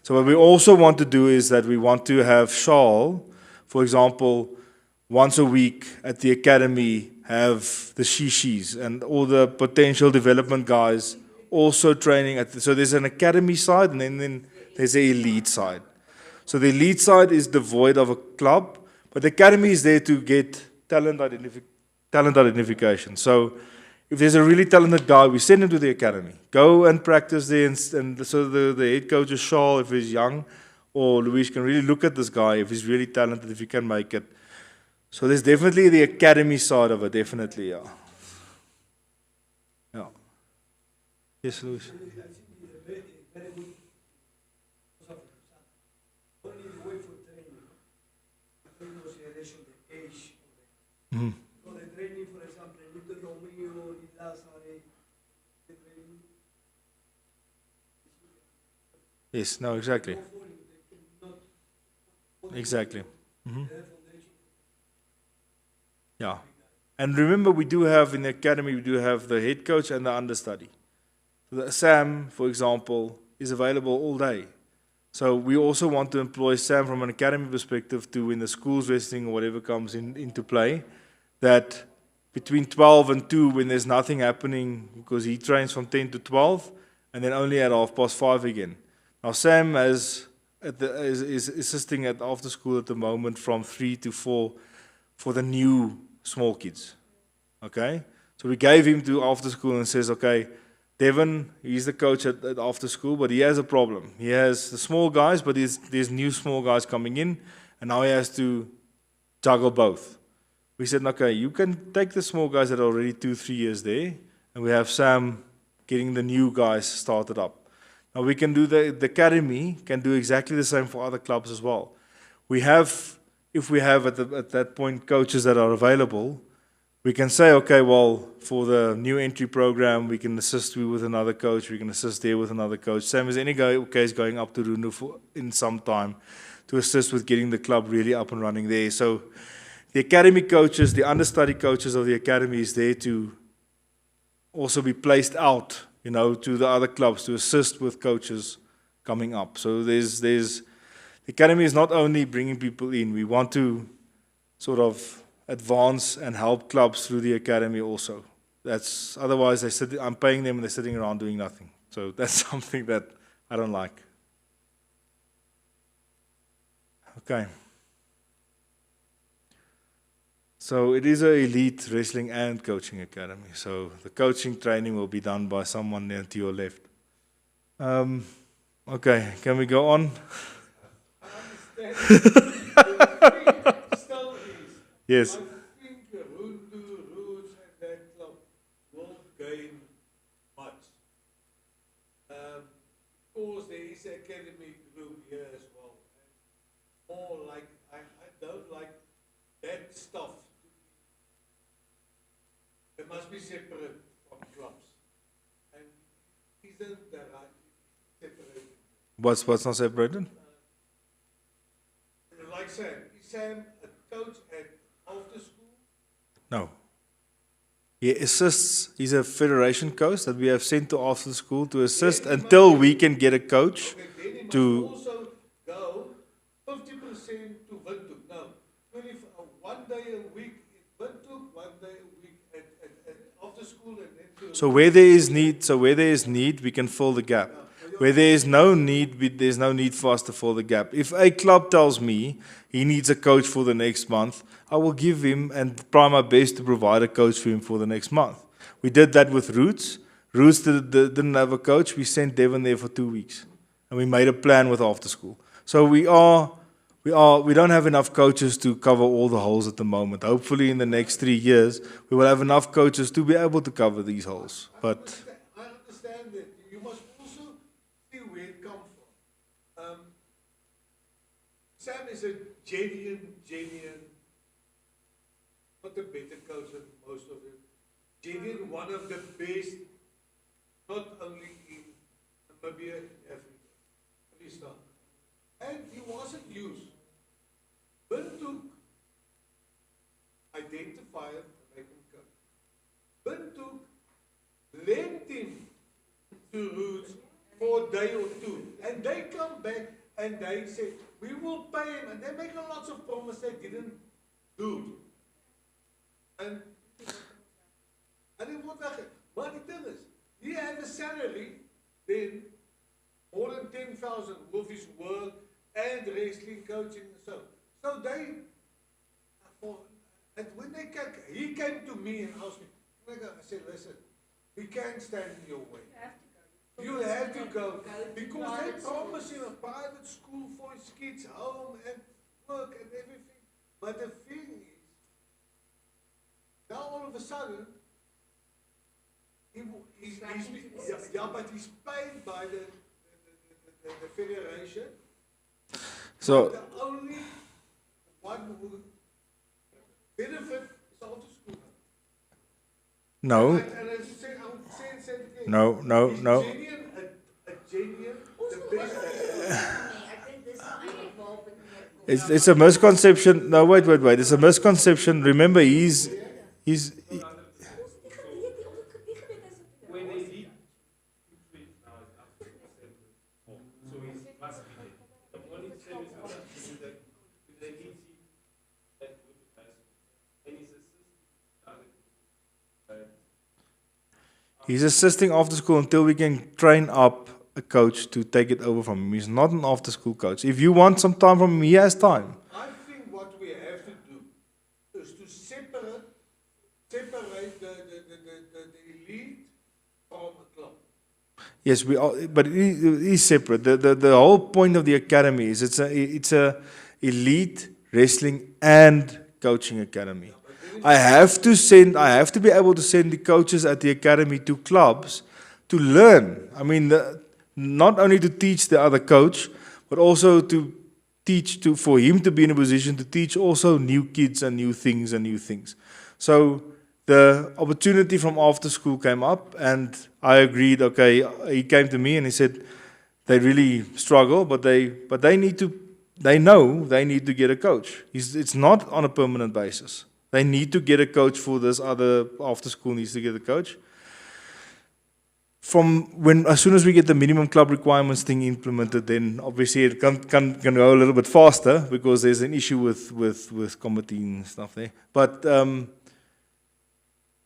So what we also want to do is that we want to have Charles, for example, once a week at the academy, have the shishis and all the potential development guys also training so there's an academy side, and then there's an elite side. So the elite side is devoid of a club, but the academy is there to get talent identification. So if there's a really talented guy, we send him to the academy. Go and practice there, and so the head coach is Charles, if he's young, or Luis can really look at this guy, if he's really talented, if he can make it. So there's definitely the academy side of it, definitely, yeah. Yeah. Yes, Luis. Very good. Only the way for training, take into consideration the age of Mhm. for the training, for example, Little Romeo, Lazare, the training. Yes, no, exactly. Exactly. Mhm. Yeah. And remember, we do have in the academy, we do have the head coach and the understudy. Sam, for example, is available all day. So we also want to employ Sam from an academy perspective to, when the school's wrestling or whatever comes into play, that between 12 and 2, when there's nothing happening, because he trains from 10 to 12, and then only at 5:30 again. Now Sam is assisting at after school at the moment from 3 to 4 for the new small kids. Okay? So we gave him to after school and says, okay, Devin, he's the coach at after school, but he has a problem. He has the small guys, but there's new small guys coming in, and now he has to juggle both. We said, okay, you can take the small guys that are already 2-3 years there, and we have Sam getting the new guys started up. Now we can do the academy can do exactly the same for other clubs as well. We have, if we have at that point coaches that are available, we can say, okay, well, for the new entry program, we can assist you with another coach, we can assist there with another coach. Same as any case going up to Rundu in some time to assist with getting the club really up and running there. So the academy coaches, the understudy coaches of the academy is there to also be placed out, to the other clubs to assist with coaches coming up. So the academy is not only bringing people in, we want to sort of advance and help clubs through the academy also. Otherwise I'm paying them and they're sitting around doing nothing. So that's something that I don't like. Okay. So it is an elite wrestling and coaching academy. So the coaching training will be done by someone there to your left. Okay, can we go on? I understand. Still is. Yes. I think Rundu, Roots, and that club won't gain much. Of course, there is an academic group here as well. And more like, I don't like that stuff. It must be separate from clubs. And isn't that right? Separated. What's not separated? Like Sam, is Sam a coach at after school? No. He assists, he's a federation coach that we have sent to after school to assist until we can get a coach Okay, then he must to... also go 50% to Windhoek. No, 1 day a week in Windhoek, 1 day a week at after school and then to... So where there is need, we can fill the gap. Where there is no need, there's no need for us to fill the gap. If a club tells me he needs a coach for the next month, I will give him and try my best to provide a coach for him for the next month. We did that with Roots. Roots didn't have a coach. We sent Devin there for 2 weeks. And we made a plan with after school. So we don't have enough coaches to cover all the holes at the moment. Hopefully in the next 3 years, we will have enough coaches to be able to cover these holes. But I understand that. You must also see where it comes from. Sam is a genuine, not a better coach than most of them. Genuine, one of the best, not only in Namibia, in Africa. At least not. And he wasn't used. Windhoek identified and make him coach. Windhoek lent him to Roots for a day or two. And they come back and they say, we will pay him. And they make lots of promises they didn't do. And then what happened? But the thing is, he had a salary then more than 10,000 with his work and wrestling coaching and so. So they, and when he came to me and asked me, I said, listen, we can't stand in your way. You have to go. Because they promise him a private school for his kids, home and work and everything. But the thing is, now all of a sudden, he's paid by the federation. so The only one who benefit is after school. no, And I say it again. no. A genuine, the best. I think this is involved in It's a misconception. No, wait. It's a misconception. Remember, he's he's assisting after school until we can train up a coach to take it over from him. He's not an after school coach. If you want some time from him, he has time. I think what we have to do is to separate the elite from a club. Yes, we are, but it is separate. The whole point of the academy is it's a elite wrestling and coaching academy. I have to be able to send the coaches at the academy to clubs to learn. I mean, not only to teach the other coach, but also to teach for him to be in a position to teach also new kids and new things. So the opportunity from after school came up, and I agreed. Okay, he came to me and he said they really struggle, but they need to. They know they need to get a coach. It's not on a permanent basis. They need to get a coach for this other after school needs to get a coach. As soon as we get the minimum club requirements thing implemented, then obviously it can go a little bit faster because there's an issue with committee and stuff there. But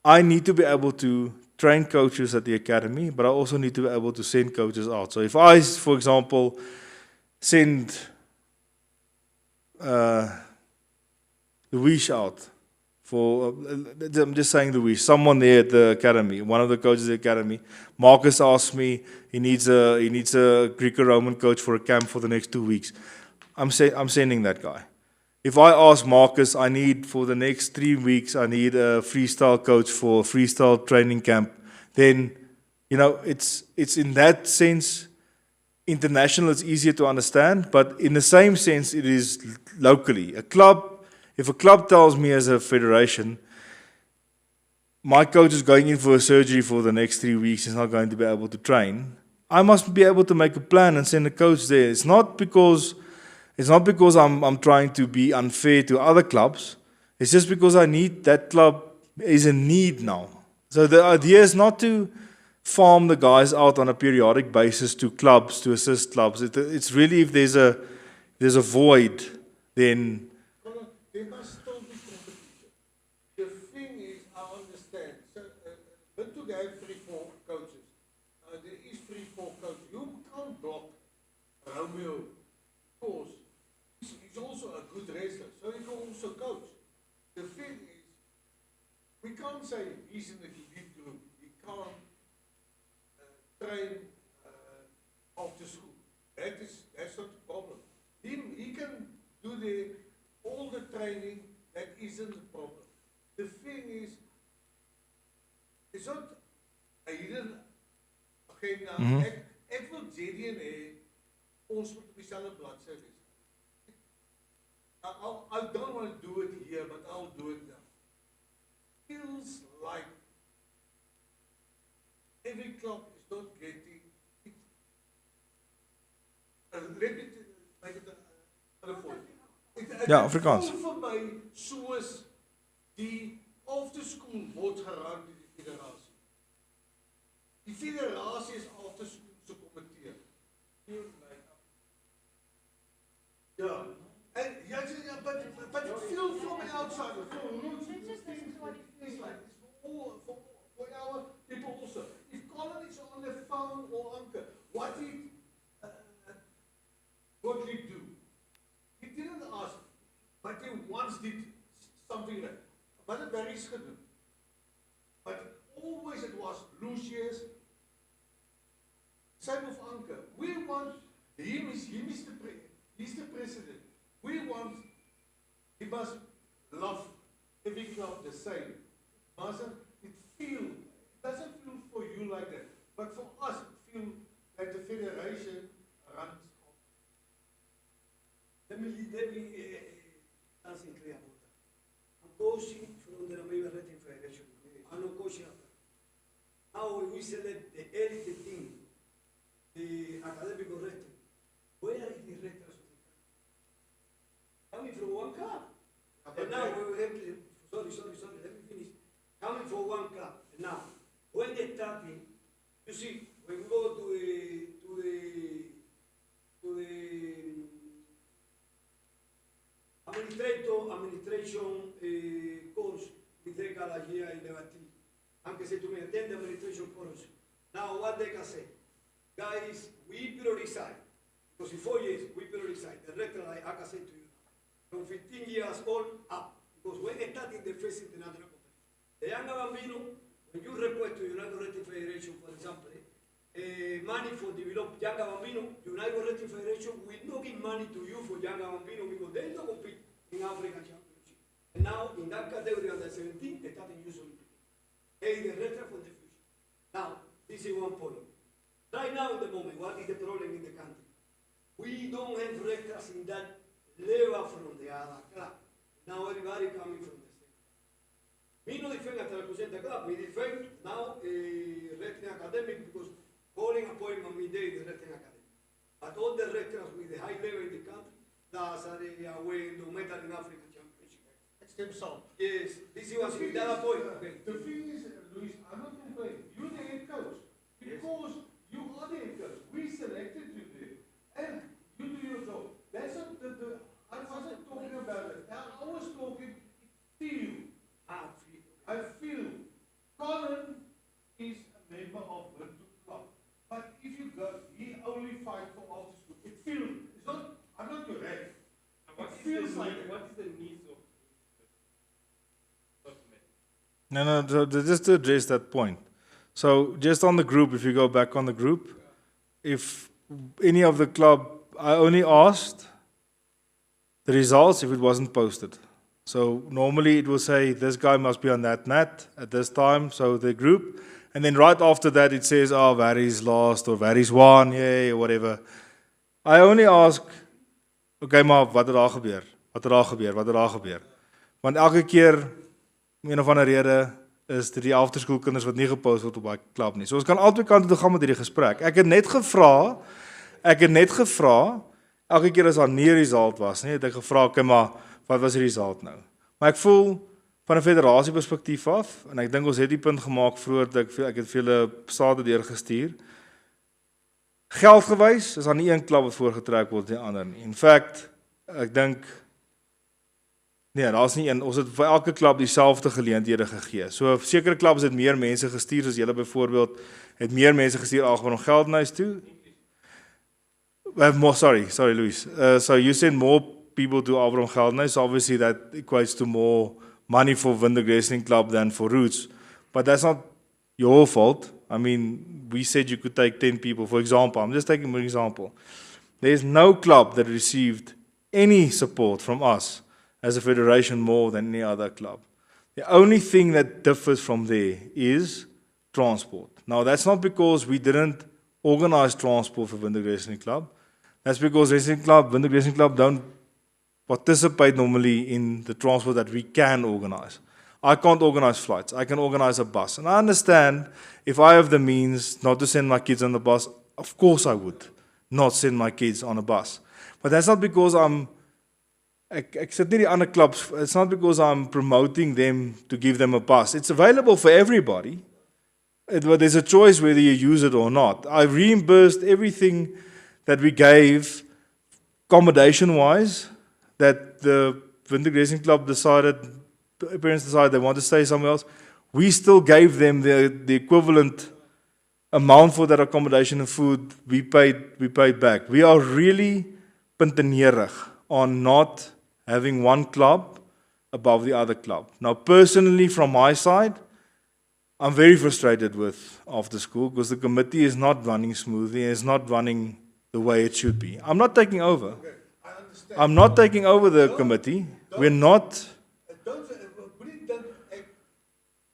I need to be able to train coaches at the academy, but I also need to be able to send coaches out. So if I, for example, send Luis out I'm just saying Luis, someone there at the academy, one of the coaches at the academy, Marcus asked me he needs a Greco-Roman coach for a camp for the next 2 weeks. I'm sending that guy. If I ask Marcus, I need for the next 3 weeks, I need a freestyle coach for a freestyle training camp, then, it's in that sense, international is easier to understand, but in the same sense, it is locally. If a club tells me as a federation, my coach is going in for a surgery for the next 3 weeks, he's not going to be able to train, I must be able to make a plan and send a coach there. It's not because I'm trying to be unfair to other clubs. It's just because I need that club is in need now. So the idea is not to farm the guys out on a periodic basis to clubs, to assist clubs. It's really if there's a void, then There must still be competition. The thing is, I understand. So, but to have 3-4 coaches, there is 3-4 coaches. You can't block Romeo, of course. He's also a good wrestler, so he can also coach. The thing is, we can't say he's in the elite group. He can't train after school. That's not the problem. He can do all the training, that isn't the problem. The thing is, it's not a hidden agenda. Ek wil JDN hê, ons moet op dieselfde bladsy wees. I don't want to do it here, but I'll do it now. Feels like every club is not getting it. Let me make it another point. Ja, Afrikaans. Het voel vir my soos die afterschool word gerang deur die federasie. Die federasie is afterschool se komitee. Ja. And but it feels from the outside. It's like for our people also. If Colin is on the phone or Anke, what did Godly do? He didn't ask, but he once did something like that. But it very gedoen. But always it was Lucius, same of Anke. We want he's the president. We want he must love every club the same. It doesn't feel for you like that. But for us it feels like the federation runs. Let me answer clear about that. I'm coaching from the Namibia Wrestling Federation. I'm not coaching after. Now we select the elite team, the academic wrestling. Where is the wrestlers of the country? administration course with Dekala here in Levati. Anche se tu mi attend the administration course. Now what they can say, guys, we prioritize, because in 4 years we prioritize. The rector, I can say to you, from 15 years old up, because when they start in the first international competition, the younger bambino, when you request to United Wrestling Federation, for example, money for develop younger bambino, United Wrestling Federation will not give money to you for younger bambino because they don't compete in African Championship. And now in that category under 17, they start in youth Olympic. Hey, the rector for the future. Now, this is one point. Right now, at the moment, what is the problem in the country? We don't have rectors in that level from the other club. Now everybody coming from the same. Me no defend at the club. We defend now wrestling academic because calling appointment me day the wrestling academy. But all the rectors with the high level in the country, that's away no medal in African Championship. It's themselves. Yes, this is what we done a point. Okay. The thing is, Luis, I'm not complaining. You're the head coach. Because you are the head coach. We selected you there. And you do your job. That's not I wasn't talking about it. I was talking feel. I feel. Colin is a member of the club. But if you go, he only fight for after school. It feels. It's not, I'm not your head. What is the needs of No, just to address that point. So just on the group, if you go back on the group, if any of the club, I only asked the results if it wasn't posted. So normally it will say this guy must be on that mat at this time, so the group, and then right after that it says, oh, Varys lost or Varys won, yay, or whatever. I only ask, okay, maar wat het daar gebeur? Wat het daar gebeur? Wat het daar gebeur? Want elke keer, om een of ander rede, is dit die afterskoolkinders wat nie gepost word op daai klub nie. So ons kan albei kante toe gaan met hierdie gesprek. Ek het net gevra, elke keer as daar nie 'n result was nie, het ek gevra, okay, maar wat was die result nou? Maar ek voel van 'n federasie perspektief af, en ek dink ons het die punt gemaak vroeër dat ek het vir julle sade deurgestuur. Geldgewys is daar nie een klub wat voorgetrek word die ander nie. In fact, ek dink nee, daar's nie een. Ons het vir elke klub dieselfde geleenthede gegee. So sekere klubs het meer mense gestuur, as julle byvoorbeeld het meer mense gestuur algemeen om Geldenhuis toe. Sorry, Luis. So you send more people to Avron Geldenhuis. Obviously, that equates to more money for Windhoek Wrestling Club than for Roots. But that's not your fault. I mean, we said you could take 10 people. For example, I'm just taking an example. There's no club that received any support from us as a federation more than any other club. The only thing that differs from there is transport. Now, that's not because we didn't organize transport for Windhoek Wrestling Club. That's because Windhoek Wrestling Club don't participate normally in the transport that we can organize. I can't organize flights. I can organize a bus. And I understand if I have the means not to send my kids on the bus, of course I would not send my kids on a bus. But that's not because ek sit nie die ander clubs, it's not because I'm promoting them to give them a bus. It's available for everybody. There's a choice whether you use it or not. I reimbursed everything that we gave accommodation-wise, that the Windhoek Wrestling Club parents decided they want to stay somewhere else. We still gave them the equivalent amount for that accommodation and food. We paid back. We are really puntenierig on not having one club above the other club. Now, personally, from my side, I'm very frustrated with after school because the committee is not running smoothly and it's not running the way it should be. I'm not taking over. Okay, I understand. I'm not taking over the committee. We're not. Moenie dink ek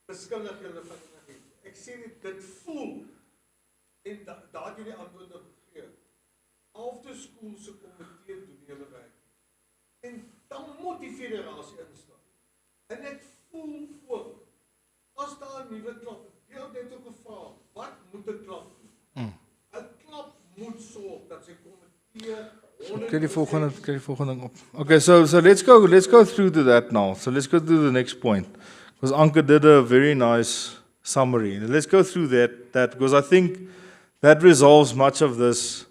beskuldig julle van enigiets. Ek sê dit voel en daar jy die antwoord op gegee. After school se komitee doen julle werk. En dan moet die federasie instaan. En ek voel ook as daar 'n nuwe klub, jy het net ook gevra, wat moet 'n klub doen? 'n Klub moet sorg dat sy komitee Kry die volgende ding op. Okay, so let's go through to that now. So let's go to the next point. Because Anke did a very nice summary. Let's go through that because I think that resolves much of this,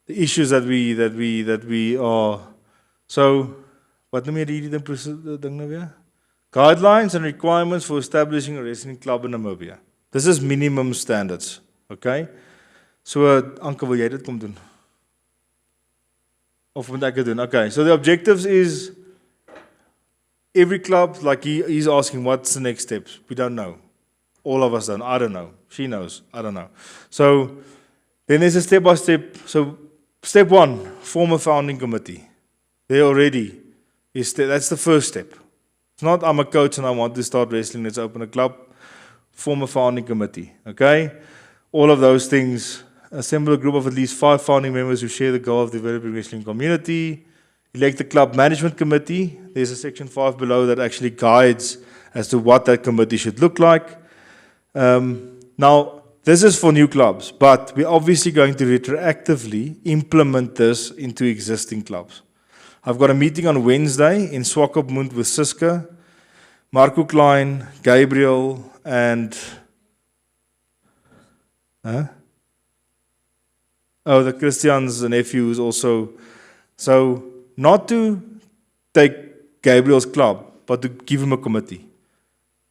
the issues that we are. So Wat noem jy die ding nou weer? Guidelines and requirements for establishing a wrestling club in Namibia. This is minimum standards, okay? So, Anke, wil jy dit kom doen? Of moet ek dit doen? Okay, so the objectives is every club, like he's asking, what's the next steps? We don't know. All of us don't. I don't know. She knows. I don't know. So, then there's a step-by-step. So, step 1, form a founding committee. There already is, that's the first step. It's not, I'm a coach and I want to start wrestling, let's open a club. Form a founding committee, okay? All of those things. Assemble a group of at least 5 founding members who share the goal of developing wrestling community. Elect the club management committee. There's a section 5 below that actually guides as to what that committee should look like. Now, this is for new clubs, but we're obviously going to retroactively implement this into existing clubs. I've got a meeting on Wednesday in Swakopmund with Siska, Marco Klein, Gabriel, and the Christian's nephew is also. So, not to take Gabriel's club, but to give him a committee.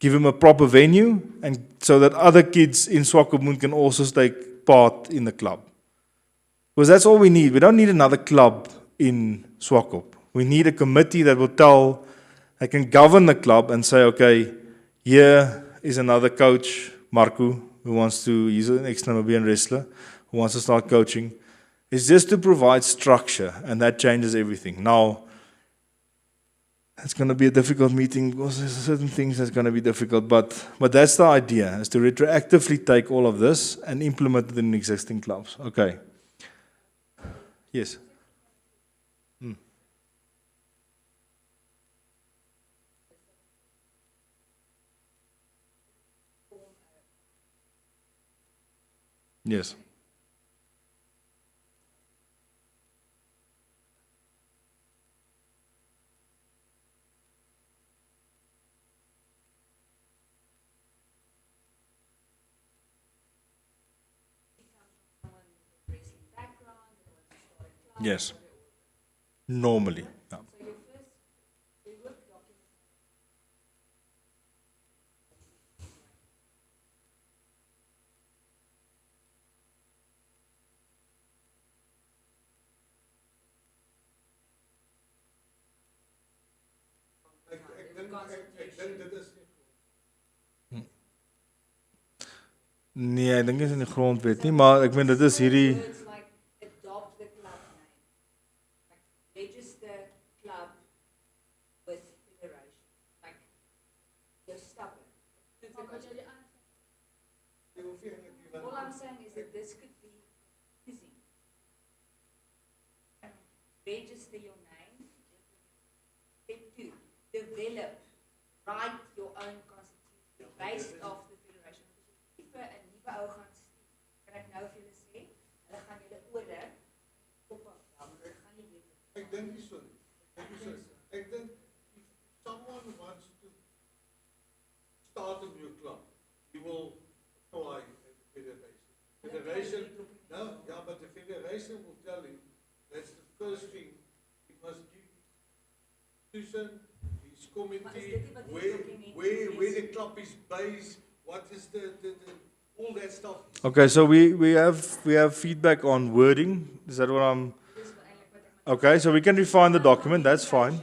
Give him a proper venue, and so that other kids in Swakopmund can also take part in the club. Because that's all we need. We don't need another club in Swakop. We need a committee that will that can govern the club and say, okay, here is another coach, Marco, he's an ex-Namibian wrestler, who wants to start coaching. It's just to provide structure, and that changes everything. Now, it's going to be a difficult meeting because there's certain things that's going to be difficult, but that's the idea, is to retroactively take all of this and implement it in existing clubs. Okay. Yes. Yes. Yes. Normally. Yeah. Nee, ek dink dit is in die grondwet nie, maar ek meen dit is hierdie Words like adopt the club name, like register club with federation, like you're stubborn. All I'm saying is that this could be confusing. Register your name. Step 2, develop, write your own constitution based off the federation. Vir 'n nuwe ou gaan stuur. Kan ek nou vir julle sê, hulle gaan julle ore op dan hulle gaan nie weet. Ek dink nie so nie. Ek dink if someone wants to start a new club, he will apply at the federation. Federation, no, yeah, but the federation will tell him that's the first thing. He must give institution, his committee, where the club is based, what is the all that stuff. Okay, so we have feedback on wording. Is that what I'm? Okay, so we can refine the document. That's fine.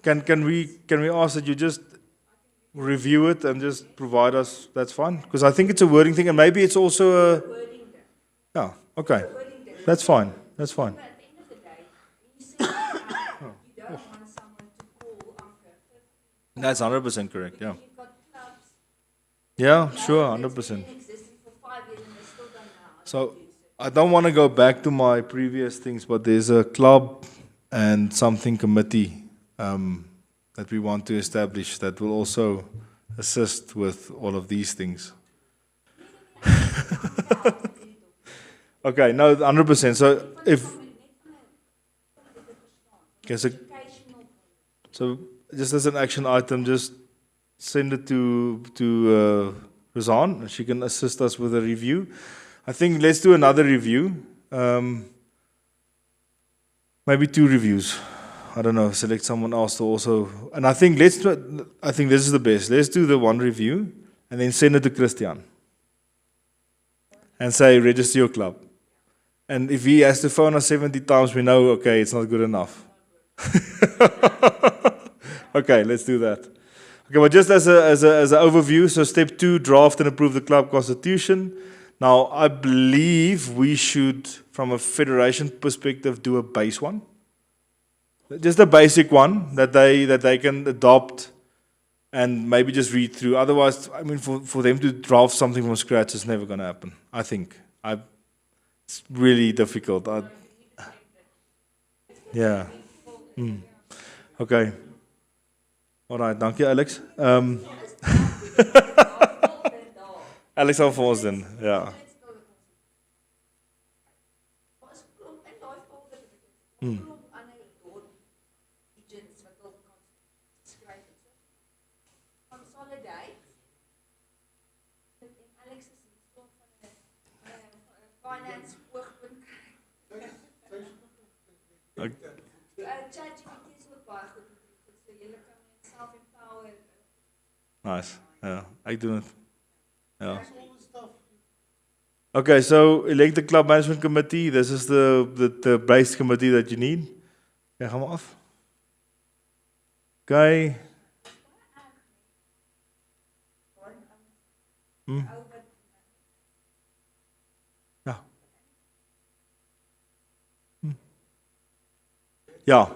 Can we ask that you just review it and just provide us? That's fine, because I think it's a wording thing, and maybe it's also a. Yeah. Okay. That's fine. That's fine. But at the end of the day, when you say you don't want someone to call Anker. That's 100% correct. Yeah. You've got clubs. Yeah. Sure. 100%. Existing for 5 years and they still don't know. So I don't want to go back to my previous things, but there's a club and something committee that we want to establish that will also assist with all of these things. Okay, no, 100%. So so just as an action item, just send it to Razan, and she can assist us with a review. I think let's do another review, maybe 2 reviews I don't know, select someone else to also, and I think this is the best. Let's do the one review and then send it to Christian and say, register your club. And if he has to phone us 70 times, we know, okay, it's not good enough. Okay, let's do that. Okay, but just as an overview, so step 2, draft and approve the club constitution. Now, I believe we should, from a federation perspective, do a base one. Just a basic one that they can adopt and maybe just read through. Otherwise, I mean, for them to draft something from scratch is never going to happen, I think. It's really difficult. Yeah. Okay. All right, dankie Alex. Alex sal vir ons doen. Ja. Nice. Yeah, ek doen dit. Ja. Okay, so elect the club management committee. This is the base committee that you need. Ja, gaan maar af. Okay. Ja. Ja,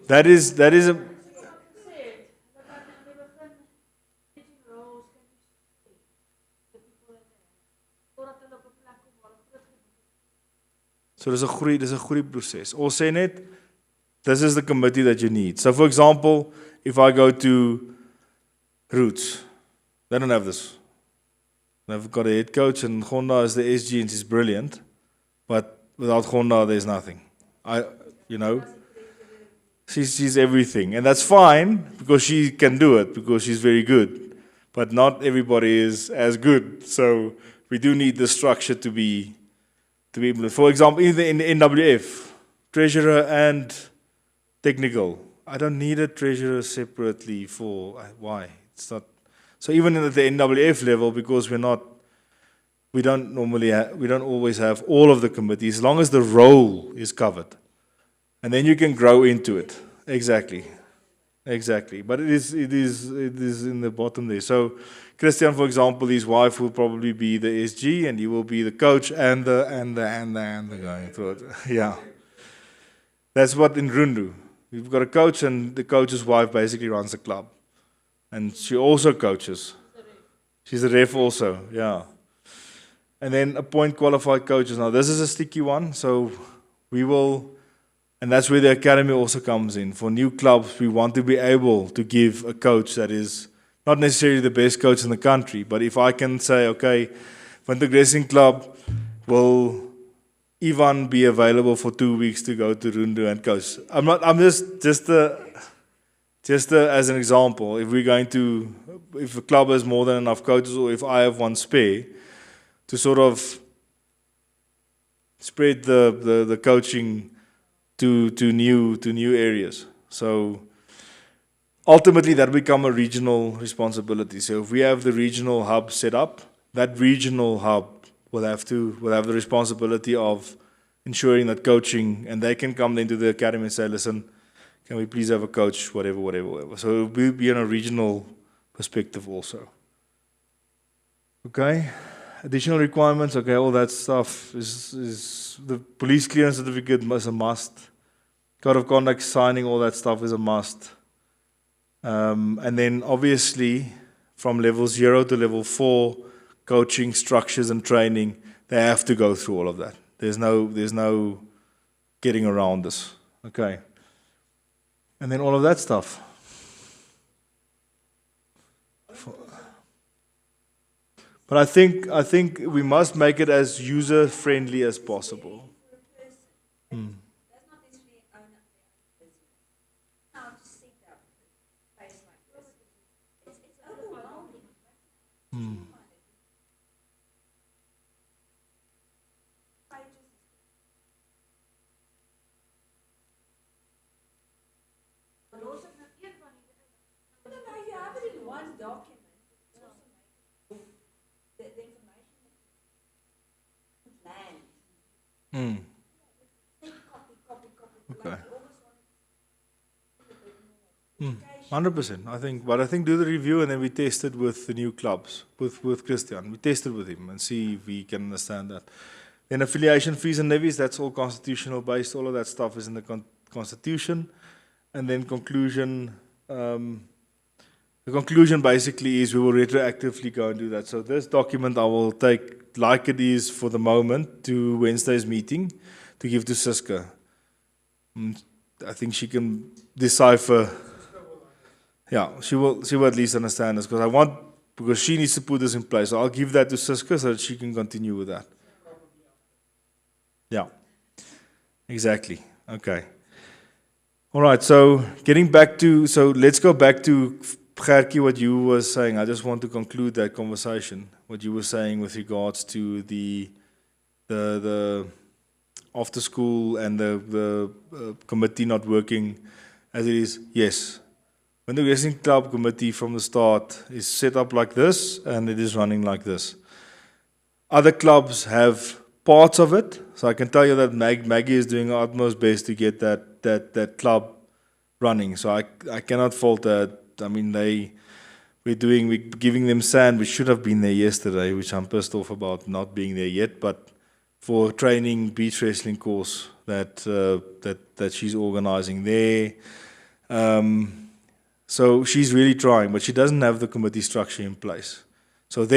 that is a So dis 'n groei proses. Ons sê net this is the committee that you need. So for example, if I go to Roots, they don't have this. They've got a head coach and Gonda is the SG and she's brilliant, but without Gonda there's nothing. She's everything, and that's fine because she can do it because she's very good. But not everybody is as good, so we do need the structure to be able to. For example, in the NWF, treasurer and technical. I don't need a treasurer separately for why? It's not. So even at the NWF level, because we don't always have all of the committees, as long as the role is covered. And then you can grow into it. Exactly. But it is in the bottom there. So Christian, for example, his wife will probably be the SG and he will be the coach and the guy through it. Yeah. That's what in Rundu. You've got a coach and the coach's wife basically runs the club. And she also coaches. She's a ref also, yeah. And then appoint qualified coaches. Now this is a sticky one, so we will. And that's where the academy also comes in. For new clubs, we want to be able to give a coach that is not necessarily the best coach in the country, but if I can say, okay, Winter Grazing Club, will Ivan be available for 2 weeks to go to Rundu and coach? I'm just as an example, if a club has more than enough coaches or if I have one spare, to sort of spread the coaching to new areas. So ultimately that become a regional responsibility. So if we have the regional hub set up, that regional hub will have the responsibility of ensuring that coaching, and they can come into the academy and say, listen, can we please have a coach, whatever. So it will be in a regional perspective also. Okay. Additional requirements, okay, all that stuff is the police clearance certificate is a must. Code of conduct signing, all that stuff is a must. And then obviously from level 0 to level 4, coaching, structures and training, they have to go through all of that. There's no getting around this. Okay. And then all of that stuff. But I think we must make it as user friendly as possible. one document, it's also making the information that land. Mm. Take copy. Okay. Like you almost want a bit more. 100%. I think do the review and then we test it with the new clubs, with Christian. We test it with him and see if we can understand that. Then affiliation fees and levies, that's all constitutional based. All of that stuff is in the constitution. And then conclusion, the conclusion basically is we will retroactively go and do that. So this document I will take like it is for the moment to Wednesday's meeting to give to Siska. I think she can decipher. Yeah, she will at least understand this because she needs to put this in place. So I'll give that to Siska so that she can continue with that. Yeah, exactly. Okay. All right, so let's go back to Gertjie, what you were saying. I just want to conclude that conversation. What you were saying with regards to the after school and the committee not working as it is. Yes, when the wrestling club committee from the start is set up like this and it is running like this. Other clubs have parts of it, so I can tell you that Maggie is doing her utmost best to get that club running. So I cannot fault that. I mean, we're giving them sand, which should have been there yesterday, which I'm pissed off about not being there yet. But for training beach wrestling course that she's organizing there, so she's really trying, but she doesn't have the committee structure in place. So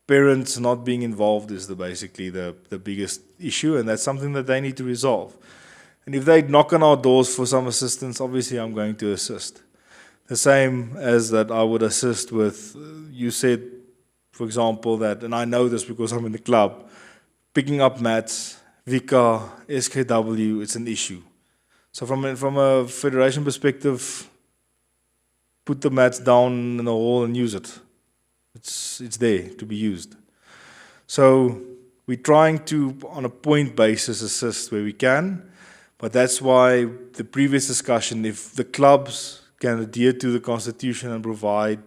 parents not being involved is basically the biggest issue, and that's something that they need to resolve. And if they knock on our doors for some assistance, obviously I'm going to assist. The same as that I would assist with, you said, for example, that, and I know this because I'm in the club, picking up mats, Vika, SKW, it's an issue. So from a federation perspective, put the mats down in the hall and use it. It's there to be used. So we're trying to, on a point basis, assist where we can, but that's why the previous discussion, if the clubs can adhere to the constitution and provide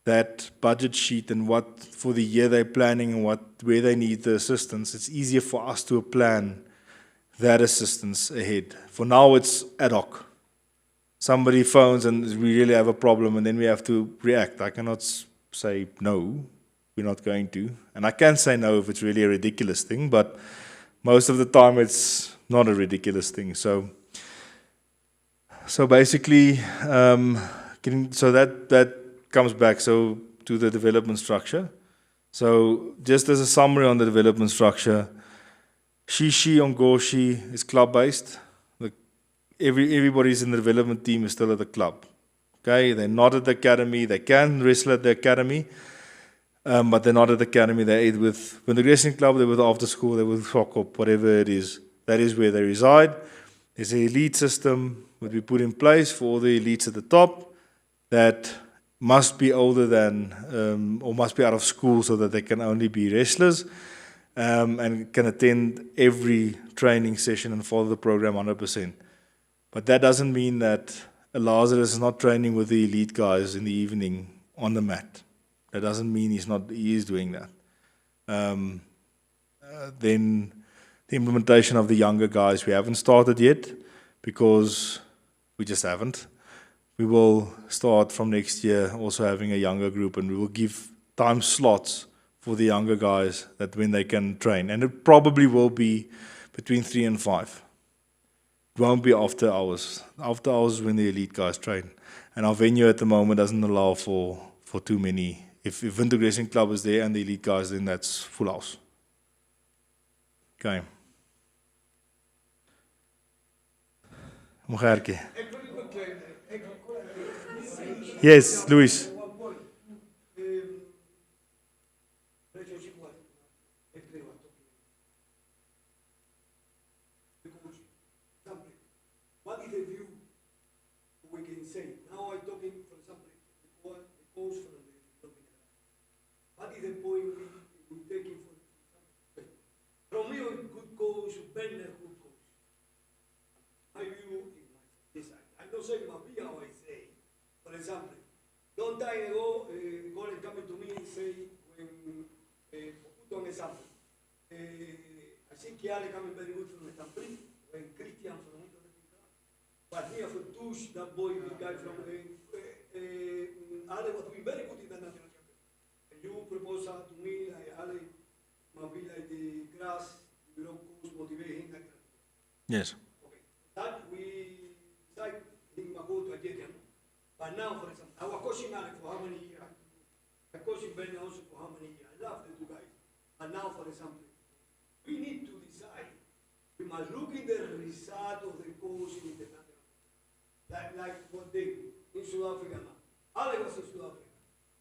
that budget sheet and what for the year they're planning and where they need the assistance, it's easier for us to plan that assistance ahead. For now, it's ad hoc. Somebody phones and we really have a problem, and then we have to react. I cannot say no, we're not going to. And I can say no if it's really a ridiculous thing, but most of the time it's not a ridiculous thing. So basically, that comes back to the development structure. So just as a summary on the development structure, Shishi Ongoshi is club-based. Everybody's in the development team is still at the club. Okay, they're not at the academy. They can wrestle at the academy, but they're not at the academy. They're either when the wrestling club, they're with after school, they're with Fokop, whatever it is. That is where they reside. There's an elite system that we put in place for all the elites at the top that must be older than or must be out of school so that they can only be wrestlers and can attend every training session and follow the program 100%. But that doesn't mean that Lazarus is not training with the elite guys in the evening on the mat. That doesn't mean he is doing that. Then the implementation of the younger guys, we haven't started yet because we just haven't. We will start from next year also having a younger group, and we will give time slots for the younger guys that when they can train. And it probably will be between 3 and 5. It won't be after hours. After hours is when the elite guys train. And our venue at the moment doesn't allow for too many. If Winter Wrestling Club is there and the elite guys, then that's full house. Okay. Gertjie. Yes, Luis. What is the view we can say? Now I'm talking, for example, the coach from the topic. What is the point we taking for example? Romeo, good coach, Bender, good coach. My view is this. I'm not saying Mafia, how I say. For example, time ago, Colin coming to me and say, when, put on example, I think Kiale coming very good from the Tampri, when Christian from but here for Tush, that boy, the guy from Ale was doing very good in the national champion. And you propose to me, like Ale, maybe like the grass, you know, coach motivating that. Yes. Okay. That we decide in Mago to Ajetian. But now, for example, I was coaching Ale for how many years? I coaching Ben also for how many years? I love the two guys. But now, for example, we need to decide. We must look in the result of the coaching in the national. Like what they in South Africa now. Ale was in South Africa.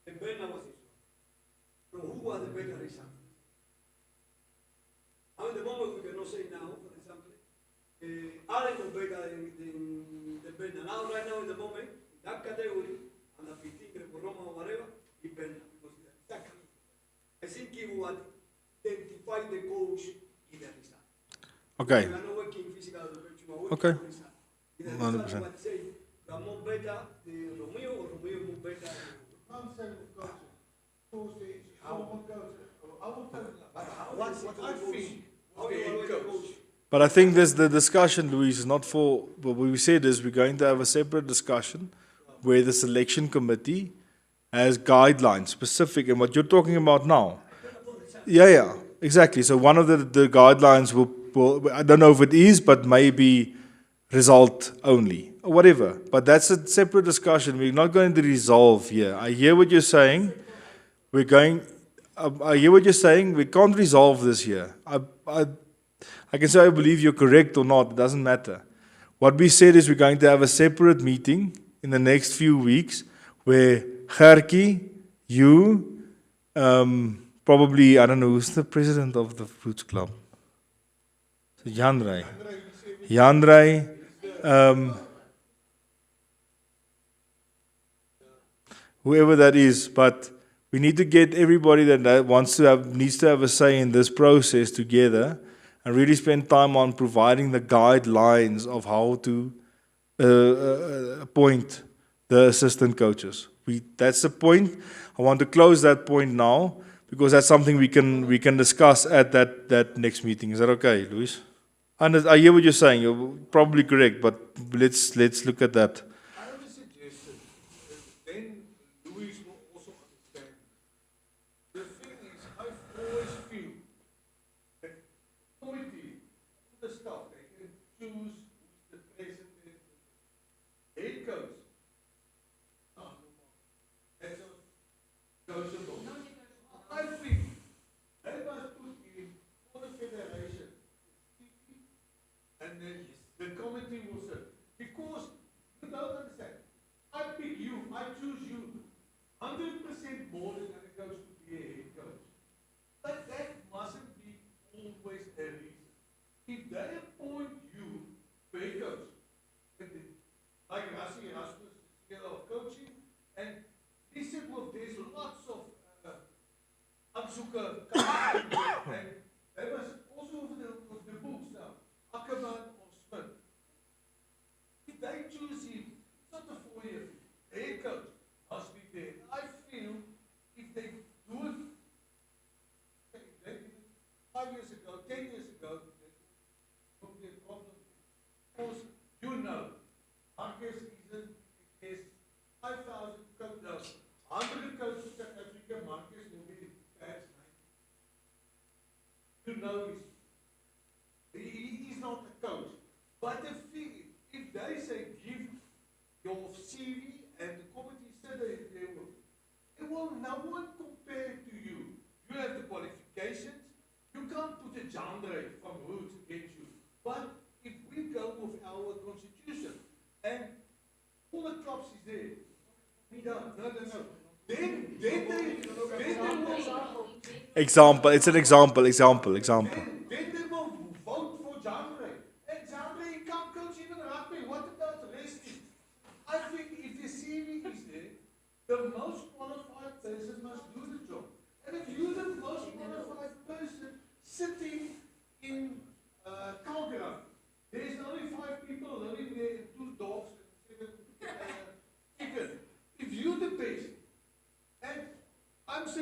And Benna was in South Africa. So who was the better result? Now in the moment we cannot say now, for example, Ale was better than Benna. Now right now in the moment, in that category, and the 15 Roma or whatever, he Benna. Because that I think he would identify the coach in the result. Okay. We are not working physical education, we are Okay. working result. 100%. But I think this the discussion, Luis, is not for what we said is we're going to have a separate discussion where the selection committee has guidelines specific and what you're talking about now. Yeah, exactly. So one of the guidelines will I don't know if it is, but maybe result only, or whatever. But that's a separate discussion. We're not going to resolve here. I hear what you're saying. I hear what you're saying. We can't resolve this here. I can say I believe you're correct or not. It doesn't matter. What we said is we're going to have a separate meeting in the next few weeks where Gerkie, you, probably, I don't know, who's the president of the Fruits Club? Jan Ray. Whoever that is, but we need to get everybody that needs to have a say in this process together and really spend time on providing the guidelines of how to appoint the assistant coaches. That's the point. I want to close that point now because that's something we can discuss at that next meeting. Is that okay, Luis? And I hear what you're saying. You're probably correct, but let's look at that. I have a suggestion. Then Louis will also understand. The thing is, I've always feel that committee, the staff, they can choose who's the president, head coach. That's a negotiable. I think they must put in for the federation. And then the committee will say, because you don't understand, I pick you, I choose you, 100% more than other coach to be a head coach. But that mustn't be always a reason. If they appoint you to head coach, like Rassi Erasmus, skill of coaching, and listen, well, there's lots of Amsuka, and they must also of the books now. Ackerman or Smith. If they choose him, it's not a 4-year fee. The head coach must be there. I feel if they do it, they did it 5 years ago, 10 years ago, there would be a problem. Of course, you know, Marcus isn't, there's 5,000 coaches, 100 coaches in South Africa, Marcus will be perhaps 90. You know he's not a coach. But if they say give your CV and the committee said they will no one compare it to you. You have the qualifications. You can't put a genre from Roots against you. But if we go with our constitution and all the clubs is there, no. Then they will. Example. It's an example. Then they will vote for genre. And genre, he can't coach even rugby. What about the rest? I think if the CV is there, the most qualified person must do the job. And if you're the most qualified person sitting in Calgary, there's only 5 people living there, 2 dogs and 7 chickens. If you're the best,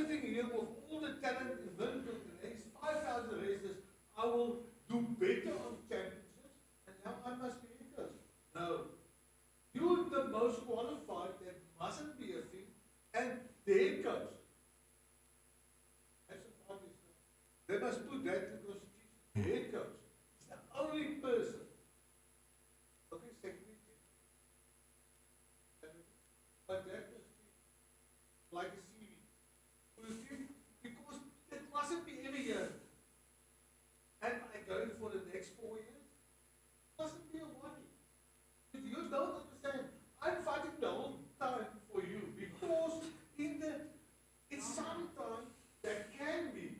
sitting here with all the talent invented in the next 5,000 races, I will do better on championships, and now I must be a coach. No. You're the most qualified, that mustn't be a thing, and the head coach. That's a funny stuff. They must put that in the constitution. The head coach is the only person. Okay, secondly, but that must be like a CV. Because it mustn't be every year. And I going for the next 4 years? It mustn't be a worry. If you don't understand, I'm fighting the whole time for you because it's sometimes that can be.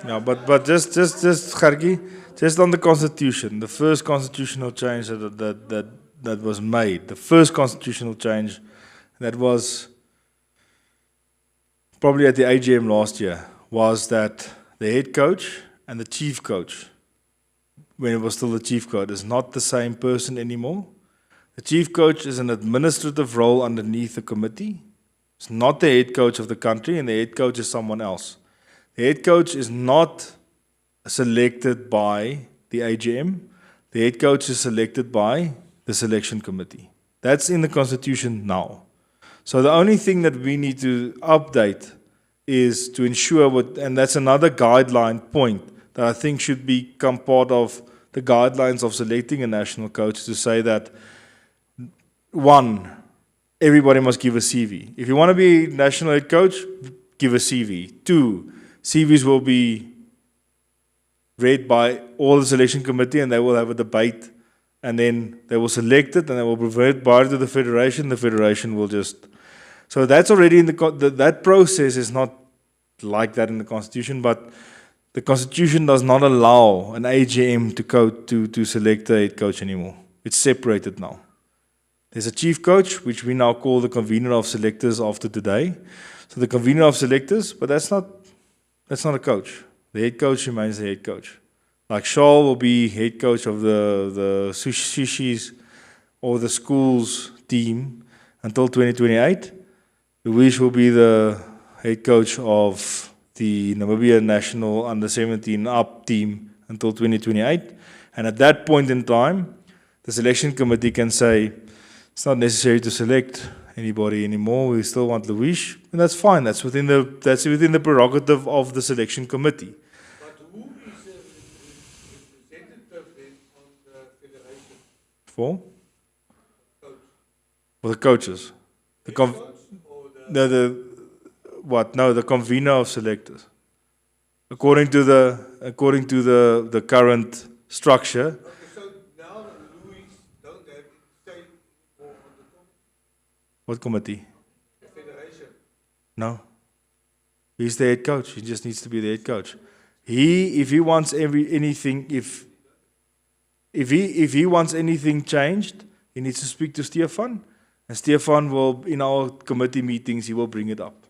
But just Gargi, just on the constitution, the first constitutional change that was made, the first constitutional change that was probably at the AGM last year, was that the head coach and the chief coach, when it was still the chief coach, is not the same person anymore. The chief coach is an administrative role underneath the committee. It's not the head coach of the country, and the head coach is someone else. The head coach is not selected by the AGM. The head coach is selected by the selection committee. That's in the constitution now. So the only thing that we need to update is to ensure and that's another guideline point that I think should become part of the guidelines of selecting a national coach, to say that, one, everybody must give a CV. If you want to be national head coach, give a CV. Two, CVs will be read by all the selection committee, and they will have a debate, and then they will select it, and they will provide it to the federation. The federation will just... So that's already in that process is not like that in the constitution, but the constitution does not allow an AGM to select a head coach anymore. It's separated now. There's a chief coach, which we now call the convener of selectors after today. So the convener of selectors, but that's not a coach. The head coach remains the head coach. Like Shaw will be head coach of the Shishis or the schools team until 2028. Luis will be the head coach of the Namibia national under-17 up team until 2028. And at that point in time, the selection committee can say, it's not necessary to select anybody anymore. We still want Luis, and that's fine. That's within the prerogative of the selection committee. But who is the representative then on the federation? For? Coach. For the coaches. The convener of selectors. According to the current structure. Okay, so now Louis don't have say more on the committee. What committee? The federation. No. He's the head coach. He just needs to be the head coach. If he wants anything changed, he needs to speak to Stefan, and Stefan will, in our committee meetings, he will bring it up.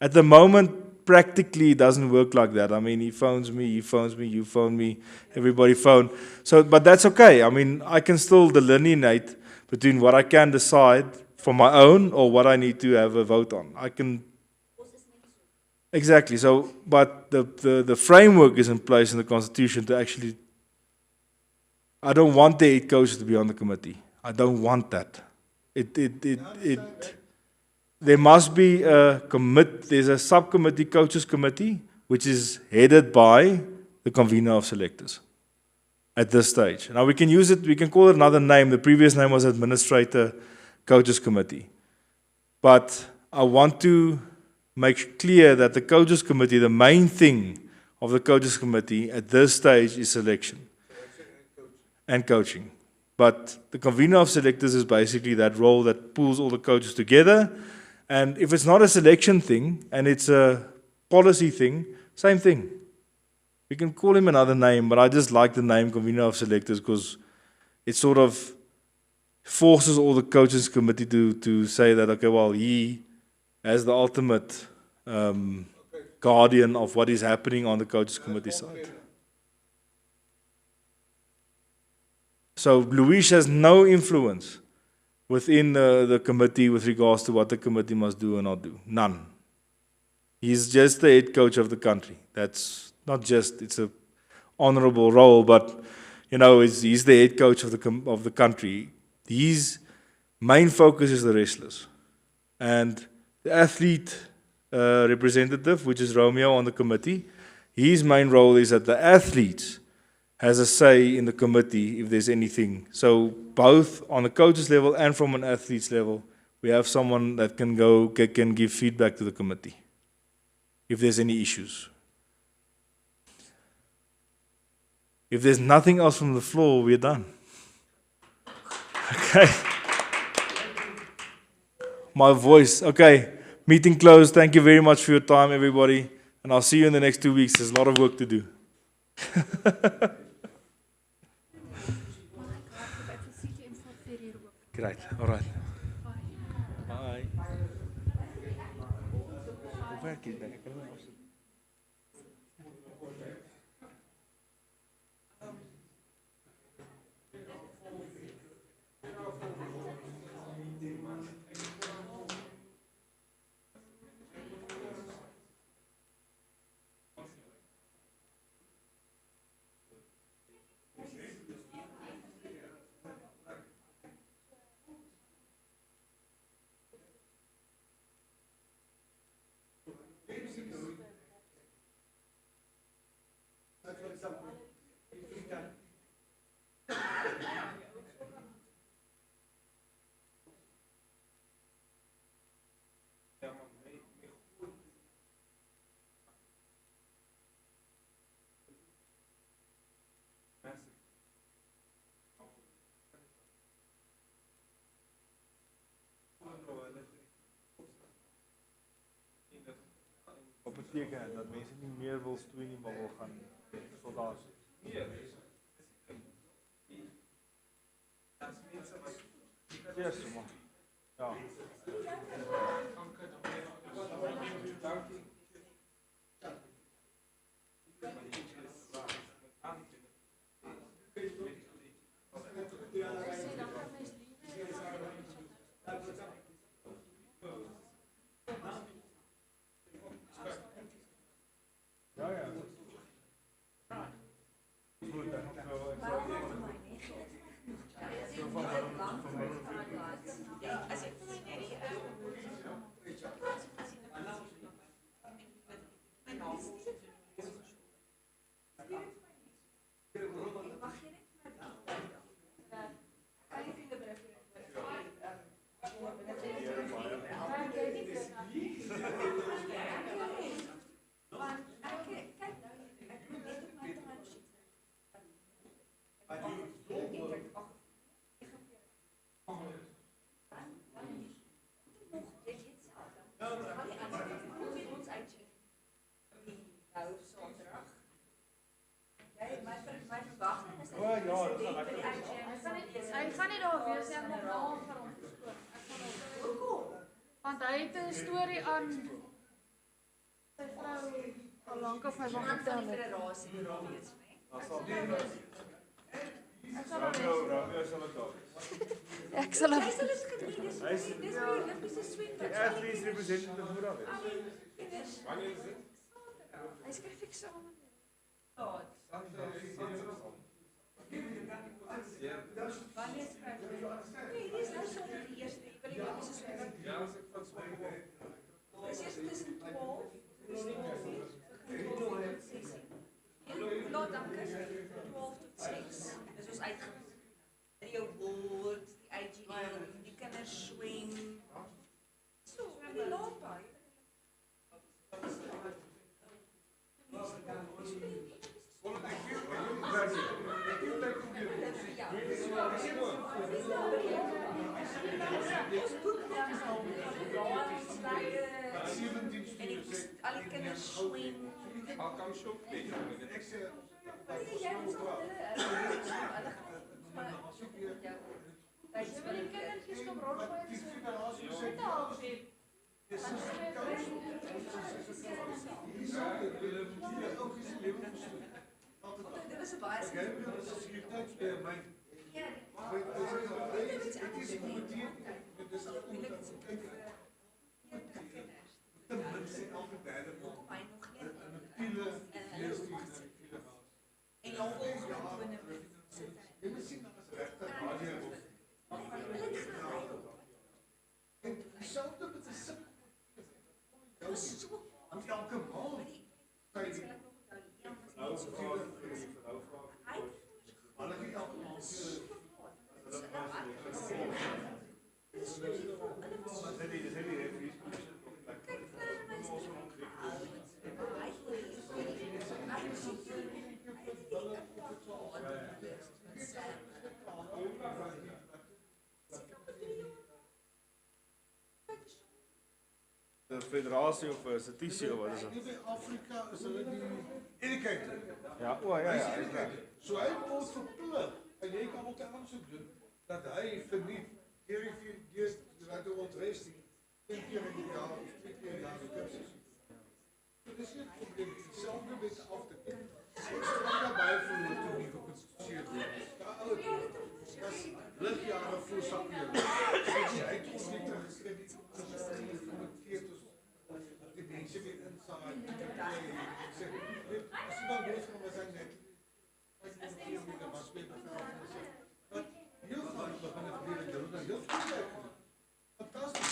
At the moment, practically it doesn't work like that. I mean, he phones me, you phone me, everybody phone. So, but that's okay. I mean, I can still delineate between what I can decide for my own or what I need to have a vote on. I can. Exactly. So, but the framework is in place in the Constitution to actually. I don't want the head coach to be on the committee. I don't want that. There must be there's a subcommittee, coaches committee, which is headed by the convener of selectors at this stage. Now we can use it, we can call it another name. The previous name was administrator coaches committee. But I want to make clear that the coaches committee, the main thing of the coaches committee at this stage is selection and coaching. But the convener of selectors is basically that role that pulls all the coaches together. And if it's not a selection thing and it's a policy thing, same thing. We can call him another name, but I just like the name convener of selectors because it sort of forces all the coaches committee to say that, okay, well, he has the ultimate guardian of what is happening on the coaches committee side. So Luis has no influence within the committee with regards to what the committee must do or not do. None. He's just the head coach of the country. That's not just, it's a honorable role, but he's the head coach of the country. His main focus is the wrestlers. And the athlete representative, which is Romeo on the committee, his main role is that the athletes has a say in the committee if there's anything. So both on the coaches level and from an athlete's level, we have someone that can give feedback to the committee if there's any issues. If there's nothing else from the floor, we're done. Okay. My voice. Okay. Meeting closed. Thank you very much for your time, everybody. And I'll see you in the next 2 weeks. There's a lot of work to do. Great. All right. Bye. Hoe werk jy? Ek kan nie afsit. Wat beteken dat mense nie meer wil stoei nie, maar wil gaan soldaat? Yes, man. Ja. Want hy het 'n storie aan sy vrou al lank of hy wou vertel het. Ek sal hom. Athletes representative moet daar wees. Hy skryf eksamen. Wanneer skryf jy? Nee, dis nou so die eerste. Jy wil nie meer so skryf. Ja, as ek van swaar word. Dis eers tussen 12, dis 12 uur. Nou dan kan jy 12 tot 6. Dis ons uitgevoer. Die award, die IGL, die kinders swem. So, in die loopbaan. Al die kinders swem. Al kan shop wees. Jy moet hulle Jy wil die kindertjies kom rondgooi so met 'n halfuur. Dit was 'n baie sekuriteit by my. Ja. Dieselfde met 'n sip. Want elke maand kry jy De federasie of statistiek of wat is dat? in Afrika is hulle die educator. Ja, o ja, ja, is reg. So hy word verplig en jy kan ook 'n aansoek doen dat hy verniet deur die right to interesting 1 keer in die jaar of 2 keer in die jaar die kursus. Dit is nie 'n probleem nie. Dieselfde wet af te ken. Ek sê daarbey vir hulle toe nie gekonstitueer word. Daar ou dis ligjare voor sakkie. Hy het ons nie teruggeskryf nie. Die mense weer insaai. Sê, as jy dan dood kom, was hy net. But heel graag begin ek weer doen, dan heel goed. Fantastic.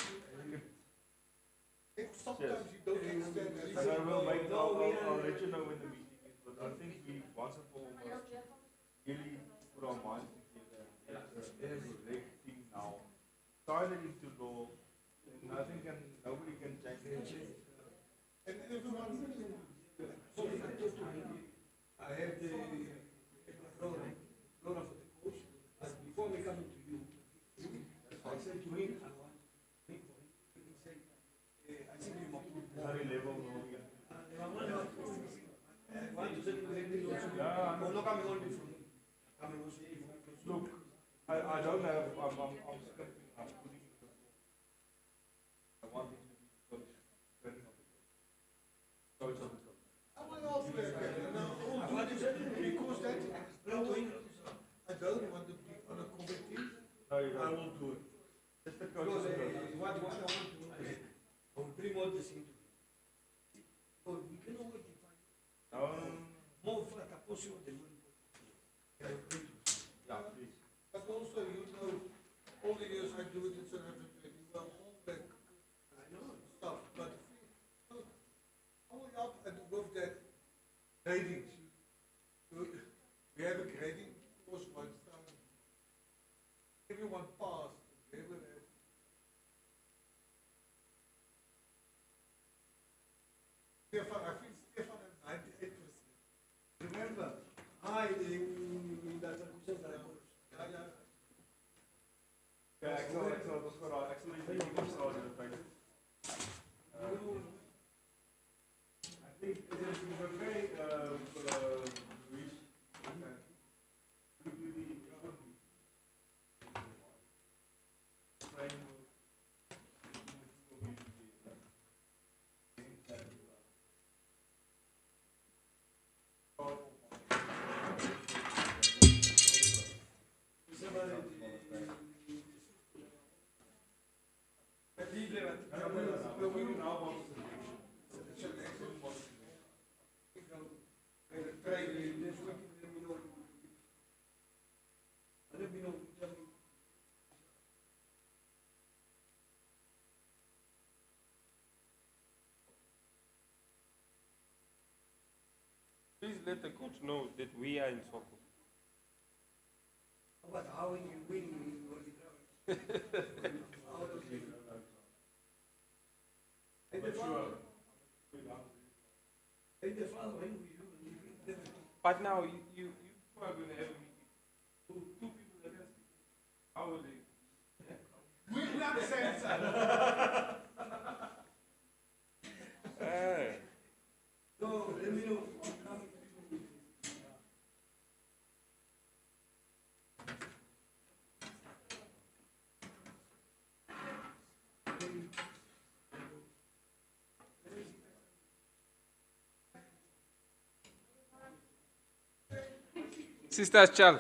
Sometimes you don't understand that. And I will make, I'll let you know when the meeting is, but I think we once and for all must really put our minds together and correct thing now. Sign it into law, and nothing can, nobody can change it. And everyone, I have the program for the coach, but before we come to you, I said to him, I want to for him, he said, I think you must put more. High level, I want to say to him, I'm not coming only from him, coming also from look, I don't have, I'm skipping, I'm putting it in the I want it to be coach, training of the coach. Coach of the coach. I want all to work because that, I don't want to be on a committee, No, you I don't. will do it. Just the coach of Because the coach. what I want to do is, I will bring all this into it. So we can always define more for the portion of the money. Yeah, please. But also, you know, all the years I do it in South Africa, you were all back. I know stuff, but only up and above that grading. We have a grading course once time. Everyone passed. Everyone had. Stefan, I think Stefan had 98%. Remember, I in that question that I was. Ja, ek sal ons geraak. Ek sal die meeting start in die tyd. I think it is okay, Luis. Please let the coach know that we are in soccer. But how will you win when you only travel? How does it? But now you are going to have a meeting. Two people against you. How will they? We not sense. No, let me know. Sister Chal.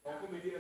Welkom met die